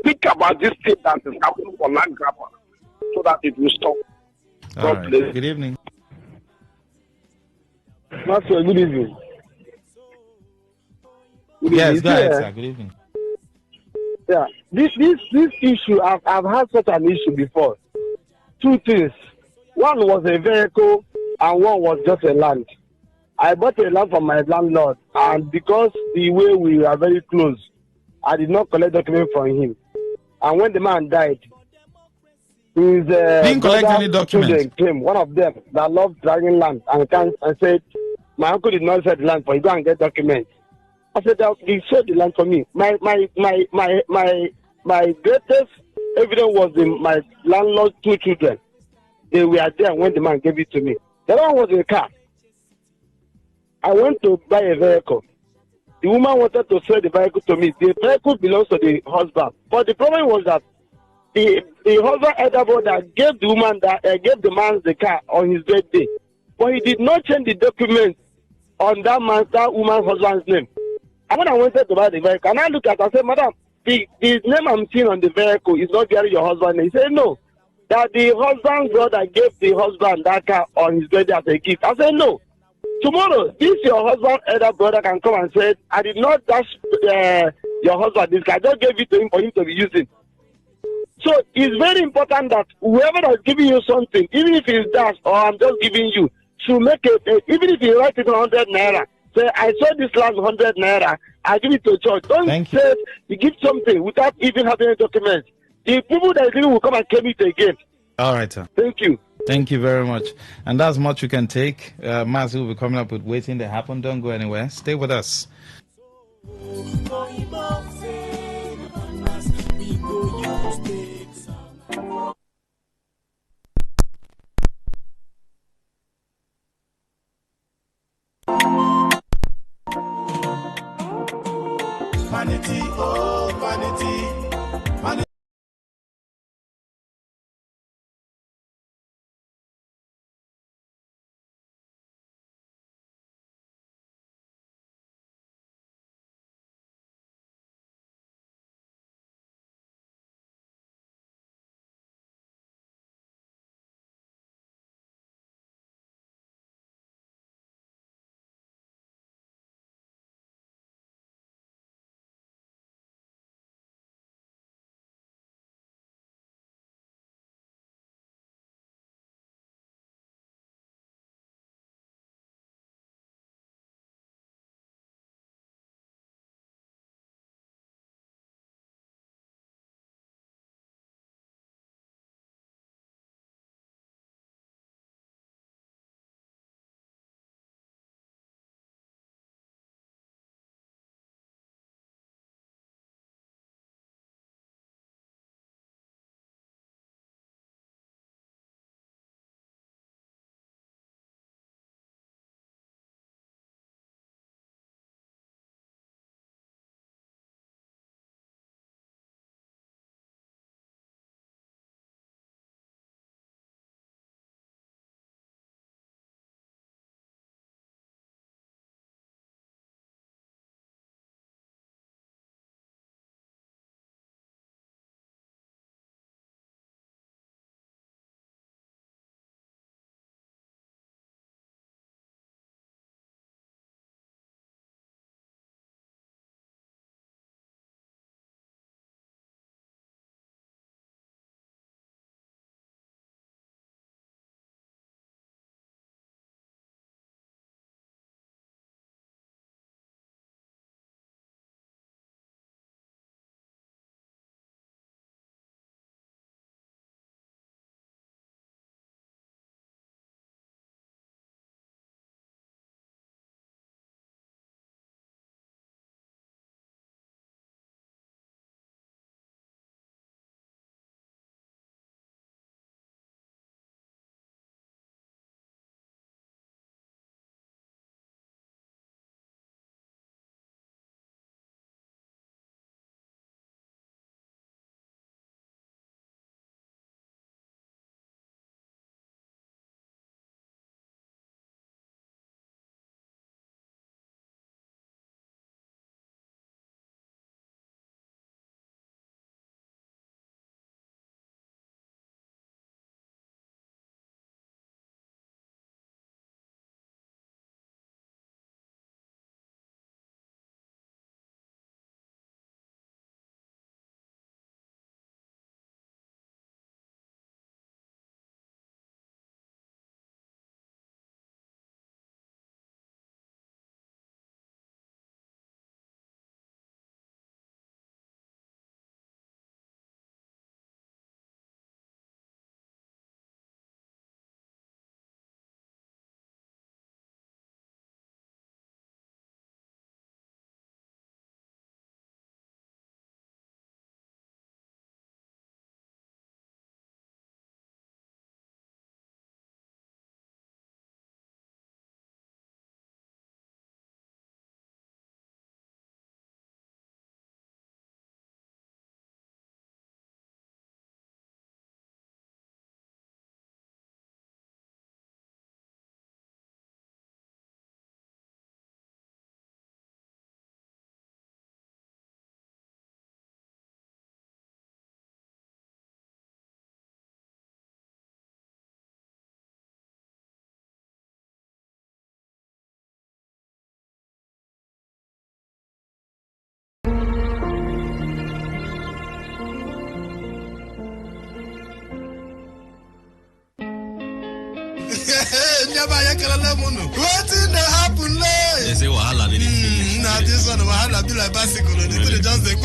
think about this thing that is happening for land grabber so that it will stop. All right. Good evening. Master, good evening. Yes, go ahead, sir. Good evening. Yeah, this issue, I've had such an issue before. Two things. One was a vehicle and one was just a land. I bought a land from my landlord, and because the way we are very close, I did not collect document from him. And when the man died, his didn't collect any document. Came, one of them that loved dragging land and said, my uncle did not sell the land for you, go and get documents. I said that he sold the land for me. My greatest evidence was my landlord's two children. They were there when the man gave it to me. The other one was in a car. I went to buy a vehicle. The woman wanted to sell the vehicle to me. The vehicle belongs to the husband. But the problem was that the husband elder brother gave the woman gave the man the car on his birthday. But he did not change the document on that woman's husband's name. And when I wanted to buy the vehicle, and I looked at it, I said, Madam, the name I'm seeing on the vehicle is not bearing your husband's name. He said, no, that the husband's brother gave the husband that car on his birthday as a gift. I said, no. Tomorrow, this your husband elder brother can come and say, I did not dash your husband this car. I just gave it to him for him to be using. So it's very important that whoever is giving you something, even if it's dash or I'm just giving you, should make it, even if you write it 100 naira, say, I saw this last 100 naira, I give it to church. Don't say you give something without even having a document. The people that are giving will come and claim it again. All right, sir. Thank you. Thank you very much. And that's much you can take. Maz will be coming up with Waiting to Happen. Don't go anywhere. Stay with us. Vanity, oh vanity. Wetin dey happen lay? They say wahala dey finish. Na this one wahala be like bicycle. They just dey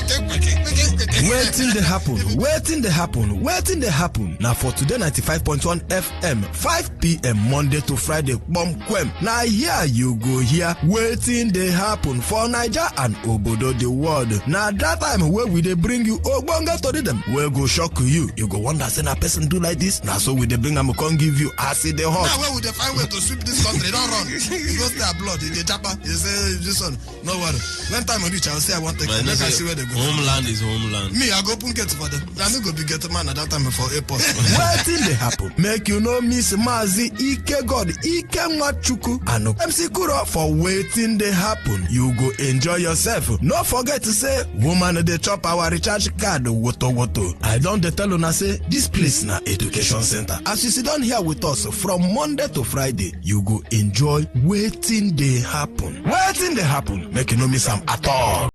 Wetin dey happen? Wetin dey happen? Wetin dey happen? Na for today 95.1 FM 5 p.m. Monday to Friday Bomkwem. Na here you go hear wetin dey happen for Naija and obodo the world. Na that time wey we dey bring you ogbonge story dem wey go shock you. You go wonder say na person do like this? Na so we dey bring am come give you as e dey hot. Now where we dey find way to sweep this country? Don't run. You go stay abroad in the japa. You say this one, no worry. When time I reach, I'll say I want to take. Make I see where they go. Homeland is homeland. Me, I go open gate for them. I no go be get man at that time for airport. Wetin dey happen? Make you no miss Mazi Ike God Ike Nwachukwu and MC Kuro for wetin dey happen. You go enjoy yourself. No forget to say woman dey chop our recharge card woto woto. I don dey tell una say this place na education center. As you sit down here with us from Monday to Friday, you go enjoy wetin dey happen. Wetin dey happen? Make you no miss am at all.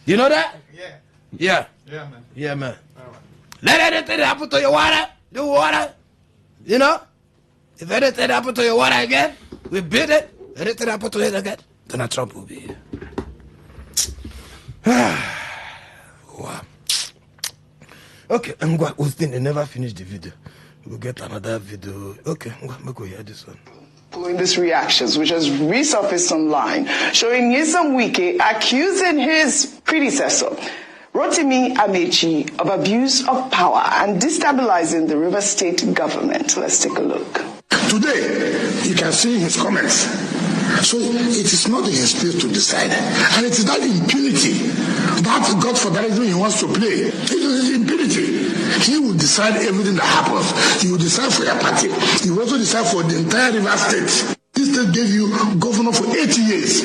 You know that? Yeah. Yeah. Yeah, man. Yeah, man. All right. Let anything happen to your water, the water, you know? If anything happen to your water again, we build it. Anything happen to it again, Donald Trump will be here. Wow. Okay, we'll still never finish the video. We'll get another video. Okay, we'll go hear this one. Following these reactions, which has resurfaced online, showing Nyesom Wike accusing his predecessor, Rotimi Amechi, of abuse of power and destabilizing the Rivers State government. Let's take a look. Today, you can see his comments. So it is not in his place to decide. And it is that impunity that God for that reason he wants to play. It is impunity. He will decide everything that happens. He will decide for your party. He will also decide for the entire River State. This state gave you governor for 80 years.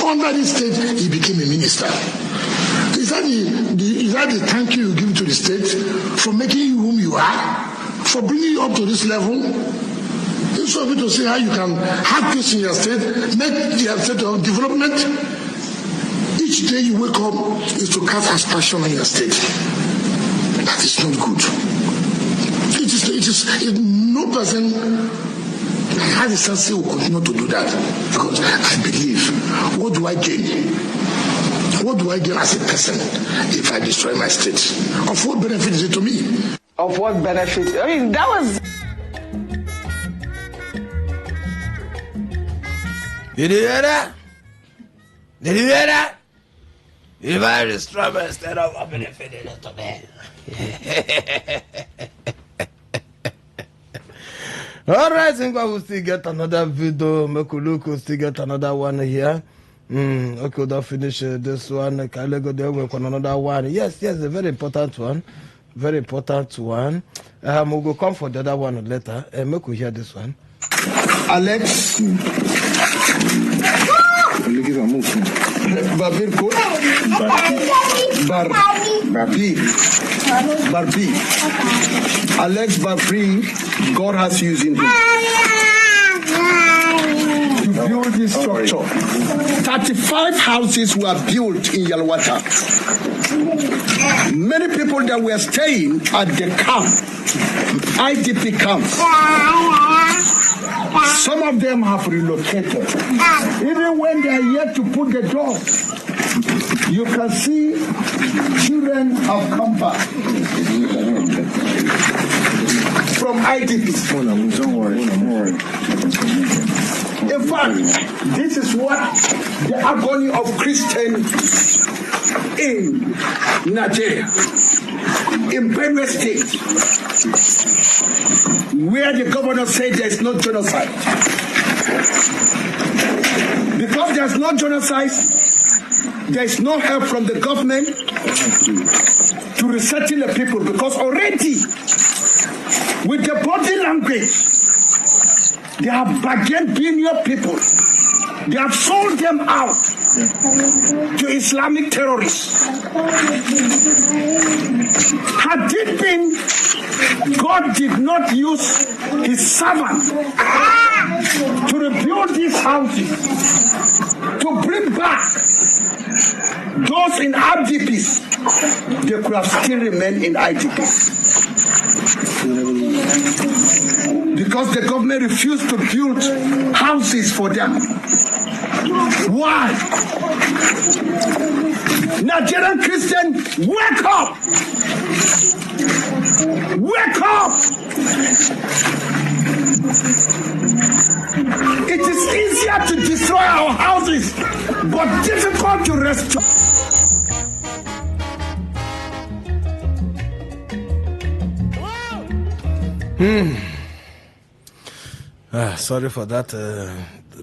Under this state, he became a minister. Is that the thank you give to the state for making you whom you are? For bringing you up to this level? It's so good to see how you can have peace in your state, make your state of development. Each day you wake up is to cast aspersion on your state. That is not good. No person has a sense will continue to do that. Because I believe, what do I gain? What do I gain as a person if I destroy my state? Of what benefit is it to me? Of what benefit? I mean, that was... Did you hear that? Did you hear that? If I destroy my state, I'm benefiting it to me. All right, I think we'll still get another video. Mekuluku still get another one here. Okay, we'll finish this one. Kale go there with another one. Yes, a very important one. Very important one. We'll go come for the other one later. Make we hear this one. Alex. Barbi. Alex Barbi, God has used him to build this structure. 35 houses were built in Yalwata. Many people that were staying at the camp, IDP camps, some of them have relocated. Even when they are yet to put the door, you can see children have come back from IDP. Don't worry. In fact, this is what the agony of Christians in Nigeria, in Benue State, where the governor said there is no genocide. Because there is no genocide, there is no help from the government to resettle the people, because already with the body language they have bargained billion people. They have sold them out to Islamic terrorists. Had it been God did not use his servant to rebuild these houses, to bring back those in IDPs, they could have still remained in IDPs. Because the government refused to build houses for them. Why? Nigerian Christian, wake up! Wake up! It is easier to destroy our houses, but difficult to restore. Sorry for that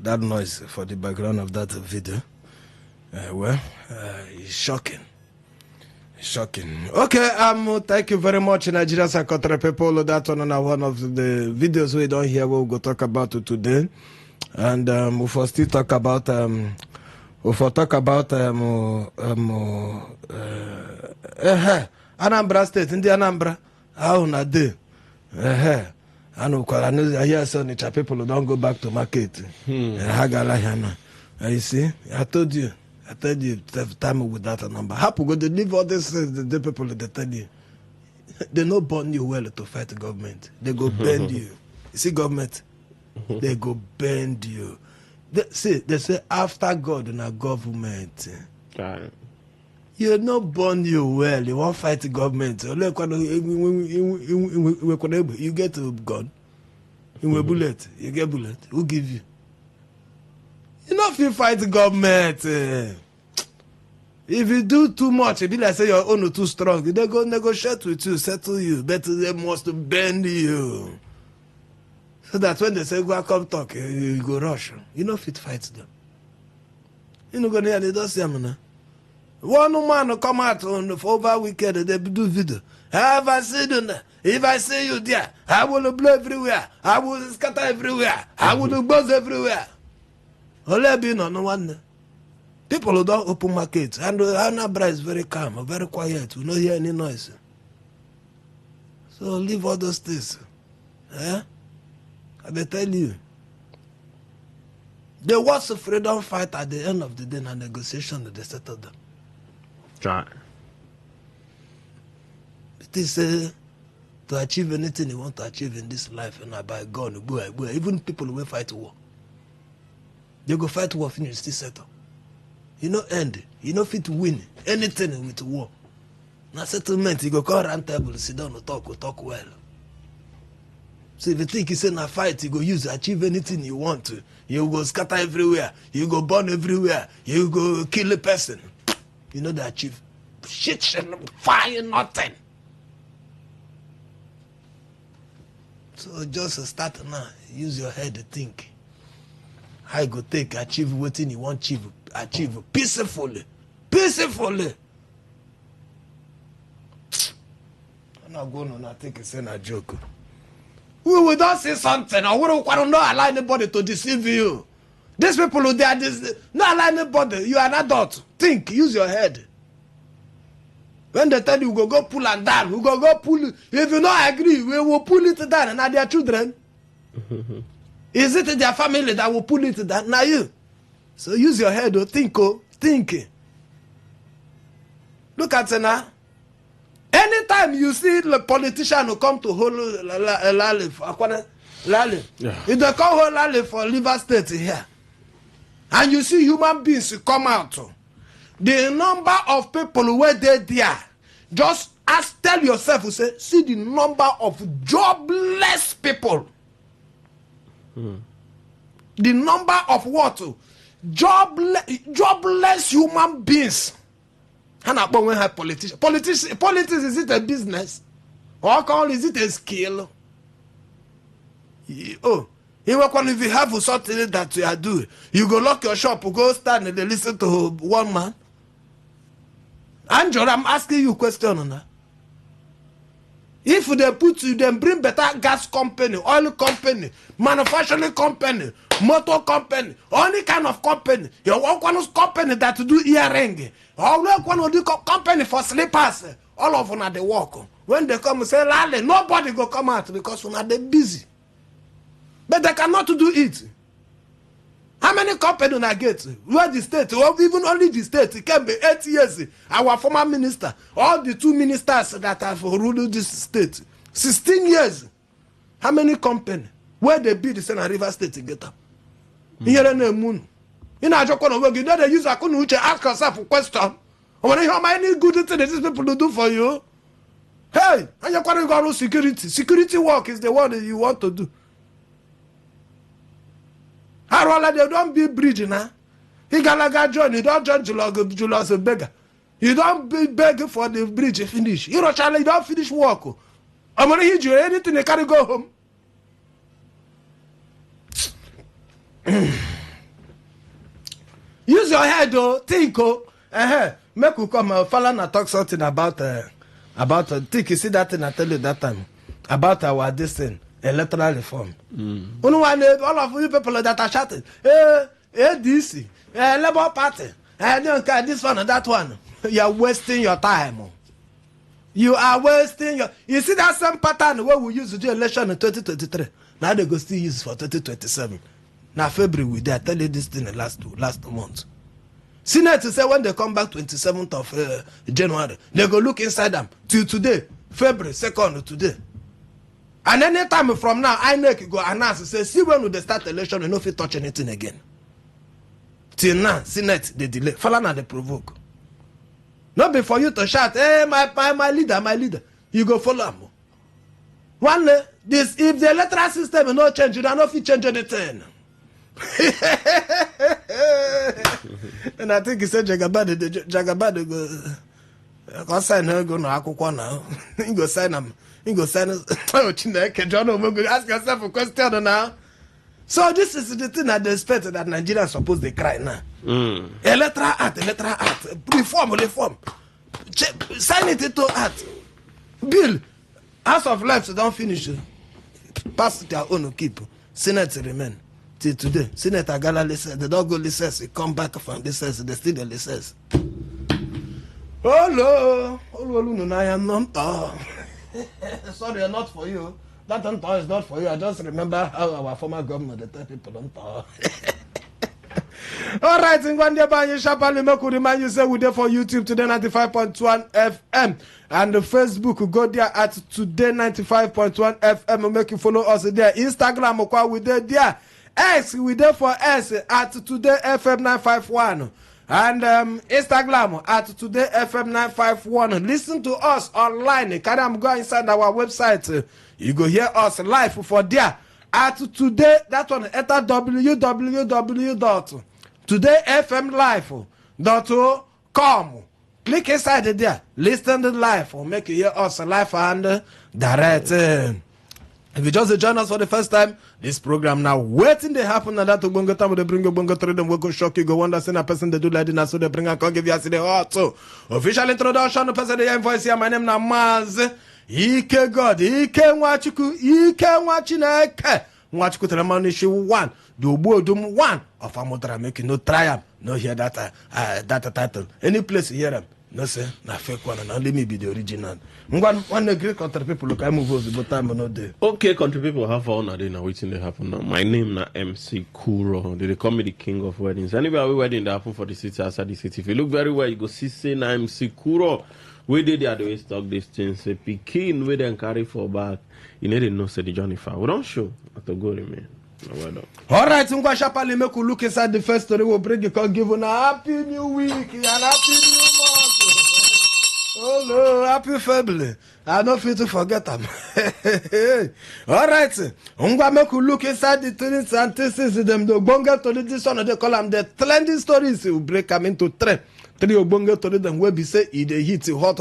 that noise for the background of that video. It's shocking. Okay, thank you very much, Nigeria Sakotare people. That's one of the videos we don't hear. We'll go talk about it today, and we'll still talk about Anambra State, in the Anambra. How na do? I know I hear some people don't go back to market. You see, I told you. I tell you, time without a number. Happy go to leave all this the people they tell you. They no burn you well to fight the government. They go bend you. You see government? They go bend you. They say after God in a government. You no burn you well. You won't fight the government. You get a gun. You bullet. You get bullet. Who give you? You know if you fight the government. If you do too much, it be like say your own too strong. They go negotiate with you, settle you. But they must bend you. So that when they say go come talk, you go rush. You know if it fights them. You know go near they don't see them now. One man come out for over weekend, they do video. Have I seen you there? If I see you there, I will blow everywhere. I will scatter everywhere. I will buzz everywhere. Only be no one. People who don't open markets, and Anambra is very calm, very quiet. We don't hear any noise. So leave all those things. Eh? They tell you. The worst freedom fight at the end of the day in a negotiation they settle them. Right. It is to achieve anything you want to achieve in this life, and by God, even people who will fight war. They go fight war, finish, still settle. You know end. You know fit win anything with war. Now settlement, you go call round table, sit down, talk well. So if you think you say na fight, you go use achieve anything you want to. You go scatter everywhere. You go burn everywhere. You go kill a person. You know they achieve shit, fire, nothing. So just start now. Use your head to think. How you go take achieve what you want to achieve peacefully. Peacefully. I'm not going to not think it's a joke. We will not say something. I wouldn't not allow anybody to deceive you. These people who they are not allow anybody. You are an adult. Think. Use your head. When they tell you we go pull and down, we go pull it. If you don't agree, we will pull it down. And are their children? Is it their family that will pull it down? Now you. So use your head. Think. Think. Look at it now. Anytime you see the politician who come to hold Lale, if they come hold Lale for Liver State here, and you see human beings come out, the number of people who were there, just tell yourself, see the number of jobless people. The number of what? Jobless human beings. And when have politics, is it a business? Or is it a skill? Oh, if you have something that you are doing, you go lock your shop, go stand and listen to one man. Angel, I'm asking you a question on that. If they put you, then bring better gas company, oil company, manufacturing company, motor company, any kind of company. You want one company that do earring, or one of the company for slippers. All of them are the work. When they come and say, Lale, nobody go come out because when they busy. But they cannot do it. How many companies I get? Where the state, or even only the state, it can be 8 years. Our former minister, all the 2 ministers that have ruled this state, 16 years. How many companies? Where they build the Sena River State to get up? Here in the moon. In a joke on the work, you know they use a couldn't ask yourself a question. When you have any good thing that these people do for you. Hey, and you're going to go to security. Security work is the one that you want to do. Harola, they don't be bridge now. He galaga join, you don't join Julius a beggar. You don't be begging for the bridge finish. You don't finish work. I'm gonna hit you anything they can't go home. Use your head though, think make you come Falan and talk something about think you see that thing I tell you that time about our this thing. Electoral reform. All of you people that are shouting, ADC, Labour Party, this one and that one. You are wasting your time. You are wasting your. You see that same pattern where we used to do election in 2023. Now they go still use for 2027. Now February we did. I tell you this thing last month. Senate say when they come back 27th of January, they go look inside them till today, February 2nd today. And any time from now, INEC go announce, say, see when they start election, you no fit touch anything again. Till now, Senate, they delay. Falana, they provoke. Not before you to shout, hey, my leader. You go follow him. One day, this, if the electoral system is not change, you don't know if you change anything. And I think he said Jagabad go sign her, go no Akukwa now. He go sign him. He go sign us. Oh, Chineke, John, ask yourself a question now. So this is the thing that they expect that Nigerians supposed to cry now. Electoral act, reform. Sign it into act. Bill, House of Life don't finish. Pass their own keep. Senate remain. Till today, Senate Agala listens. They don't go listens. They come back from listens. They still the listens. Oh no, I am not. Sorry, not for you. That is not for you. I just remember how our former governor, the 30 people don't talk. All right, in one day, we remind you, say we're there for YouTube today 95.1 FM and the Facebook, go there at today 95.1 FM. We make you follow us there. Instagram, we there. X, we there for S at today FM 951. And Instagram at today FM 951. Listen to us online. Can I go inside our website? You go hear us live for there at today. That one enter www.todayfmlive.com. Click inside there. Listen to live or make you hear us live and direct. If you just join us for the first time, this program now waiting they happen and that to bongo time they bring you bongo through them we go shock you go wonder send a person they do like that so they bring and come give you the heart. So official introduction, the person they voice here. My name na Maz Ike God Ike Nwachuku Ike Nwachineke Nwachuku Telemanishi 1 the Obodum 1 of Amodra making no triumph no hear that title any place you hear them. No say, na fake one, and only me be the original. One great country people look, I move over the time no day. Okay, country people have fun. I didn't know waiting they happen now. My name na MC Kuro. They call me the king of weddings. Anyway, we wedding that happen for the city outside the city. If you look very well, you go see say na MC Kuro. We did the other way stock this thing. Say Pekin we then carry for back. You need to know say the Johnny Far. We don't show at the goal man. All right, Ngwa Shapali make you look inside the first story. We'll bring you can give you a happy new week and happy new month. Oh no, happy family. I don't feel to forget them. All right, Ngwa make you look inside the things and thesis them. The bonga to this one they call them the trending stories. You break them into three Obonga to them where be say it hit hot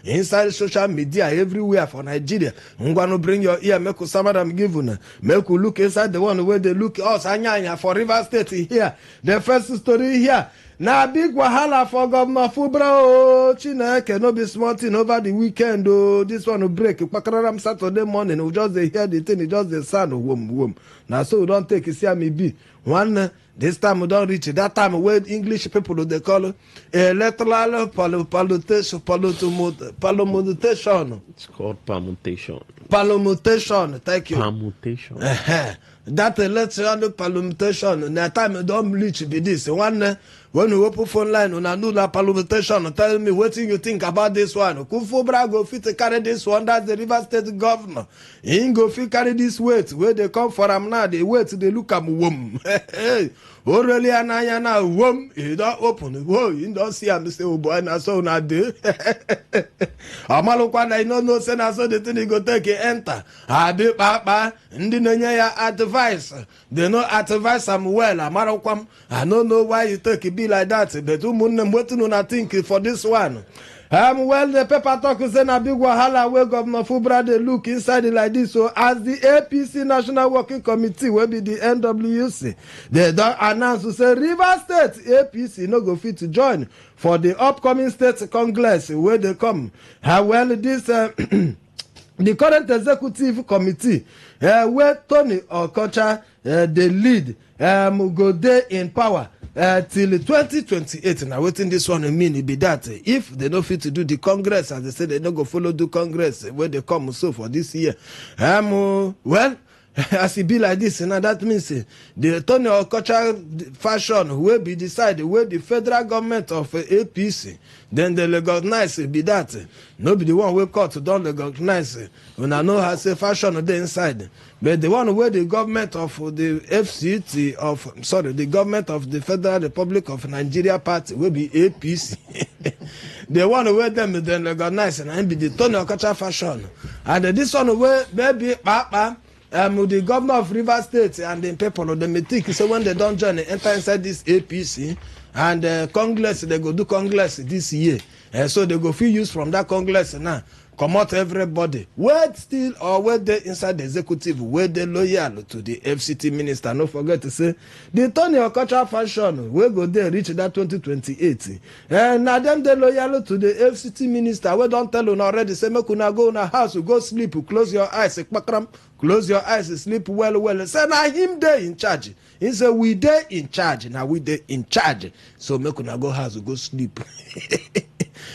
inside social media everywhere for Nigeria. Ngwa no bring your ear make you some of them give una make you look inside the one where they look us anya for River State here. The first story here. Na big wahala for Governor Fubra Chineke no be small thing over the weekend this one will break Pakararam Saturday morning we just they hear the thing it just the sound wom. Now so we don't take it see me be one this time we don't reach it. That time where English people they call electoral palmutation. It's called permutation. Palmutation, thank you. Permutation. That electoral palmutation. Na time we don't reach be this one. When you open phone line, when I do that palmutation, tell me what you think about this one. Kufobra go fit to carry this one. That's the River State governor. He go fit carry this weight. Where they come from now, they wait, they look at wom. Hey, already anaya now wom. He don't open. Whoa, you don't see him say, oh boy, na so na do. Amalokwana, you know, say na so the thing he go take it enter. Abi papa, ndi nenye ya advice. They no advise am well. Amalokwam, I don't know why you take it. Like that, but waiting I think for this one. Well, the paper talk is a big wahala where Governor Fubra they look inside it like this. So, as the APC National Working Committee will be the NWC, they don't announce to say River State APC no go fit to join for the upcoming state congress where they come. Well, this the current executive committee where Tony Okocha the lead go there in power. Till 2028. Now, waiting this one mean it be that if they don't fit to do the Congress, as they say, they don't go follow the Congress where they come so for this year. Well, as it be like this, now that means the Tony cultural fashion will be decided where the federal government of APC, then they recognize be that. No be the one we caught don't recognize. When I know how say fashion on the inside. But the one where the government of the FCT the government of the Federal Republic of Nigeria party will be APC. The one where them then recognize and be the Tony cultural fashion. And this one where maybe Papa. The governor of Rivers State and the people of the Metik, so when they don't join, they enter inside this APC and Congress, they go do Congress this year. So they go feel use from that Congress now. Come out everybody. Where still or where they inside the executive, where they loyal to the FCT minister. Don't forget to say the Tony cultural fashion will go there reach that 2028. And now them they loyal to the FCT minister. We don't tell you already. Say make una go in a house, go sleep, close your eyes, close your eyes, sleep well. Say now him there in charge. He said we there in charge. Now we there in charge. So make una go house, go sleep.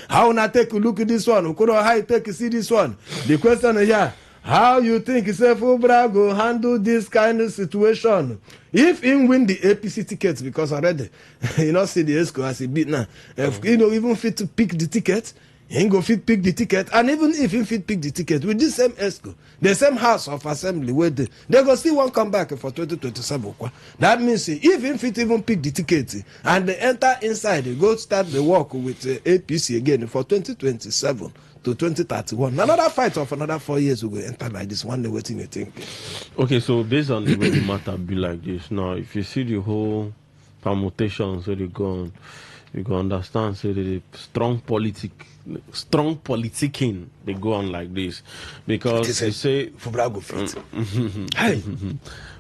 How na take a look at this one? How you take see this one? The question is here. How you think Fubra go handle this kind of situation? If he win the APC tickets, because already you know see the ESCO as he beat now. If even fit to pick the ticket, he go fit pick the ticket, and even if he fit pick the ticket with this same ESCO, the same House of Assembly where they go still won't come back for 2027. That means if he fit even pick the ticket and they enter inside, they go start the work with APC again for 2027 to 2031. Another fight of another 4 years will enter like this. One day waiting, you think. Okay, so based on the way the matter be like this, now if you see the whole permutations where they go on, you can understand so the strong politicking they go on like this because they say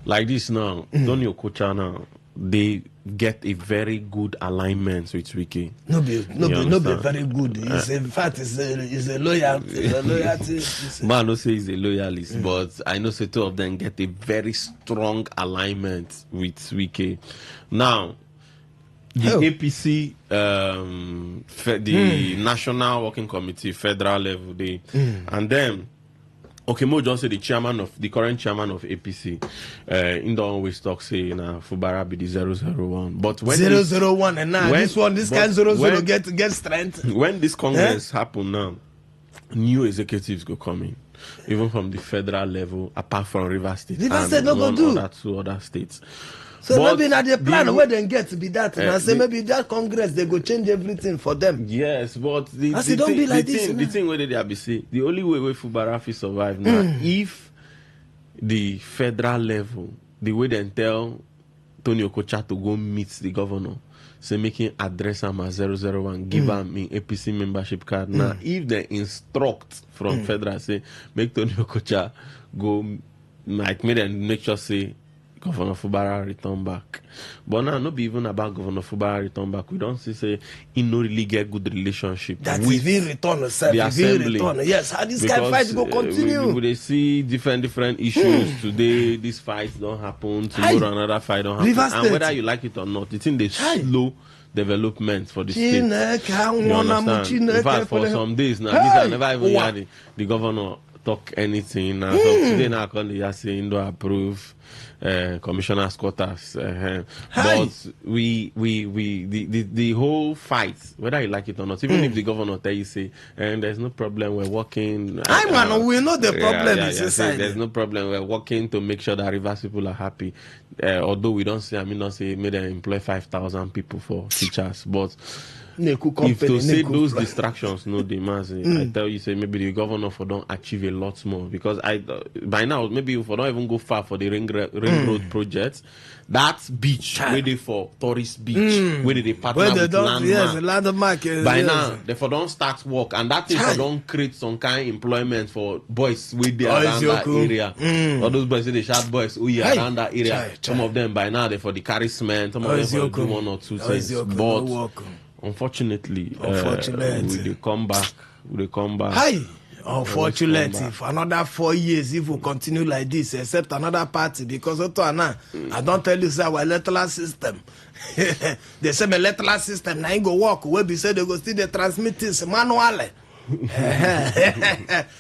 like this now. Tony Okocha now they get a very good alignment with Wiki. No be very good. It's in fact it's a loyalty. Man, no say he's a loyalist, but I know say two of them get a very strong alignment with Wiki. Now the APC, the National Working Committee, federal level, and then, okay, Mo just say the current chairman of APC, in don't always talk say Fubara be the 001. But when 001 and now this kind 00 get strength. When this Congress happen now, new executives go come in, even from the federal level, apart from Rivers State and two other states. So but maybe now the plan where they get to be that, and say maybe that Congress they go change everything for them. Yes, but the thing where they be say the only way Fubara fi survive now if the federal level the way they tell Tony Okocha to go meet the governor, say making address him as 001, give him an APC membership card. Now if they instruct from federal say make Tony Okocha go like make sure say Governor Fubara return back. But now, not be even about Governor Fubara return back. We don't say he no really get good relationship with the assembly. Yes, how this kind of fight go continue? We see different issues. Today, this fight don't happen. Tomorrow, another fight don't happen. And whether you like it or not, it's in the slow development for the state. You understand? In fact, for some days now, this I never even heard the governor talk anything. So today now, I call the saying to approve commissioner's quotas. But the whole fight, whether you like it or not, even if the governor tell you say, and there's no problem, we're working. We know the problem is inside. There's no problem, we're working to make sure that Rivers people are happy. Although we don't say, not say may they employ 5,000 people for teachers, but if to say those distractions no demands, I tell you say maybe the governor for don't achieve a lot more because by now maybe if I don't even go far for the ring road project, that beach waiting for tourist beach where they partner with landmark. By now they for don't start work and that thing for don't create some kind of employment for boys with the around that area. All those boys say they shout boys around that area. Some of them by now they for the carry cement, some of them for do one or two things. But unfortunately, we come back. Unfortunately, for another 4 years, if we continue like this, except another party, because I don't tell you, sir, our electoral system. They say my electoral system now go work. Where be say they go still they transmit this manually.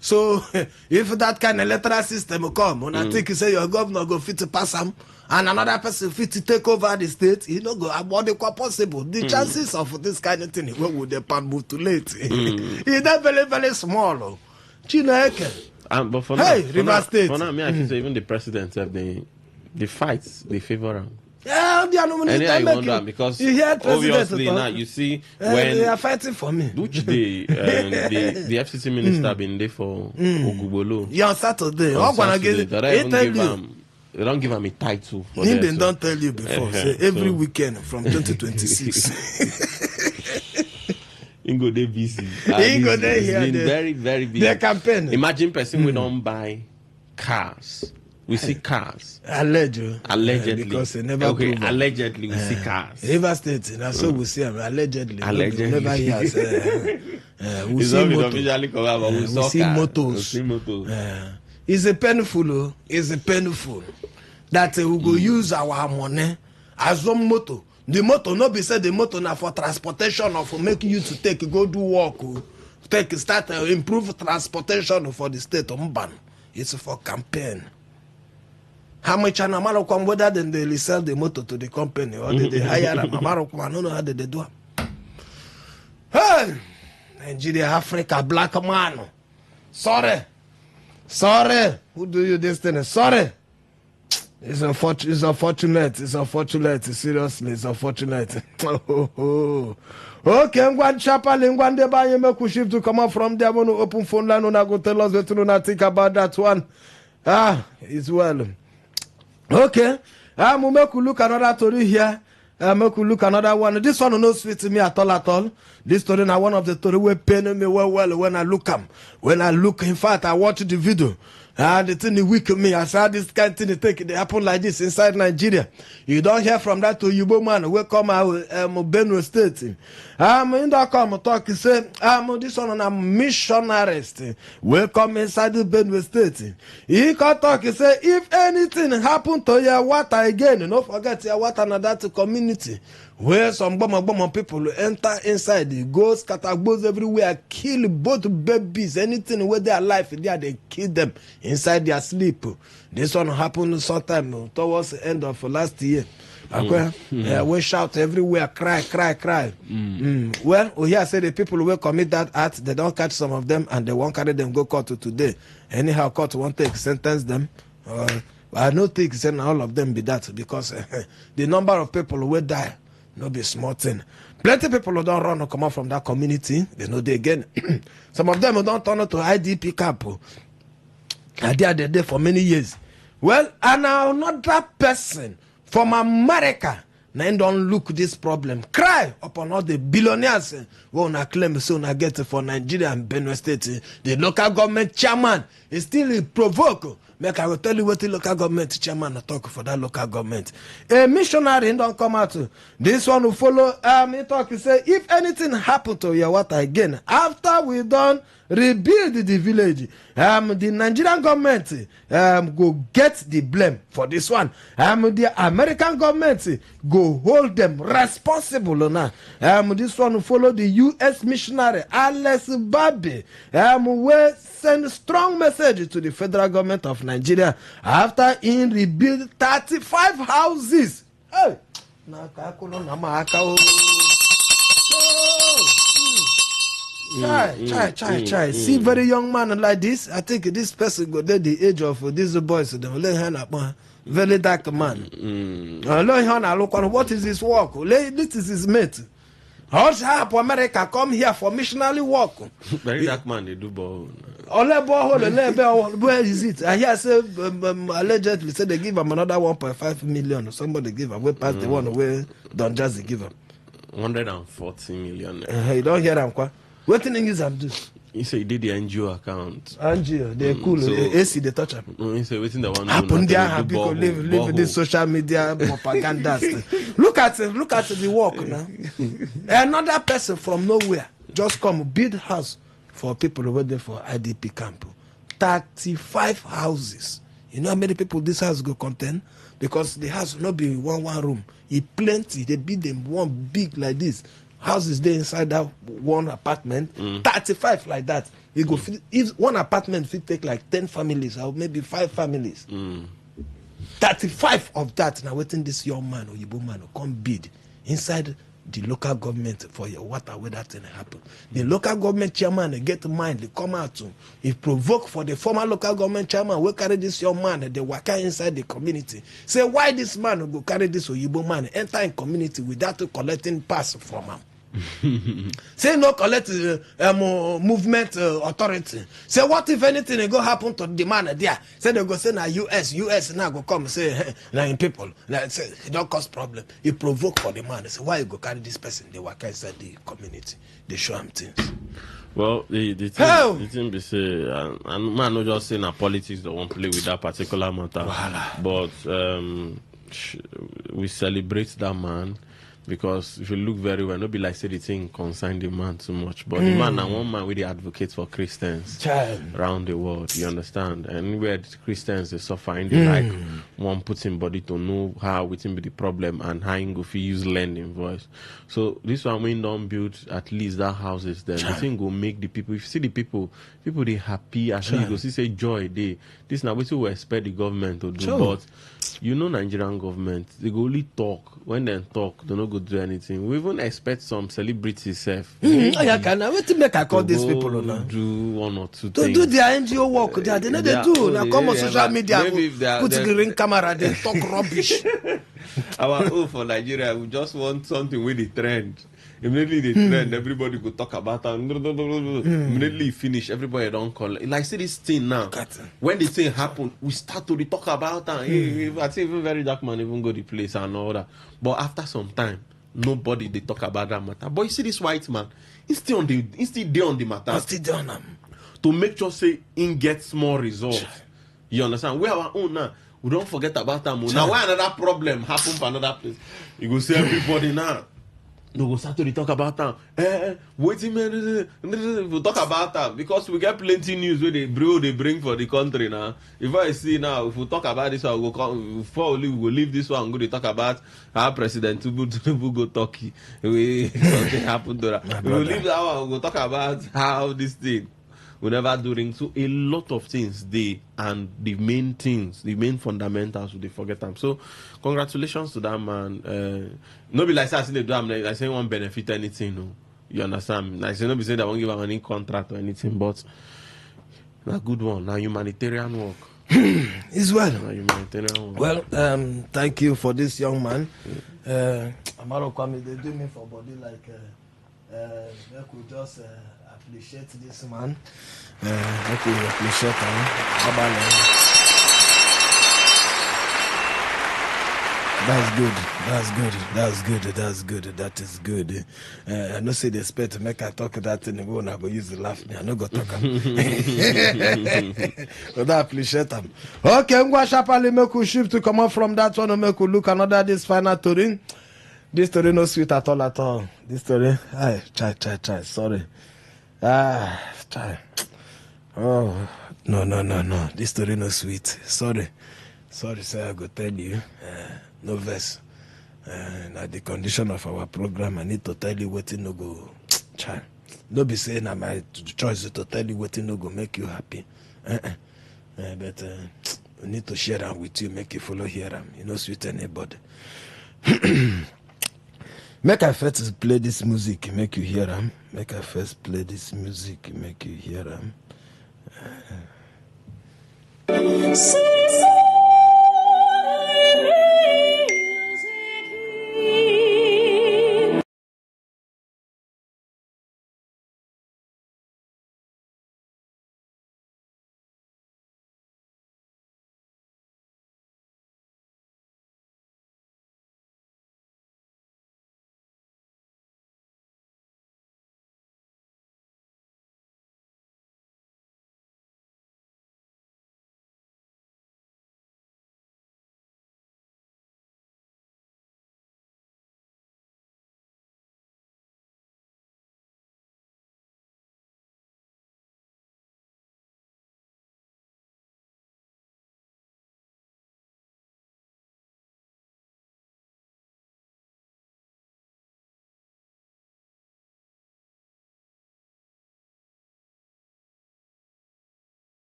So if that kind of electoral system come, when I think you say your governor go fit to pass him, and another person fit to take over the state, you know, go about the possible. The chances of this kind of thing, where would the pan move too late? It's not very, very small. But for hey, now, River State. For now, I say even the president have the fights, they favor him. Yeah, they are and I wonder because obviously now you see when they are fighting for me. Which day the FCC minister been there for Ogugbolo. Yeah, on Saturday. They don't give him a title. For they don't tell you before. Every weekend from 2026. Ingo dey busy. Ingo dey here. Been very, very busy. Their campaign. Imagine person we don't buy cars. We see cars. Allegedly. Because they never prove allegedly we see cars. River State, that's so we see them. Allegedly. Never hear us. We see motos. It's a painful. It's a painful that we go use our money as one motor. The motor no be said the motor now for transportation or for making you to go do work. Start improve transportation for the state of Mban. It's for campaign. How much an Amarokwan, whether then they sell the motor to the company or they hire them. Amarokwan, I don't know how they do it. Hey! Nigeria, Africa, black man. Sorry. Who do you this thing? Sorry. It's unfortunate. Seriously, it's unfortunate. Okay, I'm going to chapel in one day by you make shift to come up from there. I'm going to open phone line and I go tell us what to think about that one. It's well. Okay, I'm make you look another story here. Make you look another one. This one no sweet to me at all. This story now one of the story will pain me well when I look them. In fact, I watch the video. The thing they weak me. I saw this kind of thing they happen like this inside Nigeria. You don't hear from that to Yubo man. We come out Benue State. In that come talk, he say, this one on missionaries. We come inside the Benue State. He can talk, he say, if anything happen to your water again, don't forget your water and that community. Where some bomb people enter inside, they go scatter goes everywhere, kill both babies, anything where they are alive, they kill them inside their sleep. This one happened sometime towards the end of last year. We shout everywhere, cry. Well, we hear say the people will commit that act, they don't catch some of them and they won't carry them go court today. Anyhow, court won't take sentence them. I don't think all of them be that because the number of people who will die. No be small thing. Plenty of people who don't run or come out from that community, they know they again. Some of them who don't turn to IDP camp. They are there for many years. Well, and now not that person from America now don't look this problem. Cry upon all the billionaires who wanna claim so na get for Nigeria and Benue State. The local government chairman is still provoke. Make I will tell you what the local government chairman talk for that local government. A missionary don't come out. This one will follow. He talk. He say, if anything happen to your water again, after we done rebuild the village, the Nigerian government go get the blame for this one. The American government go hold them responsible now. This one will follow the U.S. missionary Alex Babi. We send strong message to the federal government of Nigeria after he rebuild 35 houses. Hey. Try. See very young man like this. I think this person got the age of these boys. They will lay hand up. Very dark man. What is his work? This is his mate. How's help America come here for missionary work? Very dark man, they do ball. Where is it? I hear say allegedly say they give him another 1.5 million. Somebody give him. We pass the one where Don Jazzy give him. 140 million. You don't hear him, quoi? What thing is him do? He said he did the NGO account. NGO, they're cool. So, AC, they touch him. He said waiting the one. Happen there, happy to live this social media propaganda. Look at the work now. Another person from nowhere just come build house for people over there for IDP camp. 35 houses. You know how many people this house go contain? Because the house will not be one room. It plenty. They build them one big like this. houses there inside that one apartment, 35 like that. You go if one apartment fit take like 10 families or maybe 5 families. 35 of that now waiting this young man or Yibo man will come bid inside the local government for your water where that thing happen. The local government chairman they get mind, they come out to if provoke for the former local government chairman will carry this young man and they waka inside the community. Say why this man will go carry this Oyibo man enter in community without collecting pass from him. Say no collect movement authority. Say what if anything they go happen to the man there? Say they go say na US now go come say hey, na in people. Like, say it don't cause problem. You provoke for the man. They say why you go carry this person? They work inside the community. They show him things. Well, the thing be say, and man not just saying that politics don't want to play with that particular matter. But we celebrate that man. Because if you look very well, not be like say the thing concern the man too much. But the man and one man with the advocate for Christians around the world, you understand? And where the Christians they suffer in the like one puts in body to know how within be the problem and how you go use lending voice. So this one we don't build at least that houses then the thing go make the people if you see the people they happy as you go see say joy they this now we still expect the government to do but you know Nigerian government they go only talk when they talk they don't go do anything. We even expect some celebrities self. Wait to make I call these people now do one or two to things. do their NGO work. They know they do. Now come on social media, put the ring camera, they talk rubbish. Our own for Nigeria, we just want something with the trend. Immediately the trend, everybody go talk about it. Immediately finish, everybody don't call it. Like see this thing now. When the thing happen, we start to talk about it. I think even very dark man even go the place and all that. But after some time, nobody they talk about that matter. But you see this white man, he's still there on the matter. Still there on them. To make sure say he gets more results. You understand? We are our own now. We don't forget about them. Now why another problem happen for another place? You go see everybody now. No, go start to talk about that. Waiting, we'll talk about that because we get plenty news where they bring for the country now. If I see now, if we talk about this one, we'll come, before we will leave this one, we'll talk about how President Tinubu go Turkey. Something happened to that. We will leave that one, we'll talk about how this thing will never do ring. So a lot of things and the main things, the main fundamentals, they forget them. So congratulations to that man. No be like say they do like say won't benefit anything, no. You understand? Like say no be say they won't give him any contract or anything, but a good one. Now humanitarian work. It's well. Humanitarian work. Well, thank you for this young man. Amaro Kwame, they do me for body like they could just appreciate this man. Let me appreciate him. That's good. That is good. I no say the expect to make I talk that thing. Go now go use the laugh me. I no go talk. But I appreciate them. Okay, I'm going to sharply make you shift to come up from that one. Make you look another this final story. This story no sweet at all. This story, try. Sorry. Try. Oh, no. This story no sweet. Sorry, sir. I go tell you. No verse. Now the condition of our program, I need to tell you what no go. Try. No be saying I'm my choice to tell you what no go make you happy. But we need to share them with you, make you follow here. You know, sweet anybody. Make I first play this music, make you hear them. Make I first play this music, make you hear them.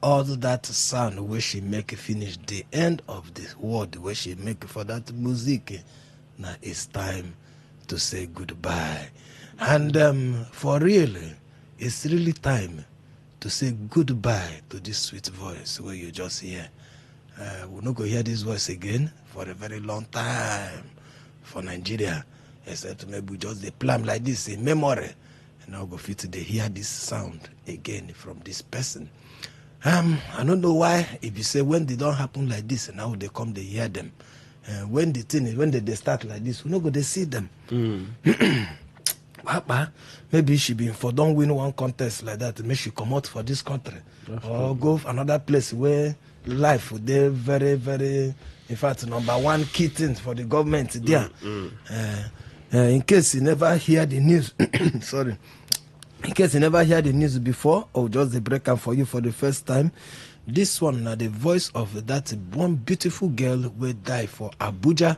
all that sound where she make finish the end of the word where she make for that music. Now it's time to say goodbye. And for real, it's really time to say goodbye to this sweet voice where you just hear. We're not going to hear this voice again for a very long time for Nigeria. Except maybe just they plan like this in memory. And I'll go fit to hear this sound again from this person. I don't know why, if you say when they don't happen like this, and now they come, they hear them. When the thing is, when they start like this, we're not going to see them. Maybe she been for don't win one contest like that, maybe she come out for this country. Or go another place where life would be very, very, in fact, number one key thing for the government there. In case you never hear the news, sorry. In case you never heard the news before, or just the breaker for you for the first time, this one the voice of that one beautiful girl will die for Abuja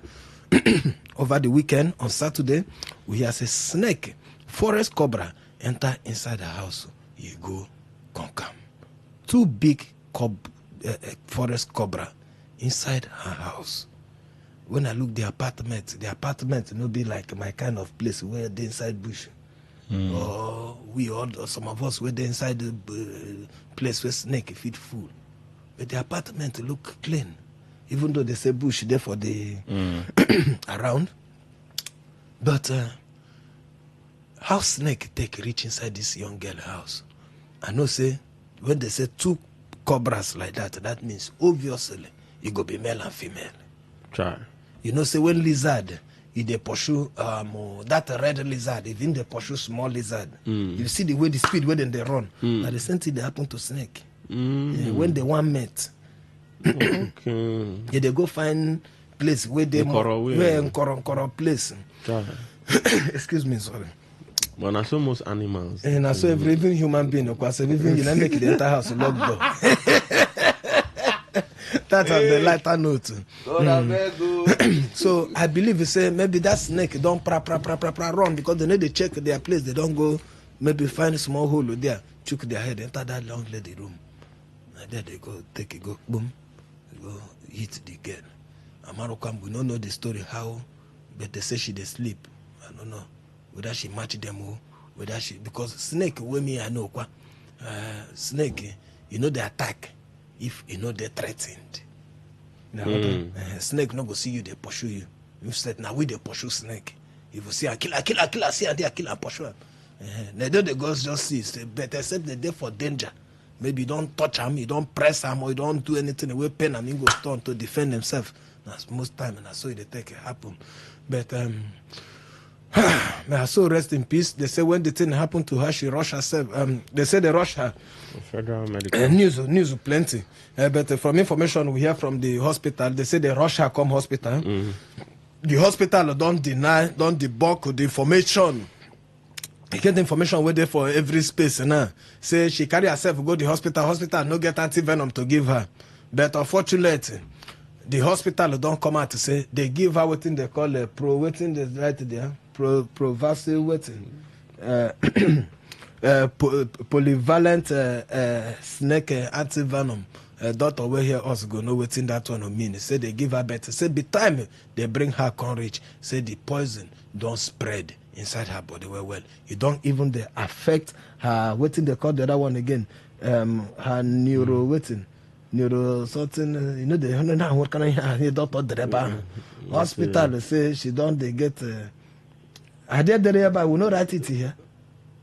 over the weekend on Saturday. We have a snake, forest cobra, enter inside the house. You go, come. Two big forest cobra inside her house. When I look the apartment no be like my kind of place where they inside bush. Or we all, or some of us were there inside the place where snake feed food. But the apartment look clean. Even though they say bush there for the around. But how snake take reach inside this young girl house? I know say when they say two cobras like that, that means obviously it go be male and female. Try. You know say when lizard if they pursue that red lizard, even they pursue small lizard, you see the way the speed where they run. Now the same thing they happen to snake. When they want mate, they go find place where they where place. Excuse me, sorry. But I saw most animals. And I saw every human being, of course, everything you make the entire house locked door. That's on the lighter note. So I believe you say maybe that snake don't run because they need to check their place. They don't go maybe find a small hole there, choke their head, enter that long lady room. And there they go, take it, go, boom, go hit the girl. Amarokam, we don't know the story how, but they say she they sleep. I don't know whether she match them or whether she, because snake, with me I know, snake, you know they attack if you know they're threatened. Snake no go see you, they pursue you. You said now we they pursue snake. If you see a killer, see a kill and pursue him. They don't the girls just see, but except they're there for danger. Maybe you don't touch him, you don't press him, or you don't do anything away pain and he goes turn to defend himself. That's most time and I saw they take it happen. But may I so rest in peace. They say when the thing happened to her, she rushed herself. They say they rushed her. Federal medical. News plenty. But from information we hear from the hospital, they say they rush her come hospital. The hospital don't debunk the information. You get the information where there for every space. Say she carry herself go to the hospital no get anti-venom to give her. But unfortunately, the hospital don't come out to say they give her what they call a Provacil polyvalent snake anti-venom. Doctor will hear us go know what that one mean. Say they give her better. Say the time they bring her courage, say the poison don't spread inside her body well. It don't even they affect her waiting they call the other one again. Her neuro something, you know, they don't know what kind of doctor the hospital say she don't they get I did the but we know write it here.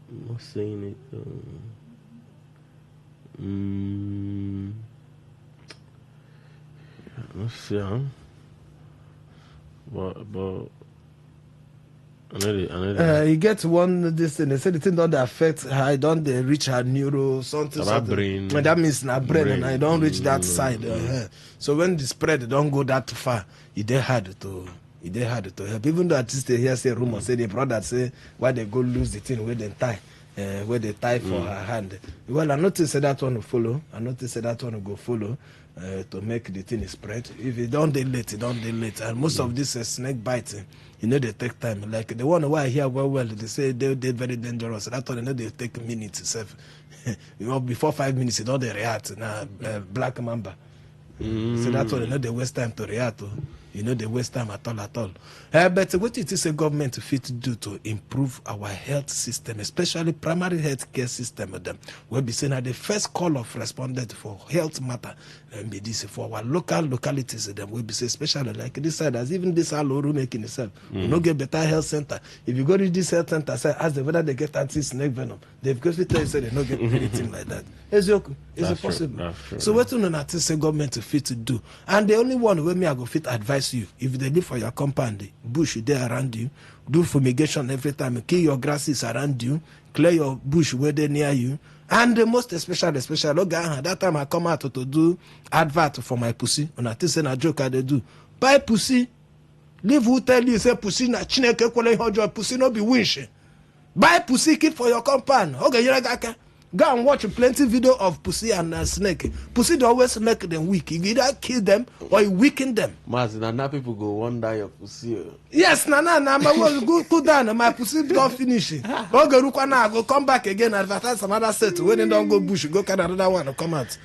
I'm not saying it. Let's see, but I know you get one this thing. They say the thing don't affect her, don't they reach her neuro something. Brain. And that means na brain and I don't reach that side. So when the spread don't go that far, it hard to help. Even though at least they hear say rumor say the brother say why they go lose the thing where they tie. where they tie for her hand. Well, I noticed that one will follow. I noticed that one will go follow to make the thing spread. If it don't delete, it don't delete. And most of this snake biting, they take time. Like the one why I hear well, they say they're very dangerous. That one, they take minutes itself. Before 5 minutes, they don't react. Now, black mamba. So that's why they waste time to react. They waste time at all. But what it is a government fit do to improve our health system, especially primary health care system of them, will be saying at the first call of respondent for health matter, and be this for our localities, them will be say especially like this side, as even this Aloru making itself. We no get better health center. If you go to this health center, say ask them whether they get anti-snake venom. They've got to tell you say they don't get anything like that. Is it possible? So what do not say government fit to do? And the only one where me I go fit advise you, if they live for your compound, bush there around you, do fumigation every time, kill your grasses around you, clear your bush where they near you, and the most especially that time I come out to do advert for my pussy, and I think a joke I do. Buy pussy, leave who tell you say pussy na chineke kwele hojo, pussy no be winch. Buy pussy keep for your compound. Okay, you like go and watch plenty video of pussy and snake. Pussy they always make them weak. You either kill them or you weaken them. Mas, now people go one die of pussy. Yes, my go down. My pussy don't finish it. Go come back again, advertise another set. When they don't go bush, go carry another one to come out.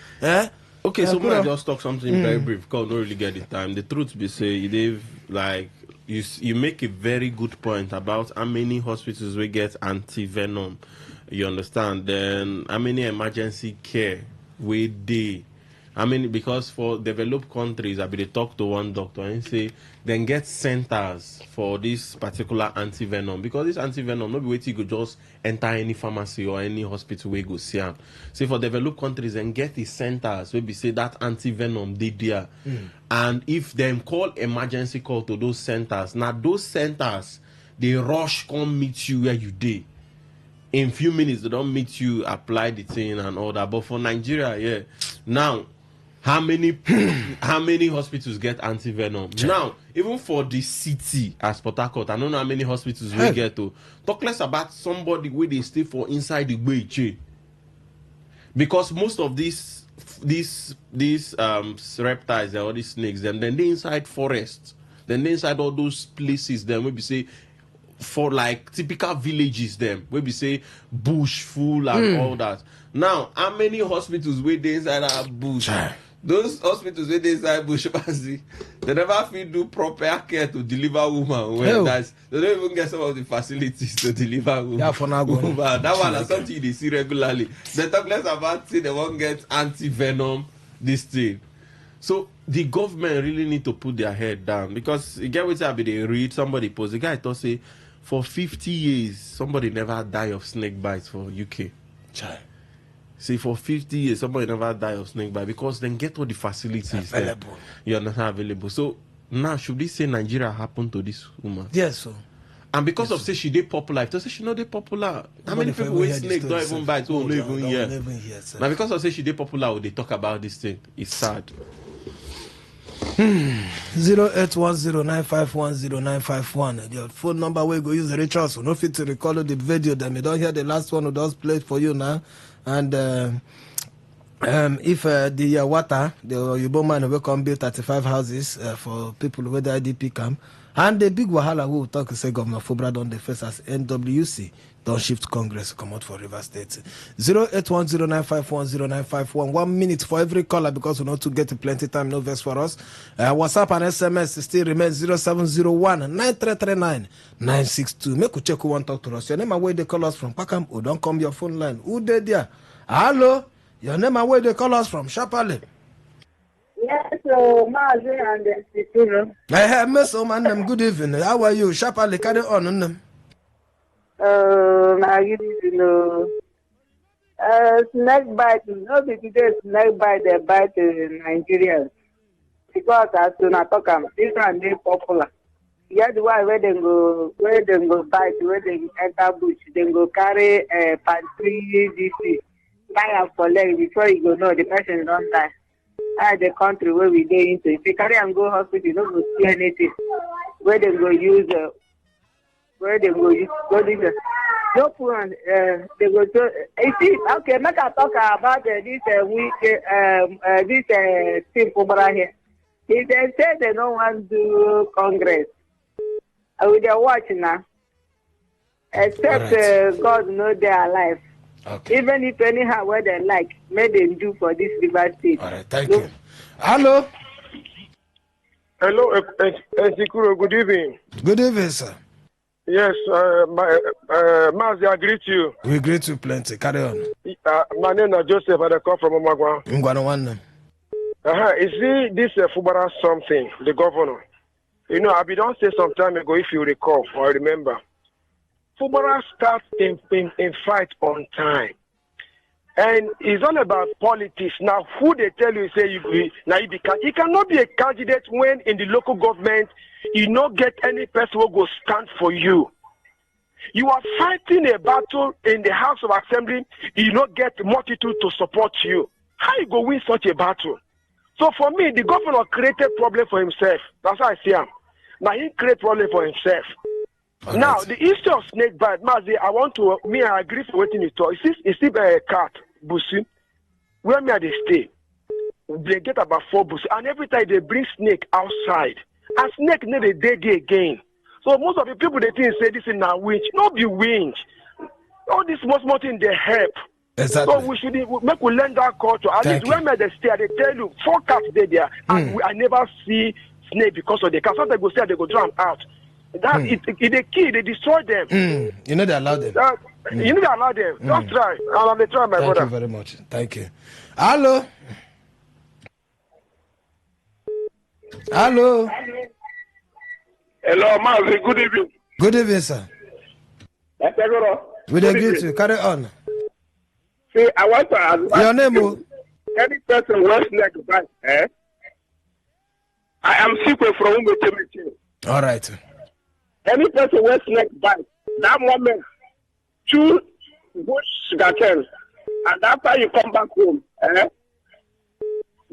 Okay, so I just talk something very brief because I don't really get the time. The truth be say, they've like you make a very good point about how many hospitals we get anti-venom. You understand? Then how many emergency care we do? I mean, because for developed countries, I be they talk to one doctor and say then get centers for this particular anti-venom, because this anti-venom not be waiting you go just enter any pharmacy or any hospital where you go see them. Say for developed countries and get the centers where we say that anti-venom did there. And if them call emergency call to those centers, now those centers they rush come meet you where you did. In few minutes, they don't meet you, apply the thing and all that. But for Nigeria, now, how many hospitals get anti-venom? Now, even for the city as Port Harcourt, I don't know how many hospitals we get to. Talk less about somebody where they stay for inside the way. Because most of these reptiles or these snakes, then they inside forests. Then they inside all those places, then we say, for like typical villages them where we say bush full and all that. Now how many hospitals where they inside our bush? Those hospitals where they inside bush, they never feel do proper care to deliver woman. They don't even get some of the facilities to deliver woman. That one is something they see regularly. They talk less about say they won't get anti-venom this thing. So the government really need to put their head down, because you get what I be they read somebody post the guy thought say for 50 years somebody never die of snake bites for UK. See, for 50 years somebody never die of snake bite because then get all the facilities available. You understand, available. So now should this say Nigeria happen to this woman? Yes, so. And because of say she did popular, if say she not did popular, how many people with snake don't even bite? Oh, not even here. Now because of say she did popular, they talk about this thing. It's sad. 0810951091. Your phone number where you go use the reach us. No fit to record the video. Then we don't hear the last one who does play for you now. And if the water, the Yobo man will come build 35 houses for people with the IDP camp. And the big wahala we will talk to say Governor Fubra on the face as NWC don't shift Congress come out for River State. 0810951091. 1 minute for every caller because we know to get plenty time, no verse for us. WhatsApp and SMS still remains 0701-9339-962. Make we check who want to talk to us. Your name and where they call us from. Pakam, who don't come your phone line. Who did there? Hello? Your name and where they call us from. Shapale. Yes, so Mazi and Instituto. Miss Oman, good evening. How are you? Shapale, carry on them. Now you know, snake bite. No, today snake bite. They bite Nigerians because as soon as talk, this one they popular. Yeah, the one where they go bite, where they enter bush, they go carry pantry DC, tie up for leg before you go know the person don't die. The country where we go into, if you carry and go hospital, you don't go see anything. Where they go use, go this. no one, they go to, see, okay, make I talk about this week, this thing over here. If they say they don't want to do Congress, we are watching now. Except God know they are alive. Okay. Even if anyhow what they like, may they do for this river state. All right, thank you. Hello. Hello, Sikuro, good evening. Good evening, sir. Yes, Mazi, I greet you. We greet you plenty. Carry on. My name is Joseph, and I come from Omagwa. You see, this Fubara something, the governor. You know, I don't say some time ago, if you recall or remember, Fubara starts in fight on time. And it's all about politics. Now, who they tell you, say, you cannot be a candidate when in the local government, you not get any person who will stand for you. You are fighting a battle in the House of Assembly, you not get multitude to support you. How you go win such a battle? So for me, the governor created problem for himself. That's how I see him. Now he create problem for himself. All now, right. The issue of snake bite, Mazi, I agree for waiting you talk. You see a cat, Busi, where me they stay, they get about 4 Busi, and every time they bring snake outside, and snake need a day again. So most of the people they think say this is now winch, not be winch. All this small thing they help. Exactly. So we should make we learn that culture. At least when they stay, they tell you 4 cats there, and I never see snake because of the cat. Sometimes they go say they go drown out. That they kill, they destroy them. You know they allow them. You know they allow them. Just try. I'm gonna try, my brother. Thank you very much. Thank you. Hello. Hello. Hello, Mazi. Good evening. Good evening, sir. We agree to carry on. See, I want to ask your name. Any person wants neck back, I am secret from Umetemete. All right. Any person wants neck back, that moment, choose bush sugarcane, and after you come back home,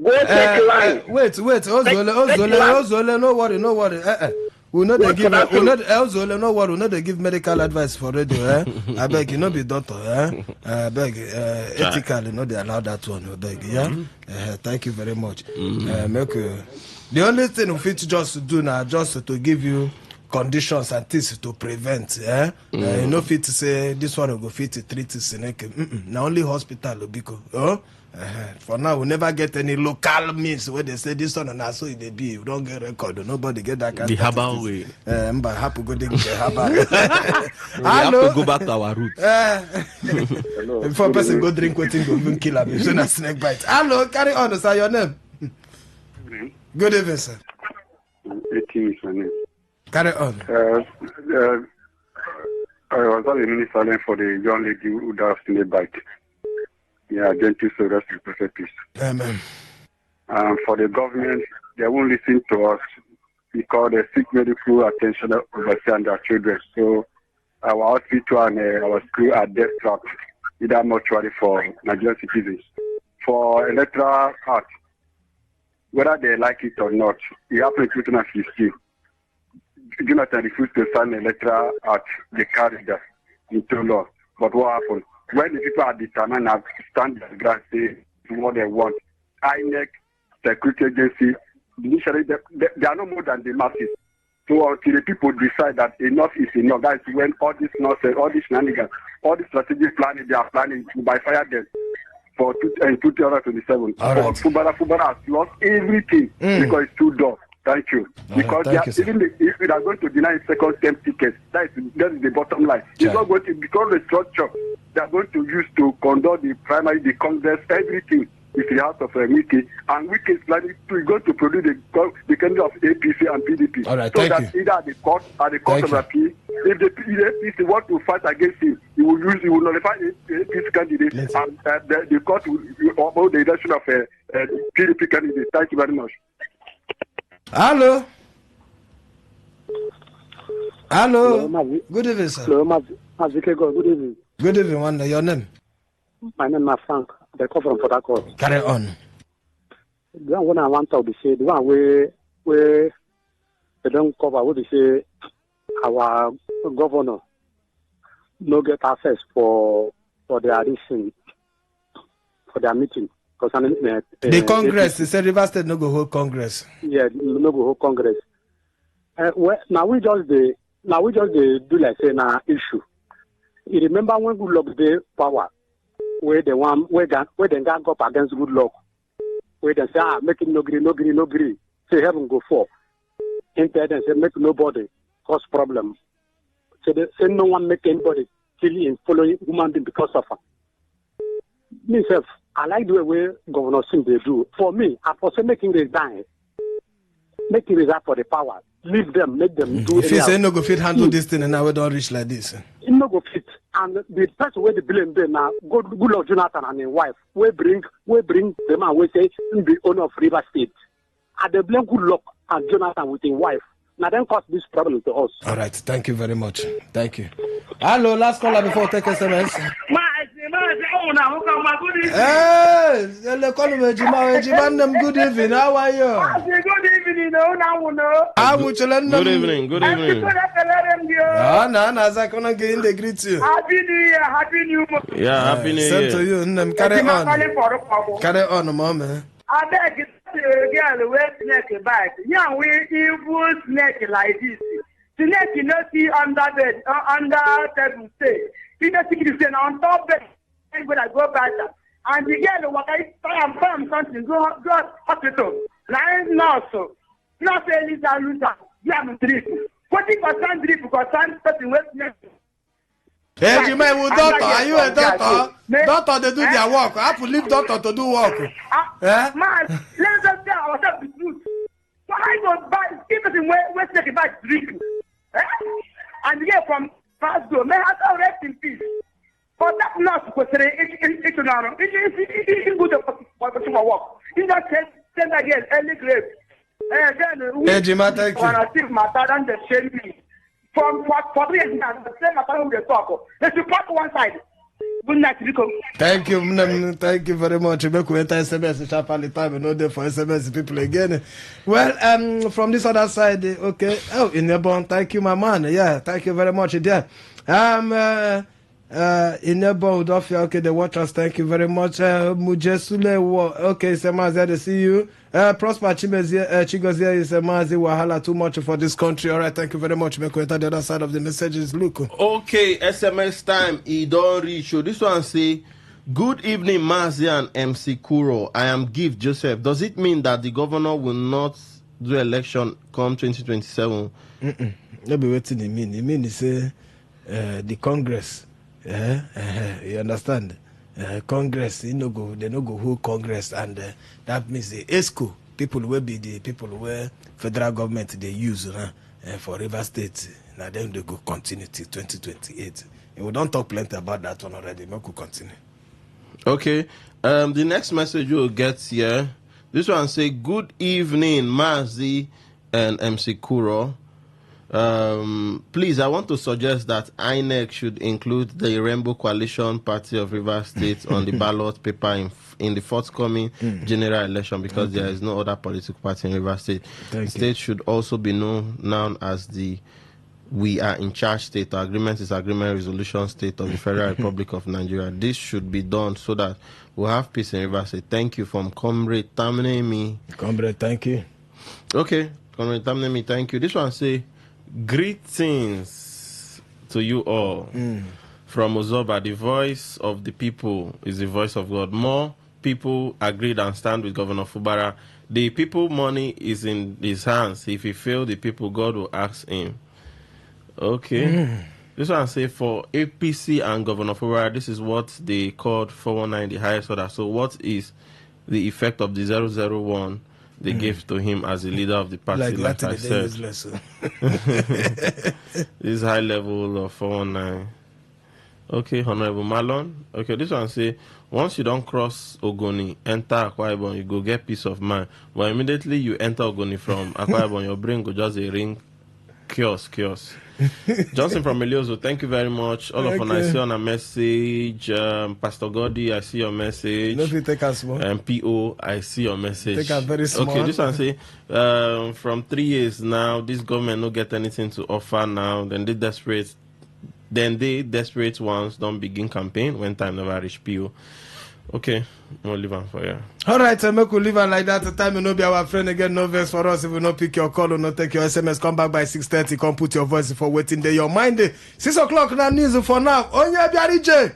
go take line. Wait, Ozole, no worry. We know they give Ozole, no worry. We know they give medical advice for radio. I beg you, not be doctor. I beg ethically, no they allow that one. I beg, yeah. Thank you very much. The only thing we fit just do now, just to give you conditions and things to prevent. You know, fit to say this one will go fit to treat it. Now only hospital will be go. For now, we never get any local means where they say this one and so it be. We don't get record. Nobody get that kind of herbal way. But happy go the herbal. We have to go back to our roots. Before person go drink waiting go even kill him. So na snake bite. Hello, carry on. Sir, your name? Good evening, sir. 18 is my name. Carry on. I was only minister for the young lady who died of snake bite. Yeah, dentist, so that's the perfect peace. Amen. For the government, they won't listen to us because they seek medical attention overseeing their children. So our hospital and our school are death trapped, either mortuary for Nigerian citizens. For electoral act, whether they like it or not, it happened in 2015. Jonathan refused to sign the electoral act, they carried that into law. But what happened? When the people are determined to stand their ground, say what they want, INEC, security agency, judiciary, they are no more than the masses. So until the people decide that enough is enough, that is when all this nonsense, all this shenanigans, all this strategic planning, they are planning to by fire them for 2027. Right. Fubara has lost everything because it's too dark. Thank you. Because if they are going to deny second term tickets, that is the bottom line. It's not going to, because the structure they are going to use to conduct the primary, the Congress, everything is the house of Wiki, and Wiki is planning to go to produce the candidate of APC and PDP. All right, so that either at the court of appeal, if the APC want to fight against him, he will notify the APC candidate, and the court will about the election of PDP candidate. Thank you very much. Hello. Good evening, sir. Hello, Mazike. Good evening. Good evening, one. Your name? My name is Frank. They come from Port Harcourt. Carry on. The one I want to say, the one where they don't cover what they say, our governor. no get access for their reason, for their meeting. The Congress, they said River State no go hold Congress. Yeah, no go hold Congress. Now we just do like say na issue. You remember when Good Luck dey power, where they gang up against Good Luck, where they say make him no gree, say heaven go fall. Instead they say make nobody cause problem. So they say no one make anybody kill in following human being because of her. Myself, I like the way Governor Sim they do. For me, I for say making resign for the power. Leave them, make them do it. If you say no go fit handle this thing and now we don't reach like this. It no go fit. And the person where they blame them now, good Lord Jonathan and his wife, we bring the man we say the owner of River State. And they blame Good Luck and Jonathan with his wife. Now then cause this problem to us. All right, thank you very much. Thank you. Hello, last caller before take SMS. Hey, good evening. How are you? Good evening. Good evening. Good evening. Zakona getting the greet you. Happy New Year. Happy New Year. Yeah, Happy New Year. Same to you. Carry on. Carry on, mom. I beg you, girl, wear snake bite. Yeah, we evil snake like this. Snake you not see under bed, under table stay. You don't see the snake on top bed. When I go back, and the girl what I am something go hospital. Like nurse, not say Lisa Luther. You have drip. 40% drip because some person with snake. Hey, you may doctor. Are you a doctor? Doctor, they do their work. I have to leave doctor to do work. Man, let's just tell ourselves the truth. So I go buy, keep it in where snake about drink. And yeah, from past go, may I rest in peace. But that's not because it's good for work. You just send again early grave. And then Jima, thank you. When I see my dad and they shame me. For 3 years now, the same matter we talk. Let's park one side. Good night, Rico. Thank you. Thank you very much. We could enter SMS sharp all the time. No day for SMS people again. Well, from this other side, okay. Oh, in the bond, thank you, my man. Yeah, thank you very much. There. In the bond, okay, the watchers, thank you very much. Mujesule, okay, Semazi, I see you. Prosper Chigozia is Mazi Wahala too much for this country. All right, thank you very much. Make the other side of the messages. Look. Okay, SMS time. He don't reach. So this one say, good evening, Mazi and MC Kuro. I am Gift Joseph. Does it mean that the governor will not do election come 2027? No be waiting. It mean say the Congress. You understand? Congress, they no go hold Congress, and that means the ESCO people will be the people where federal government they use for River State. Now then they go continue till 2028. And we don't talk plenty about that one already. We could continue. Okay. The next message you'll get here. This one say, good evening, Mazi and MC Kuro. Please, I want to suggest that INEC should include the Rainbow Coalition Party of River State on the ballot paper in the forthcoming general election, because there is no other political party in River State. The state should also be known as the We Are in Charge State. Our agreement is agreement resolution state of the Federal Republic of Nigeria. This should be done so that we'll have peace in River State. Thank you from Comrade Tamnemi. Comrade, thank you. Okay, Comrade Tamnemi, thank you. This one say, greetings to you all. From Ozoba. The voice of the people is the voice of God. More people agreed and stand with Governor Fubara. The people money is in his hands. If he fail the people, God will ask him. Okay. This one say for APC and Governor Fubara, this is what they called 419, the highest order. So what is the effect of the 001 they gave to him as the leader of the party, like I said? This high level of 419. Okay, Honorable Malon. Okay, this one say, once you don't cross Ogoni, enter Akwa Ibom, you go get peace of mind. But immediately you enter Ogoni from Akwa Ibom, your brain go just a ring, kiosk. Johnson from Eliozo, thank you very much. All of us, I see on a message. Pastor Gordy, I see your message. No, take us small. PO, I see your message. Take us very small. Okay, this one say, from 3 years now, this government no get anything to offer now. Then they desperate. Then they desperate ones don't begin campaign when time never reach PO. Okay, we'll leave on for you. All right, make we leave on like that. The time you know be our friend again. No verse for us if we not pick your call or not take your SMS. Come back by 6:30. Come put your voice for waiting there. Your mind. 6 o'clock now news for now. Onya Biarije.